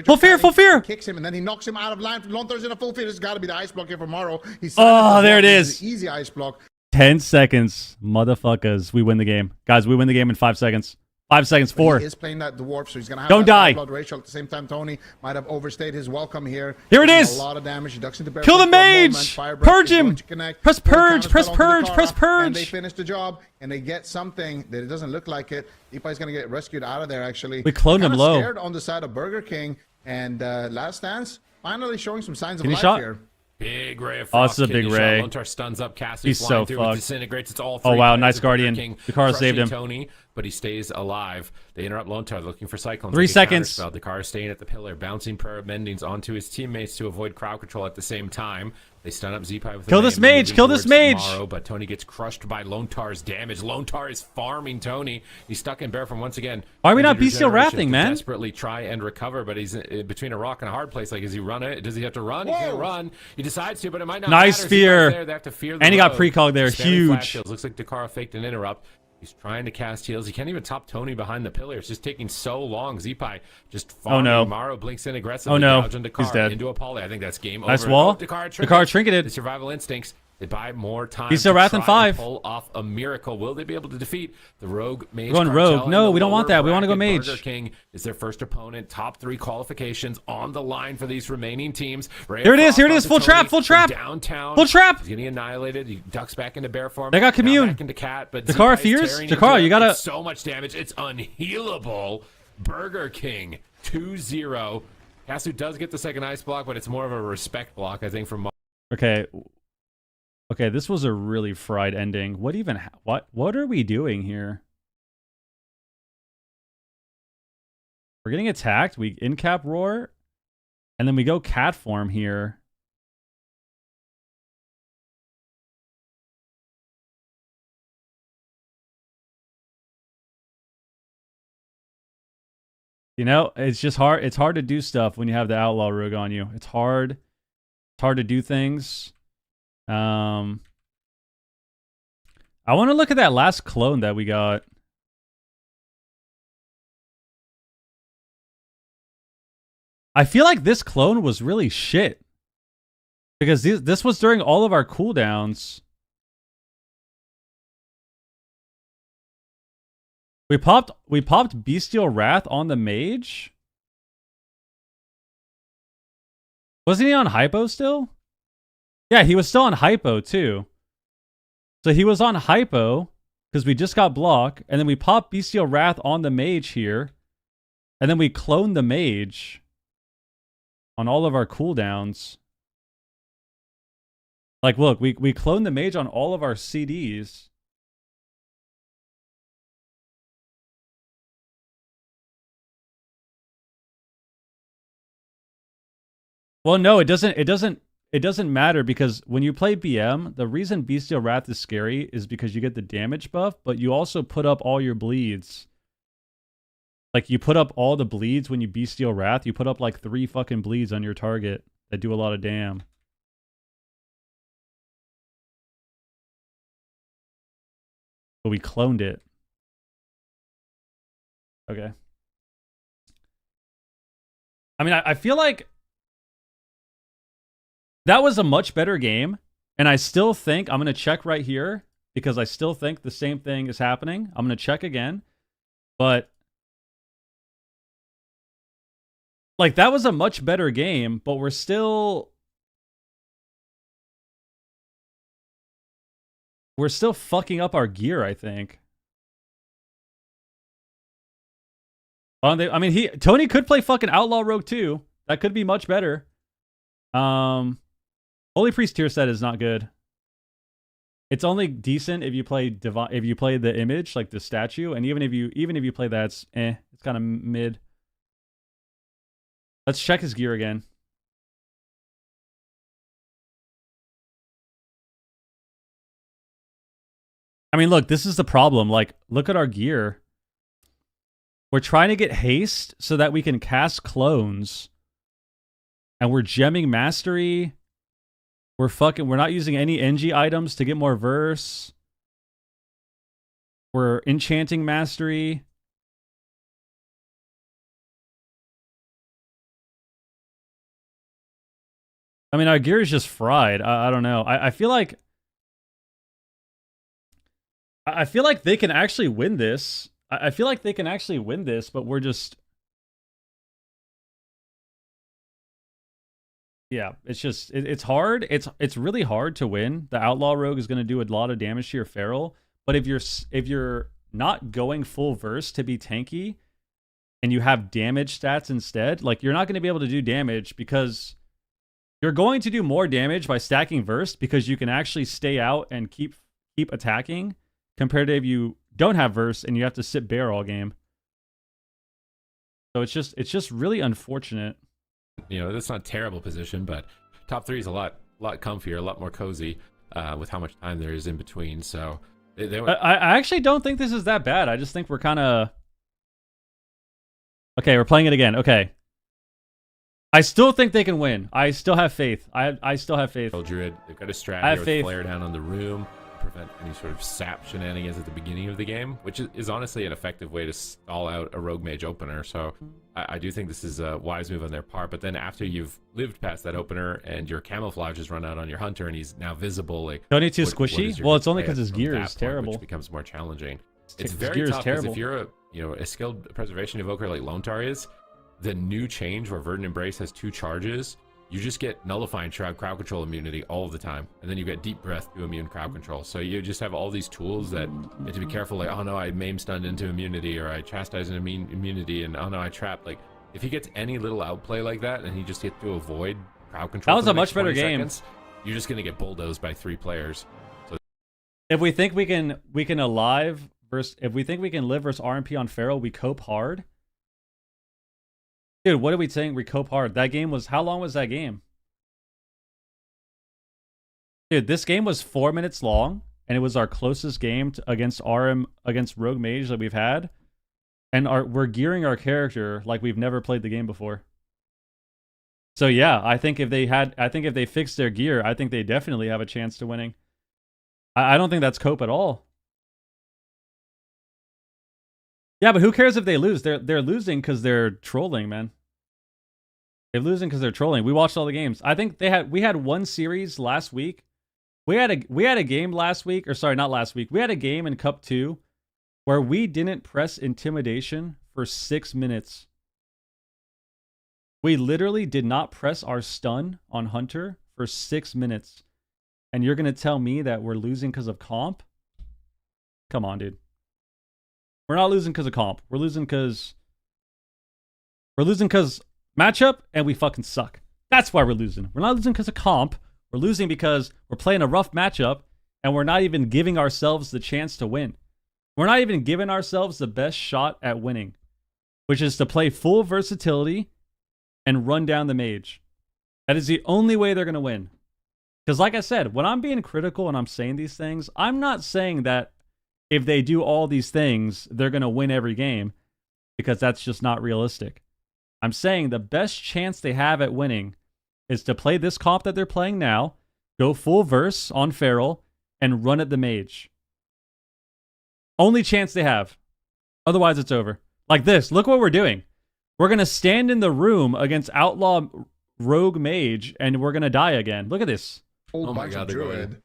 Full fear, full fear. Kicks him and then he knocks him out of line. Lontar's in a full fear. This has got to be the ice block here for Morrow. Oh, there it is. Easy ice block. 10 seconds, motherfuckers. We win the game, guys. We win the game in 5 seconds. 5 seconds. 4. He is playing that dwarf, so he's gonna have don't die. Blood ratio at the same time. Tony might have overstayed his welcome here. Here it is. A lot of damage. He ducks into bear. Kill the mage. Purge him. Press purge. Press purge. Press purge. And they finish the job, and they get something that it doesn't look like it. Deepai's gonna get rescued out of there. Actually, we cloned him low. Scared on the side of Burger King, and Last Dance finally showing some signs of life here. Big ray of frost. Oh, it's a big ray. Lone Tar stuns up Cassidy. He's so fucked. Disintegrates. It's all oh wow, nice guardian. Dakar saved him. Tony, but he stays alive. They interrupt Lone Tar looking for cyclones. 3 seconds. Dakar staying at the pillar, bouncing prayer of mendings onto his teammates to avoid crowd control at the same time. They stun up Z-Pi with kill this mage. Kill this mage. Morrow, but Tony gets crushed by Lone Tar's damage. Lone Tar is farming Tony. He's stuck in bear from once again. Why are we not bestial wrathing, man? Desperately try and recover, but he's between a rock and a hard place. Like, is he run it? Does he have to run? He's gonna run. He decides to, but it might not. Nice matter. fear. They have to fear the and he got road. precog there. Huge. Looks like Dakar faked an interrupt. He's trying to cast heals. He can't even top Tony behind the pillar. It's just taking so long. Z-Pi just farming. Oh no. Morrow blinks in aggressively. Oh no. Dakar He's dead. Into a poly. I think that's game nice over. wall. Oh, Dakar trinketed. The survival instincts. They buy more time. He's still wrath in 5. Pull off a miracle. Will they be able to defeat the rogue mage? We're going rogue. No, we don't want that. We want to go mage. Burger King is their first opponent. Top 3 qualifications on the line for these remaining teams. Here it is. Here it is. Full trap. Full trap. Downtown. Full trap. He's getting annihilated. He ducks back into bear form. They got commune. Back into cat. But Dakar fears. Dakar, you gotta. So much damage. It's unhealable. Burger King 2-0. Casu does get the second ice block, but it's more of a respect block, I think, from. Okay, this was a really fried ending. What even? What are we doing here? We're getting attacked. We in-cap roar, and then we go cat form here. You know, it's just hard. It's hard to do stuff when you have the outlaw rogue on you. It's hard. It's hard to do things. I want to look at that last clone that we got. I feel like this clone was really shit. Because this was during all of our cooldowns. We popped Bestial Wrath on the mage. Wasn't he on hypo still? Yeah, he was still on hypo too. So he was on hypo because we just got block, and then we popped Bestial Wrath on the mage here, and then we cloned the mage on all of our cooldowns. Like, look, we cloned the mage on all of our CDs. Well, no, it doesn't. It doesn't matter because when you play BM, the reason Bestial Wrath is scary is because you get the damage buff, but you also put up all your bleeds. Like, you put up all the bleeds when you Bestial Wrath. You put up like 3 fucking bleeds on your target that do a lot of damn. But we cloned it. Okay. I mean, I feel like that was a much better game. And I still think, I'm going to check right here because I still think the same thing is happening. I'm going to check again. But like, that was a much better game, but we're still fucking up our gear, I think. I mean, Tony could play fucking Outlaw Rogue too. That could be much better. Holy Priest tier set is not good. It's only decent if you play the image, like the statue, and even if you play that, it's kind of mid. Let's check his gear again. I mean, look, this is the problem. Like, look at our gear. We're trying to get haste so that we can cast clones. And we're gemming mastery. We're not using any NG items to get more verse. We're enchanting mastery. I mean, our gear is just fried. I don't know. I feel like they can actually win this. I feel like they can actually win this, but we're just... Yeah, it's just... It's hard. It's really hard to win. The Outlaw Rogue is going to do a lot of damage to your Feral, but if you're not going full verse to be tanky, and you have damage stats instead, like, you're not going to be able to do damage because... You're going to do more damage by stacking verse because you can actually stay out and keep attacking compared to if you don't have verse and you have to sit bare all game. So it's just really unfortunate. You know, that's not a terrible position, but top 3 is a lot comfier, a lot more cozy with how much time there is in between. So I actually don't think this is that bad. I just think we're kind of... Okay, we're playing it again. Okay. I still think they can win. I still have faith. I still have faith. Druid, they've got a strat I here have with faith. flare down on the room, prevent any sort of sap shenanigans at the beginning of the game, which is honestly an effective way to stall out a rogue mage opener. So I do think this is a wise move on their part. But then after you've lived past that opener and your camouflage has run out on your hunter and he's now visible, like, Tony too squishy. Well, it's only because his gear is terrible. Which becomes more challenging. His It's very gear is tough because terrible. if you're a skilled preservation evoker like Lontar is, the new change where Verdant Embrace has 2 charges, you just get nullifying crowd control immunity all the time, and then you get deep breath to immune crowd control. So you just have all these tools that you have to be careful. Like, oh no, I maim stunned into immunity, or I chastise an immunity, and oh no, I trapped. Like, if he gets any little outplay like that, and he just gets to avoid crowd control, That was a much better game. Seconds, you're just gonna get bulldozed by 3 players. So If we think we can alive versus if we think we can live versus RMP on Feral, we cope hard. Dude, what are we saying? We cope hard. That game was... How long was that game? Dude, this game was 4 minutes long, and it was our closest game against Rogue Mage that we've had. And we're gearing our character like we've never played the game before. So yeah, I think if they fixed their gear, I think they definitely have a chance to winning. I don't think that's cope at all. Yeah, but who cares if they lose? They're losing because they're trolling, man. They're losing because they're trolling. We watched all the games. I think we had one series last week. We had a game last week, or sorry, not last week. We had a game in Cup 2 where we didn't press intimidation for 6 minutes. We literally did not press our stun on Hunter for 6 minutes. And you're going to tell me that we're losing because of comp? Come on, dude. We're not losing because of comp. We're losing because matchup, and we fucking suck. That's why we're losing. We're not losing because of comp. We're losing because we're playing a rough matchup, and we're not even giving ourselves the chance to win. We're not even giving ourselves the best shot at winning, which is to play full versatility and run down the mage. That is the only way they're going to win. Because like I said, when I'm being critical and I'm saying these things, I'm not saying that if they do all these things, they're going to win every game, because that's just not realistic. I'm saying the best chance they have at winning is to play this comp that they're playing now, go full verse on Feral, and run at the mage. Only chance they have. Otherwise, it's over. Like this. Look what we're doing. We're going to stand in the room against Outlaw Rogue Mage, and we're going to die again. Look at this. Oh my God, Druid.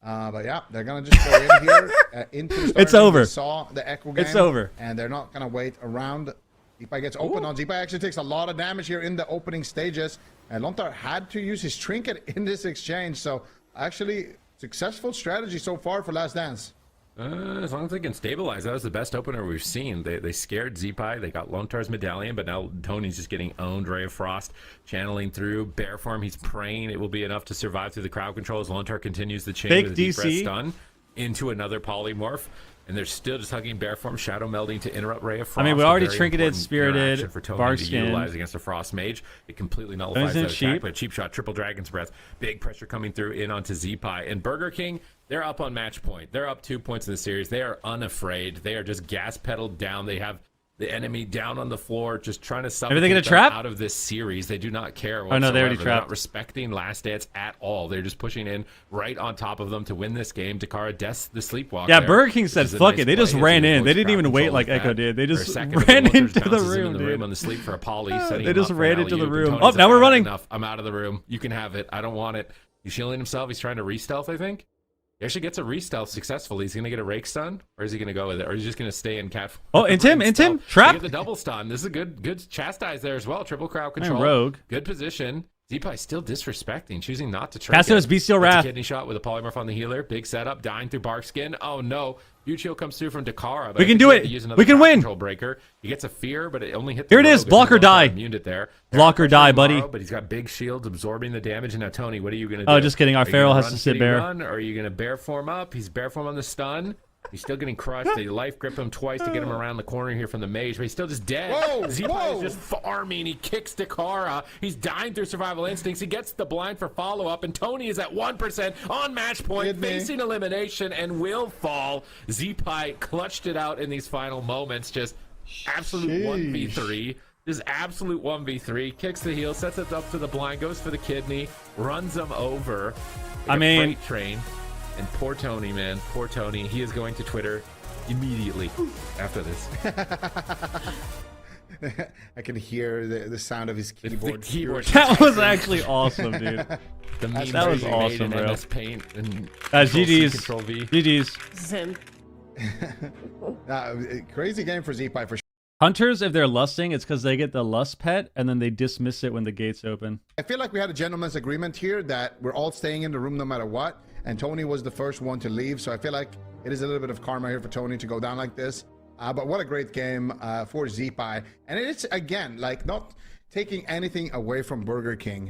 But yeah, they're going to just go in here into the start. It's over. Saw the Echo game. It's over. And they're not going to wait around. Zipai gets open on. Zipai actually takes a lot of damage here in the opening stages. And Lontar had to use his trinket in this exchange. So actually, successful strategy so far for Last Dance. As long as they can stabilize, that was the best opener we've seen. They scared Zipai, they got Lontar's medallion, but now Tony's just getting owned. Ray of Frost channeling through. Bear form, he's praying it will be enough to survive through the crowd control as Lontar continues the chain with a deep breath stun into another polymorph. And they're still just hugging bear form, shadow melding to interrupt Ray of Frost. I mean, we already trinketed, spirited, for Tony bark to skin. utilize against a frost mage. It completely nullifies that cheap. attack, but cheap shot, triple dragon's breath, big pressure coming through in onto Zipai. And Burger King, they're up on match point. They're up 2 points in the series. They are unafraid. They are just gas pedaled down. They have the enemy down on the floor, just trying to suffocate them trap out of this series. They do not care whatsoever. Oh no, they already They're trapped. not respecting Last Dance at all. They're just pushing in right on top of them to win this game. Dakara deaths the sleepwalk. Yeah, there, Burger King said, "Fuck it." They just ran in. They didn't even wait like Echo did. They just ran into the room, dude. On the sleep for a poly. They just ran into the room. Oh, now we're running. I'm out of the room. You can have it. I don't want it. He's shielding himself. He's trying to re-stealth, I think. He actually gets a re-stealth successfully. He's going to get a rake stun, or is he going to go with it? Or is he just going to stay in cat? Oh, into him, trap. Get the double stun. This is a good chastise there as well. Triple crowd control. And Rogue. Good position. Zipai still disrespecting, choosing not to try. Cassio's Bestial Wrath. Kidney shot with a polymorph on the healer. Big setup, dying through bark skin. Oh no. Huge heal comes through from Dakara. We can do it. We can win. Control breaker. He gets a fear, but it only hits. Here it is. Block or die. Immune it there. Block or die, buddy. But he's got big shields absorbing the damage. And now Tony, what are you going to do? Oh, just kidding. Our Feral has to sit bear. Or are you going to bear form up? He's bear form on the stun. He's still getting crushed. They life grip him twice to get him around the corner here from the mage, but he's still just dead. Zipai is just farming. He kicks Dakara. He's dying through survival instincts. He gets the blind for follow-up, and Tony is at 1% on match point, facing elimination, and will fall. Zipai clutched it out in these final moments. Just absolute 1v3. Just absolute 1v3. Kicks the heel, sets it up to the blind, goes for the kidney, runs him over. I mean, freight train. And poor Tony, man. Poor Tony. He is going to Twitter immediately after this. I can hear the sound of his keyboard. The keyboard. That was actually awesome, dude. That was awesome, bro. MS Paint and GG's. Control V. GG's. This is him. Crazy game for Zipai for sure. Hunters, if they're lusting, it's because they get the lust pet and then they dismiss it when the gates open. I feel like we had a gentleman's agreement here that we're all staying in the room no matter what. And Tony was the first one to leave. So I feel like it is a little bit of karma here for Tony to go down like this. But what a great game for Zipai. And it's, again, like not taking anything away from Burger King.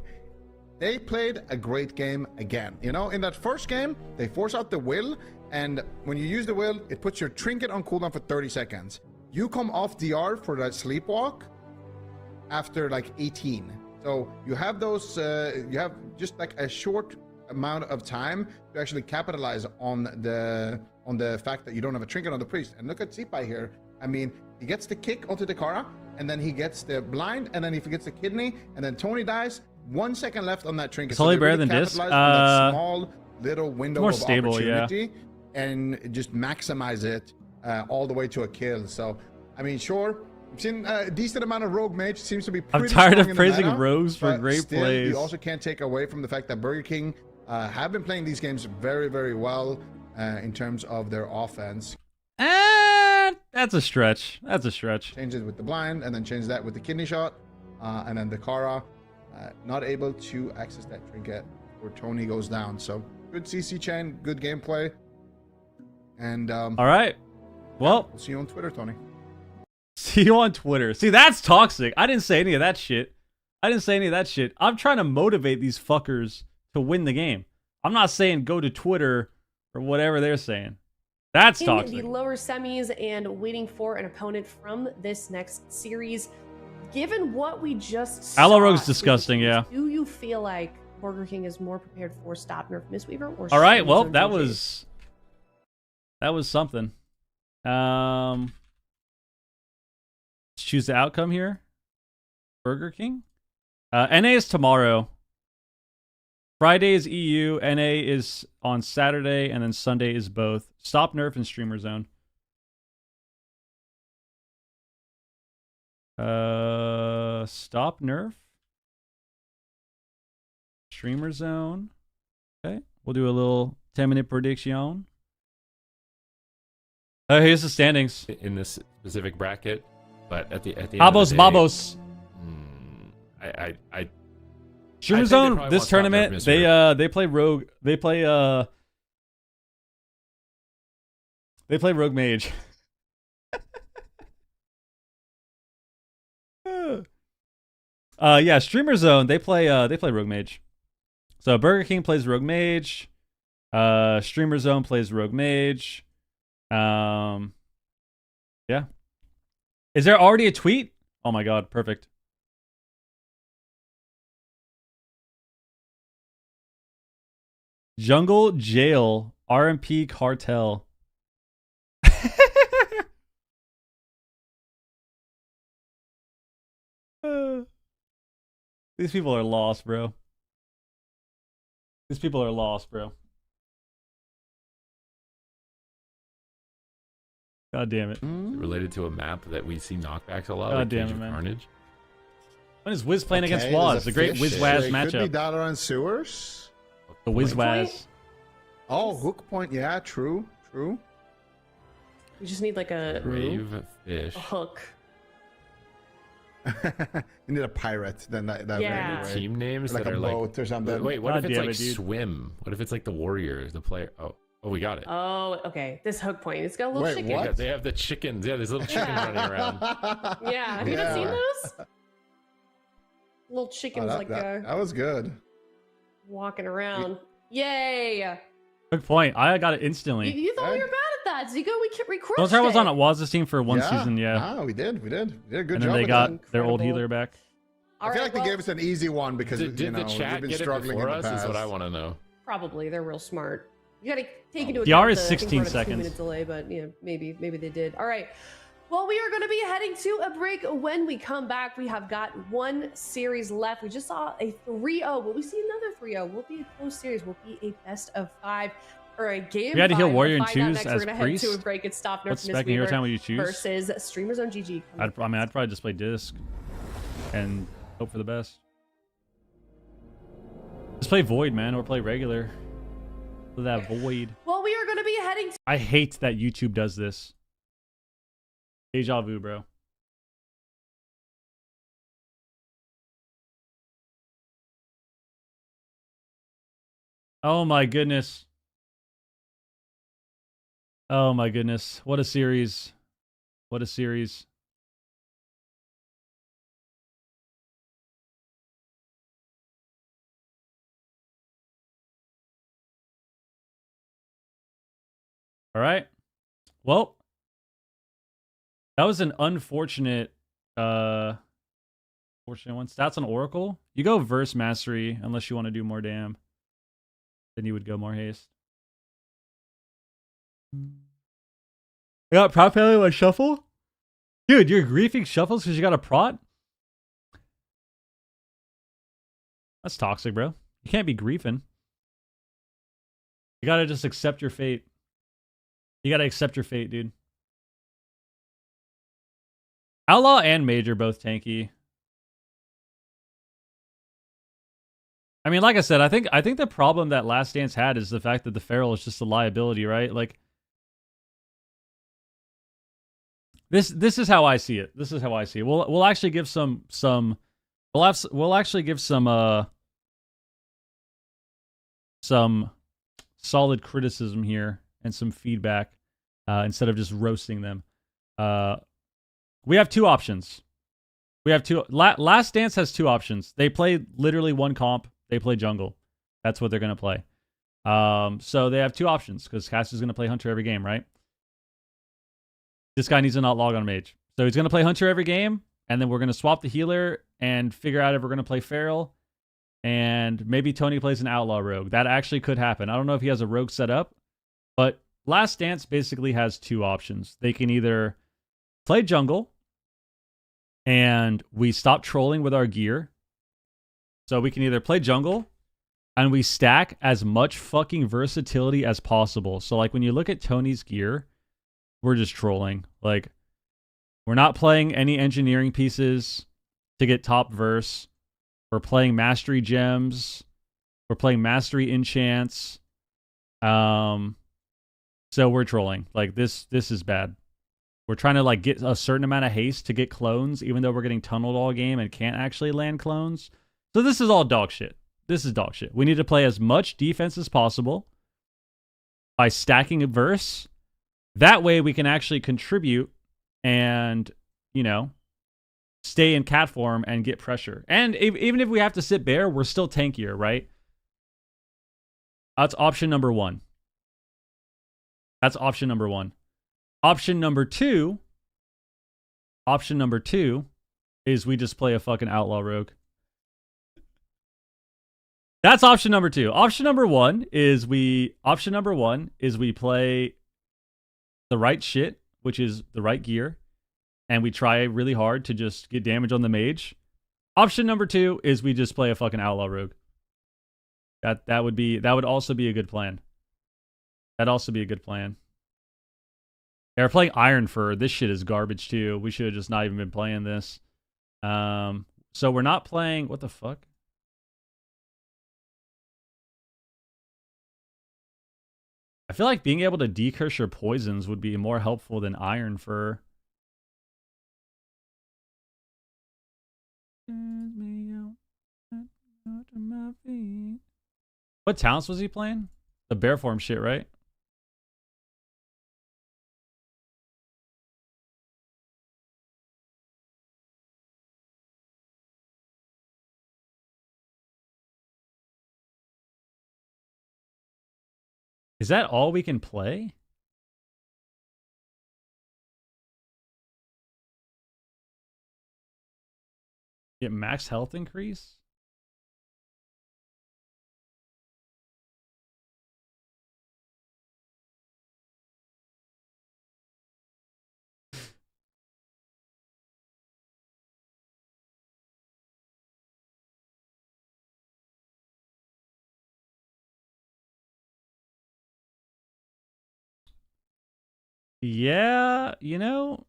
They played a great game again. You know, in that first game, they force out the will. And when you use the will, it puts your trinket on cooldown for 30 seconds. You come off DR for that sleepwalk after like 18. So you have those, you have just like a short amount of time to actually capitalize on the fact that you don't have a trinket on the priest. And look at Zipai here. I mean, he gets the kick onto Dakara, and then he gets the blind, and then he gets the kidney, and then Tony dies. 1 second left on that trinket. It's only better than this. That small little window more of stable, opportunity, and just maximize it all the way to a kill. So, I mean, sure. We've seen a decent amount of rogue mage. Seems to be pretty I'm tired strong of praising in the meta, rogues for but great still, plays. You also can't take away from the fact that Burger King have been playing these games very, very well in terms of their offense. That's a stretch. That's a stretch. Change it with the blind, and then change that with the kidney shot, and then the Kara not able to access that trinket where Tony goes down. So good CC chain, good gameplay, and all right. Well, we'll see you on Twitter, Tony. See you on Twitter. See, that's toxic. I didn't say any of that shit. I'm trying to motivate these fuckers to win the game. I'm not saying go to Twitter or whatever they're saying. That's toxic. In the lower semis and waiting for an opponent from this next series, given what we just saw, Aloe Rogue's disgusting, yeah. Do you feel like Borger King is more prepared for Stop Nerf Mistweaver or All right, Stream well, Zone that GG? was something. Let's choose the outcome here. Burger King. NA is tomorrow. Friday is EU. NA is on Saturday, and then Sunday is both Stop Nerf and Streamer Zone. Stop Nerf. Streamer Zone. Okay, we'll do a little 10-minute prediction. Here's the standings in this specific bracket, but at the end Habos, of the day, Babos. I Streamer think they Zone. probably This want Stop Nerf tournament, Mistweaver. they play Rogue. They play Rogue Mage. Yeah, Streamer Zone. They play Rogue Mage. So Burger King plays Rogue Mage. Streamer Zone plays Rogue Mage. Yeah. Is there already a tweet? Oh my god, perfect. Jungle Jail RMP Cartel. These people are lost, bro. These people are lost, bro. God damn it. Related to a map that we see knockbacks a lot, God like damn Cage it, of man. Carnage. When is Wiz playing against Okay, Waz? there's The great fish. Wiz-Waz It Could be matchup. Data and Sewers. The Wiz-Waz. Oh, hook point. Yeah, true. We just need like a Brave fish. hook. You need a pirate. Then that Yeah. right away. Team names Like that a are like. boat or something. Wait, what God if it's damn like it, dude. swim? What if it's like the Warriors, the player? Oh, we got it. Oh, okay. This hook point. It's got a little Wait, chicken. what? They have the chickens. Yeah, there's little chickens Yeah. running around. Yeah. Have you not seen those? Little Oh, chickens that was good. walking around. Yay! Good point. I got it You, instantly. you thought we were bad at that, Zico. We crushed Those I was it. on Waz's team for one season, yeah. Ah, we did. We did a good And job. then they with got that. their old Incredible. healer back. All I feel right, like they well, gave us an easy one because Did you know, the chat we've been get it struggling before in the us? past. Is what I want to know. probably they're real smart. You gotta take into The account R is I think 16 we're at a 2 seconds. minute delay, but you know, maybe they did. All right. Well, we are going to be heading to a break. When we come back, we have got one series left. We just saw a 3-0. Will we see another 3-0? Will it be a close series? Will it be a best of 5 or a game? We had to heal 5? Warrior We'll and find out choose next. as We're going to head priest. to a break and stop Nerf What spec and hero Mistweaver time would you choose? versus Streamer Zone GG. I'd probably just play disc and hope for the best. Just play void, man, or play regular. Play that void. Well, we are going to be heading to I hate that YouTube does this. Deja vu, bro. Oh my goodness. Oh my goodness. What a series. What a series. All right. Well, that was an unfortunate fortunate one. Stats on Oracle. You go verse mastery unless you want to do more dam. Then you would go more haste. I got prop failure with shuffle? Dude, you're griefing shuffles because you got a prot? That's toxic, bro. You can't be griefing. You gotta just accept your fate. You gotta accept your fate, dude. Outlaw and Major both tanky. I mean, like I said, I think the problem that Last Dance had is the fact that the Feral is just a liability, right? Like this is how I see it. This is how I see it. We'll actually give some we'll actually give some solid criticism here and some feedback instead of just roasting them. We have two options. Last Dance has two options. They play literally one comp. They play jungle. That's what they're going to play. So they have two options because Cass is going to play Hunter every game, right? This guy needs to not log on Mage. So he's going to play Hunter every game, and then we're gonna swap the healer and figure out if we're gonna play Feral, and maybe Tony plays an Outlaw Rogue. That actually could happen. I don't know if he has a Rogue set up, but Last Dance basically has two options. They can either play jungle, and we stop trolling with our gear. So we can either play jungle, and we stack as much fucking versatility as possible. So like when you look at Tony's gear, we're just trolling. Like, we're not playing any engineering pieces to get top verse. We're playing mastery gems. We're playing mastery enchants. So we're trolling. Like, this is bad. We're trying to like get a certain amount of haste to get clones, even though we're getting tunneled all game and can't actually land clones. So this is all dog shit. This is dog shit. We need to play as much defense as possible by stacking a verse. That way we can actually contribute and, you know, stay in cat form and get pressure. And even if we have to sit bear, we're still tankier, right? That's option number one. That's option number one. Option number two is we just play a fucking Outlaw Rogue. That's option number two. Option number one is we play the right shit, which is the right gear, and we try really hard to just get damage on the mage. Option number two is we just play a fucking Outlaw Rogue. That would also be a good plan. That'd also be a good plan. Yeah, we're playing Iron Fur. This shit is garbage too. We should have just not even been playing this. So we're not playing. What the fuck? I feel like being able to decurse your poisons would be more helpful than Iron Fur. What talents was he playing? The bear form shit, right? Is that all we can play? Get max health increase? Yeah, you know.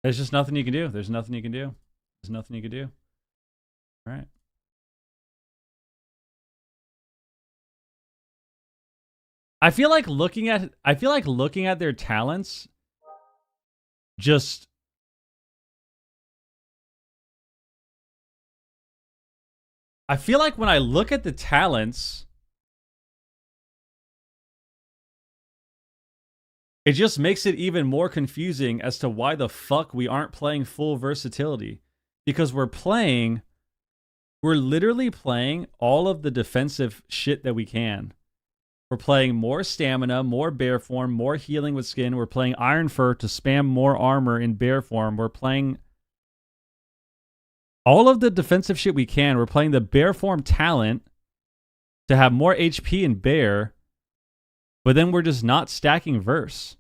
There's just nothing you can do. There's nothing you can do. There's nothing you can do. All right. I feel like looking at their talents just I feel like when I look at the talents, it just makes it even more confusing as to why the fuck we aren't playing full versatility. Because we're literally playing all of the defensive shit that we can. We're playing more stamina, more bear form, more healing with skin. We're playing Iron Fur to spam more armor in bear form. We're playing all of the defensive shit we can. We're playing the bear form talent to have more HP in bear, but then we're just not stacking verse.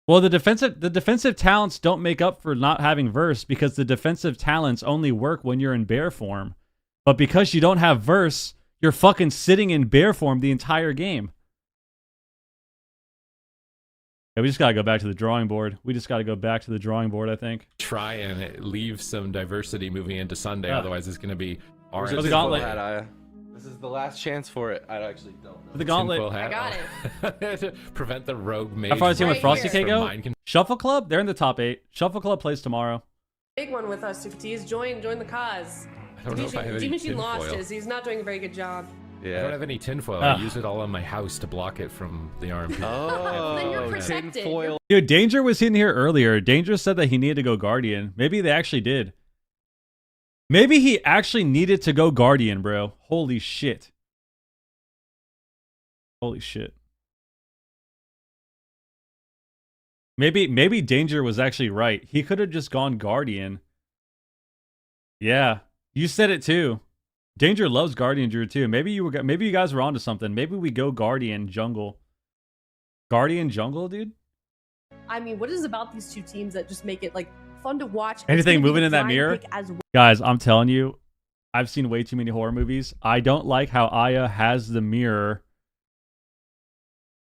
Well, the defensive talents don't make up for not having verse, because the defensive talents only work when you're in bear form. But because you don't have verse, you're fucking sitting in bear form the entire game. Yeah, we just gotta go back to the drawing board. I think. Try and leave some diversity moving into Sunday, otherwise it's gonna be orange. The gauntlet. This is the last chance for it. I actually don't know. The gauntlet. I got it. To prevent the rogue mage. How far is he with Frosty here. K go? Shuffle Club? They're in the top 8. Shuffle Club plays tomorrow. Big one with us, Super T's. Join the cause. I don't know if I have any D-Machine lost tinfoil. his. He's not doing a very good job. I Yeah. don't have any tinfoil. I use it all on my house to block it from the armpit. Well, then you're Oh, protected. tinfoil. Dude, Danger was in here earlier. Danger said that he needed to go Guardian. Maybe they actually did. Maybe he actually needed to go Guardian, bro. Holy shit. Holy shit. Maybe Danger was actually right. He could have just gone Guardian. Yeah, you said it too. Danger loves Guardian Druid too. Maybe you guys were onto something. Maybe we go Guardian Jungle. Guardian Jungle, dude. I mean, what is about these two teams that just make it like fun to watch? It's Anything gonna be moving the in that grind mirror? pick as well. Guys, I'm telling you, I've seen way too many horror movies. I don't like how Aya has the mirror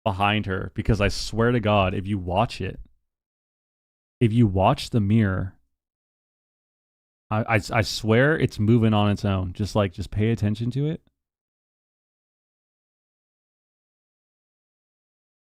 behind her, because I swear to God, if you watch the mirror, I swear it's moving on its own. Just pay attention to it.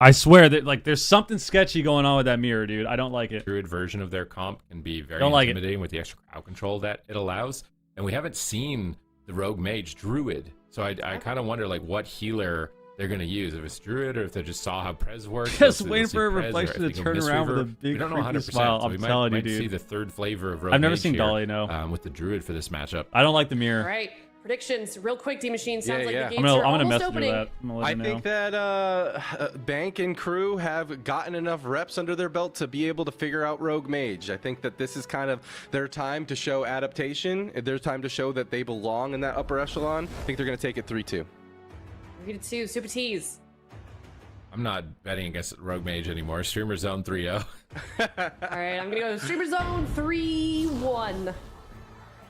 I swear that there's something sketchy going on with that mirror, dude. I don't like it. Druid version of their comp can be very Don't like it. intimidating with the extra crowd control that it allows. And we haven't seen the Rogue Mage Druid. So I kind of wonder what healer they're going to use. If it's Druid or if they just saw how Prez works. Just they'll waiting see for a Prez, or reflection if to they go turn around with a Mistweaver. big We don't know freaking 100%. smile. So I'm we telling you, might see dude. the third flavor of Rogue I've never Mage seen here, Dolly, no. with the Druid for this matchup. I don't like the mirror. All right, predictions, real quick. D-Machine sounds like Yeah. the I'm gates are gonna almost mess opening. through that. I'm gonna let I you know. think that Bank and crew have gotten enough reps under their belt to be able to figure out Rogue Mage. I think that this is kind of their time to show adaptation. Their time to show that they belong in that upper echelon. I think they're going to take it 3-2. 3-2, Super T's. I'm not betting against Rogue Mage anymore. Streamer Zone 3-0. All right, I'm gonna go Streamer Zone 3-1.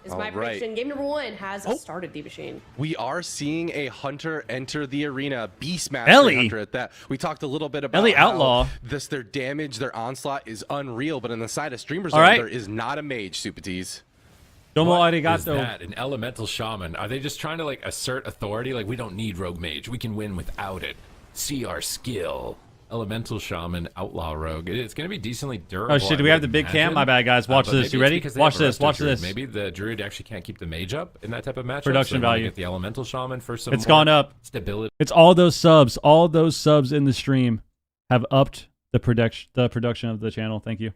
Is my All prediction. right. Game number 1 has started, D-Machine. We are seeing a hunter enter the arena, Beastmaster Ellie. hunter at that. We talked a little bit about Ellie how Outlaw. their damage, their onslaught is unreal, but on the side of Streamer All Zone, right. there is not a mage, Supatees. Domo What is arigato. that? An elemental shaman? Are they just trying to assert authority? We don't need Rogue Mage. We can win without it. See our skill. Elemental shaman, outlaw rogue. It's going to be decently durable. Oh shit, do we have the big cam? My bad, guys. Watch but this. maybe You it's ready? because they Watch have a this. resto Watch druid. this. Maybe the druid actually can't keep the mage up in that type of matchup. Production so they wanna value. Get the elemental shaman for some. It's more gone up. Stability. It's all those subs. All those subs in the stream have upped the production of the channel. Thank you.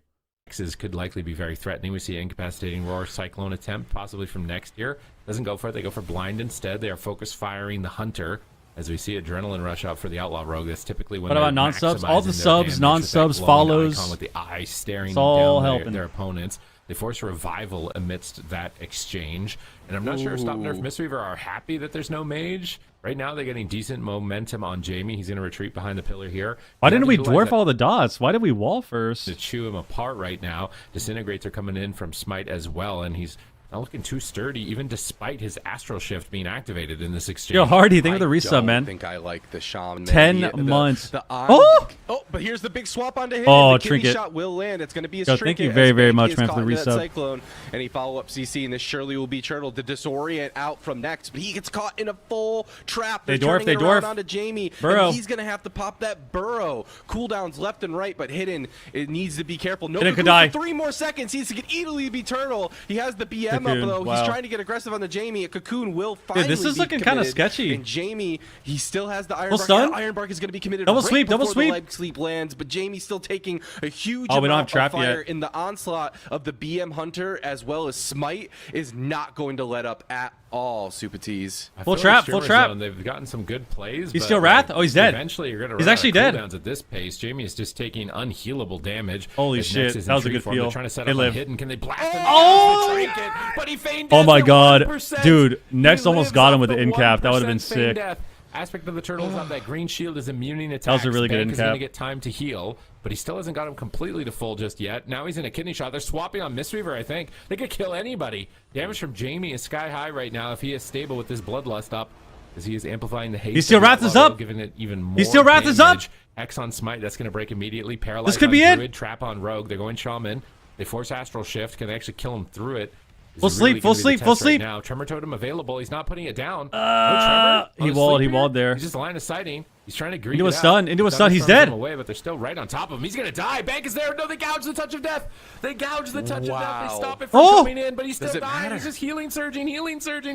X's could likely be very threatening. We see incapacitating roar cyclone attempt possibly from next year. Doesn't go for it. They go for blind instead. They are focus firing the hunter. As we see adrenaline rush out for the outlaw rogue, that's typically when. What they're about non-subs? All the maximizing their subs, damage with non-subs that glowing follows. icon with the eye staring It's all down helping. their opponents. They force revival amidst that exchange, and I'm not sure if Stop Nerf Mistweaver are happy that there's no mage. Right now, they're getting decent momentum on Jamie. He's going to retreat behind the pillar here. Why You didn't have we to utilize dwarf that all the dots? Why did we wall first? to chew him apart right now? Disintegrates are coming in from Smite as well, and he's not looking too sturdy, even despite his astral shift being activated in this exchange. Yo, Hardy, think of the I resub, don't man. think I like the shaman. 10 man. months. Oh, but here's the big swap onto him. Oh, the kidney trinket. shot will land. It's going to be a Yo, trinket. thank you as very, very Banky much, is man, for caught the into that resub. Cyclone, and he follow-up CC, and this surely will be Turtle. The disorient out from next, but he gets caught in a full trap. They They're dwarf, turning they it around dwarf. onto Jamie. Burrow. And he's going to have to pop that burrow. Cooldowns left and right, but hidden. It needs to be careful. No Hidden could cocoon die. for 3 more seconds. He could easily be Turtle. He has the BM Cocoon, up, though. wow. He's trying to get aggressive on the Jamie. A cocoon will finally this is be looking kinda committed. sketchy. And Jamie, he still has the Iron Full Bark. stun? That Iron Bark is going to be committed Double right sweep, double before the sweep. leg sleep lands, but Jamie's still taking a huge Oh, we don't have amount trap of fire yet. in the onslaught of the BM Hunter, as well as Smite is not going to let up at all, Supatees. I Full feel trap, Streamer full trap. Zone, they've gotten some good plays. He's but, still Wrath? Oh, he's dead. Eventually, you're gonna He's run actually out of dead. cooldowns at this pace. Jamie is just taking unhealable damage. Holy as shit, Nex is in that was a tree good form. They're feel. trying to set They up live. a hidden. Can they blast him? Oh! The trinket, but he feigned Oh death my for god. 1%. Dude, Nex He almost lives got him off with the the end cap. That would have 1% been feigned sick. death. Aspect of the turtles up. That green shield is immuning attacks. That was a really good Bank end is going cap. to get time to heal, but he still hasn't got him completely to full just yet. Now he's in a kidney shot. They're swapping on Mistweaver, I think. They could kill anybody. Damage from Jamie is sky high right now if he is stable with this bloodlust up, as he is amplifying the haste. He's still of the Wrath is outlaw, up. giving it even more He's still Wrath is up. damage. X on Smite, that's going to break immediately. Paralyze could on be it. Druid, trap on Rogue. They're going Shaman. They force Astral Shift. Can they actually kill him through it? This Full is really sleep, full gonna be the sleep, test full right sleep. Now, Tremor Totem available. He's not putting it down. No Tremor. He Oh, walled sleeping. there. He's just line of sighting. He's trying to greet Into a it out. stun. Into a stun. He's Thunderstorms dead. him away, but they're still right on top of him. He's going to die. Bank is there. No, they gouge the touch of death. They gouge the touch of death. They stop it from coming in, but he's still dying. He's just healing, surging,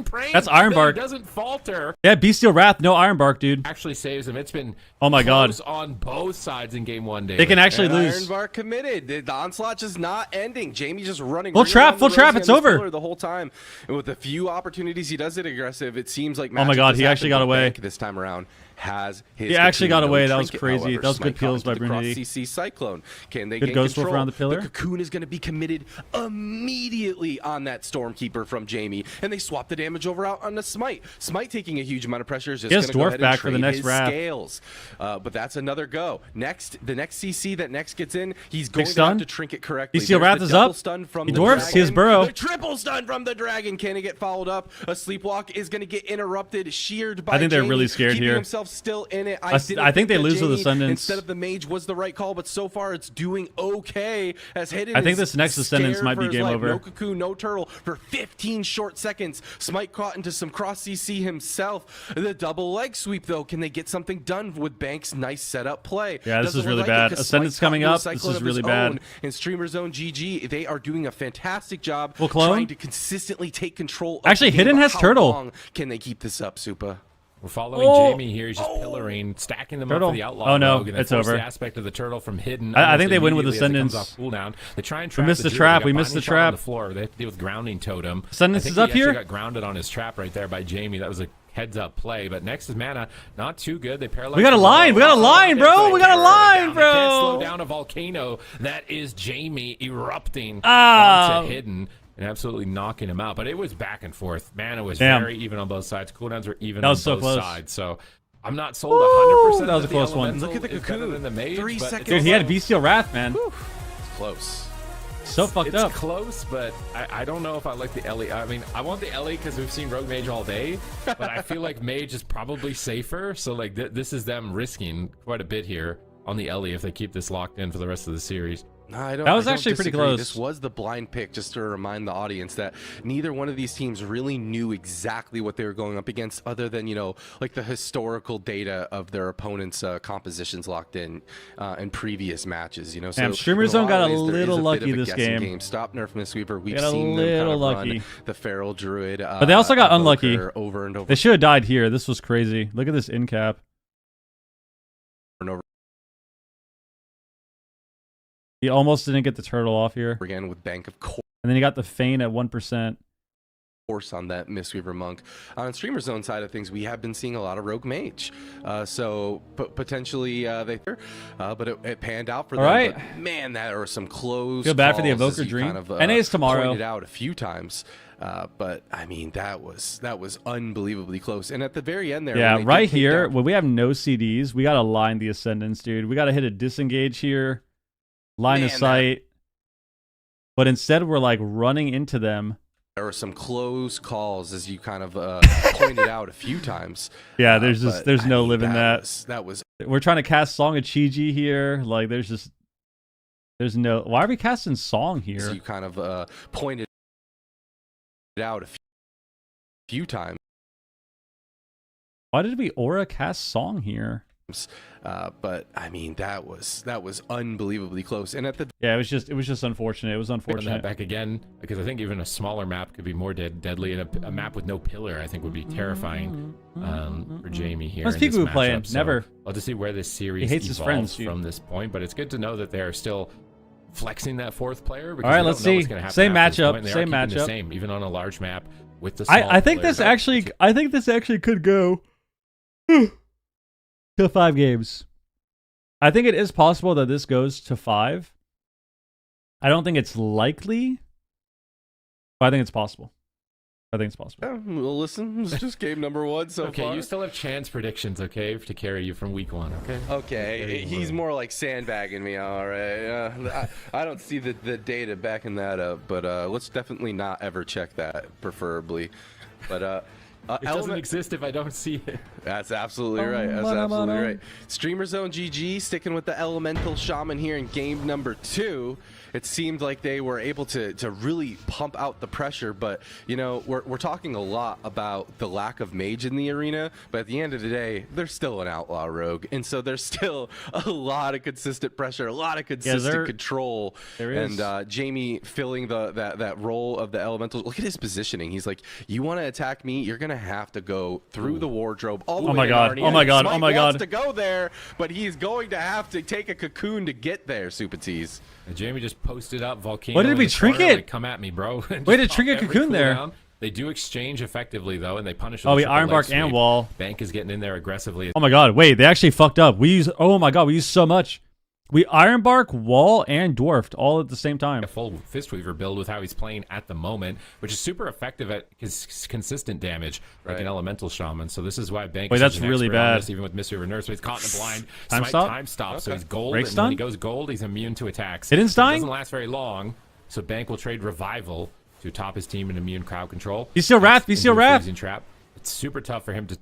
praying. That's Ironbark. Doesn't falter. Yeah, Bestial Wrath. No Ironbark, dude. Actually saves him. It's been oh my god on both sides in game 1 day. They can actually lose. Ironbark committed. The onslaught just not ending. Jamie just running. Full trap. It's over. The whole time. And with a few opportunities, he does it aggressive. It seems like oh my god, he actually got away this time around. He actually got away. That was trinket, crazy. However, that was good kills by Brunhilde. Brunhilde. CC Cyclone. Can they good gain ghost control? wolf around the pillar. The cocoon is going to be committed immediately on that Stormkeeper from Jamie, and they swap the damage over out on the Smite. Smite taking a huge amount of pressure is just going to go ahead back and for the trade next his wrap. scales. But that's another go. The next CC that next gets in, he's going to stun. have to trinket correctly. Bestial Wrath is up. Stun from He the dwarfs. dragon. He has burrow. The triple stun from the dragon. Can it get followed up? A sleepwalk is going to get interrupted, sheared by I think they're Jamie, really scared keeping here. himself still in it. I think they lose with Ascendance. Instead of the mage was the right call, but so far it's doing okay. As Hidden I think is this next Ascendance scared might for be his game life. over. No cocoon, no turtle for 15 short seconds. Smite caught into some cross CC himself. The double leg sweep though, can they get something done with Bank's nice setup play? Yeah, this Doesn't is really look like bad. it 'cause Ascendance Smite coming caught into a up. This cyclone is of really his bad. own. And Streamer Zone GG, they are doing a fantastic job Full clone. trying to consistently take control of Actually, the game, Hidden but has how turtle. long can they keep this up, Supa? We're following Jamie here. He's just pillaring, stacking them Turtle. up for the outlaw. Oh, no, rogue, and it's they force over. The aspect of the turtle from Hidden. I think they win with immediately as it comes Ascendance. off cooldown. They try and trap missed the druid. trap. They got We missed binding the charm on trap. the floor. They have to deal with grounding totem. Ascendance I think is up he actually here. got grounded on his trap right there by Jamie. That was a heads-up play. But next is mana. Not too good. They paralyze. We got a line. We got a line, bro. We got a line, They can't slow bro. down a volcano. That is Jamie erupting Ah. onto Hidden. And absolutely knocking him out. But it was back and forth. Mana was Damn. very even on both sides. Cooldowns were even That on was so both close. sides. So I'm not sold 100%. That was a close one. Look at the cocoon. Than the mage, 3 but seconds. Dude, he had Bestial Wrath, man. It's close. So fucked It's up. close, but I don't know if I like the Ellie. I mean, I want the Ellie because we've seen Rogue Mage all day, but I feel like Mage is probably safer. So like this is them risking quite a bit here on the Ellie if they keep this locked in for the rest of the series. No, I don't, That was I don't actually pretty disagree. close. This was the blind pick, just to remind the audience that neither one of these teams really knew exactly what they were going up against, other than, you know, like the historical data of their opponents' compositions locked in previous matches. You know, Damn, so Streamer in Zone lot got of a ways, there is little bit lucky of a this guessing game. Stop Nerf Mistweaver. We've Got a seen them kind little of lucky. run the Feral Druid, But they also got unlucky. over and over They should have died here. This was crazy. Look at this in cap. and over He almost didn't get the turtle off here. again with Bank of And then he got the feign at 1%. course on that Mistweaver Monk. On Streamer Zone side of things, we have been seeing a lot of Rogue Mage. So potentially but it panned out for them. All right. But man, there were some close Feel bad for the calls, as Evoker you Dream. kind of, NA is tomorrow. Pointed out a few times. But I mean, that was unbelievably close. And at the very end there, Yeah, when they right did take here, down- when we have no CDs, we got to line the Ascendance, dude. We got to hit a disengage here. Line of Man, sight. But instead, we're like running into them. there were some close calls, as you kind of pointed out a few times. Yeah, there's just But, there's I no mean, living that. That was We're trying to cast Song of Chi-Ji here. Like, there's no. Why are we casting Song as here? you kind of pointed out a few times. Why did we aura cast Song here? But I mean, that was unbelievably close. And at the Yeah, it was just unfortunate. It was Run that unfortunate. back again because I think even a smaller map could be more deadly, and a map with no pillar I think would be terrifying for Jamie here. How's in this Peekaboo playing? matchup. So Never. I'll just see where this series He hates his evolves friends, dude. from this point, but it's good to know that they're still flexing that fourth player. Because All right, we let's don't know what's see. gonna happen Same after this matchup, point. They are same keeping the matchup. same, even on a large map with the. Small I think players. this actually could go to 5 games. I think it is possible that this goes to 5. I don't think it's likely, but I think it's possible. yeah, well, listen, it's just game number 1 so Okay, far. you still have chance predictions, okay, to carry you from week 1, okay? Okay, he's more like sandbagging me, all right. I don't see the data backing that up, but let's definitely not ever check that, preferably. But It doesn't exist if I don't see it. That's absolutely right. That's absolutely right. Streamer Zone GG sticking with the Elemental Shaman here in game number 2. It seemed like they were able to really pump out the pressure, but you know, we're talking a lot about the lack of mage in the arena, but at the end of the day, they're still an outlaw rogue, and so there's still a lot of consistent pressure, a lot of consistent control. There is. And Jamie filling that role of the elemental. Look at his positioning. He's like, you want to attack me, you're gonna have to go through the wardrobe all the way. Oh my god! Oh my god! Oh my god! To go there, but he's going to have to take a cocoon to get there. Supatees. And Jamie just posted up volcano. What did we trinket? Like, come at me, bro. Way to trinket cocoon there. Down. They do exchange effectively though, and they punish. Oh, we Ironbark and wall. Bank is getting in there aggressively. Oh my god! Wait, they actually fucked up. We use. Oh my god, we used so much. We Ironbark, wall, and dwarfed all at the same time. A full Fistweaver build with how he's playing at the moment, which is super effective at his consistent damage, like an Elemental Shaman. So this is why Bank. Wait, that's really bad. Even with Mistweaver Nerf, so he's caught in the blind. Time stop. Okay. So he's gold, Break and stun? when he goes gold, he's immune to attacks. Hidden so it Stein? doesn't last very long. So Bank will trade Revival to top his team in immune crowd control. He's still Wrath. He's still Wrath. Trap. It's super tough for him to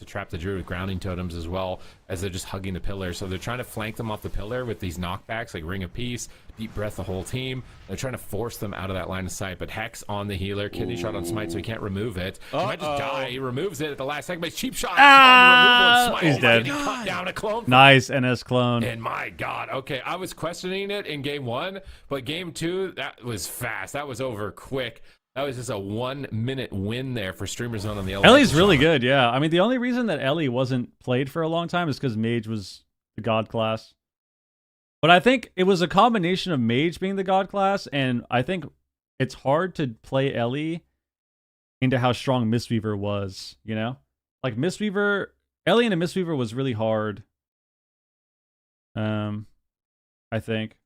trap the Druid with grounding totems as well, as they're just hugging the pillar. So they're trying to flank them off the pillar with these knockbacks like Ring of Peace, Deep Breath the whole team. They're trying to force them out of that line of sight. But Hex on the healer, kidney shot on Smite, so he can't remove it. He might just die. He removes it at the last second, but cheap shot on the removal. He's dead. He cut down a clone. Nice NS clone. And my god, okay, I was questioning it in game 1, but game 2, that was fast. That was over quick. That was just a 1-minute win there for Streamer Zone on the Elemental Ellie's really Shaman. good, yeah. I mean, the only reason that Ellie wasn't played for a long time is because Mage was the God class. But I think it was a combination of Mage being the God class, and I think it's hard to play Ellie into how strong Mistweaver was, you know? Like, Mistweaver... Ellie into Mistweaver was really hard. I think.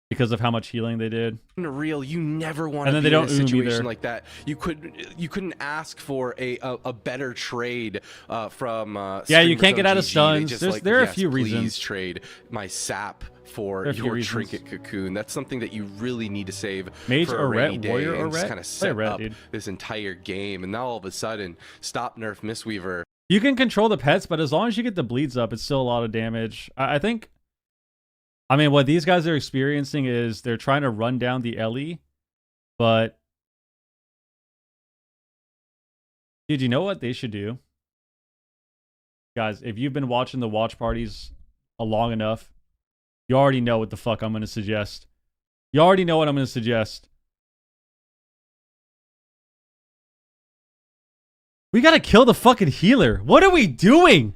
Because of how much healing they did. Real, you never want to be in a situation like that. You couldn't ask for a better trade from. Yeah, you can't get out of stuns. There are a few reasons. Please trade my sap for your trinket cocoon. That's something that you really need to save Mage for or a rainy ret, day warrior or and ret. Kind of set up dude. this entire game, and now all of a sudden, stop nerf Mistweaver. You can control the pets, but as long as you get the bleeds up, it's still a lot of damage. I think. I mean, what these guys are experiencing is they're trying to run down the Ellie, but dude, you know what they should do? Guys, if you've been watching the watch parties long enough, you already know what the fuck I'm going to suggest. You already know what I'm going to suggest. We got to kill the fucking healer. What are we doing?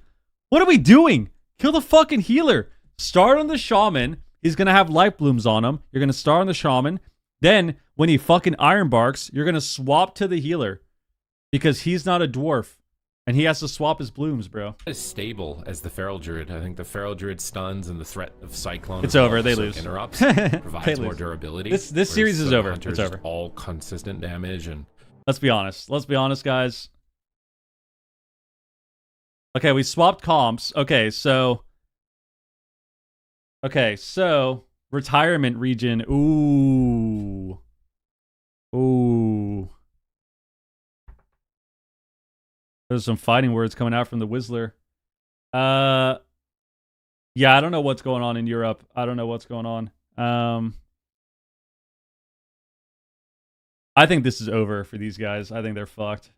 What are we doing? Kill the fucking healer. Start on the shaman. He's going to have light blooms on him. You're going to start on the shaman. Then, when he fucking ironbarks, you're going to swap to the healer. Because he's not a dwarf. And he has to swap his blooms, bro. As stable as the Feral Druid. I think the Feral Druid stuns and the threat of Cyclone. It's over. They lose. Interrupts. Provides more durability. This series is over. It's over. All consistent damage. And let's be honest. Let's be honest, guys. Okay, we swapped comps. Okay, so retirement region. Ooh. There's some fighting words coming out from the Whistler. Yeah, I don't know what's going on in Europe. I don't know what's going on. I think this is over for these guys. I think they're fucked.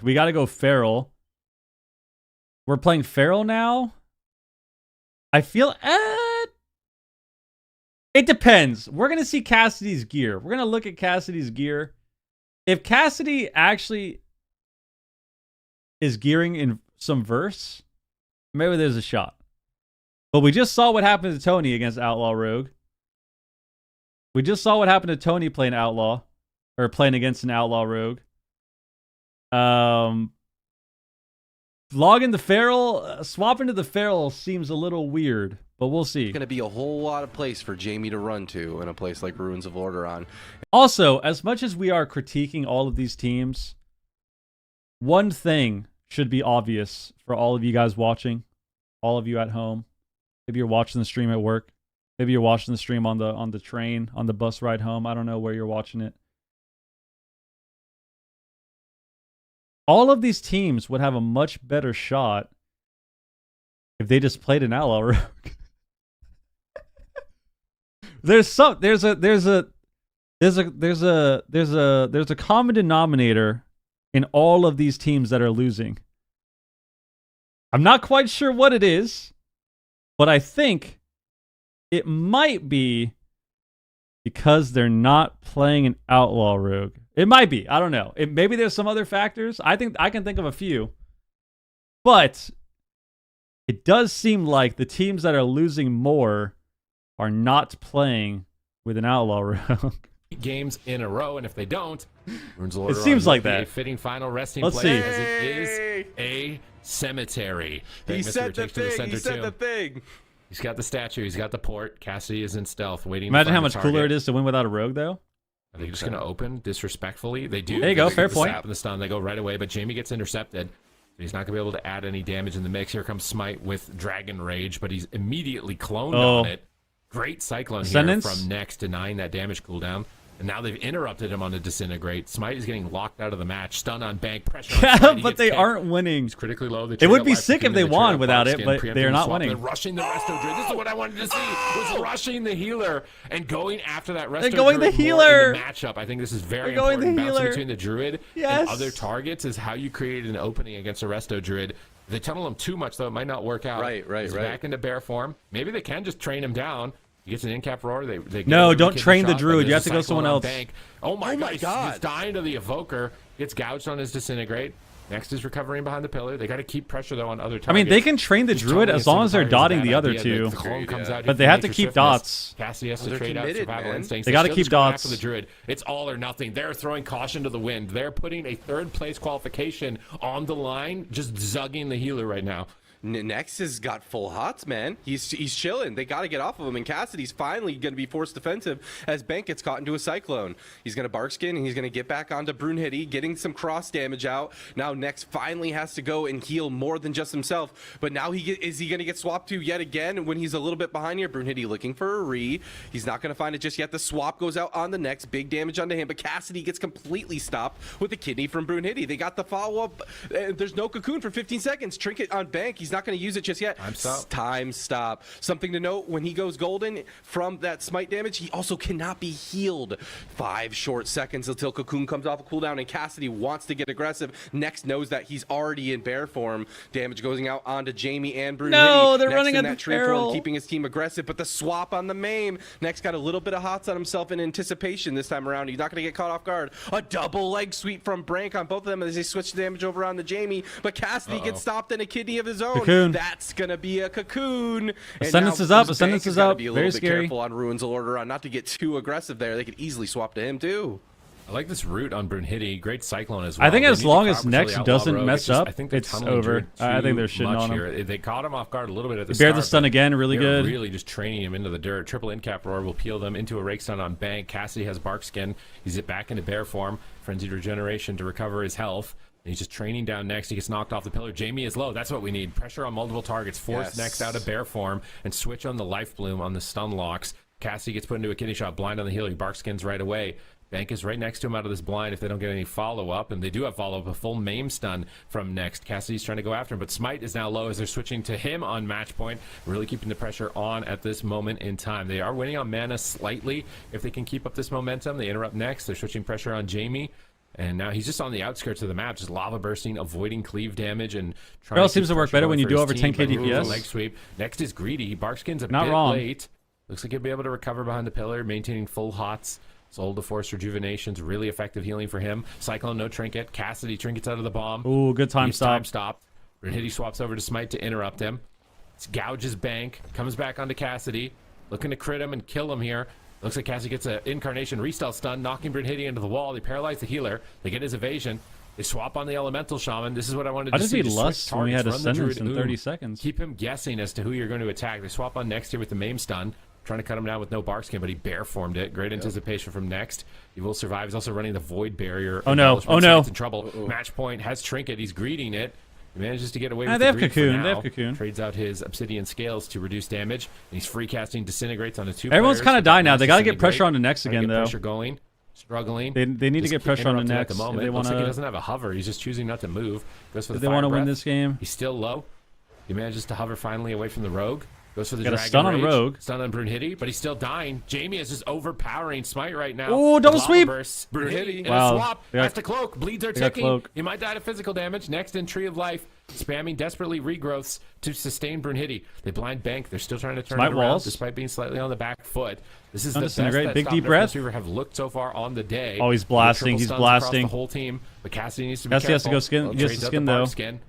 We got to go feral. We're playing feral now. I feel it depends. We're going to see Cassidy's gear. We're going to look at Cassidy's gear. If Cassidy actually is gearing in some verse, maybe there's a shot. But we just saw what happened to Tony against Outlaw Rogue. We just saw what happened to Tony playing Outlaw, or playing against an Outlaw Rogue. Logging the feral, swapping to the feral seems a little weird, but we'll see. It's going to be a whole lot of place for Jamie to run to in a place like Ruins of Lordaeron. Also, as much as we are critiquing all of these teams, one thing should be obvious for all of you guys watching, all of you at home. Maybe you're watching the stream at work. Maybe you're watching the stream on the train, on the bus ride home. I don't know where you're watching it. all of these teams would have a much better shot if they just played an outlaw rogue. There's a common denominator in all of these teams that are losing. I'm not quite sure what it is, but I think it might be because they're not playing an outlaw rogue. It might be. I don't know. Maybe there's some other factors. I think I can think of a few. But it does seem like the teams that are losing more are not playing with an outlaw rogue. Games in a row, and if they don't, Runes Lord it seems like that. A fitting final resting Let's place see. as it is a cemetery. He said the takes to thing. He said too. the thing. He's got the statue. He's got the port. Cassidy is in stealth, waiting. Imagine to how find much the cooler target. it is to win without a rogue, though. Are they just going to open disrespectfully? They do. There you go, They fair get the point. Sap and the stun. They go right away, but Jamie gets intercepted. He's not going to be able to add any damage in the mix. Here comes Smite with Dragon Rage, but he's immediately cloned on it. Great Cyclone Ascendance? here from Next, denying that damage cooldown. And now they've interrupted him on the Disintegrate. Smite is getting locked out of the match. Stun on Bank. Pressure on Yeah, Smite. He but gets they kicked. aren't winning. He's critically low. They It trade would out be Life sick if Cocoon, they trade won out without it, Barkskin, but preempting they're the not swap. winning. They're rushing the Resto Druid. This is what I wanted to see. Was rushing the healer and going after that Resto going Druid the more in healer. the matchup. I think this is very They're going the important. Bouncing healer. between the Druid Yes. and other targets is how you create an opening against a Resto Druid. If they tunnel him too much, though, it might not work out. Right. He's back into bear form. Maybe they can just train him down. He gets an in-cap roar. They get No, away with don't kidney train the shot, Druid. but You have there's to a go someone Cyclone on else. Bank. Oh my God. He's dying to the Evoker. Gets gouged on his Disintegrate. Next is recovering behind the pillar. They got to keep pressure, though, on other targets. I mean, they can train the Just Druid tunneling as long a as they're single target is a dotting the bad other idea. two. The clone comes out, But they hits have to nature keep swiftness. dots. Cassie has to They're trade out committed, survival man. instincts. They gotta still keep just going dots. after the Druid. It's all or nothing. They're throwing caution to the wind. They're putting a third-place qualification on the line, just zugging the healer right now. Next has got full hots, man. He's chilling. They got to get off of him, and Cassidy's finally going to be forced defensive as Bank gets caught into a Cyclone. He's going to Barkskin, and he's going to get back onto Brunhilde, getting some cross damage out. Now Next finally has to go and heal more than just himself, but now is he going to get swapped to yet again when he's a little bit behind here? Brunhilde looking for a re. He's not going to find it just yet. The swap goes out on the Next. Big damage onto him, but Cassidy gets completely stopped with the kidney from Brunhilde. They got the follow-up. There's no cocoon for 15 seconds. Trinket on Bank. He's not going to use it just yet. Time stop. Something to note, when he goes golden from that smite damage, he also cannot be healed. 5 short seconds until cocoon comes off a cooldown, and Cassidy wants to get aggressive. Next knows that he's already in bear form. Damage going out onto Jamie and Brunhilde. No, they're Next running in at that the tree barrel. form, keeping his team aggressive, but the swap on the main. Next got a little bit of hots on himself in anticipation this time around. He's not going to get caught off guard. A double leg sweep from Brank on both of them as they switch the damage over on the Jamie, but Cassidy gets stopped in a kidney of his own. Cocoon. That's going to be a cocoon. Ascendance is up. Ascendance is up. Be a Very little bit scary. careful on Ruins of Order on not to get too aggressive there. They could easily swap to him too. I like this route on Brunhilde. Great Cyclone as well. I think They as need to long as properly Next outlaw doesn't Rogue. mess It's just- up, I think they're it's tunneling over. Druid I think too they're shitting much on him. here. They caught him off guard a little bit at the They bared the start, stun but again, really they're good. really just training him into the dirt. Triple in-cap roar will peel them into a rake stun on Bank. Cassidy has Barkskin. He's back into bear form. Frenzied Regeneration to recover his health. And he's just training down Next. He gets knocked off the pillar. Jamie is low. That's what we need. Pressure on multiple targets. Force Yes. Next out of bear form and switch on the life bloom on the stun locks. Cassidy gets put into a kidney shot. Blind on the healer. Barkskins right away. Bank is right next to him out of this blind if they don't get any follow-up, and they do have follow-up, a full maim stun from Next. Cassidy's trying to go after him, but Smite is now low as they're switching to him on match point, really keeping the pressure on at this moment in time. They are winning on mana slightly. If they can keep up this momentum, they interrupt Next. They're switching pressure on Jamie, and now he's just on the outskirts of the map, just lava bursting, avoiding cleave damage, and trying Barrel to seems keep to work pressure better going when you for do his over 10 team, but KDPS. moves a leg sweep. Next is Greedy. Barkskin's a Not bit wrong. late. Looks like he'll be able to recover behind the pillar, maintaining full hots. Soul to Force Rejuvenation's really effective healing for him. Cyclone, no trinket. Cassidy trinkets out of the bomb. Ooh, good time He's stop. time stopped. Brunhilde swaps over to Smite to interrupt him. Gouges Bank. Comes back onto Cassidy. Looking to crit him and kill him here. Looks like Cassidy gets an Incarnation Restyle stun, knocking Brunhilde into the wall. They paralyze the healer. They get his evasion. They swap on the Elemental Shaman. This is what I wanted I to just see. need Just lust switch when we had targets, run the Ascendance Druid in 30 Oom. seconds. Keep him guessing as to who you're going to attack. They swap on Next here with the Maim stun. Trying to cut him down with no Barkskin, but he bear formed it. Great anticipation from Next. He will survive. He's also running the Void Barrier. Oh, no. embellishment. Oh, no. Smite's in trouble. Match point has Trinket. He's greeting it. He manages to get away with they the have greed for Cocoon. now. They have Cocoon. Trades out his Obsidian Scales to reduce damage. And he's free casting Disintegrates on the two Everyone's players. kind of They've got dying now. mass They got to get Disintegrate. pressure on the Next Trying to again, get though. pressure going. struggling. They need to Just get pressure on the interrupted next. at the moment. If they Looks like he want doesn't have a hover. He's just choosing not to move. Goes for the they fire want to win breath. this game. He's still low. He manages to hover finally away from the rogue. Goes for the Got a dragon stun on rage. rogue. Stun on Brunhilde, but he's still dying. Jamie is just overpowering Smite right now. Oh, double Lava sweep. bursts. Brunhilde in Wow. a swap. They got- Has to cloak. Bleeds are they got ticking. cloak. He might die to physical damage. Next in Tree of Life. Spamming desperately regrowths to sustain Brunhilde. They blind bank. They're still trying to turn Smite it around walls. despite being slightly on the back foot. This is Don't the best disintegrate. that Big Stop deep Nerf breath. Receiver have looked so far on the day. Oh, he's With blasting. triple He's stuns across blasting. the whole team. But Cassidy needs to be Cassidy has to careful. go skin- Well, he has trades to out skin, the bark though. Skin.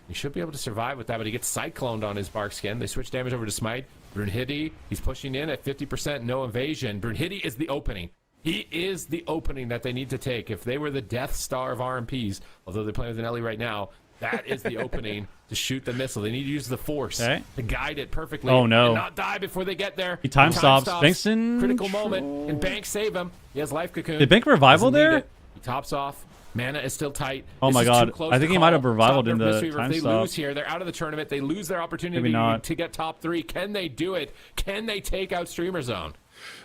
He should be able to survive with that, but he gets cycloned on his bark skin. They switch damage over to Smite. Brunhilde, he's pushing in at 50%, no evasion. Brunhilde is the opening. He is the opening that they need to take. If they were the Death Star of RMPs, although they're playing with an Ellie right now, that is the opening to shoot the missile. They need to use the force to guide it perfectly. Oh, no. And not die before they get there. He time stops. Bankston. Critical moment. And Bank save him. He has life cocoon. Did Bank revival Doesn't need there? it. He tops off. Mana is still tight. Oh This my is God. too close I to think he call. might have revivaled Top in Nerf the Misweaver, time if they stop. lose here, they're out of the tournament. They lose their opportunity not. to get top 3. Can they do it? Can they take out Streamer Zone?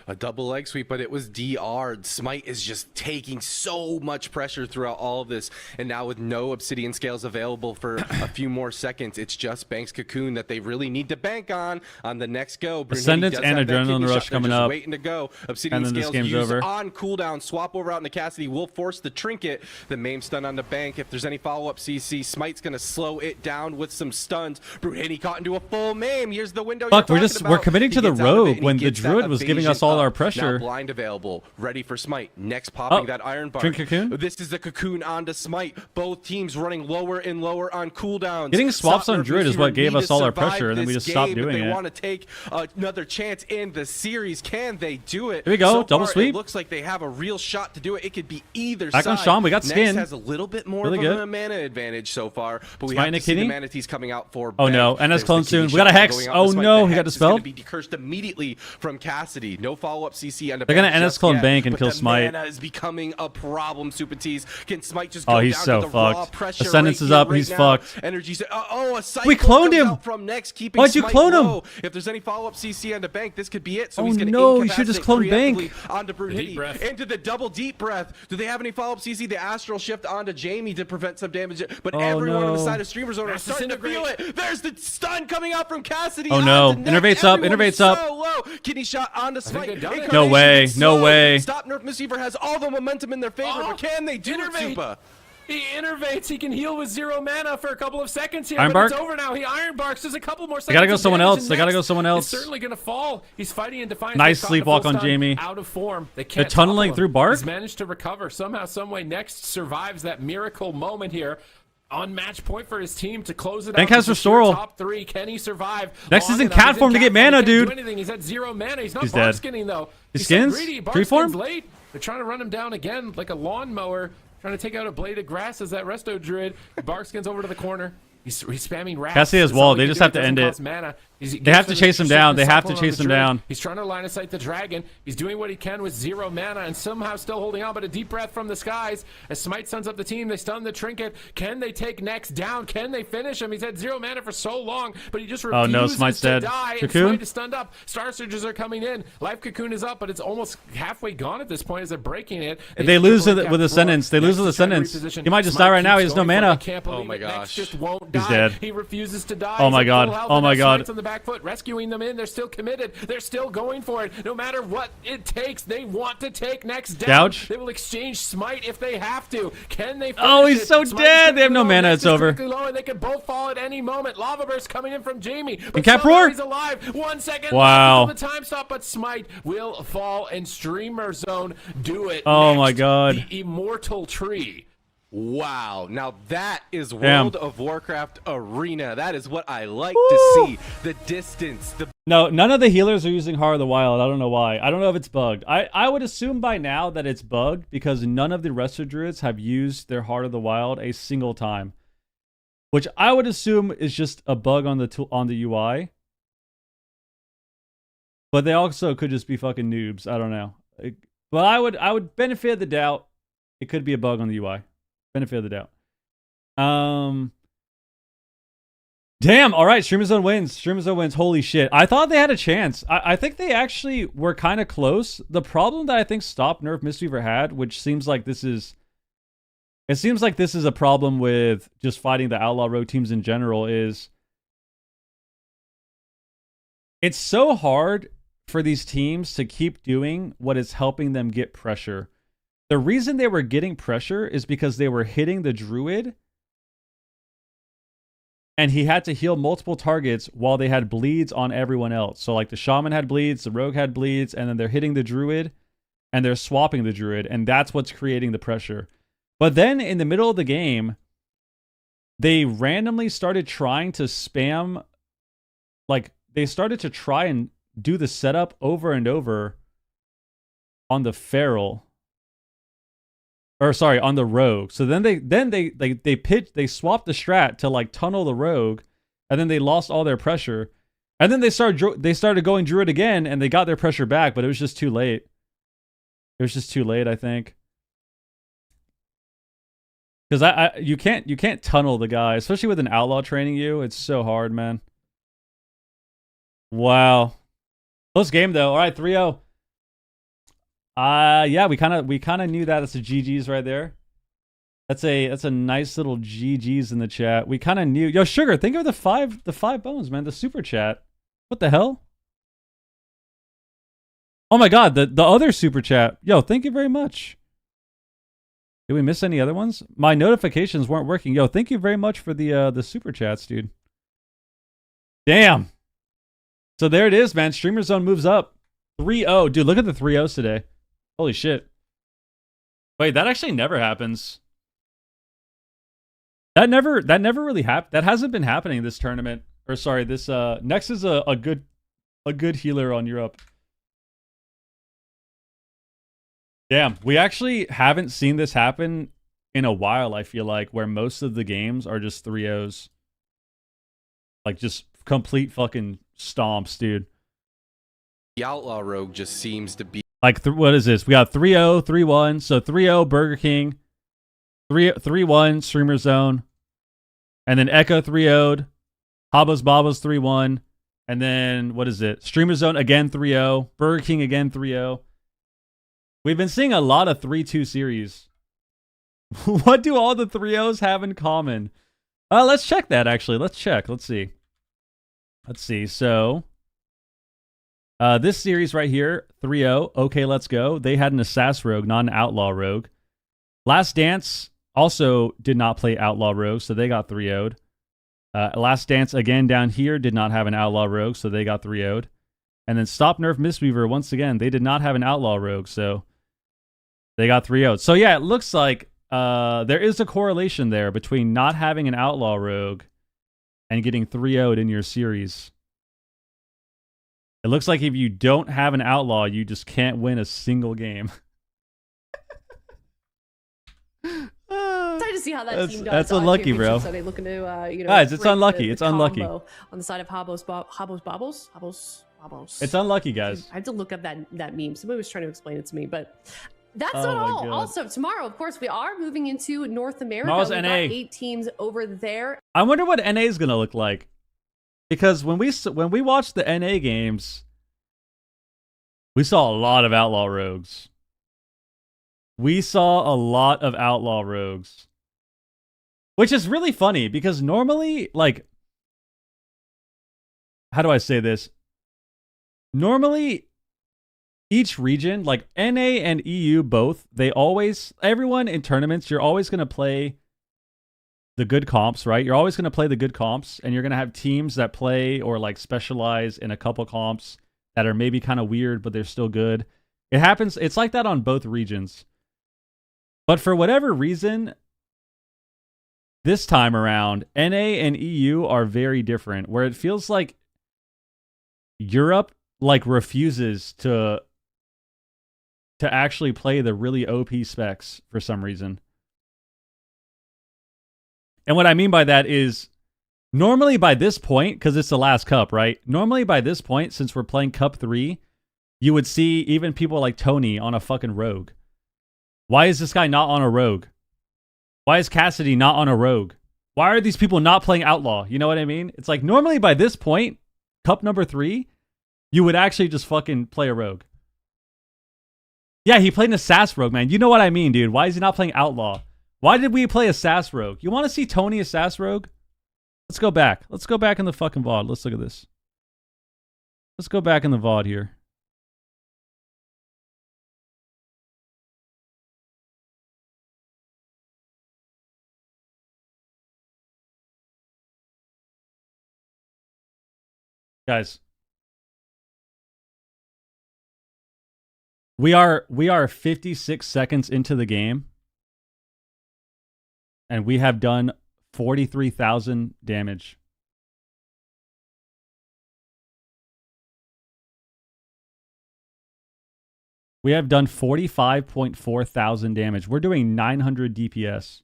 A double leg sweep, but it was DR'd. Smite is just taking so much pressure throughout all of this, and now with no obsidian scales available for a few more seconds, it's just Bank's Cocoon that they really need to bank on the next go. Brunhilde Ascendance does and have that Adrenaline kidney Rush shot. They're coming just up. waiting to go. Obsidian And then this scales game's used over. on cooldown. Swap over out into Cassidy will force the trinket. The maim stun on the Bank. If there's any follow-up CC, Smite's gonna slow it down with some stuns. Brunhilde caught into a full maim. Here's the window. Fuck, you're we're talking about. committing He to the gets out of it, rogue and he when the gets that druid was giving us evasion all our up. pressure. Now blind available, ready for Smite. Next popping that Iron Bar. Drink Cocoon? This is the Cocoon onto Smite. Both teams running lower and lower on cooldowns. Getting swaps Stop on Nerf Druid is Receiver what gave need us to all our survive pressure, and then we this just stopped game if doing they it. want to take another chance in the series. Can they do it? Here we go, So double far, sweep. It looks like they have a real shot to do it. It could be either Back side. on Sean, we got Next skin. has a little bit more Really of good. a mana advantage so far, but we Smite have and to see the Kidney? manatees coming out for Oh, Bank. no. NS There's clone the kidney soon. We got a shot Hex. going out Oh, to Smite. no, The he got Hex is dispelled. gonna be decursed immediately from Cassidy. No follow-up CC on the They're gonna Bank NS just clone yet, Bank and but kill the Smite. mana is becoming a problem. Super T's. Can Smite just go Oh, he's down so to the raw fucked. pressure Ascendance right is here, up. right He's now? fucked. Energy. A cycle We cloned comes him. out from next, keeping Why'd you Smite clone him? low. If there's any follow-up CC on the Bank, this could be it. So Oh, he's gonna no, he should just incapacitate clone Bank. preemptively onto deep breath. Brunhilde. Into the double deep breath. Do they have any follow-up CC? The astral shift onto Jamie to prevent some damage. But Oh, everyone on the no. side of Streamer Zone are Mass starting to feel disintegrate. it. There's the stun coming out from Cassidy. Oh, no. onto neck. Innervate's up, Everyone is innervate's up. So low. Kidney shot onto Smite. they've done it. No way, Incarnation no slow. way. Stop Nerf Misweaver has all the momentum in their favor, Oh, but can they do it, innervate. Supa? He innervates. He can heal with 0 mana for a couple of seconds here. Iron but it's Bark? over now. He Iron Barks. There's a couple more seconds. gotta go of someone damage, else. and They gotta next go someone is else. certainly going to fall. He's fighting in defiance. Nice They've caught sleepwalk the full on stun. Jamie. Out of form. They They're can't tunneling topple him. through Bark? He's managed to recover somehow, some way. Next survives that miracle moment here. On match point for his team to close it Bank out. has and secure Restoral. Top 3. Can he survive? Next long is in enough? cat He's in form to cat get form. mana, He can't dude. do anything. He's at 0 mana. He's not He's bark dead. skinning though. He He's so skins? greedy. Bark Tree form? skins late. They're trying to run him down again like a lawnmower. Trying to take out a blade of grass as that resto druid. Barkskins over to the corner. He's spamming rats. Cassidy has That's wall. all he They can just do. have to Doesn't end it. cost mana. They have to chase him down. They have to chase him down. He's trying to line of sight the dragon. He's doing what he can with 0 mana and somehow still holding on, but a deep breath from the skies. As Smite stuns up the team, they stun the trinket. Can they take next down? Can they finish him? He's had 0 mana for so long, but he just Oh, refuses no, Smite's to dead. die. And Cocoon? Smite is stunned up. Star Surges are coming in. Life Cocoon is up, but it's almost halfway gone at this point as they're breaking it. They lose with Ascendance. They lose with Ascendance. He might just die right now. He has no mana. Oh my gosh. Just won't He's die. dead. He refuses to die. Oh He's my at God. full health, Oh and my now God. Smite's on the back foot, rescuing them in. They're still committed. They're still going for it. No matter what it takes, they want to take next down. Gouge? They will exchange Smite if they have to. Can they? Oh, finish he's it? so Smite is dead. They have critically no low. mana. Next It's is over. critically low, and they could both fall at any moment. Lava burst coming in from Jamie. But Cap somehow roar? he's alive. 1 second. Wow. left until the time stop, but Smite will fall, and Streamer Zone do it. Oh next. my God. The immortal tree. Wow, now that is Damn. World of Warcraft Arena. That is what I like to see. The distance, the No, none of the healers are using Heart of the Wild. I don't know why. I don't know if it's bugged. I would assume by now that it's bugged because none of the Resto Druids have used their Heart of the Wild a single time. Which I would assume is just a bug on the UI. But they also could just be fucking noobs. I don't know. But I would benefit of the doubt. It could be a bug on the UI. Benefit of the doubt. Damn. All right. Streamer Zone wins. Streamer Zone wins. Holy shit. I thought they had a chance. I think they actually were kind of close. The problem that I think Stop Nerf Mistweaver had, which seems like this is... It seems like this is a problem with just fighting the Outlaw Rogue teams in general, is... It's so hard for these teams to keep doing what is helping them get pressure. The reason they were getting pressure is because they were hitting the Druid, and he had to heal multiple targets while they had bleeds on everyone else. So like the Shaman had bleeds, the Rogue had bleeds, and then they're hitting the Druid, and they're swapping the Druid, and that's what's creating the pressure. But then in the middle of the game, they randomly started trying to spam, like they started to try and do the setup over and over on the Feral. Or sorry, on the Rogue. So then they swapped the strat to like tunnel the Rogue, and then they lost all their pressure. And then they started going Druid again, and they got their pressure back, but it was just too late. It was just too late, I think. Because you can't tunnel the guy, especially with an Outlaw training you. It's so hard, man. Wow. Close game though. All right, 3-0. Yeah, we kind of knew that. It's a GG's right there. That's a nice little GG's in the chat. We kind of knew. Yo, Sugar, think of the five bones, man. The super chat. What the hell? Oh my god, the other super chat. Yo, thank you very much. Did we miss any other ones? My notifications weren't working. Yo, thank you very much for the super chats, dude. Damn. So there it is, man. Streamer Zone moves up. 3-0. Dude, look at the 3-0s today. Holy shit. Wait, that actually never happens. That never really happened. That hasn't been happening this tournament. Or sorry, this Nex is a good healer on Europe. Damn, we actually haven't seen this happen in a while, I feel like, where most of the games are just 3-0s. Like, just complete fucking stomps, dude. The Outlaw Rogue just seems to be... Like, what is this? We got 3-0, 3-1. So 3-0, Burger King. 3-1, Streamer Zone. And then Echo 3-0'd. Habos Babos 3-1. And then, what is it? Streamer Zone again 3-0. Burger King again 3-0. We've been seeing a lot of 3-2 series. What do all the 3-0s have in common? Let's check that, actually. Let's check. Let's see. Let's see. So, this series right here, 3-0. Okay, let's go. They had an Assass Rogue, not an Outlaw Rogue. Last Dance also did not play Outlaw Rogue, so they got 3-0'd. Last Dance, again, down here, did not have an Outlaw Rogue, so they got 3-0'd. And then Stop Nerf Mistweaver, once again, they did not have an Outlaw Rogue, so they got 3-0'd. So yeah, it looks like there is a correlation there between not having an Outlaw Rogue and getting 3-0'd in your series. It looks like if you don't have an Outlaw, you just can't win a single game. Excited to see how that team does. That's unlucky, bro. So they looking to, guys, it's unlucky. It's unlucky. On the side of Habos, Babos. It's unlucky, guys. I had to look up that meme. Somebody was trying to explain it to me, but that's not all. God. Also, tomorrow, of course, we are moving into North America. Tomorrow's We've NA. got 8 teams over there. I wonder what NA is gonna look like, because when we watched the NA games, we saw a lot of Outlaw Rogues. We saw a lot of Outlaw Rogues, which is really funny because normally, like, how do I say this? Normally, each region, like NA and EU both, everyone in tournaments, you're always going to play the good comps, right? You're always going to play the good comps, and you're going to have teams that play or like specialize in a couple comps that are maybe kind of weird, but they're still good. It happens. It's like that on both regions. But for whatever reason, this time around, NA and EU are very different, where it feels like Europe like refuses to actually play the really OP specs for some reason. And what I mean by that is, normally by this point, because it's the last cup, right? Normally by this point, since we're playing Cup 3, you would see even people like Tony on a fucking Rogue. Why is this guy not on a Rogue? Why is Cassidy not on a Rogue? Why are these people not playing Outlaw? You know what I mean? It's like normally by this point, cup number 3, you would actually just fucking play a rogue. Yeah, he played an Assass rogue, man. You know what I mean, dude. Why is he not playing Outlaw? Why did we play Assass rogue? You want to see Tony Assass rogue? Let's go back. Let's go back in the fucking VOD. Let's look at this. Let's go back in the VOD here. Guys, we are 56 seconds into the game, and we have done 43,000 damage. We have done 45.4 thousand damage. We're doing 900 DPS.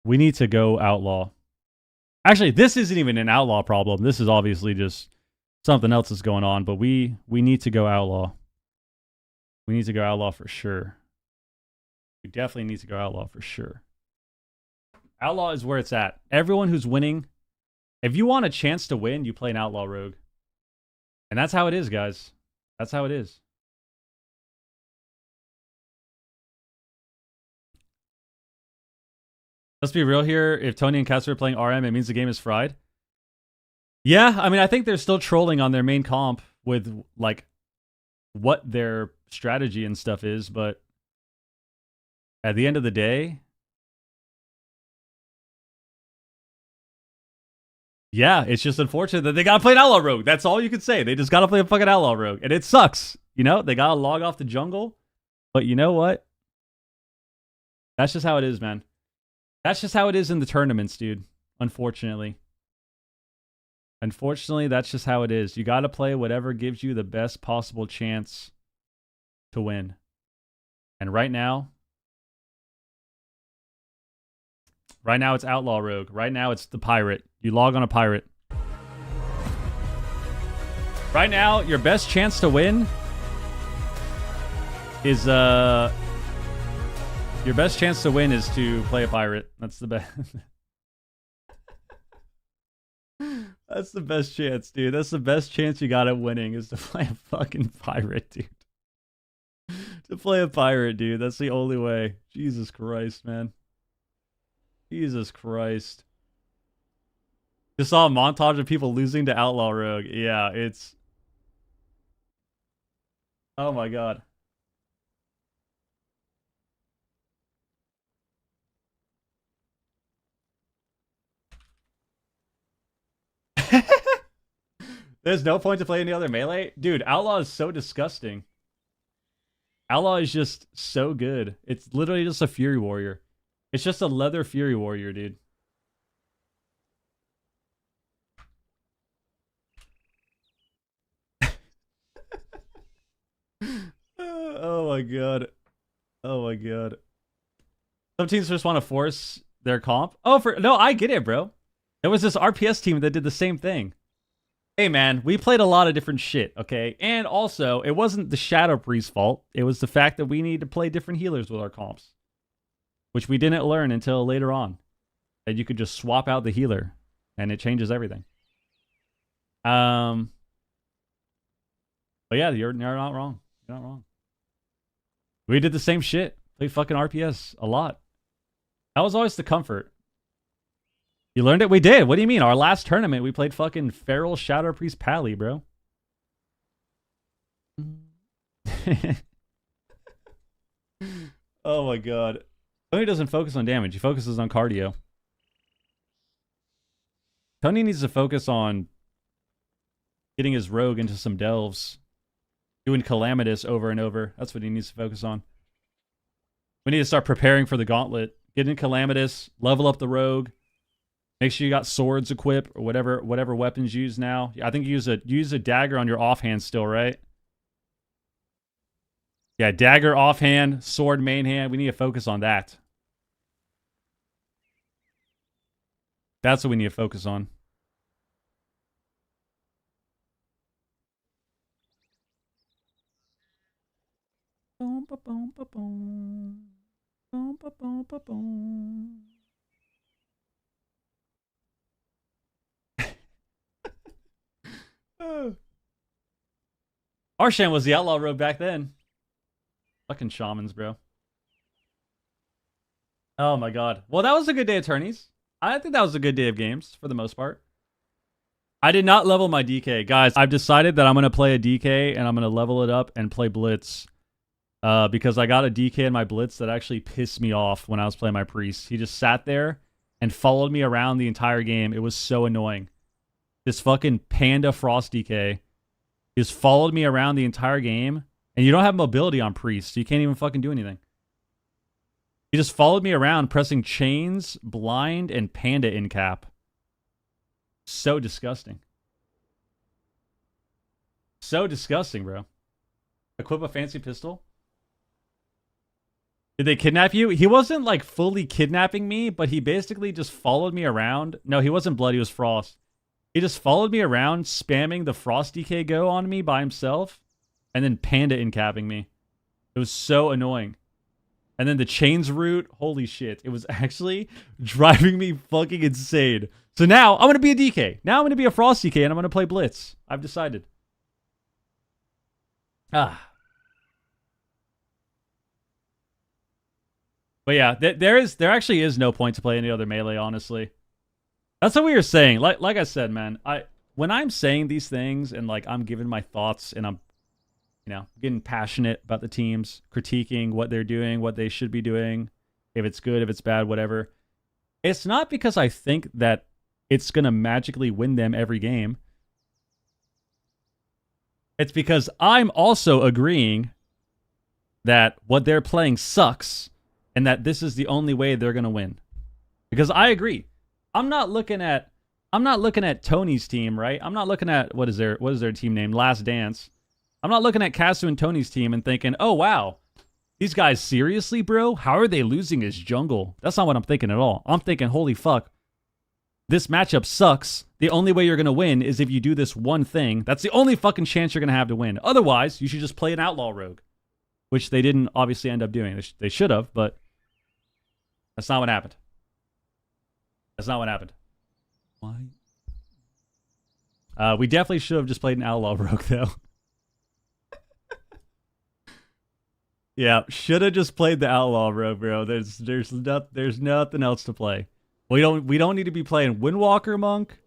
We need to go Outlaw. Actually, this isn't even an Outlaw problem. This is obviously just something else that's going on, but we need to go Outlaw. We need to go Outlaw for sure. We definitely need to go Outlaw for sure. Outlaw is where it's at. Everyone who's winning, if you want a chance to win, you play an Outlaw rogue. And that's how it is, guys. That's how it is. Let's be real here. If Tony and Kessler are playing RM, it means the game is fried. Yeah, I mean, I think they're still trolling on their main comp with, like, what their strategy and stuff is, but at the end of the day, yeah, it's just unfortunate that they gotta play an Outlaw rogue. That's all you can say. They just gotta play a fucking Outlaw rogue, and it sucks. You know, they gotta log off the jungle, but you know what? That's just how it is, man. That's just how it is in the tournaments, dude. Unfortunately. Unfortunately, that's just how it is. You got to play whatever gives you the best possible chance to win. And right now it's Outlaw rogue. Right now it's the pirate. You log on a pirate. Right now, your best chance to win is your best chance to win is to play a pirate. That's the best. That's the best chance, dude. That's the best chance you got at winning is to play a fucking pirate, dude. To play a pirate, dude. That's the only way. Jesus Christ, man. Jesus Christ. Just saw a montage of people losing to Outlaw Rogue. Yeah, it's... Oh my god. There's no point to play any other melee? Dude, Outlaw is so disgusting. Outlaw is just so good. It's literally just a Fury Warrior. It's just a leather Fury Warrior, dude. Oh my god. Oh my god. Some teams just want to force their comp. Oh, no, I get it, bro. There was this RPS team that did the same thing. Hey, man, we played a lot of different shit, okay? And also, it wasn't the Shadow Priest's fault. It was the fact that we needed to play different healers with our comps. Which we didn't learn until later on. That you could just swap out the healer. And it changes everything. But yeah, you're not wrong. You're not wrong. We did the same shit. Played fucking RPS a lot. That was always the comfort. You learned it? We did. What do you mean? Our last tournament, we played fucking Feral Shadow Priest Pally, bro. Oh my god. Tony doesn't focus on damage. He focuses on cardio. Tony needs to focus on getting his rogue into some delves. Doing Calamitous over and over. That's what he needs to focus on. We need to start preparing for the gauntlet. Get in Calamitous. Level up the rogue. Make sure you got swords equipped or whatever weapons you use now. I think you use a dagger on your offhand still, right? Yeah, dagger offhand, sword main hand. We need to focus on that. That's what we need to focus on. Arshan was the outlaw rogue back then. Fucking shamans, bro. Oh my god. Well, that was a good day of tourneys. I think that was a good day of games for the most part. I did not level my DK. Guys, I've decided that I'm going to play a DK and I'm going to level it up and play Blitz. Because I got a DK in my Blitz that actually pissed me off when I was playing my Priest. He just sat there and followed me around the entire game. It was so annoying. This fucking Panda Frost DK just followed me around the entire game. And you don't have mobility on Priest, so you can't even fucking do anything. He just followed me around pressing chains, blind, and Panda in cap. So disgusting. So disgusting, bro. Equip a fancy pistol? Did they kidnap you? He wasn't like fully kidnapping me, but he basically just followed me around. No, he wasn't Blood, he was Frost. He just followed me around, spamming the Frost DK go on me by himself, and then Panda incapping me. It was so annoying. And then the chains route, holy shit. It was actually driving me fucking insane. So now, I'm going to be a DK. Now I'm going to be a Frost DK, and I'm going to play Blitz. I've decided. But yeah, there actually is no point to play any other melee, honestly. That's what we were saying. Like I said, man, when I'm saying these things and like I'm giving my thoughts and I'm, you know, getting passionate about the teams, critiquing what they're doing, what they should be doing, if it's good, if it's bad, whatever. It's not because I think that it's going to magically win them every game. It's because I'm also agreeing that what they're playing sucks and that this is the only way they're going to win. Because I agree. I'm not looking at Tony's team, right? I'm not looking at what is their team name? Last Dance. I'm not looking at Casu and Tony's team and thinking, "Oh wow, these guys seriously, bro? How are they losing his jungle?" That's not what I'm thinking at all. I'm thinking, "Holy fuck. This matchup sucks. The only way you're going to win is if you do this one thing. That's the only fucking chance you're going to have to win. Otherwise, you should just play an outlaw rogue." Which they didn't obviously end up doing. They should have, but that's not what happened. That's not what happened. Why? We definitely should have just played an outlaw rogue, though. Yeah, should have just played the outlaw rogue, bro. There's nothing else to play. We don't need to be playing Windwalker Monk.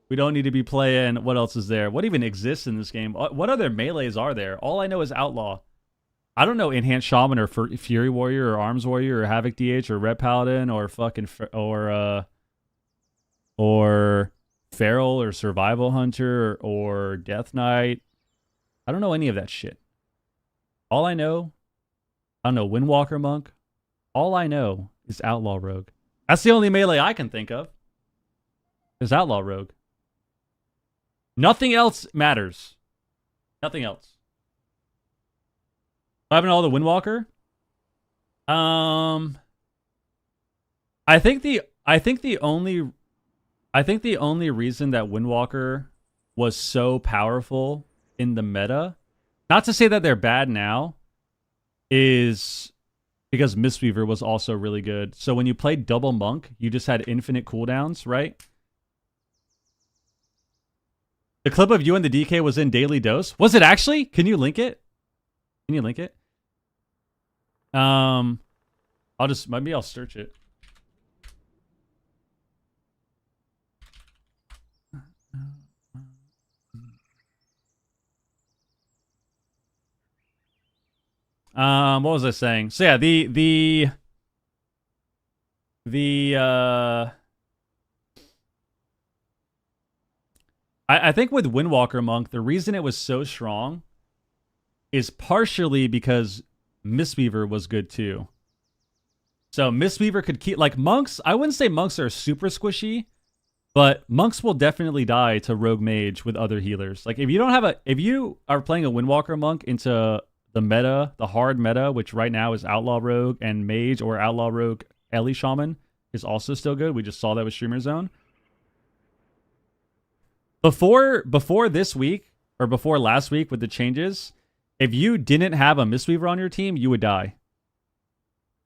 We don't need to be playing, what else is there? What even exists in this game? What other melees are there? All I know is outlaw. I don't know Enhanced Shaman or Fury Warrior or Arms Warrior or Havoc DH or Red Paladin or fucking or Feral or Survival Hunter or Death Knight. I don't know any of that shit. All I know, I don't know Windwalker Monk. All I know is Outlaw Rogue. That's the only melee I can think of. Is Outlaw Rogue. Nothing else matters. Nothing else. Having all the Windwalker. I think the only reason that Windwalker was so powerful in the meta, not to say that they're bad now, is because Mistweaver was also really good. So when you played double monk, you just had infinite cooldowns, right? The clip of you and the DK was in Daily Dose. Was it actually? Can you link it? Can you link it? Maybe I'll search it. What was I saying? So yeah, I think with Windwalker Monk, the reason it was so strong is partially because Mistweaver was good too. So Mistweaver could keep, like, monks, I wouldn't say monks are super squishy, but monks will definitely die to rogue mage with other healers. Like if you are playing a Windwalker Monk into the meta, the hard meta, which right now is Outlaw Rogue and Mage, or Outlaw Rogue Ellie Shaman is also still good. We just saw that with Streamer Zone. Before this week, or before last week with the changes, if you didn't have a Mistweaver on your team, you would die.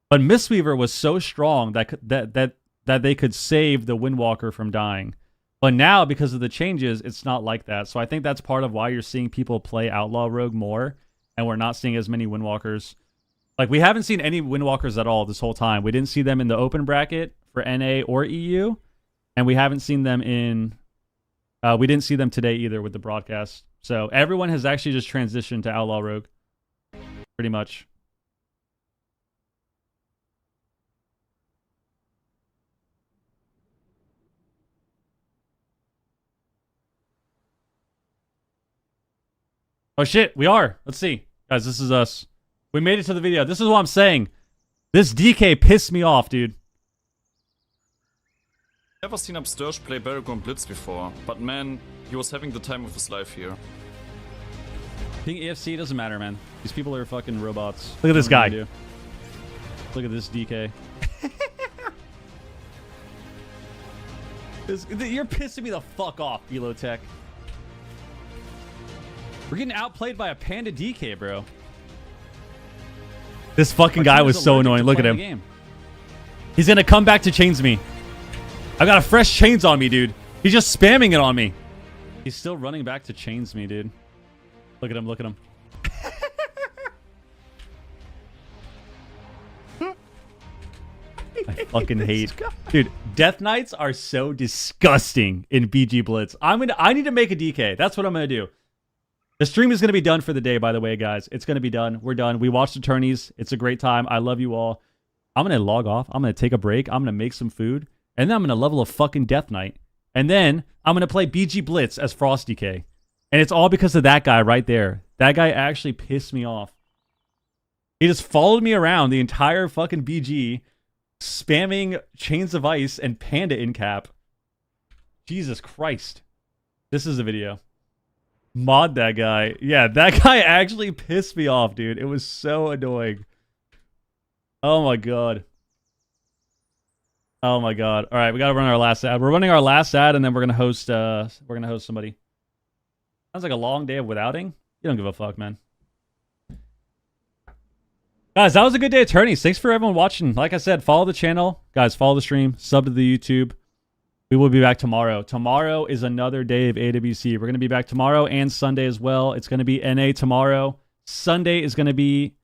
But Mistweaver was so strong that they could save the Windwalker from dying. But now, because of the changes, it's not like that. So I think that's part of why you're seeing people play Outlaw Rogue more, and we're not seeing as many Windwalkers. Like, we haven't seen any Windwalkers at all this whole time. We didn't see them in the open bracket for NA or EU, and we haven't seen them in... we didn't see them today either with the broadcast. So everyone has actually just transitioned to Outlaw Rogue. Pretty much. Oh shit, we are. Let's see. Guys, this is us. We made it to the video. This is what I'm saying. This DK pissed me off, dude. Never seen Upsturge play Battleground Blitz before, but man, he was having the time of his life here. Ping EFC doesn't matter, man. These people are fucking robots. Look at this guy. Look at this DK. You're pissing me the fuck off, Elotech. We're getting outplayed by a Panda DK, bro. This fucking guy was so annoying. Look at him. He's gonna come back to chains me. I got a fresh chains on me, dude. He's just spamming it on me. He's still running back to chains me, dude. Look at him. Look at him. I fucking hate. Dude, Death Knights are so disgusting in BG Blitz. I need to make a DK. That's what I'm gonna do. The stream is gonna be done for the day, by the way, guys. It's gonna be done. We're done. We watched the tourneys. It's a great time. I love you all. I'm gonna log off. I'm gonna take a break. I'm gonna make some food. And then I'm gonna level a fucking Death Knight. And then I'm gonna play BG Blitz as Frost DK. And it's all because of that guy right there. That guy actually pissed me off. He just followed me around the entire fucking BG, spamming Chains of Ice and Panda in cap. Jesus Christ. This is a video. Mod that guy. Yeah, that guy actually pissed me off, dude. It was so annoying. Oh my god. Oh my god. All right, we gotta run our last ad. We're running our last ad, and then we're gonna host somebody. Sounds like a long day of withouting. You don't give a fuck, man. Guys, that was a good day of tourneys. Thanks for everyone watching. Like I said, follow the channel. Guys, follow the stream. Sub to the YouTube. We will be back tomorrow. Tomorrow is another day of AWC. We're going to be back tomorrow and Sunday as well. It's going to be NA tomorrow. Sunday is going to be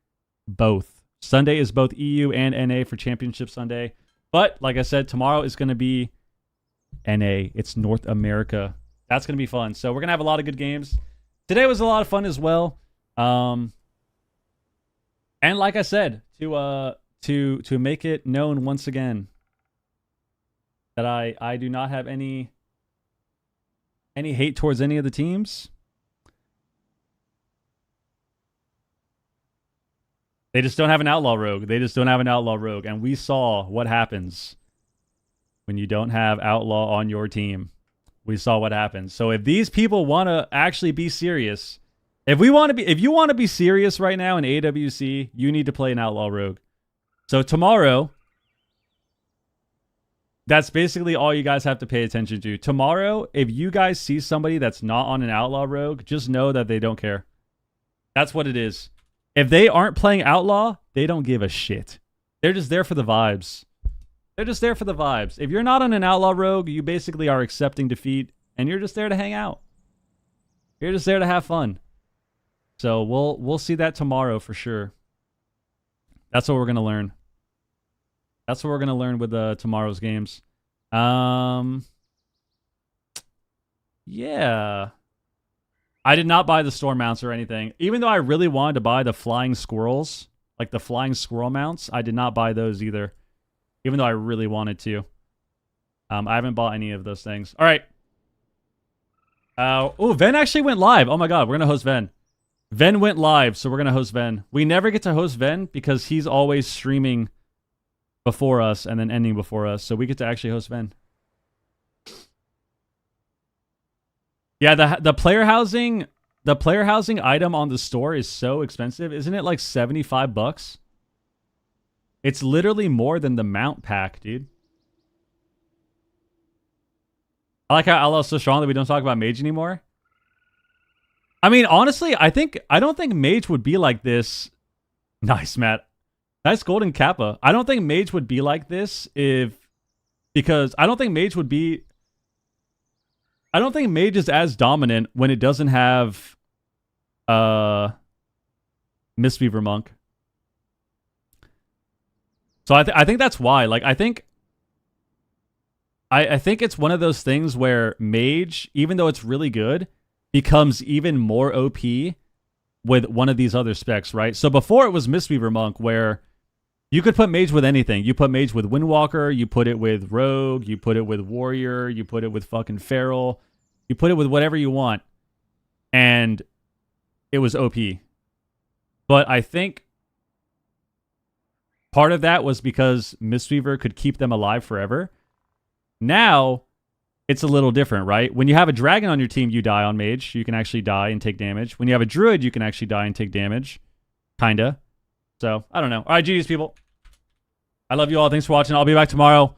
both. Sunday is both EU and NA for Championship Sunday. But, like I said, tomorrow is going to be NA. It's North America. That's going to be fun. So we're going to have a lot of good games. Today was a lot of fun as well. And like I said, to make it known once again that I do not have any hate towards any of the teams. They just don't have an Outlaw Rogue. They just don't have an Outlaw Rogue. And we saw what happens when you don't have Outlaw on your team. We saw what happens. So if these people want to actually be serious, if you want to be serious right now in AWC, you need to play an Outlaw Rogue. So tomorrow, that's basically all you guys have to pay attention to. Tomorrow, if you guys see somebody that's not on an Outlaw Rogue, just know that they don't care. That's what it is. If they aren't playing Outlaw, they don't give a shit. They're just there for the vibes. They're just there for the vibes. If you're not on an Outlaw Rogue, you basically are accepting defeat, and you're just there to hang out. You're just there to have fun. So we'll see that tomorrow for sure. That's what we're going to learn. That's what we're going to learn with tomorrow's games. Yeah. I did not buy the storm mounts or anything. Even though I really wanted to buy the flying squirrels, like the flying squirrel mounts, I did not buy those either. Even though I really wanted to. I haven't bought any of those things. All right. Oh, Ven actually went live. Oh my god, we're going to host Ven. Ven went live, so we're going to host Ven. We never get to host Ven because he's always streaming before us and then ending before us. So we get to actually host Ven. Yeah, the player housing item on the store is so expensive. Isn't it like $75? It's literally more than the mount pack, dude. I like how Outlaw is so strong that we don't talk about Mage anymore. I mean, honestly, I don't think Mage would be like this. Nice, Matt. Nice golden Kappa. I don't think Mage would be like this because I don't think Mage would be. I don't think Mage is as dominant when it doesn't have Mistweaver Monk. So I think that's why. Like I think it's one of those things where Mage, even though it's really good, becomes even more OP with one of these other specs, right? So before it was Mistweaver Monk, where you could put Mage with anything. You put Mage with Windwalker, you put it with Rogue, you put it with Warrior, you put it with fucking Feral, you put it with whatever you want, and it was OP. But I think part of that was because Mistweaver could keep them alive forever. Now, it's a little different, right? When you have a dragon on your team, you die on Mage. You can actually die and take damage. When you have a druid, you can actually die and take damage. Kinda. So, I don't know. All right, GG's, people. I love you all. Thanks for watching. I'll be back tomorrow.